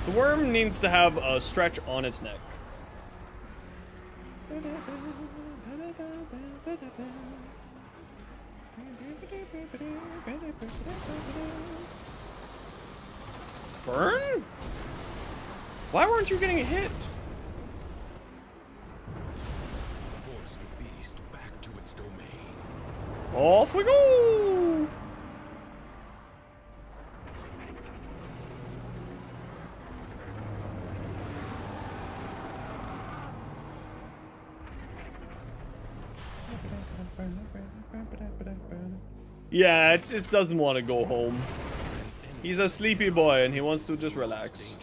The worm needs to have a stretch on its neck. Burn? Why weren't you getting hit? Force the beast back to its domain. Off we go! Yeah, it just doesn't want to go home. He's a sleepy boy and he wants to just relax.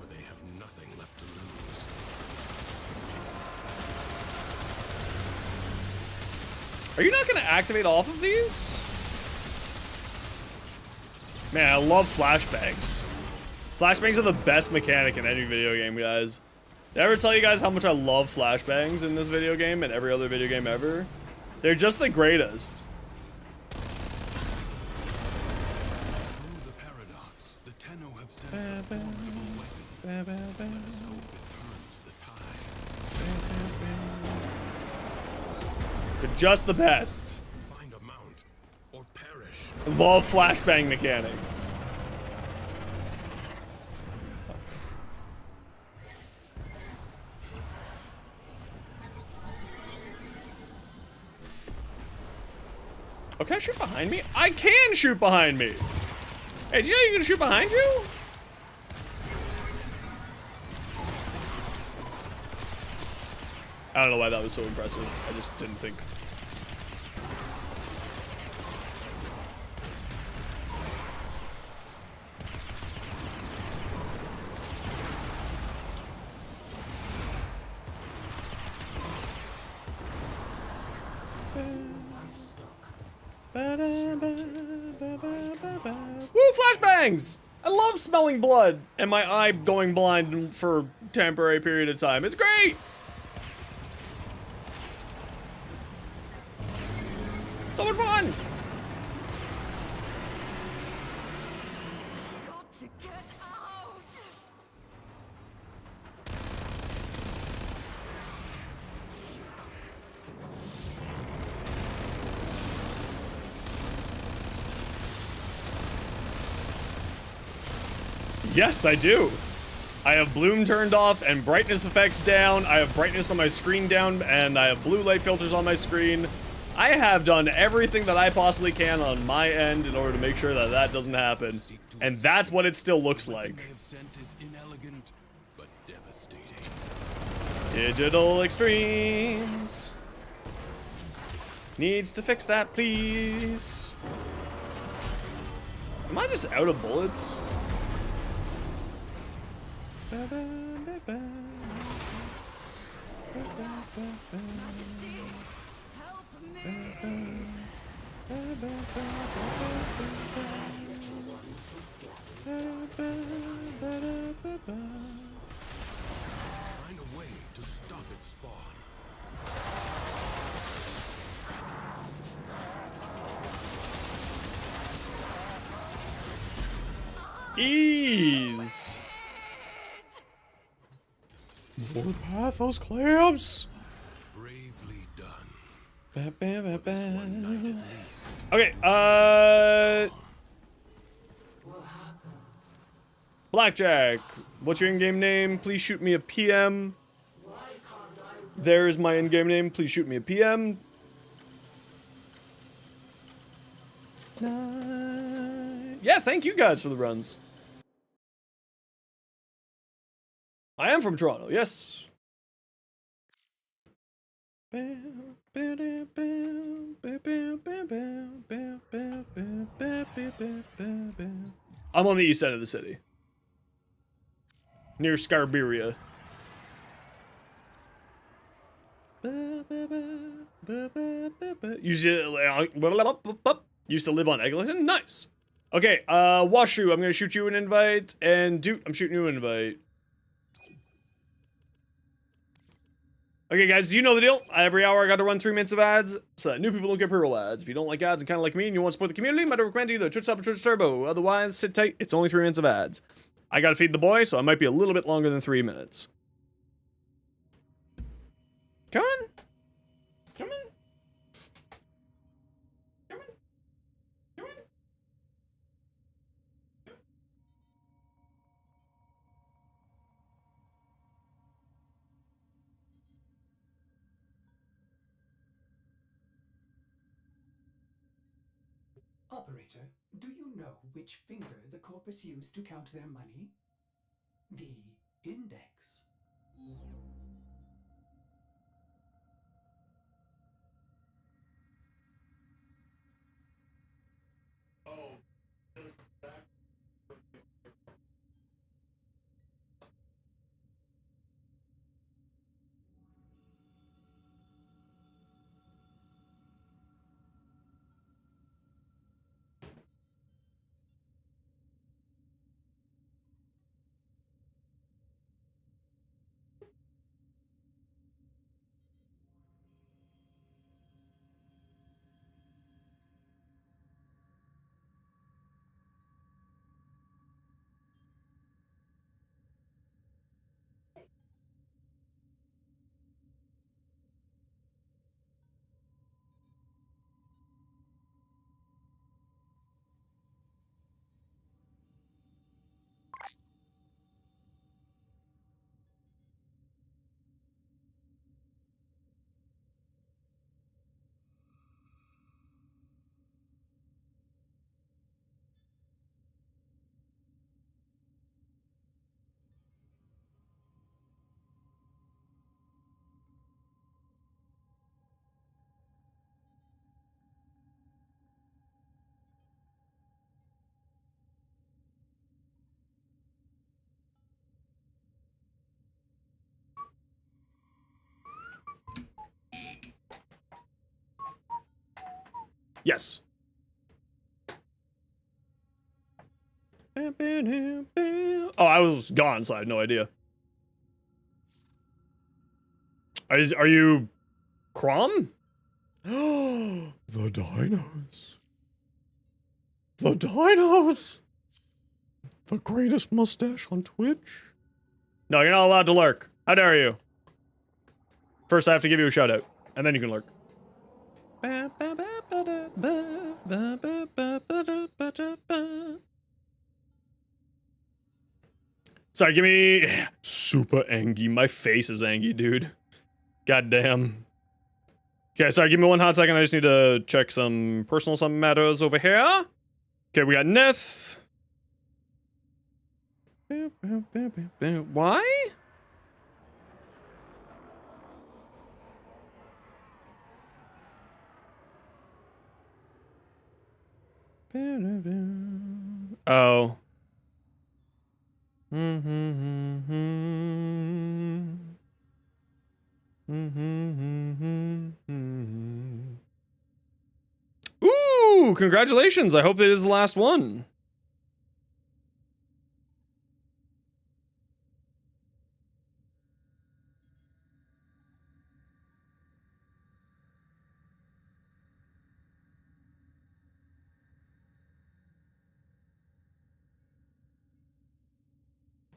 For they have nothing left to lose. Are you not going to activate off of these? Man, I love flashbangs. Flashbangs are the best mechanic in any video game, guys. Did I ever tell you guys how much I love flashbangs in this video game and every other video game ever? They're just the greatest. Through the paradox, the Tenno have sent a formidable weapon. Let us hope it turns the tide. They're just the best. Find a mount or perish. Love flashbang mechanics. Oh, can I shoot behind me? I can shoot behind me! Hey, did you know you can shoot behind you? I don't know why that was so impressive. I just didn't think. Woo, flashbangs! I love smelling blood and my eye going blind for a temporary period of time. It's great! So much fun! Got to get out! Yes, I do. I have bloom turned off and brightness effects down. I have brightness on my screen down and I have blue light filters on my screen. I have done everything that I possibly can on my end in order to make sure that that doesn't happen. And that's what it still looks like. Digital Extremes needs to fix that, please. Am I just out of bullets? Majesty, help me! Find a way to stop its spawn. Ease. More pathos clamps. Bravely done. Okay, Blackjack, what's your in-game name? Please shoot me a PM. There's my in-game name. Please shoot me a PM. Yeah, thank you guys for the runs. I am from Toronto, yes. I'm on the east side of the city. Near Scarberia. Used to live on Eglinton? Nice. Okay, Washu, I'm gonna shoot you an invite, and Dude, I'm shooting you an invite. Okay, guys, you know the deal. Every hour I gotta run 3 minutes of ads so that new people don't get pre-roll ads. If you don't like ads and kind of like me and you want to support the community, I might recommend either Twitch Sub or Twitch Turbo. Otherwise, sit tight. It's only 3 minutes of ads. I gotta feed the boy, so I might be a little bit longer than 3 minutes. Come on. Come on. Come on. Come on. Operator, do you know which finger the corpus used to count their money? The index. Yes. Oh, I was gone, so I had no idea. Are you Crom? The dinos. The dinos. The greatest mustache on Twitch. No, you're not allowed to lurk. How dare you? First, I have to give you a shout out, and then you can lurk. Sorry, give me super angy. My face is angy, dude. God damn. Okay, sorry, give me one hot second. I just need to check some personal matters over here. Okay, we got Neth. Why? Oh. Ooh, congratulations. I hope it is the last one.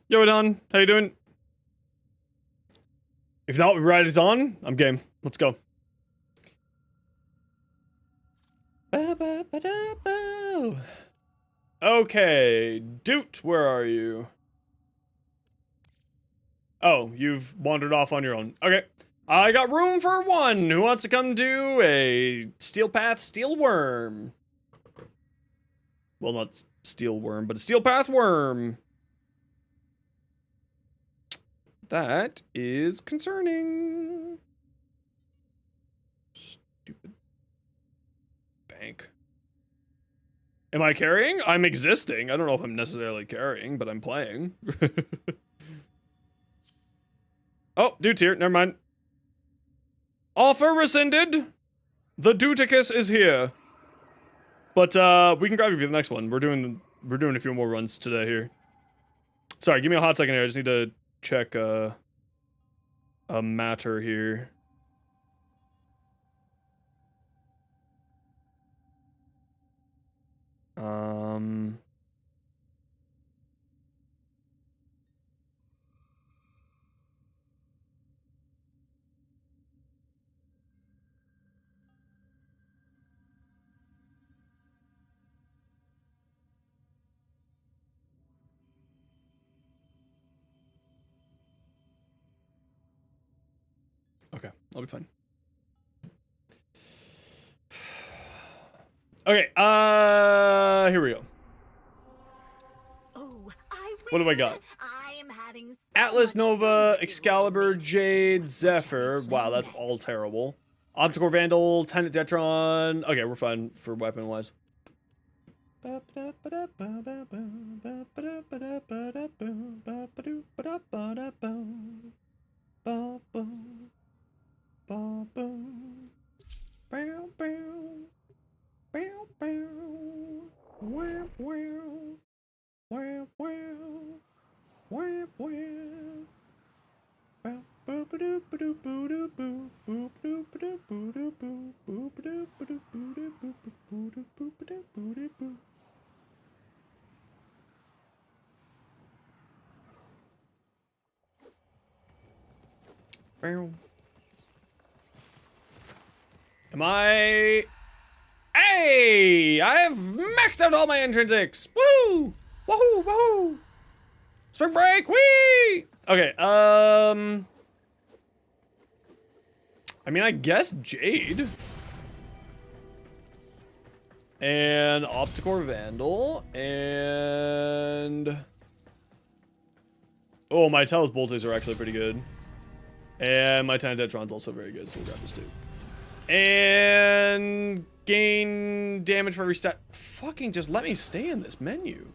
Yo, Don, how you doing? If that ride is on, I'm game. Let's go. Okay, Doot, where are you? Oh, you've wandered off on your own. Okay. I got room for one. Who wants to come do a Steel Path Steel Worm? Well, not Steel Worm, but a Steel Path Worm. That is concerning. Stupid bank. Am I carrying? I'm existing. I don't know if I'm necessarily carrying, but I'm playing. Oh, Dude's here. Never mind. Offer rescinded. The Duticus is here. But we can grab you for the next one. We're doing a few more runs today here. Sorry, give me a hot second here. I just need to check a matter here. Okay, I'll be fine. Okay, here we go. Oh, What do I got? I am having so Atlas, much Nova, fun Excalibur, Jade, Zephyr. Wow, that's all terrible. Opticore Vandal, Tenant Detron. Okay, we're fine for weapon-wise. Am I... Hey! I have maxed out all my intrinsics! Woo! Woohoo! Woohoo! Spring break! Whee! Okay, I mean, I guess Jade. And Opticore Vandal. And... Oh, my Tellus Bolties are actually pretty good. And my Tenant Detron's also very good, so we'll grab this too. And gain damage for every stat. Fucking just let me stay in this menu.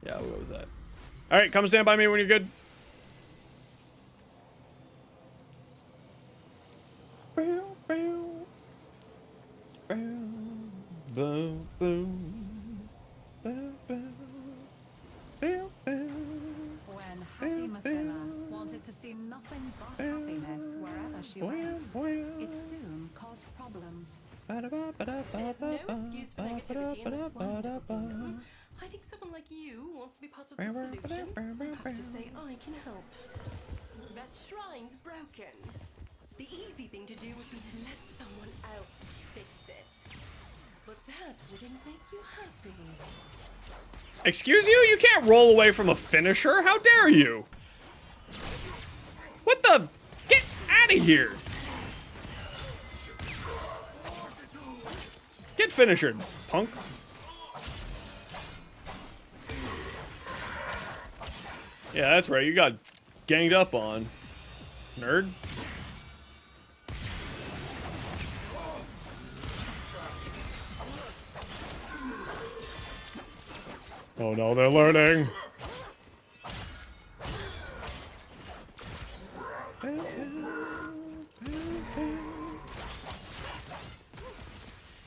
Yeah, we'll go with that. Alright, come stand by me when you're good. Bow, bow. Bow. Boom, boom. Boom, boom. Boom, boom. When happy Mathilda wanted to see nothing but happiness wherever she went, it soon caused problems. There's no excuse for negativity in this wonderful kingdom. I think someone like you wants to be part of the solution. I have to say I can help. That shrine's broken. The easy thing to do would be to let someone else fix it. But that wouldn't make you happy. Excuse you? You can't roll away from a finisher? How dare you? What the? Get out of here. Get finished, punk. Yeah, that's right. You got ganged up on, nerd. Oh no, they're learning.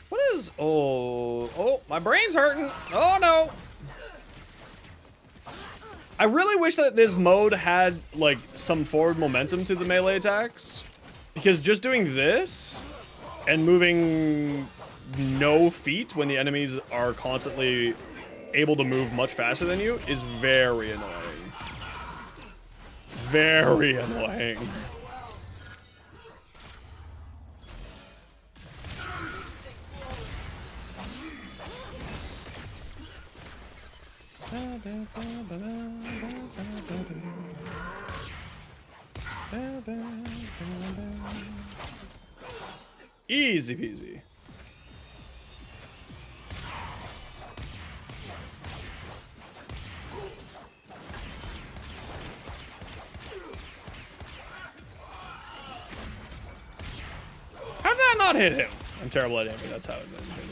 What is... Oh, my brain's hurting. Oh no. I really wish that this mode had, like, some forward momentum to the melee attacks. Because just doing this and moving no feet when the enemies are constantly able to move much faster than you is very annoying. Very annoying. Easy peasy. How did that not hit him? I'm terrible at aiming, that's how it didn't hit him.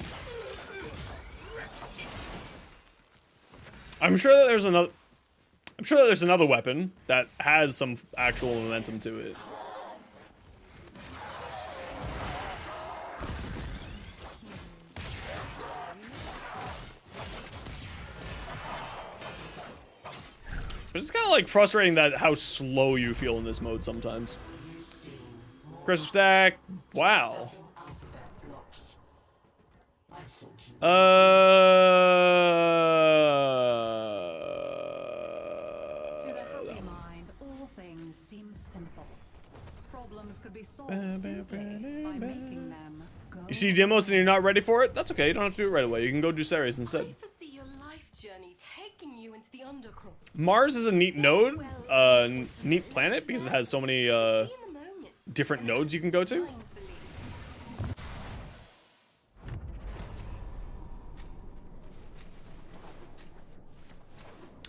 I'm sure that there's another weapon that has some actual momentum to it. It's kind of like frustrating that how slow you feel in this mode sometimes. Crystal stack. Wow. To the happy mind, all things seem simple. Problems could be solved simply by making them go. You see demos and you're not ready for it? That's okay. You don't have to do it right away. You can go do Ceres instead. I foresee your life journey taking you into the undercroft. Mars is a neat node, neat planet because it has so many different nodes you can go to.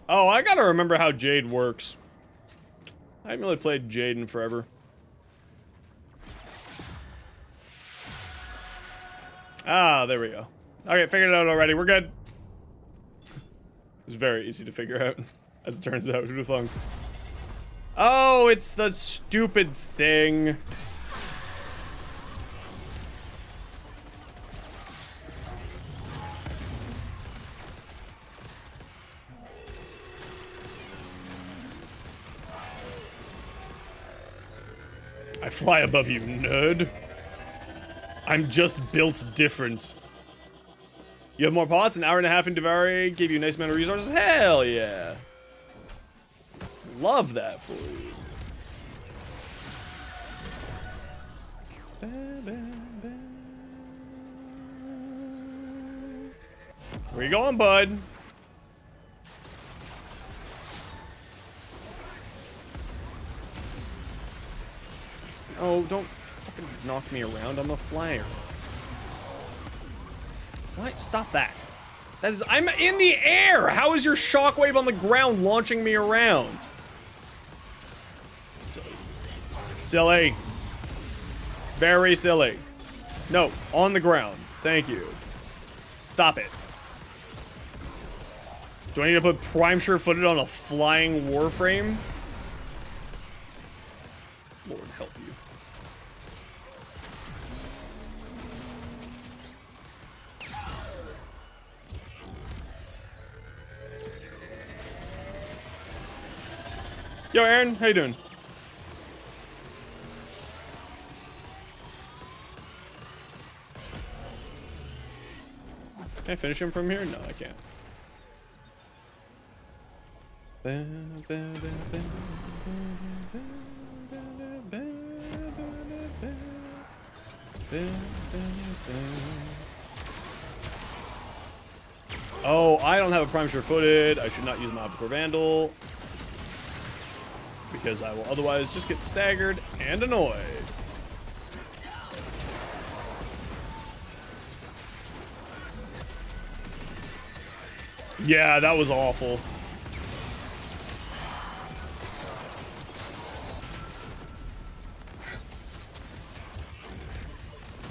Oh, I gotta remember how Jade works. I haven't really played Jade in forever. Ah, there we go. Okay, figured it out already. We're good. It's very easy to figure out, as it turns out. Who'd have thunk? Oh, it's the stupid thing. I fly above you, nerd. I'm just built different. You have more pots, an hour and a half in Devari, gave you a nice amount of resources. Hell yeah. Love that for you. Where you going, bud? Oh, don't fucking knock me around. I'm a flyer. What? Stop that. That is, I'm in the air! How is your shockwave on the ground launching me around? Silly. Silly. Very silly. No, on the ground. Thank you. Stop it. Do I need to put Prime Sure-Footed on a flying Warframe? Lord help you. Yo, Aaron, how you doing? Can I finish him from here? No, I can't. Oh, I don't have a prime sure-footed. I should not use my Opticore Vandal, because I will otherwise just get staggered and annoyed. Yeah, that was awful.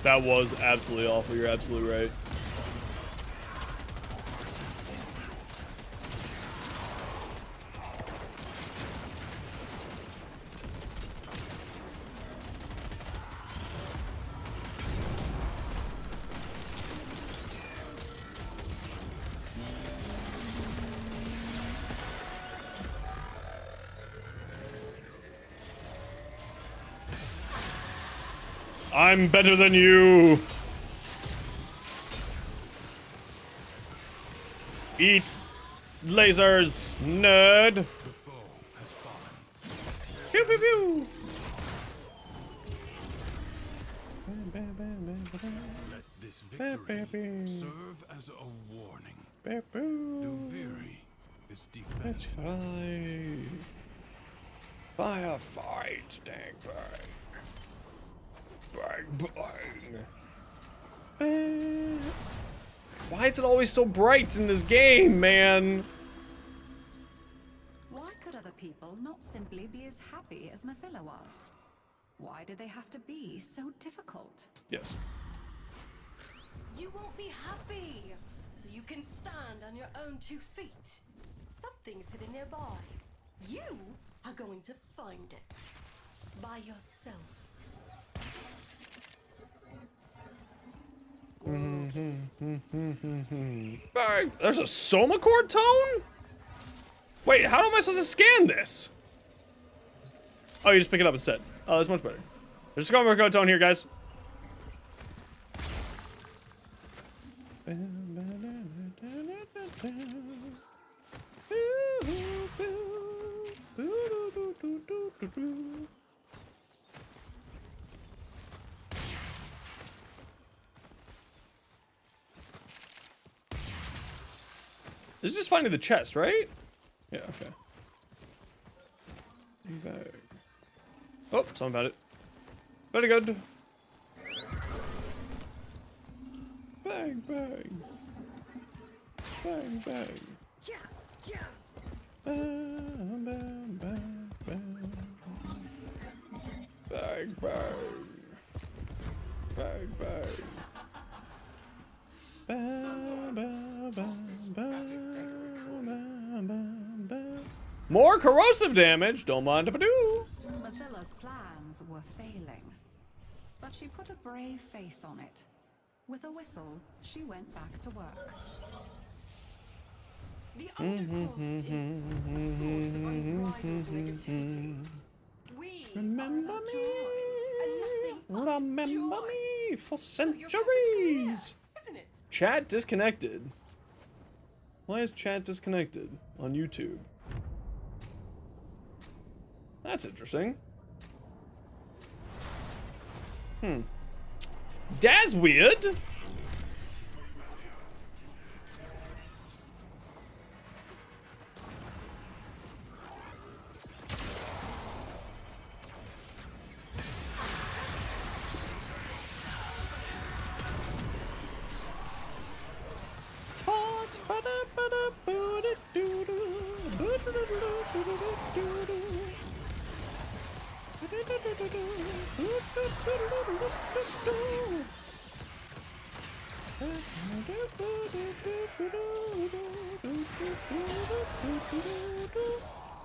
That was absolutely awful. You're absolutely right. I'm better than you. Eat lasers, nerd. Pew pew pew. Let this victory serve as a warning. Duviri is defended. Firefight, dang bang. Bang bang. Why is it always so bright in this game, man? Why could other people not simply be as happy as Mathila was? Why do they have to be so difficult? Yes. You won't be happy, so you can stand on your own 2 feet. Something's hidden nearby. You are going to find it by yourself. Bang. There's a Soma chord tone? Wait, how am I supposed to scan this? Oh, you just pick it up instead. Oh, that's much better. There's a Soma chord tone here, guys. This is just finding the chest, right? Yeah, okay. Bang. Oh, someone found it. Very good. Bang, bang. Bang, bang. Yeah, yeah. Bang, bang, bang, bang. Bang, bang. Bang, bang. Bang, bang, bang, bang, bang, bang. More corrosive damage. Don't mind if I do. Mathila's plans were failing, but she put a brave face on it. With a whistle, she went back to work. The Undercroft is a source of unbridled negativity. We Remember are me. joy, and nothing but Remember joy. me for So your path is centuries. clear, isn't it? Chat disconnected. Why is chat disconnected on YouTube? That's interesting. That's weird.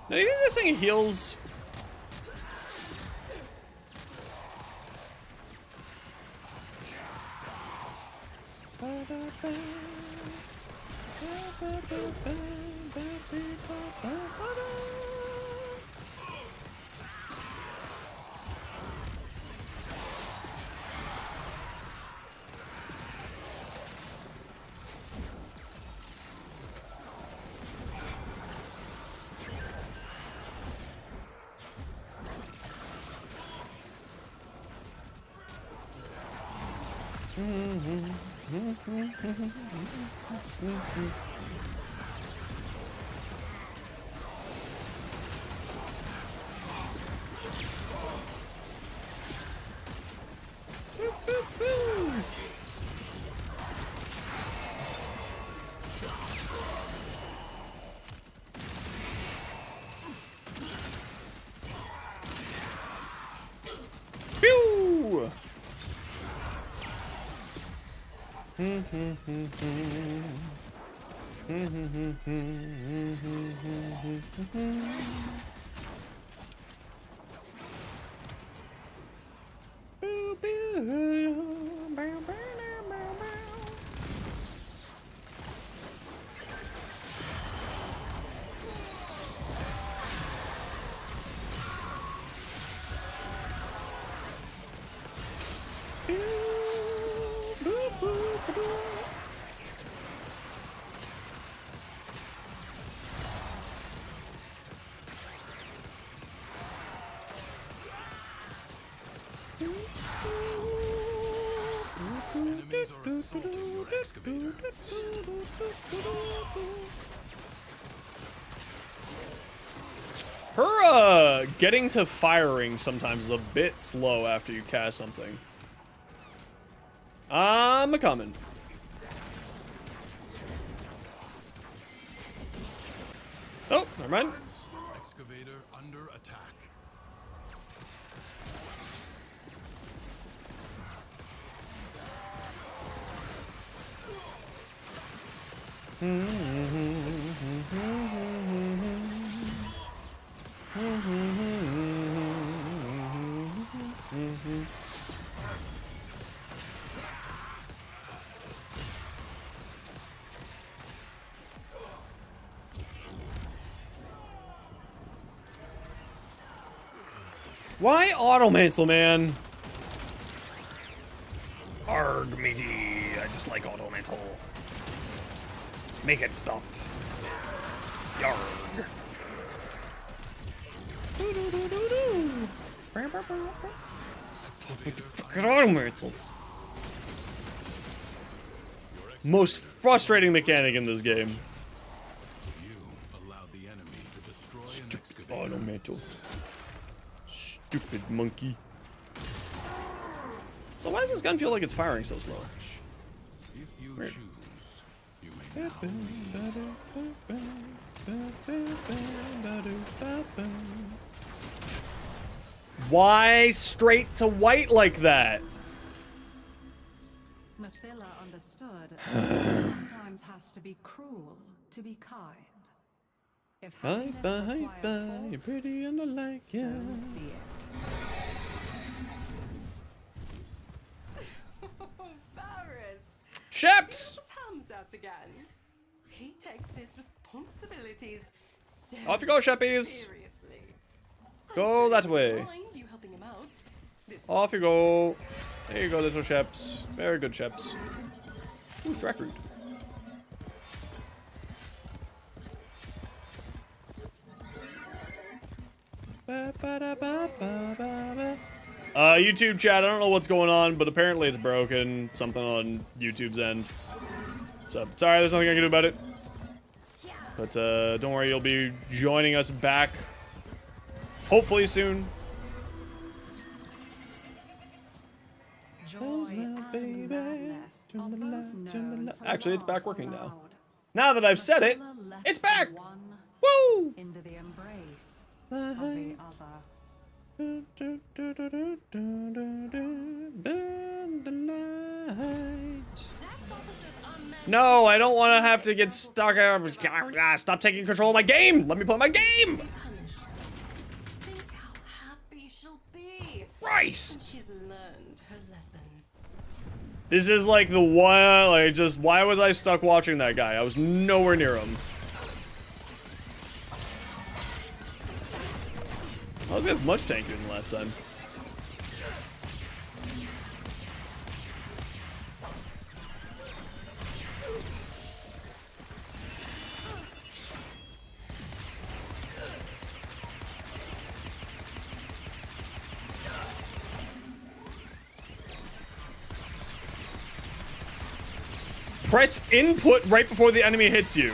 Now, do you think this thing heals? Pew! Enemies are assaulting your excavator. Her, getting to firing sometimes is a bit slow after you cast something. I'm a-coming. Oh, never mind. Excavator under attack. Why Automantle, man? Arg, matey. I dislike Automantle. Make it stop. Yarg. Stop with the fucking Automantles. Most frustrating mechanic in this game. You allowed the enemy to destroy an Stupid excavator. Automantle. Stupid monkey. So why does this gun feel like it's firing so slow? If you Weird. choose, you may now Why straight to white like that? Mathila understood that sometimes has to be cruel to be kind. If happiness required you're force, pretty and I like so ya. be it. Barris! Sheps! Tom's out again. He takes his responsibilities so Off you go, Sheppies. seriously. Go that I way. wouldn't mind you helping him out. This Off you go. There you go, little Sheps. Very good, Sheps. Ooh, track route. YouTube chat, I don't know what's going on, but apparently it's broken. Something on YouTube's end. So, sorry, there's nothing I can do about it. But, don't worry, you'll be joining us back. Hopefully soon. Joy and madness are both known to Actually, it's back laugh working now. aloud. Now that I've said it, Mathila left it's back! one Woo! into the embrace of the other. No, I don't want to have to get stuck. Stop taking control of my game. Let me play my game. punished. Think how happy she'll be. Christ. She's learned her lesson. This is like the one, like, just, why was I stuck watching that guy? I was nowhere near him. Oh, this guy's much tankier than last time. Press input right before the enemy hits you.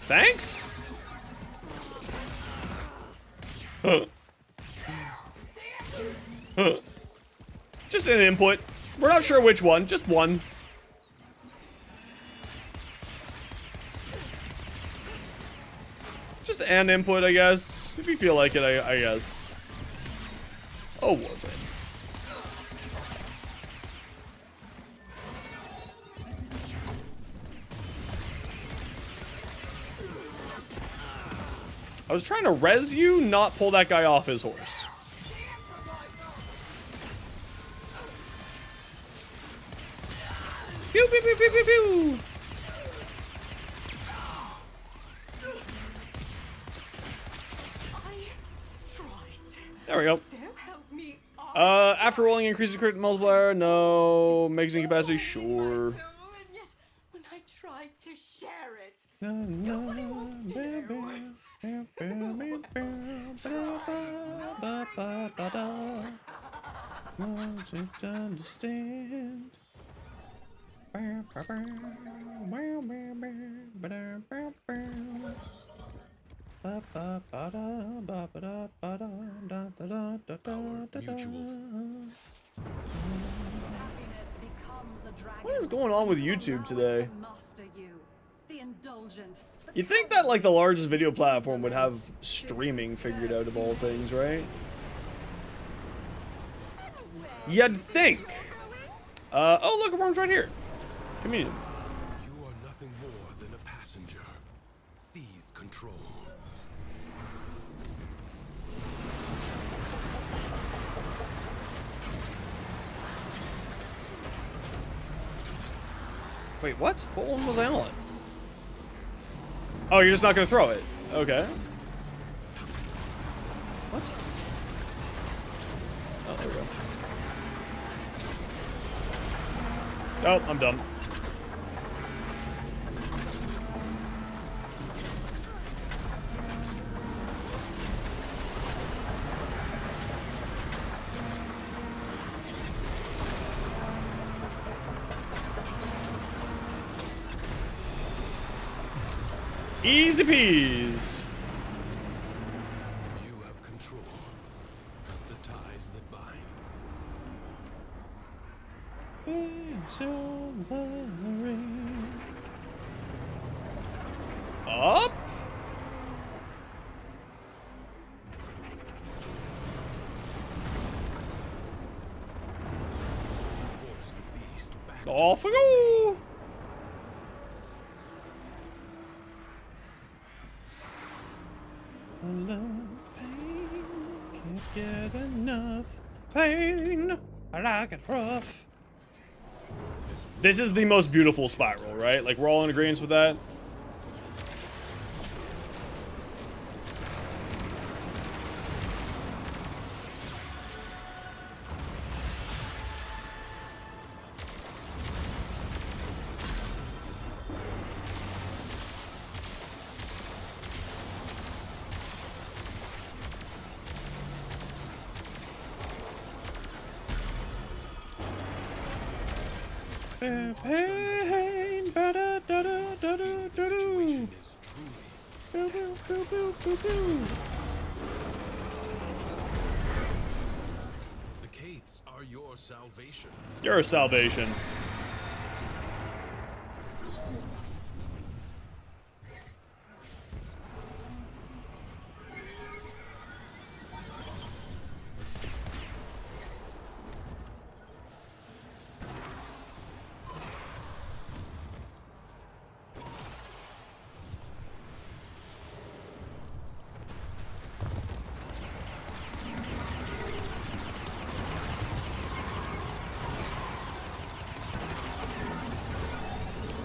Thanks? Just an input. We're not sure which one, just one. Just an input, I guess. If you feel like it, I guess. Oh, Warframe. I was trying to res you, not pull that guy off his horse. Pew, pew, pew, pew, pew, pew. There we go. After rolling increases crit multiplier, no. Magazine capacity, sure. When I tried to share it, nobody wants to Understand. What is going on with YouTube today? You'd think that like the largest video platform would have streaming figured out of all things, right? You'd think. Oh look, a worm's right here. Communion. You are nothing more than a passenger. Seize control. Wait, what? What one was I on? Oh, you're just not gonna throw it. Okay. What? Oh, there we go. Oh, I'm dumb. Easy peas. You have control. Cut the ties that bind. Up. Force the beast back. Off we go. I love pain, can't get enough pain. I like it rough. This is the most beautiful spiral, right? Like, we're all in agreement with that? Pain, ba-da-da-da-da-da-da-doo. Boo, boo, boo, boo, boo, boo. The Kaiths are your salvation. You're a salvation.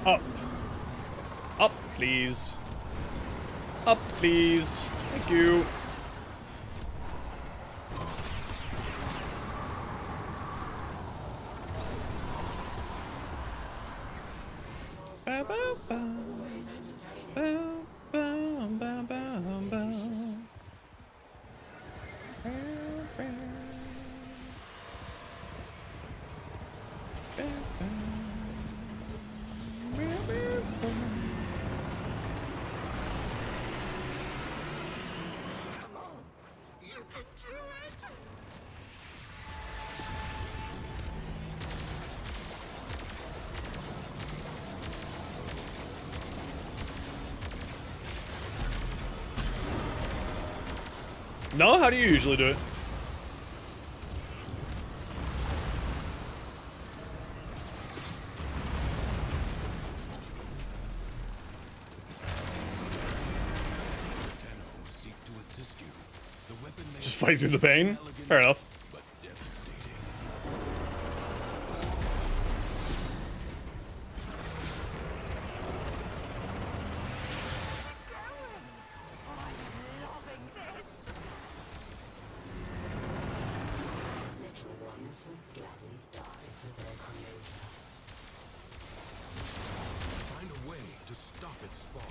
Up. Up, please. Up, please. Thank you. Ba, ba, ba. Ba, ba, ba, ba, ba. Ba, ba. Ba, ba. No? How do you usually do it? Just fight through the pain? Fair enough. Find a way to stop its spawn.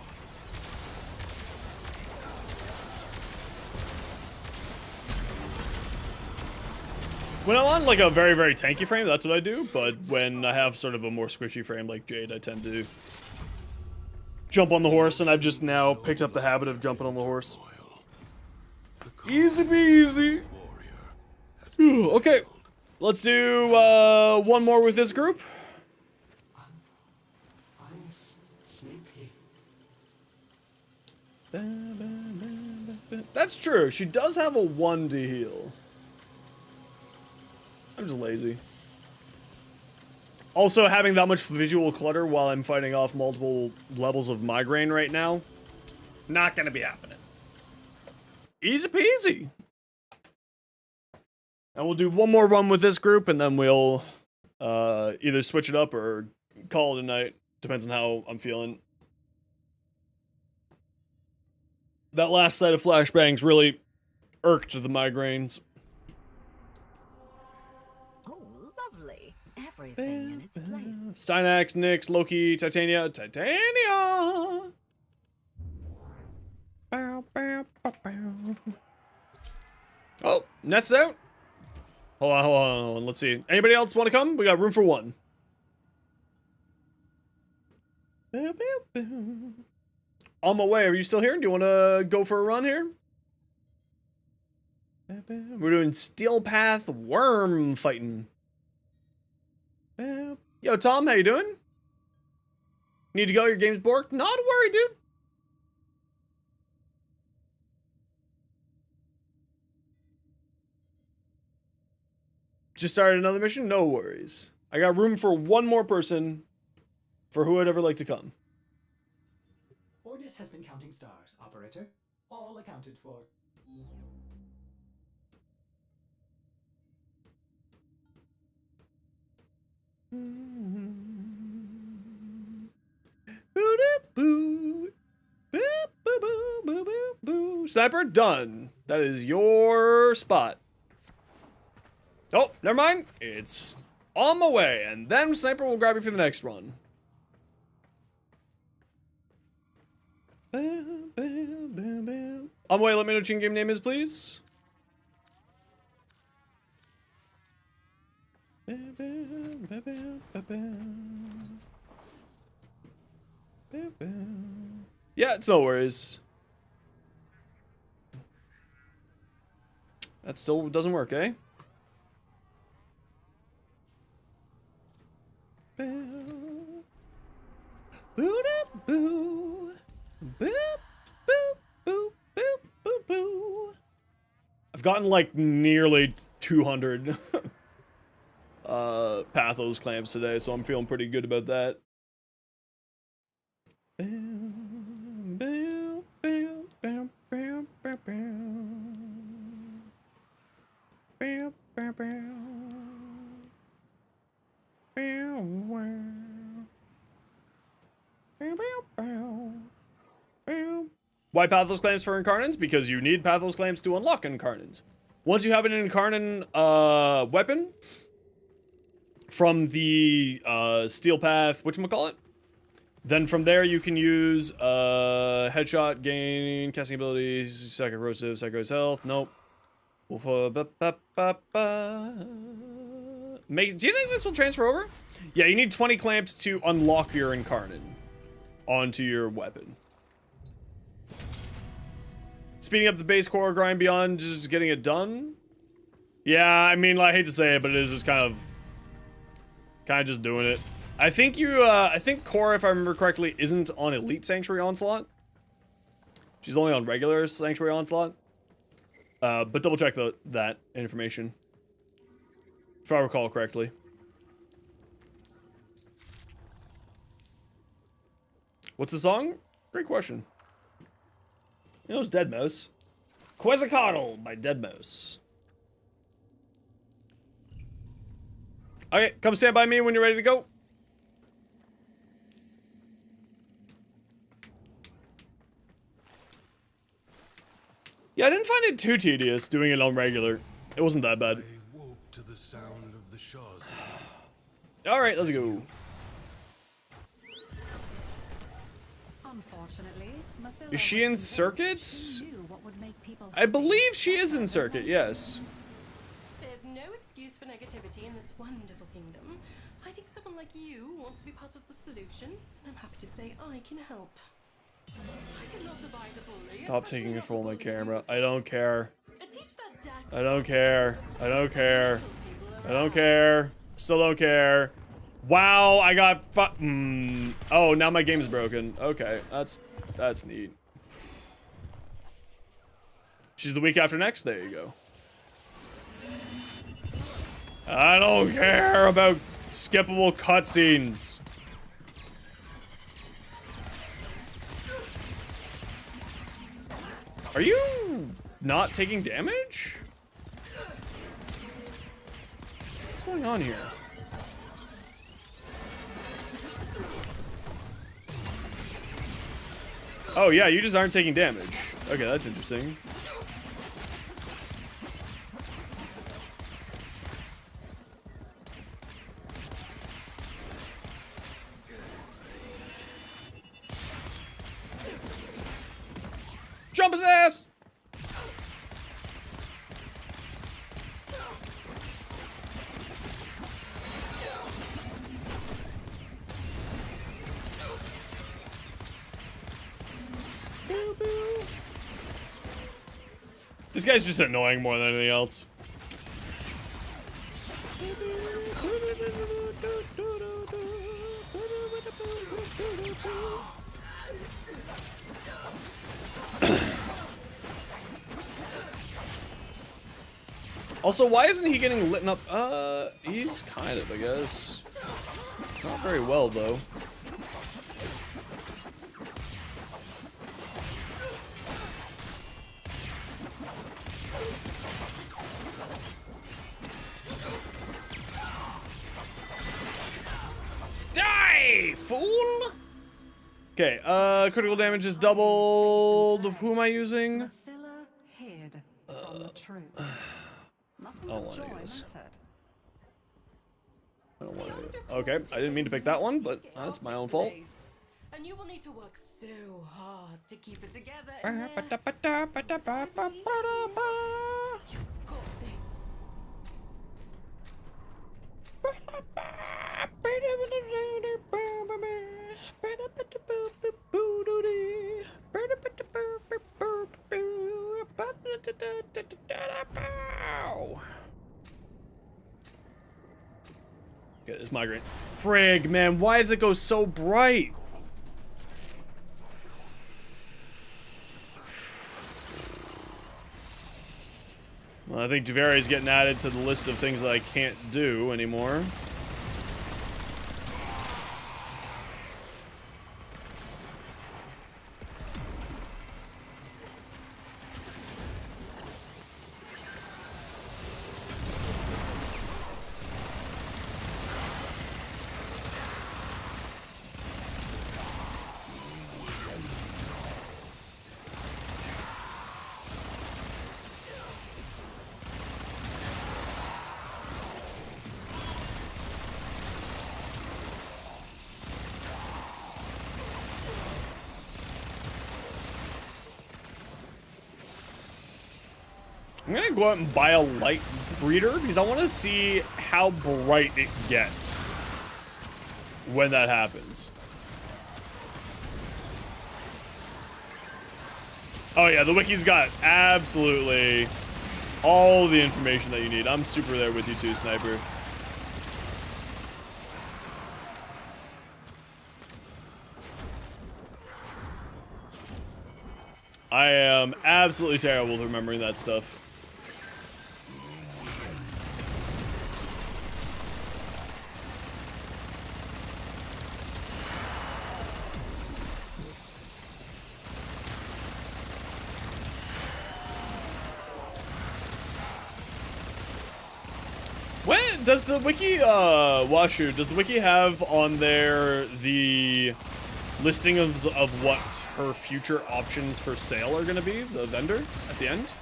When I'm on like a very, very tanky frame, that's what I do. But when I have sort of a more squishy frame like Jade, I tend to jump on the horse, and I've just now picked up the habit of jumping on the horse. Easy peasy. Okay, let's do one more with this group. That's true. She does have a 1 to heal. I'm just lazy. Also, having that much visual clutter while I'm fighting off multiple levels of migraine right now, not gonna be happening. Easy peasy. And we'll do one more run with this group, and then we'll either switch it up or call it a night. Depends on how I'm feeling. That last set of flashbangs really irked the migraines. Oh, lovely. Everything in its place. Stynax, Nyx, Loki, Titania. Titania! Bow, bow, bow, bow. Oh, Neth's out. Hold on, hold on, hold on. Let's see. Anybody else want to come? We got room for one. On my way. Are you still here? Do you want to go for a run here? We're doing Steel Path Wyrm fighting. Yo, Tom, how you doing? Need to go? Your game's borked? Not a worry, dude. Just started another mission? No worries. I got room for one more person for who would ever like to come. Ordis has been counting stars, operator. All accounted for. Sniper, done. That is your spot. Oh, never mind. It's on my way, and then Sniper will grab you for the next run. On my way, let me know what your game name is, please. Yeah, it's no worries. That still doesn't work, eh? I've gotten like nearly 200 Pathos claims today, so I'm feeling pretty good about that. Why Pathos claims for Incarnants? Because you need Pathos claims to unlock Incarnants. Once you have an Incarnate weapon from the Steel Path, whatchamacallit, then from there you can use headshot, gain, casting abilities, psychic corrosive, psycho's health. Nope. Do you think this will transfer over? Yeah, you need 20 clamps to unlock your Incarnate onto your weapon. Speeding up the base core grind beyond just getting it done? Yeah, I mean, I hate to say it, but it is just kind of just doing it. I think I think Core, if I remember correctly, isn't on Elite Sanctuary Onslaught. She's only on regular Sanctuary Onslaught. But double check that information. If I recall correctly. What's the song? Great question. You know, it's Dead Mouse. Quetzalcoatl by Dead Mouse. Okay, come stand by me when you're ready to go. Yeah, I didn't find it too tedious doing it on regular. It wasn't that bad. I woke to the sound of the Shaw's. Alright, let's go. Unfortunately, Is she in circuit? I believe she is in circuit, yes. There's no excuse for negativity in this wonderful kingdom. I think someone like you wants to be part of the solution, and I'm happy to say I can help. I cannot abide a bully. Stop taking control of my camera. I don't care. Teach that Dax. I don't care. I don't care. I don't care. Still don't care. Wow, I got oh, now my game's broken. Okay, that's neat. She's the week after next. There you go. I don't care about skippable cutscenes. Are you not taking damage? What's going on here? Oh yeah, you just aren't taking damage. Okay, that's interesting. Jump his ass! This guy's just annoying more than anything else. Also, why isn't he getting lit up? He's kind of, I guess. Not very well, though. Die, fool! Okay, critical damage is doubled. Who am I using? hid from the truth. I don't want to do this. I don't want to. Okay, I didn't mean to pick that one, but that's my own fault. And you will need to work so hard to keep it together. Get this migraine. Frig, man, why does it go so bright? Well, I think Javeri is getting added to the list of things that I can't do anymore. I'm gonna go out and buy a light breeder because I want to see how bright it gets when that happens. Oh yeah, the wiki's got absolutely all the information that you need. I'm super there with you too, Sniper. I am absolutely terrible at remembering that stuff. When does the wiki, Washu, does the wiki have on there the listing of what her future options for sale are gonna be, the vendor, at the end?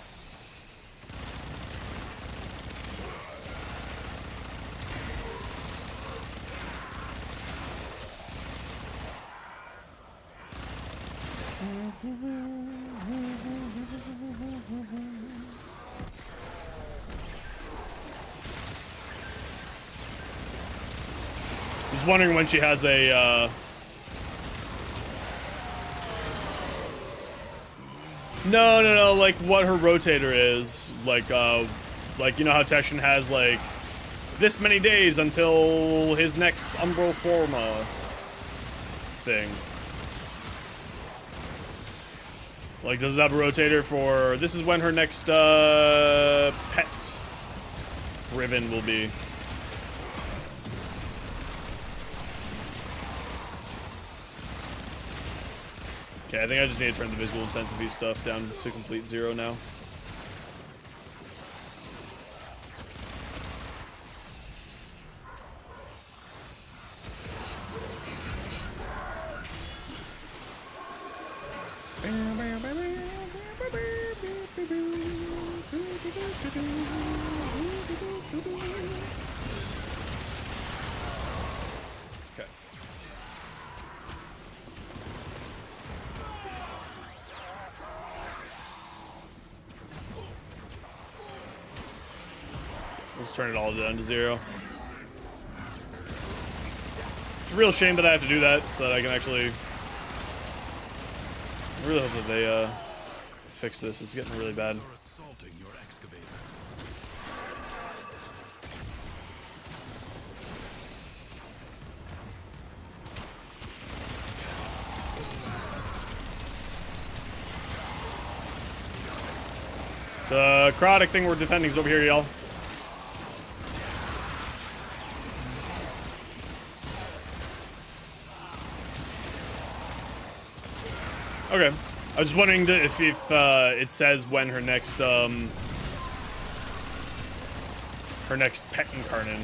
I was wondering when she has a, No, like, what her rotator is. Like, you know how Teshin has, like, this many days until his next Umbral Forma thing. Like, does it have a rotator for, this is when her next, pet Riven will be. Okay, I think I just need to turn the visual intensity stuff down to complete 0 now. Okay. Let's turn it all down to 0. It's a real shame that I have to do that so that I can actually... I really hope that they fix this. It's getting really bad. The necrotic thing we're defending is over here, y'all. Okay. I was just wondering if it says when her next pet incarnate,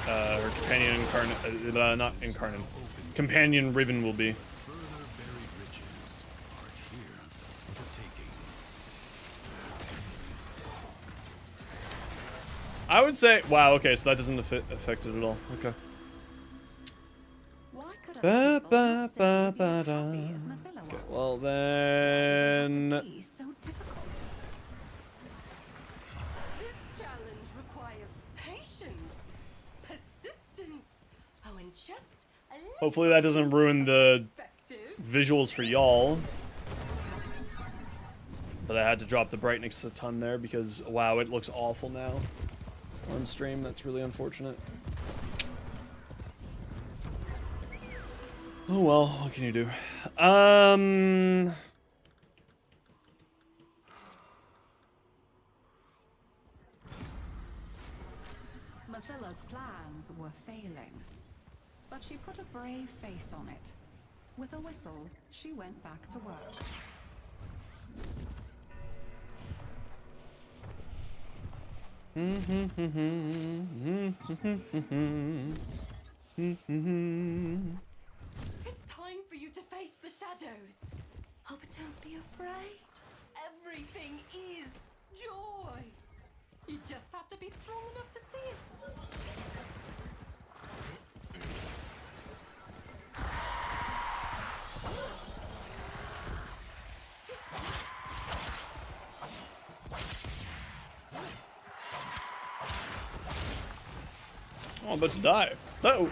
her companion incarnate, not incarnate, companion Riven will be. I would say, wow, okay, so that doesn't affect it at all. Okay. Okay, well then... This challenge requires patience, persistence. Oh, and just a little Hopefully that doesn't ruin the visuals for y'all. But I had to drop the brightness a ton there because, wow, it looks awful now on stream. That's really unfortunate. Oh well, what can you do? Mathilla's plans were failing, but she put a brave face on it. With a whistle, she went back to work. It's time for you to face the shadows. Oh, but don't be afraid. Everything is joy. You just have to be strong enough to see it. Oh, I'm about to die. No.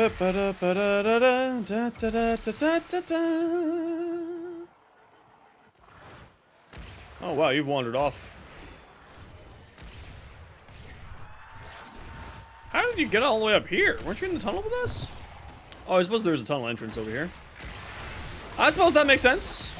Oh wow, you've wandered off. How did you get all the way up here? Weren't you in the tunnel with us? Oh, I suppose there's a tunnel entrance over here. I suppose that makes sense.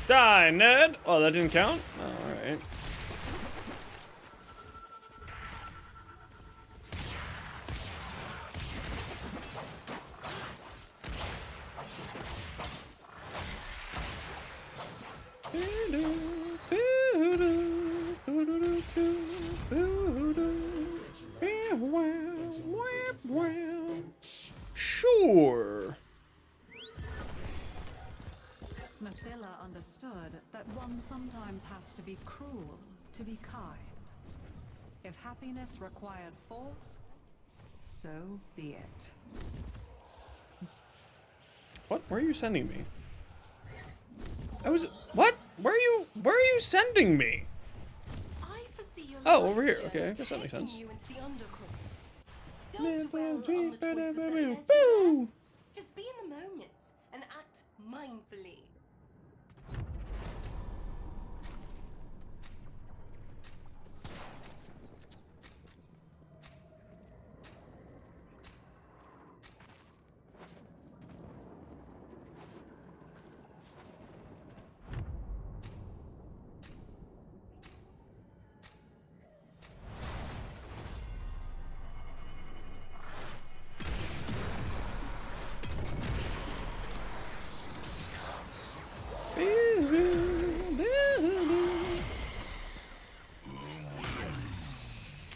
Die, Ned! Oh, that didn't count? Oh, alright. Sure. Mathila understood that one sometimes has to be cruel to be kind. If happiness required force, so be it. What? Where are you sending me? What? Where are you sending me? I foresee your Oh, life over here. journey Okay, I guess that makes taking sense. you into the undercroft. Don't dwell on the choices that led you there. Boo! Just be in the moment and act mindfully.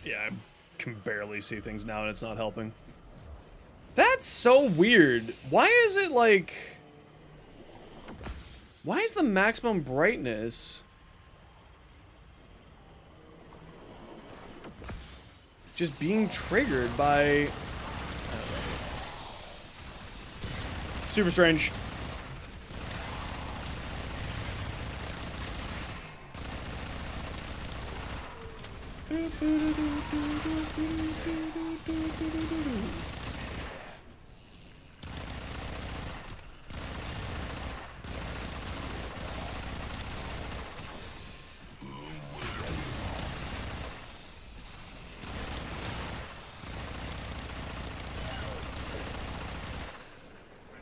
Yeah, I can barely see things now and it's not helping. That's so weird. Why is it like... Why is the maximum brightness just being triggered by... Super strange.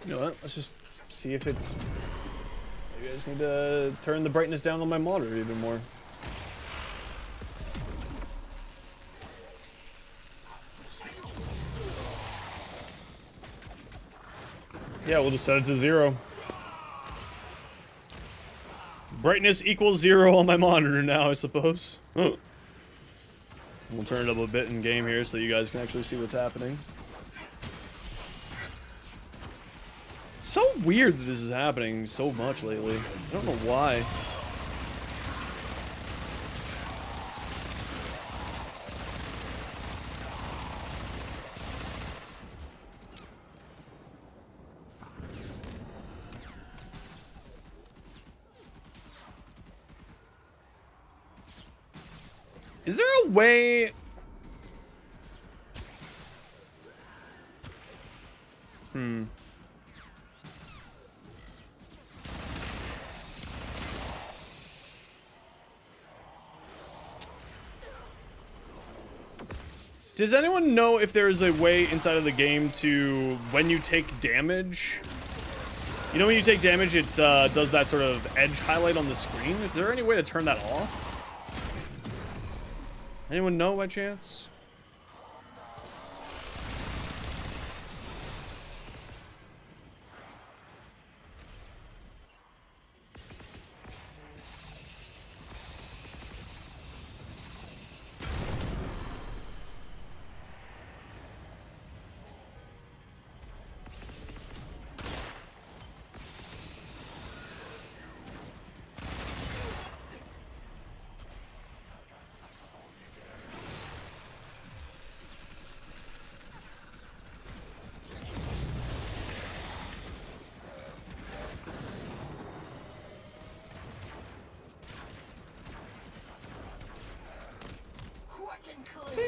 You know what? Let's just see if it's... Maybe I just need to turn the brightness down on my monitor even more. Yeah, we'll just set it to 0. Brightness equals 0 on my monitor now, I suppose. We'll turn it up a bit in game here so you guys can actually see what's happening. So weird that this is happening so much lately. I don't know why. Is there a way... Does anyone know if there is a way inside of the game to, when you take damage... You know when you take damage, it does that sort of edge highlight on the screen? Is there any way to turn that off? Anyone know by chance?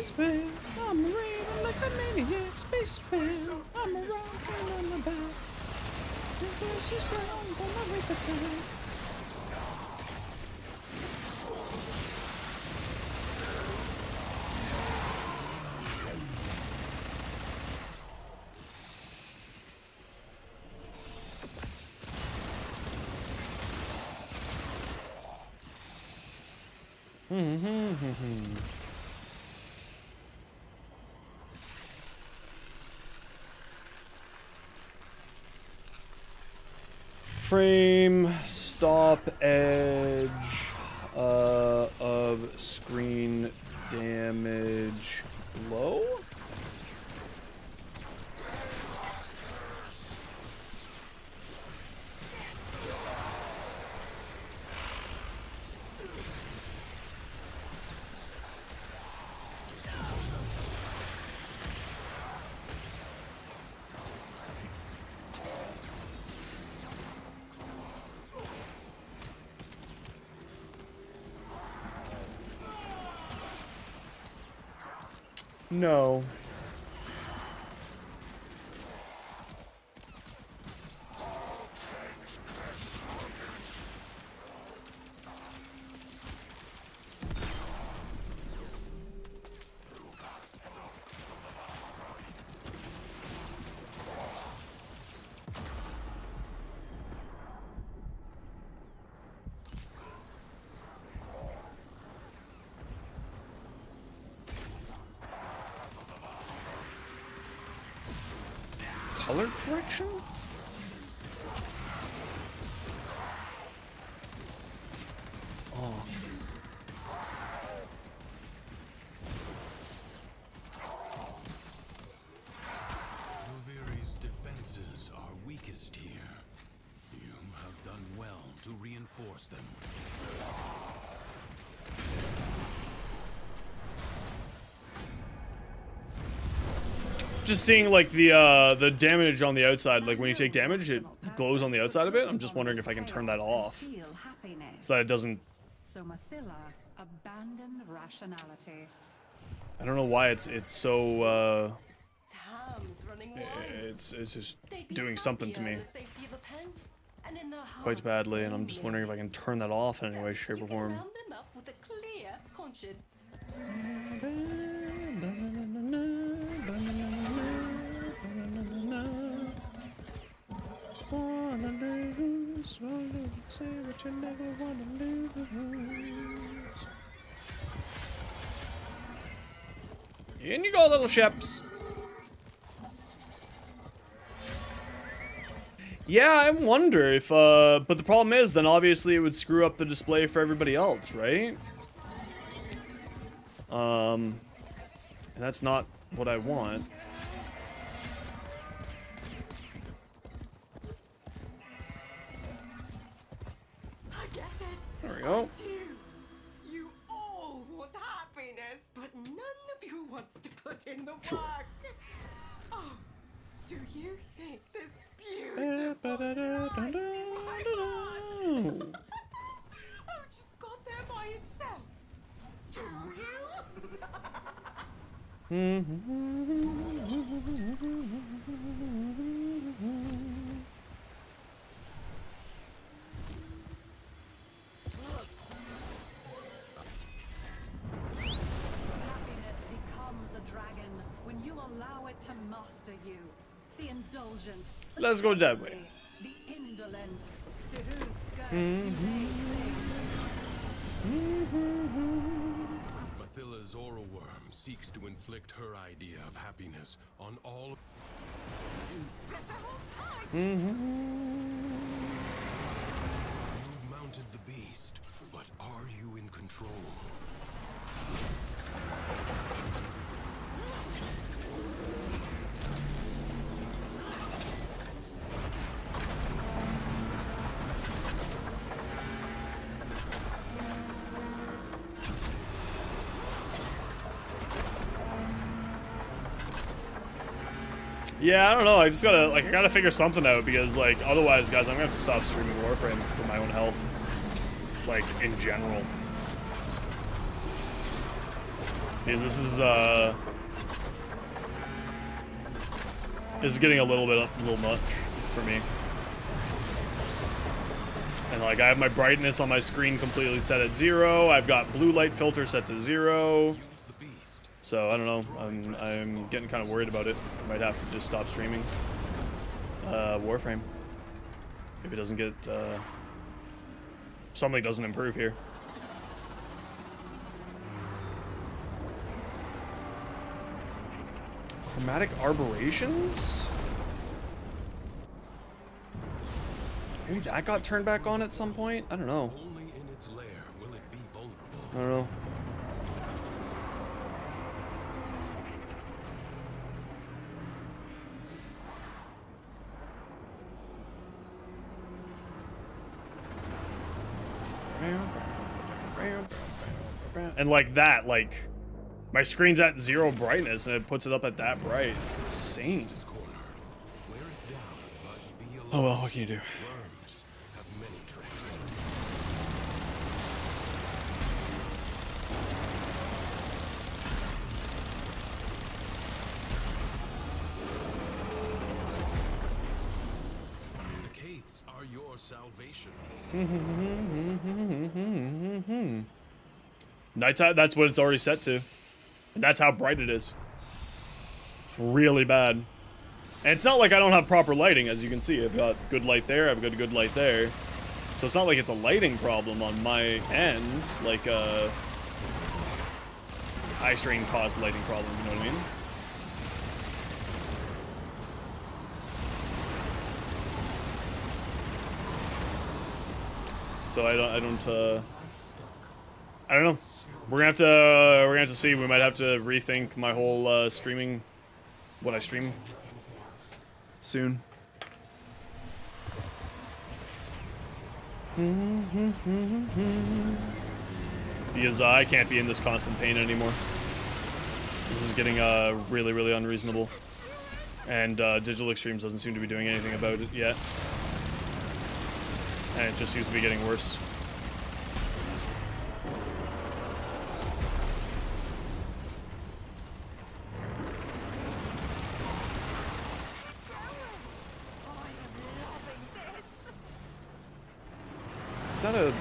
spaceman. I'm a marine, I'm like a maniac. Spaceman, I'm around, on my back. This is round, gonna wait the time. Frame stop edge of screen damage low? No. Color correction? It's off. Duviri's defenses are weakest here. You have done well to reinforce them. Just seeing like the damage on the outside, like when you take damage, it glows on the outside of it. I'm just wondering if I can turn that off so that it doesn't. So Mathila abandoned rationality. I don't know why it's so Tom's running wild. it's just They'd be doing something to happier me in the safety of a pen, and in their quite hearts badly, and I'm they just know wondering if I can turn that off in any way, shape, you or can form. round them up with a clear conscience. Wanna lose, say what you never wanna lose. In you go, little ships. Yeah, I wonder if, but the problem is, then obviously it would screw up the display for everybody else, right? And that's not what I want. I get it. There we go. I do. You all want happiness, but none of you wants to put in the work. Oh, do you think this beautiful life in my blood? Oh, just got there by itself. Do you? Happiness becomes a dragon when you allow it to master you. The indulgent. Let's go that way. The indolent. To whose skirts do they Mathila's oral worm seeks to inflict her idea of happiness on all. Better hold tight. You've mounted the beast, but are you in control? Yeah, I don't know. I just gotta, like, I gotta figure something out because, like, otherwise, guys, I'm gonna have to stop streaming Warframe for my own health. Like, in general. Because this is getting a little much for me. And like I have my brightness on my screen completely set at 0. I've got blue light filter set to 0. So I don't know. I'm getting kind of worried about it. I might have to just stop streaming Warframe if it doesn't get something doesn't improve here. Chromatic aberrations? Maybe that got turned back on at some point? I don't know. Only in its lair will it be vulnerable. I don't know. And like that, like my screen's at 0 brightness and it puts it up at that bright. It's insane. Oh well, what can you do? Worms have many tricks. The Caiths are your salvation. Nighttime, that's what it's already set to. And that's how bright it is. It's really bad. And it's not like I don't have proper lighting, as you can see. I've got good light there, I've got good light there. So it's not like it's a lighting problem on my end, like a high strain caused lighting problem, you know what I mean? So I don't know. We're gonna have to see. We might have to rethink my whole streaming, what I stream soon. Because I can't be in this constant pain anymore. This is getting really unreasonable. And Digital Extremes doesn't seem to be doing anything about it yet. And it just seems to be getting worse. Is that a...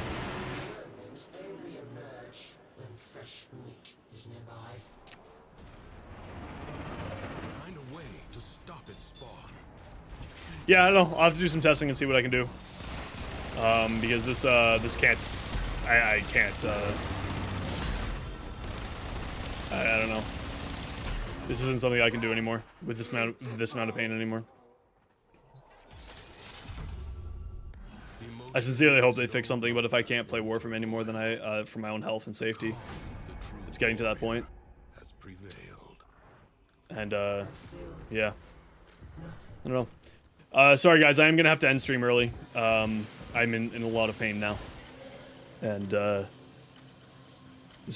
Find a way to stop its spawn. Yeah, I don't know. I'll have to do some testing and see what I can do. Because this can't... I can't, I don't know. This isn't something I can do anymore with this amount of pain anymore. I sincerely hope they fix something, but if I can't play Warframe anymore, then I, for my own health and safety, it's getting to that point. And, yeah. I don't know. Sorry guys, I am gonna have to end stream early. I'm in a lot of pain now. And, this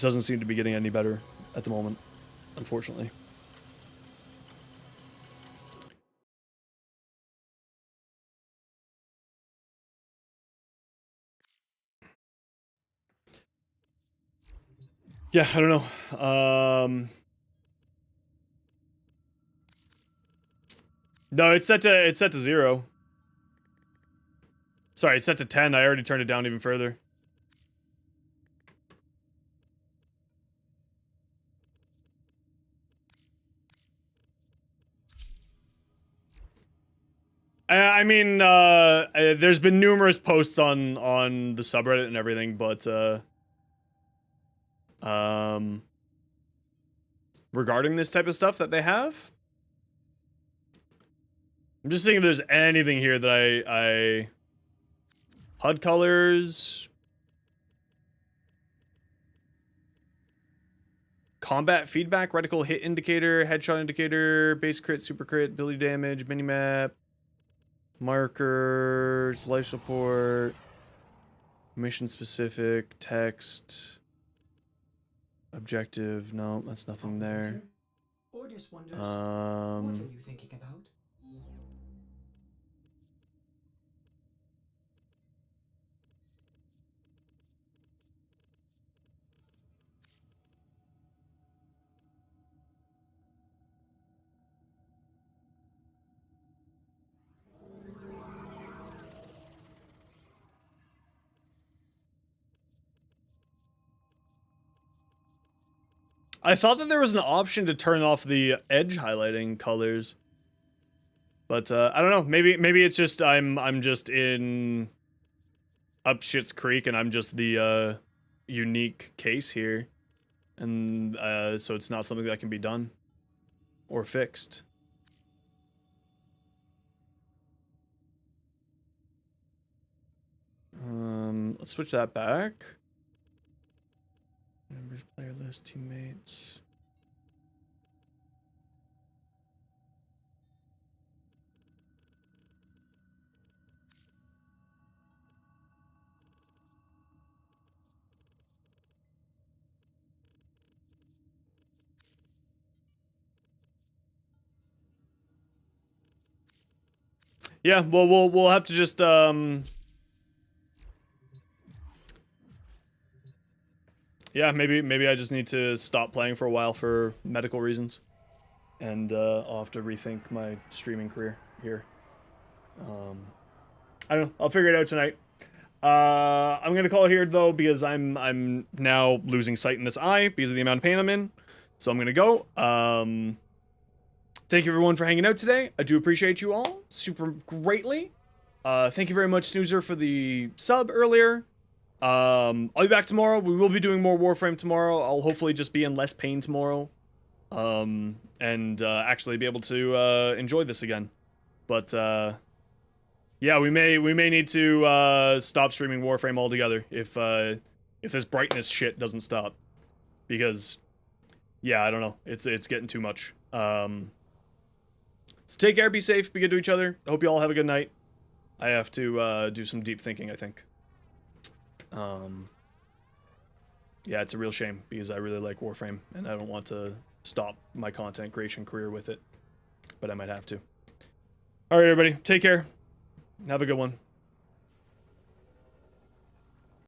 doesn't seem to be getting any better at the moment, unfortunately. Yeah, I don't know. No, it's set to 0. Sorry, it's set to 10. I already turned it down even further. I mean, there's been numerous posts on the subreddit and everything, but regarding this type of stuff that they have, I'm just seeing if there's anything here that I HUD colors, combat feedback, reticle hit indicator, headshot indicator, base crit, super crit, ability damage, minimap, markers, life support, mission specific, text, objective. No, that's nothing there. Ordis wonders, what are you thinking about? I thought that there was an option to turn off the edge highlighting colors. But I don't know. Maybe it's just I'm just in up Shit's Creek and I'm just the unique case here. And so it's not something that can be done or fixed. Let's switch that back. Members, player list, teammates. Yeah, well, we'll have to just yeah, maybe I just need to stop playing for a while for medical reasons, and I'll have to rethink my streaming career here. I don't know. I'll figure it out tonight. I'm gonna call it here though because I'm now losing sight in this eye because of the amount of pain I'm in. So I'm gonna go. Thank you everyone for hanging out today. I do appreciate you all super greatly. Thank you very much, Snoozer, for the sub earlier. I'll be back tomorrow. We will be doing more Warframe tomorrow. I'll hopefully just be in less pain tomorrow. And actually be able to enjoy this again. But yeah, we may need to stop streaming Warframe altogether if this brightness shit doesn't stop. Because yeah, I don't know. It's getting too much. So take care, be safe, be good to each other. I hope you all have a good night. I have to do some deep thinking, I think. Yeah, it's a real shame because I really like Warframe and I don't want to stop my content creation career with it, but I might have to. All right, everybody, take care. Have a good one.